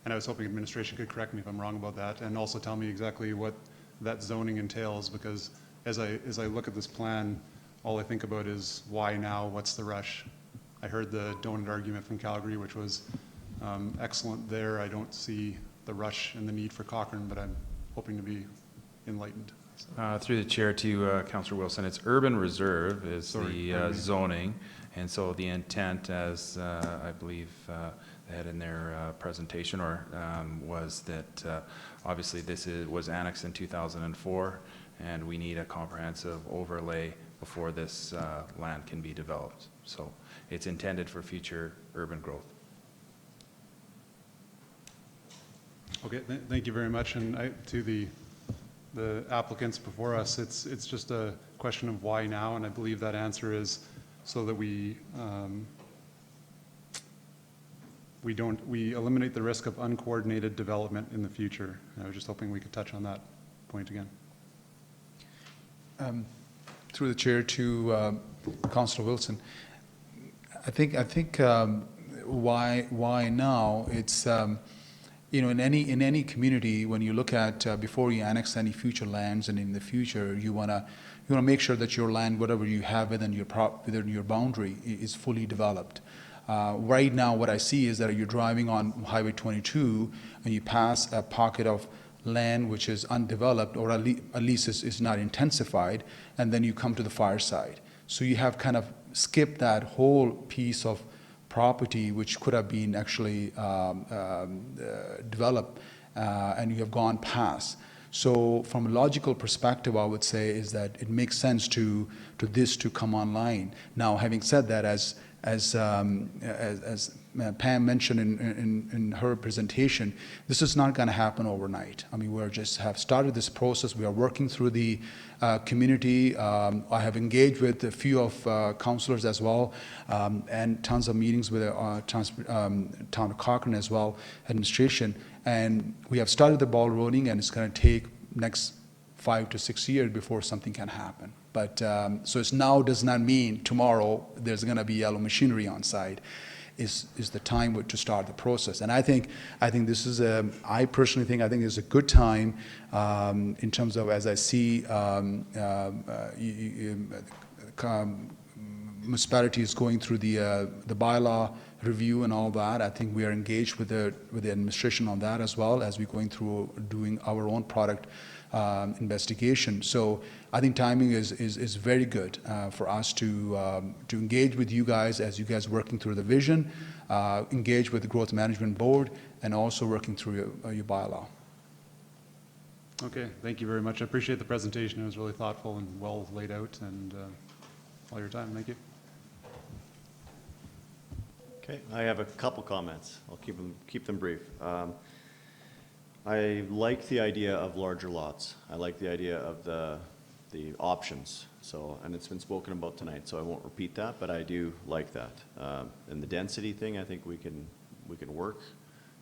M: And I was hoping administration could correct me if I'm wrong about that, and also tell me exactly what that zoning entails, because as I look at this plan, all I think about is why now, what's the rush? I heard the donut argument from Calgary, which was excellent there. I don't see the rush and the need for Cochrane, but I'm hoping to be enlightened.
B: Through the chair to Councillor Wilson, it's urban reserve is the zoning, and so the intent, as I believe they had in their presentation, or was that obviously this was annexed in 2004, and we need a comprehensive overlay before this land can be developed. So it's intended for future urban growth.
M: Okay, thank you very much. And to the applicants before us, it's just a question of why now, and I believe that answer is so that we eliminate the risk of uncoordinated development in the future. And I was just hoping we could touch on that point again.
L: Through the chair to Councillor Wilson, I think why now? It's you know, in any community, when you look at before you annex any future lands, and in the future you wanna make sure that your land, whatever you have within your boundary, is fully developed. Right now, what I see is that you're driving on Highway 22 and you pass a pocket of land which is undeveloped, or at least is not intensified, and then you come to the far side. So you have kind of skipped that whole piece of property which could have been actually developed, and you have gone past. So from a logical perspective, I would say is that it makes sense to this to come online. Now, having said that, as Pam mentioned in her presentation, this is not going to happen overnight. I mean, we just have started this process. We are working through the community. I have engaged with a few of councillors as well, and tons of meetings with Town of Cochrane as well, administration. And we have started the ball rolling, and it's going to take next 5 to 6 years before something can happen. But so it's now does not mean tomorrow there's going to be yellow machinery on site. is the time to start the process. And I think this is I personally think it's a good time in terms of, as I see municipalities going through the bylaw review and all that. I think we are engaged with the administration on that as well as we're going through doing our own product investigation. So I think timing is very good for us to engage with you guys as you guys working through the vision, engage with the Growth Management Board, and also working through your bylaw.
M: Okay, thank you very much. I appreciate the presentation. It was really thoughtful and well laid out, and all your time. Thank you.
A: Okay, I have a couple comments. I'll keep them brief. I like the idea of larger lots. I like the idea of the options. So, and it's been spoken about tonight, so I won't repeat that, but I do like that. And the density thing, I think we can work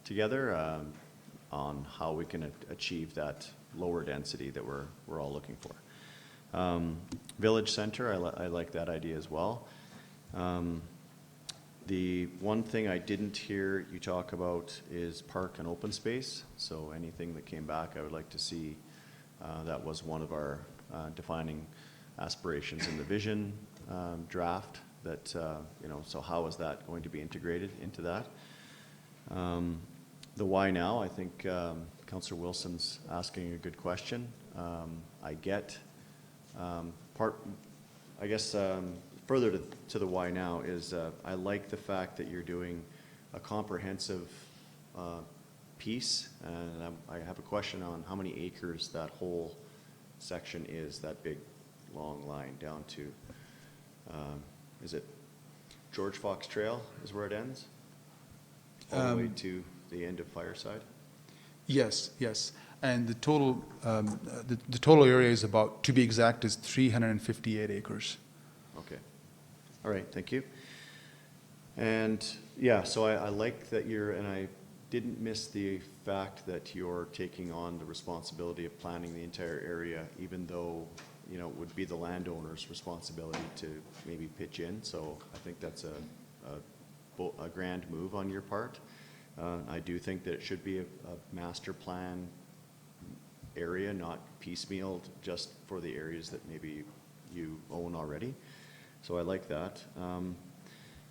A: together on how we can achieve that lower density that we're all looking for. Village center, I like that idea as well. The one thing I didn't hear you talk about is park and open space. So anything that came back, I would like to see. That was one of our defining aspirations in the vision draft. That so how is that going to be integrated into that? The why now? I think Councillor Wilson's asking a good question. I get further to the why now is I like the fact that you're doing a comprehensive piece, and I have a question on how many acres that whole section is, that big long line down to, is it George Fox Trail is where it ends? All the way to the end of Fireside?
L: Yes, yes. And the total area is about, to be exact, is 358 acres.
A: Okay. All right, thank you. And yeah, so I like that and I didn't miss the fact that you're taking on the responsibility of planning the entire area, even though, it would be the landowner's responsibility to maybe pitch in. So I think that's a grand move on your part. I do think that it should be a master plan area, not piecemealed just for the areas that maybe you own already. So I like that.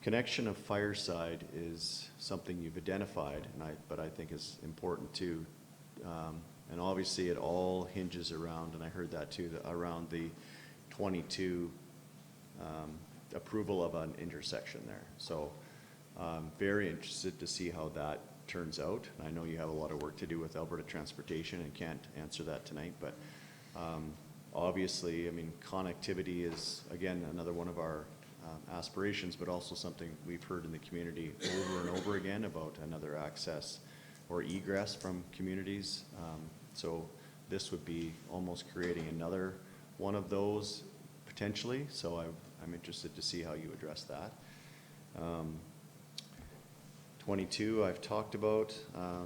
A: Connection of Fireside is something you've identified, but I think is important too. And obviously it all hinges around, and I heard that too, around the 22 approval of an intersection there. So I'm very interested to see how that turns out. I know you have a lot of work to do with Alberta Transportation and can't answer that tonight, but obviously, connectivity is, again, another one of our aspirations, but also something we've heard in the community over and over again about another access or egress from communities. So this would be almost creating another one of those potentially. So I'm interested to see how you address that. 22, I've talked about.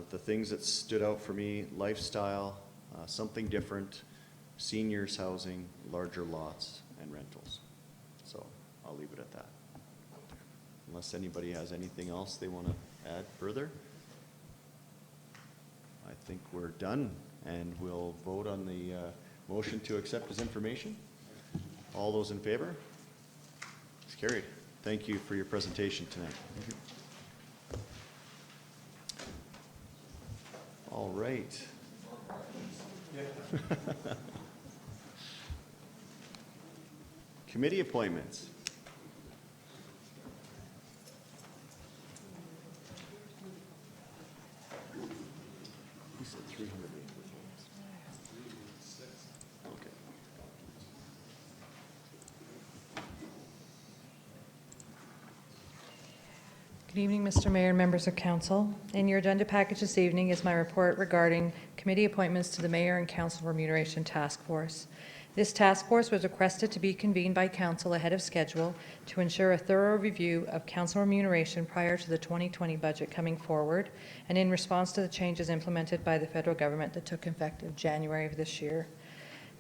A: The things that stood out for me: lifestyle, something different, seniors housing, larger lots, and rentals. So I'll leave it at that. Unless anybody has anything else they want to add further. I think we're done, and we'll vote on the motion to accept as information. All those in favor? It's carried. Thank you for your presentation tonight. All right. Committee appointments. You said 300 acres. Okay.
Q: Good evening, Mr. Mayor and members of council. In your agenda package this evening is my report regarding committee appointments to the Mayor and Council Remuneration Task Force. This task force was requested to be convened by council ahead of schedule to ensure a thorough review of council remuneration prior to the 2020 budget coming forward, and in response to the changes implemented by the federal government that took effect in January of this year.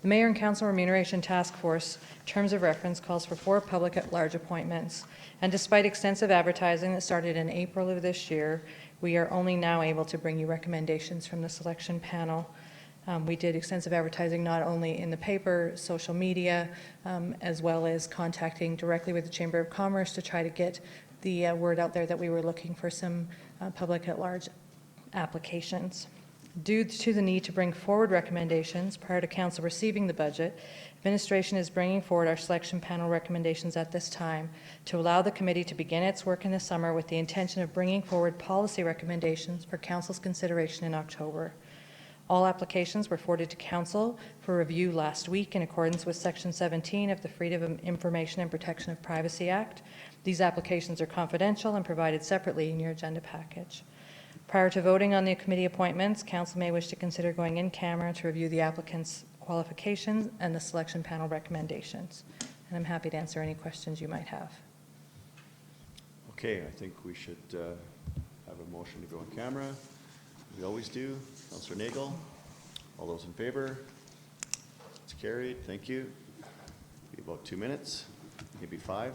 Q: The Mayor and Council Remuneration Task Force terms of reference calls for 4 public at-large appointments, and despite extensive advertising that started in April of this year, we are only now able to bring you recommendations from the selection panel. We did extensive advertising not only in the paper, social media, as well as contacting directly with the Chamber of Commerce to try to get the word out there that we were looking for some public at-large applications. Due to the need to bring forward recommendations prior to Council receiving the budget, administration is bringing forward our selection panel recommendations at this time to allow the committee to begin its work in the summer with the intention of bringing forward policy recommendations for Council's consideration in October. All applications were forwarded to Council for review last week in accordance with Section 17 of the Freedom of Information and Protection of Privacy Act. These applications are confidential and provided separately in your agenda package. Prior to voting on the committee appointments, Council may wish to consider going in camera to review the applicant's qualifications and the selection panel recommendations. And I'm happy to answer any questions you might have.
A: Okay, I think we should have a motion to go in camera. We always do. Councillor Nagel, all those in favor? It's carried. Thank you. Be about 2 minutes, maybe 5.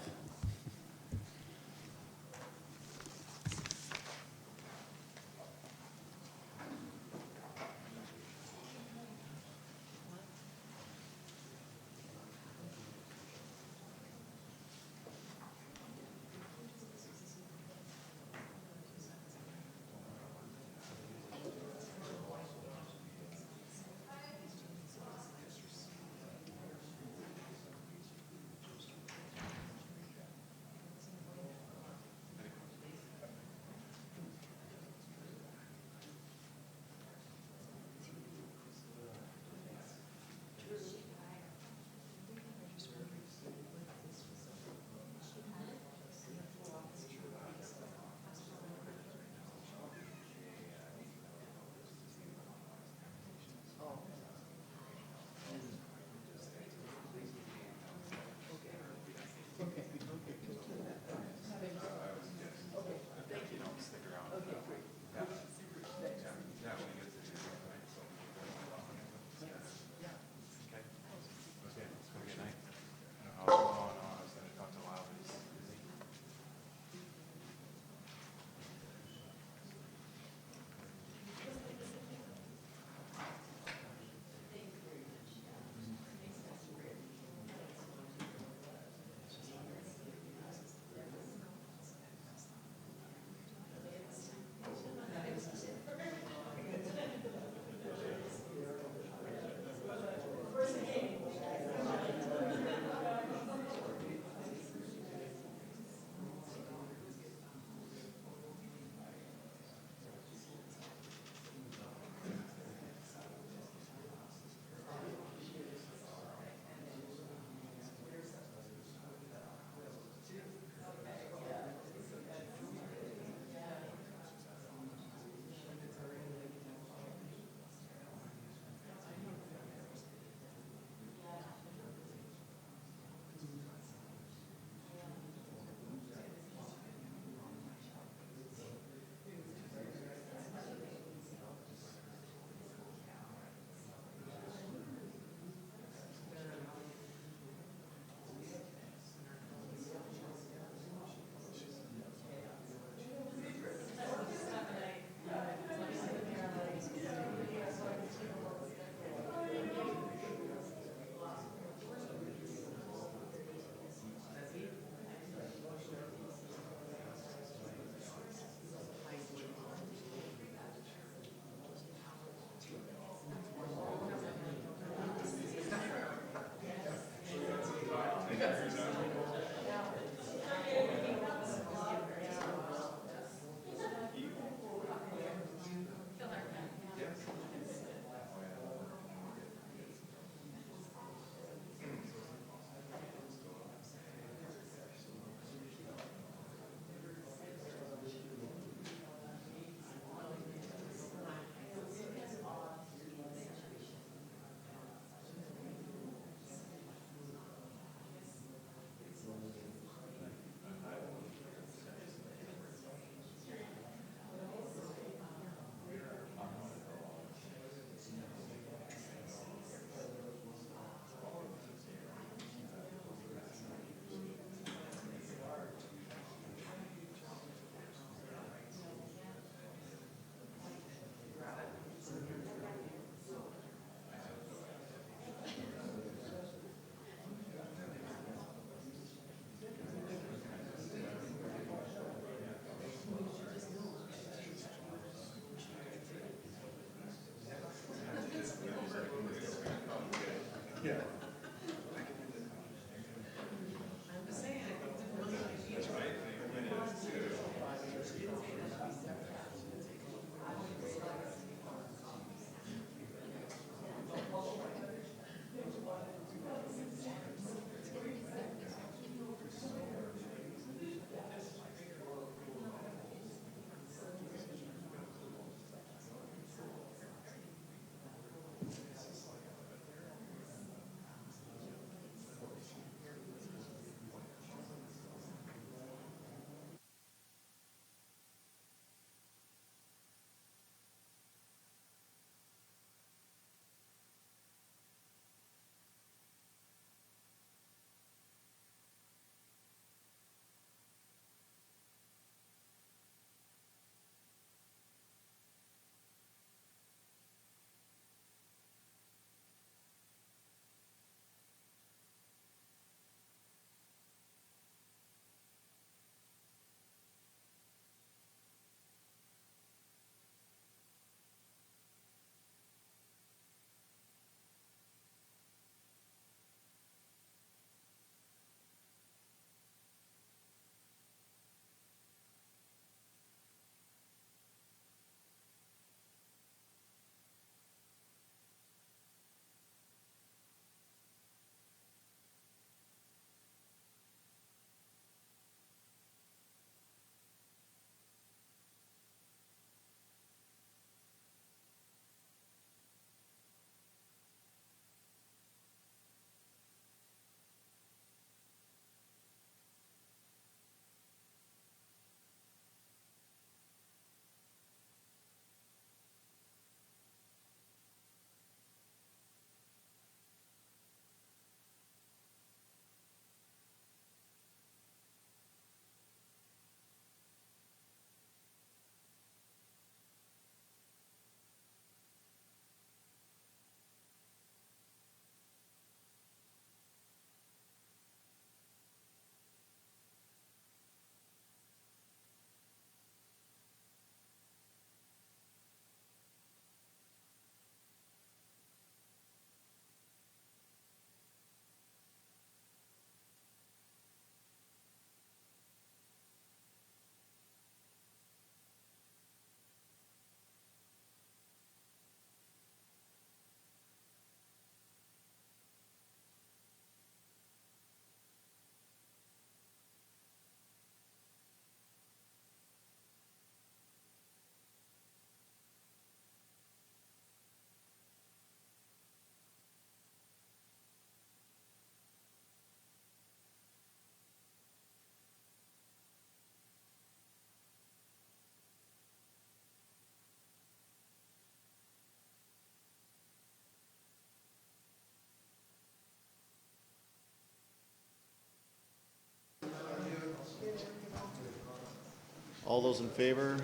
A: All those in favor?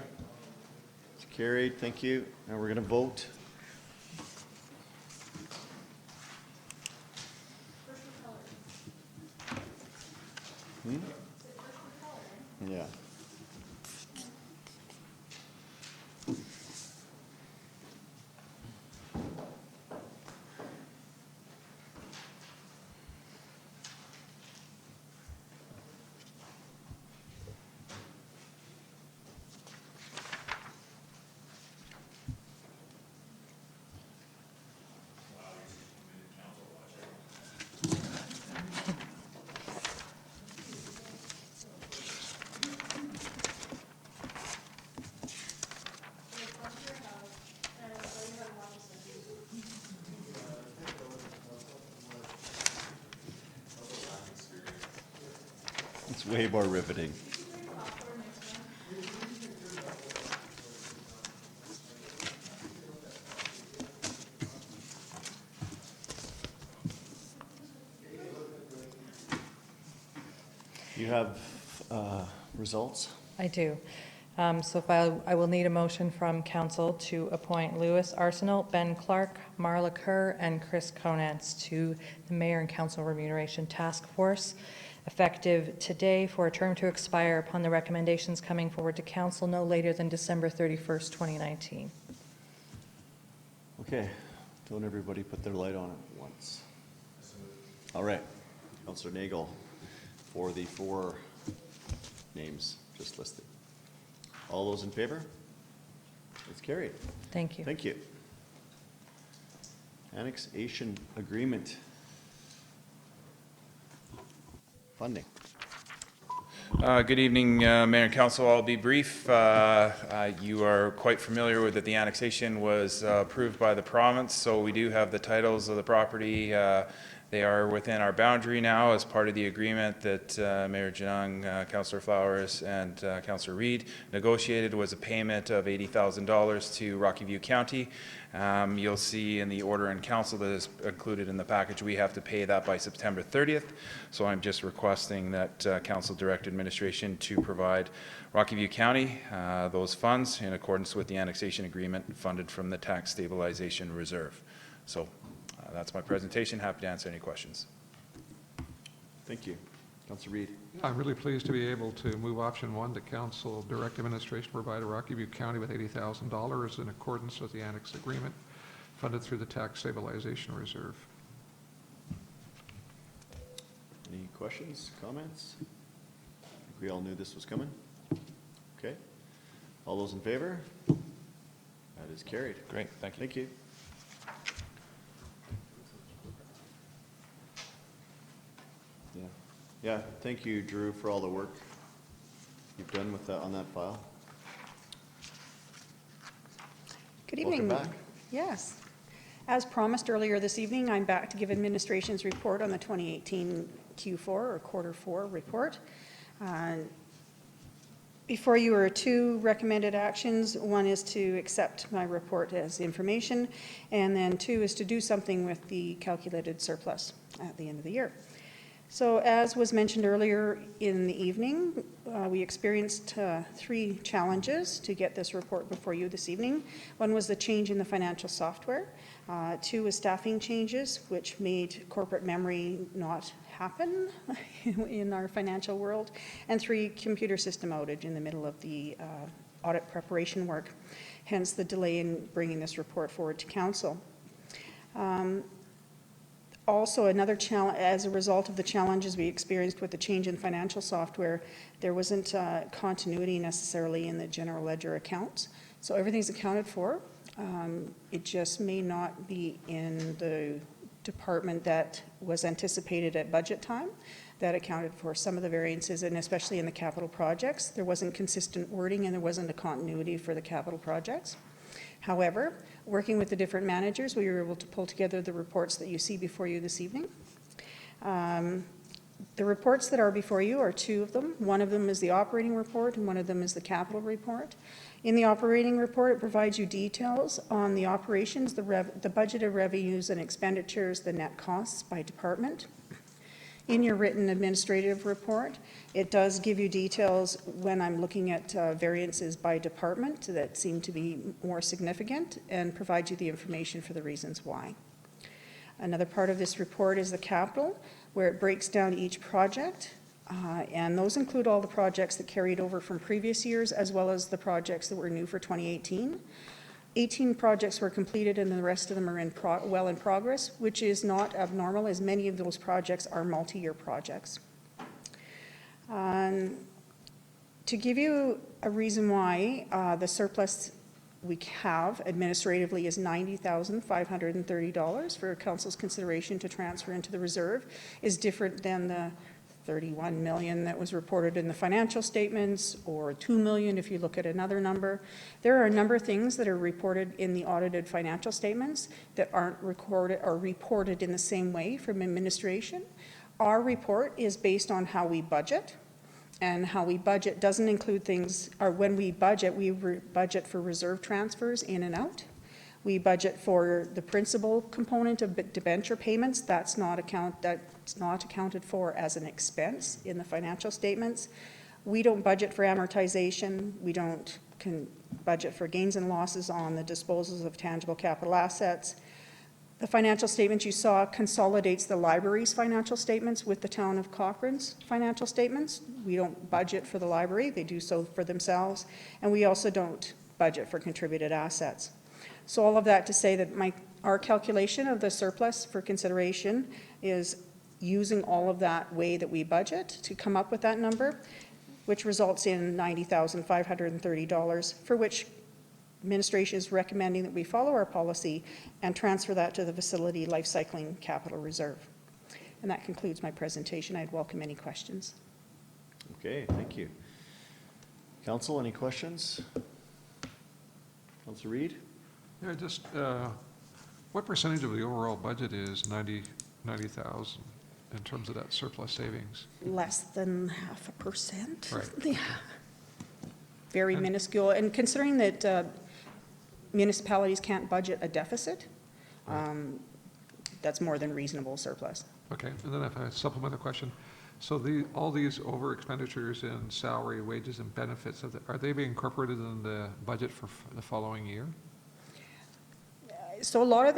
A: It's carried, thank you. Now we're gonna vote. Yeah. It's way more riveting. You have results?
Q: I do. So if I will need a motion from council to appoint Louis Arsenal, Ben Clark, Marla Kerr, and Chris Conants to the Mayor and Council Remuneration Task Force, effective today for a term to expire upon the recommendations coming forward to council no later than December 31st, 2019.
A: Okay, don't everybody put their light on at once. All right, Councillor Nagel for the 4 names just listed. All those in favor? It's carried.
Q: Thank you.
A: Thank you. Annexation agreement. Funding.
B: Good evening, Mayor and Council. I'll be brief. You are quite familiar with that the annexation was approved by the province, so we do have the titles of the property. They are within our boundary now as part of the agreement that Mayor Janung, Councillor Flowers, and Councillor Reed negotiated. Was a payment of $80,000 to Rocky View County. You'll see in the order in council that is included in the package, we have to pay that by September 30th. So I'm just requesting that council direct administration to provide Rocky View County those funds in accordance with the annexation agreement funded from the tax stabilization reserve. So that's my presentation. Happy to answer any questions.
A: Thank you. Councillor Reed.
H: I'm really pleased to be able to move option 1 to council direct administration provide Rocky View County with $80,000 in accordance with the annex agreement funded through the tax stabilization reserve.
A: Any questions, comments? I think we all knew this was coming. Okay. All those in favor? That is carried.
B: Great, thank you.
A: Thank you. Yeah. Yeah, thank you, Drew, for all the work you've done with that on that file.
K: Good evening.
A: Welcome back.
K: Yes. As promised earlier this evening, I'm back to give administration's report on the 2018 Q4 or quarter 4 report. Before you are 2 recommended actions. One is to accept my report as information, and then 2 is to do something with the calculated surplus at the end of the year. So as was mentioned earlier in the evening, we experienced 3 challenges to get this report before you this evening. One was the change in the financial software. 2 was staffing changes, which made corporate memory not happen in our financial world. And 3, computer system outage in the middle of the audit preparation work, hence the delay in bringing this report forward to council. Also, another challenge, as a result of the challenges we experienced with the change in financial software, there wasn't continuity necessarily in the general ledger accounts. So everything's accounted for. It just may not be in the department that was anticipated at budget time. That accounted for some of the variances, and especially in the capital projects. There wasn't consistent wording and there wasn't a continuity for the capital projects. However, working with the different managers, we were able to pull together the reports that you see before you this evening. The reports that are before you are 2 of them. One of them is the operating report and one of them is the capital report. In the operating report, it provides you details on the operations, the budgeted revenues and expenditures, the net costs by department. In your written administrative report, it does give you details when I'm looking at variances by department that seem to be more significant and provide you the information for the reasons why. Another part of this report is the capital, where it breaks down each project, and those include all the projects that carried over from previous years, as well as the projects that were new for 2018. 18 projects were completed and the rest of them are well in progress, which is not abnormal, as many of those projects are multi-year projects. To give you a reason why the surplus we have administratively is $90,530 for council's consideration to transfer into the reserve is different than the 31 million that was reported in the financial statements, or 2 million if you look at another number. There are a number of things that are reported in the audited financial statements that aren't recorded or reported in the same way from administration. Our report is based on how we budget, and how we budget doesn't include things, or when we budget budget for reserve transfers in and out. We budget for the principal component of debenture payments. That's not accounted for as an expense in the financial statements. We don't budget for amortization. We don't budget for gains and losses on the disposals of tangible capital assets. The financial statement you saw consolidates the library's financial statements with the town of Cochrane's financial statements. We don't budget for the library. They do so for themselves. And we also don't budget for contributed assets. So all of that to say that our calculation of the surplus for consideration is using all of that way that we budget to come up with that number, which results in $90,530, for which administration is recommending that we follow our policy and transfer that to the facility life cycling capital reserve. And that concludes my presentation. I'd welcome any questions.
A: Okay, thank you. Council, any questions? Councillor Reid?
H: Yeah, just what percentage of the overall budget is 90,000 in terms of that surplus savings?
K: Less than 0.5%.
H: Right.
K: Yeah. Very minuscule. And considering that municipalities can't budget a deficit, that's more than reasonable surplus.
H: Okay, and then if I supplement the question, so all these over expenditures in salary, wages, and benefits, are they being incorporated in the budget for the following year?
K: So a lot of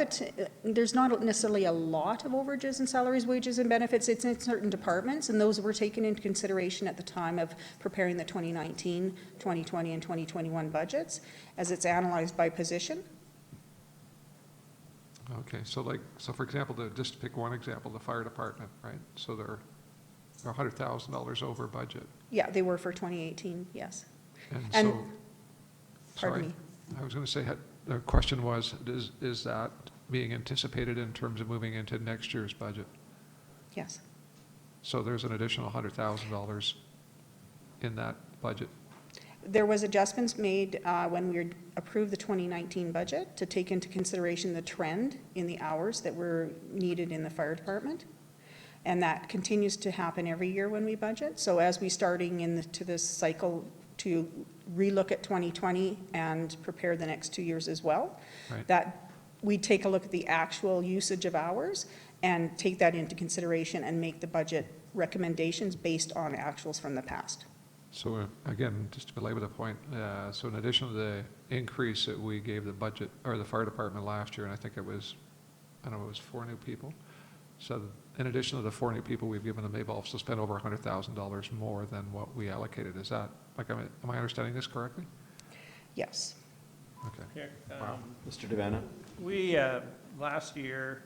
K: there's not necessarily a lot of overages in salaries, wages, and benefits. It's in certain departments, and those were taken into consideration at the time of preparing the 2019, 2020, and 2021 budgets, as it's analyzed by position.
H: Okay, so for example, just to pick one example, the fire department, right? So they're $100,000 over budget.
K: Yeah, they were for 2018, yes.
H: And so,
K: pardon me.
H: I was going to say, the question was, is that being anticipated in terms of moving into next year's budget?
K: Yes.
H: So there's an additional $100,000 in that budget?
K: There was adjustments made when we approved the 2019 budget to take into consideration the trend in the hours that were needed in the fire department. And that continues to happen every year when we budget. So as we starting into this cycle to relook at 2020 and prepare the next 2 years as well,
H: right,
K: that we take a look at the actual usage of hours and take that into consideration and make the budget recommendations based on actuals from the past.
H: So again, just to belabor the point, so in addition to the increase that we gave the budget, or the fire department last year, and I think it was, I don't know, it was 4 new people. So in addition to the 4 new people we've given them, they've also spent over $100,000 more than what we allocated. Is that, am I understanding this correctly?
K: Yes.
H: Okay.
T: Here,
H: Wow.
A: Mr. Devanna?
T: We, last year,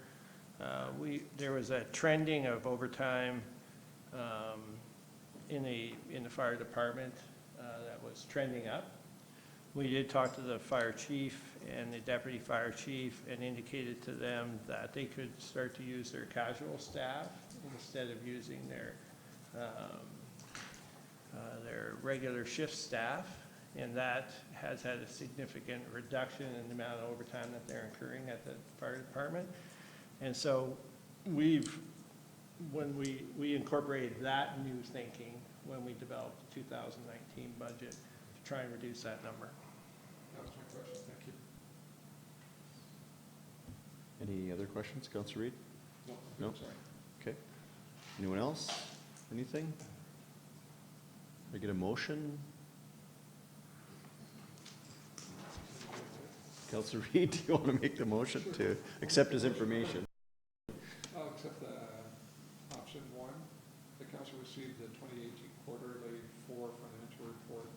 T: there was a trending of overtime in the fire department that was trending up. We did talk to the fire chief and the deputy fire chief and indicated to them that they could start to use their casual staff instead of using their regular shift staff, and that has had a significant reduction in the amount of overtime that they're incurring at the fire department. And so when we incorporated that new thinking when we developed the 2019 budget to try and reduce that number.
H: That was my question. Thank you.
A: Any other questions, Councillor Reid?
H: No.
A: No?
H: Sorry.
A: Okay. Anyone else? Anything? I get a motion? Councillor Reid, do you want to make the motion to accept his information?
H: I'll accept option 1. The council received the 2018 quarterly 4 financial report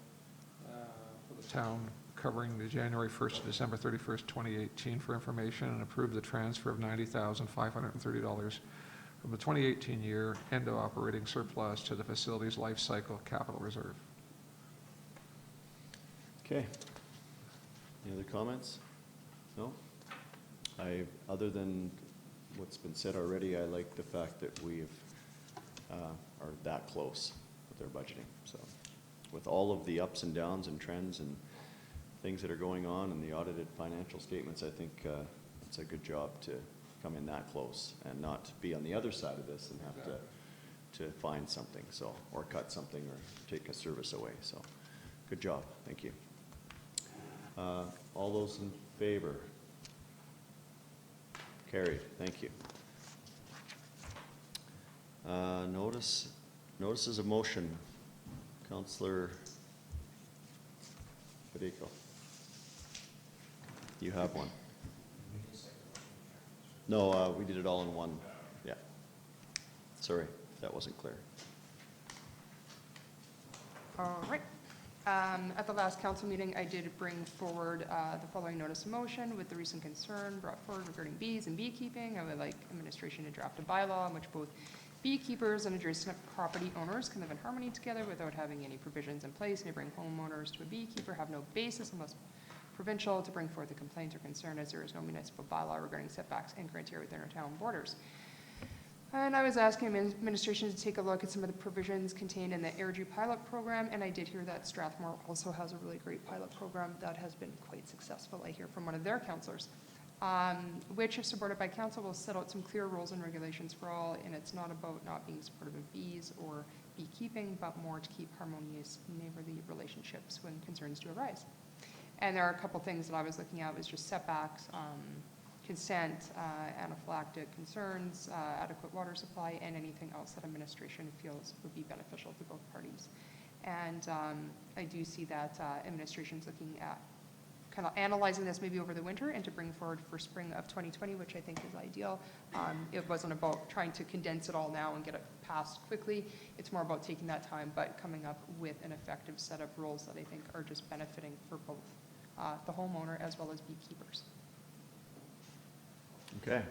H: for the town covering the January 1st to December 31st, 2018 for information, and approved the transfer of $90,530 from the 2018 year end of operating surplus to the facility's life cycle capital reserve.
A: Okay. Any other comments? No? Other than what's been said already, I like the fact that we've are that close with our budgeting. So with all of the ups and downs and trends and things that are going on and the audited financial statements, I think it's a good job to come in that close and not be on the other side of this and have to find something, so, or cut something or take a service away. So good job. Thank you. All those in favor? Carried. Thank you. Notices of motion. Councillor Federico. You have one. No, we did it all in one. Yeah. Sorry, if that wasn't clear.
D: All right. At the last council meeting, I did bring forward the following notice of motion with the recent concern brought forward regarding bees and beekeeping. I would like administration to draft a bylaw in which both beekeepers and adjacent property owners can live in harmony together without having any provisions in place. Neighboring homeowners to a beekeeper have no basis unless provincial to bring forth a complaint or concern, as there is no municipal bylaw regarding setbacks and criteria within our town borders. And I was asking administration to take a look at some of the provisions contained in the AirG pilot program, and I did hear that Strathmore also has a really great pilot program that has been quite successful, I hear from one of their councillors, which, if supported by council, will set out some clear rules and regulations for all, and it's not about not being supportive of bees or beekeeping, but more to keep harmonious neighborly relationships when concerns do arise. And there are a couple things that I was looking at, was just setbacks, consent, anaphylactic concerns, adequate water supply, and anything else that administration feels would be beneficial to both parties. And I do see that administration's looking at kind of analyzing this maybe over the winter and to bring forward for spring of 2020, which I think is ideal. It wasn't about trying to condense it all now and get it passed quickly. It's more about taking that time, but coming up with an effective set of rules that I think are just benefiting for both the homeowner as well as beekeepers.
A: Okay.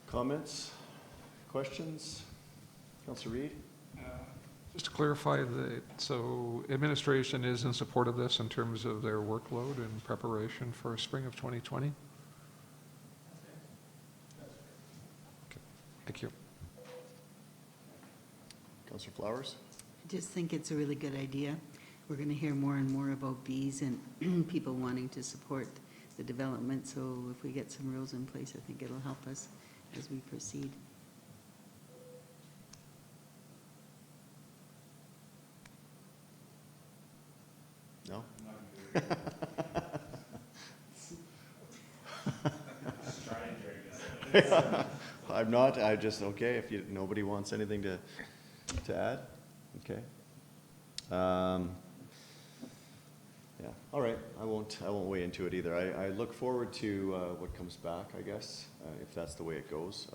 A: Comments? Questions? Councillor Reid?
H: Just to clarify, so administration is in support of this in terms of their workload and preparation for spring of 2020? Okay. Thank you.
A: Councillor Flowers?
I: I just think it's a really good idea. We're going to hear more and more about bees and people wanting to support the development, so if we get some rules in place, I think it'll help us as we proceed.
A: No? I'm not, I just, okay, if nobody wants anything to add, okay. Yeah, all right, I won't weigh into it either. I look forward to what comes back, I guess, if that's the way it goes.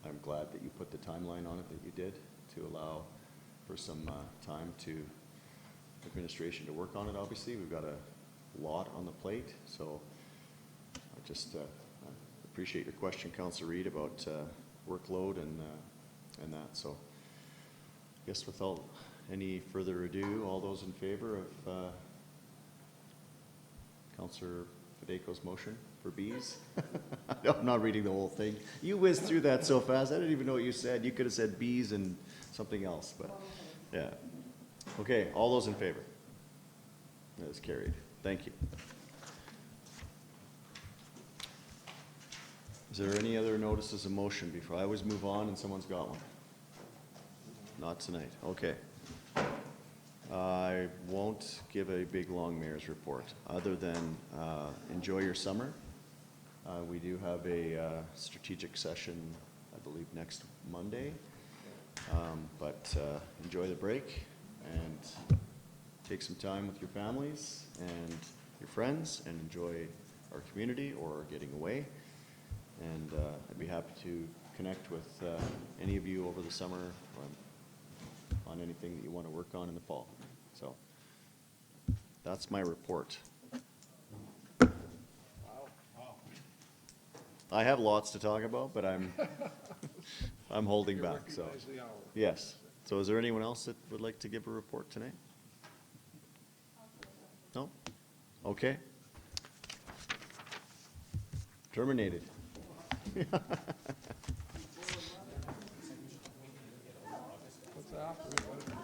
A: I'm glad that you put the timeline on it that you did to allow for some time to administration to work on it. Obviously, we've got a lot on the plate, so I just appreciate your question, Councillor Reid, about workload and that. So I guess without any further ado, all those in favor of Councillor Federico's motion for bees? I'm not reading the whole thing. You whizzed through that so fast, I didn't even know what you said. You could have said bees and something else, but yeah. Okay, all those in favor? That is carried. Thank you. Is there any other notices of motion before I always move on and someone's got one? Not tonight. Okay. I won't give a big long mayor's report other than enjoy your summer. We do have a strategic session, I believe, next Monday. But enjoy the break and take some time with your families and your friends and enjoy our community or getting away. And I'd be happy to connect with any of you over the summer on anything that you want to work on in the fall. So that's my report. I have lots to talk about, but I'm holding back, so. Yes. So is there anyone else that would like to give a report tonight? No? Okay. Terminated.
H: What's after?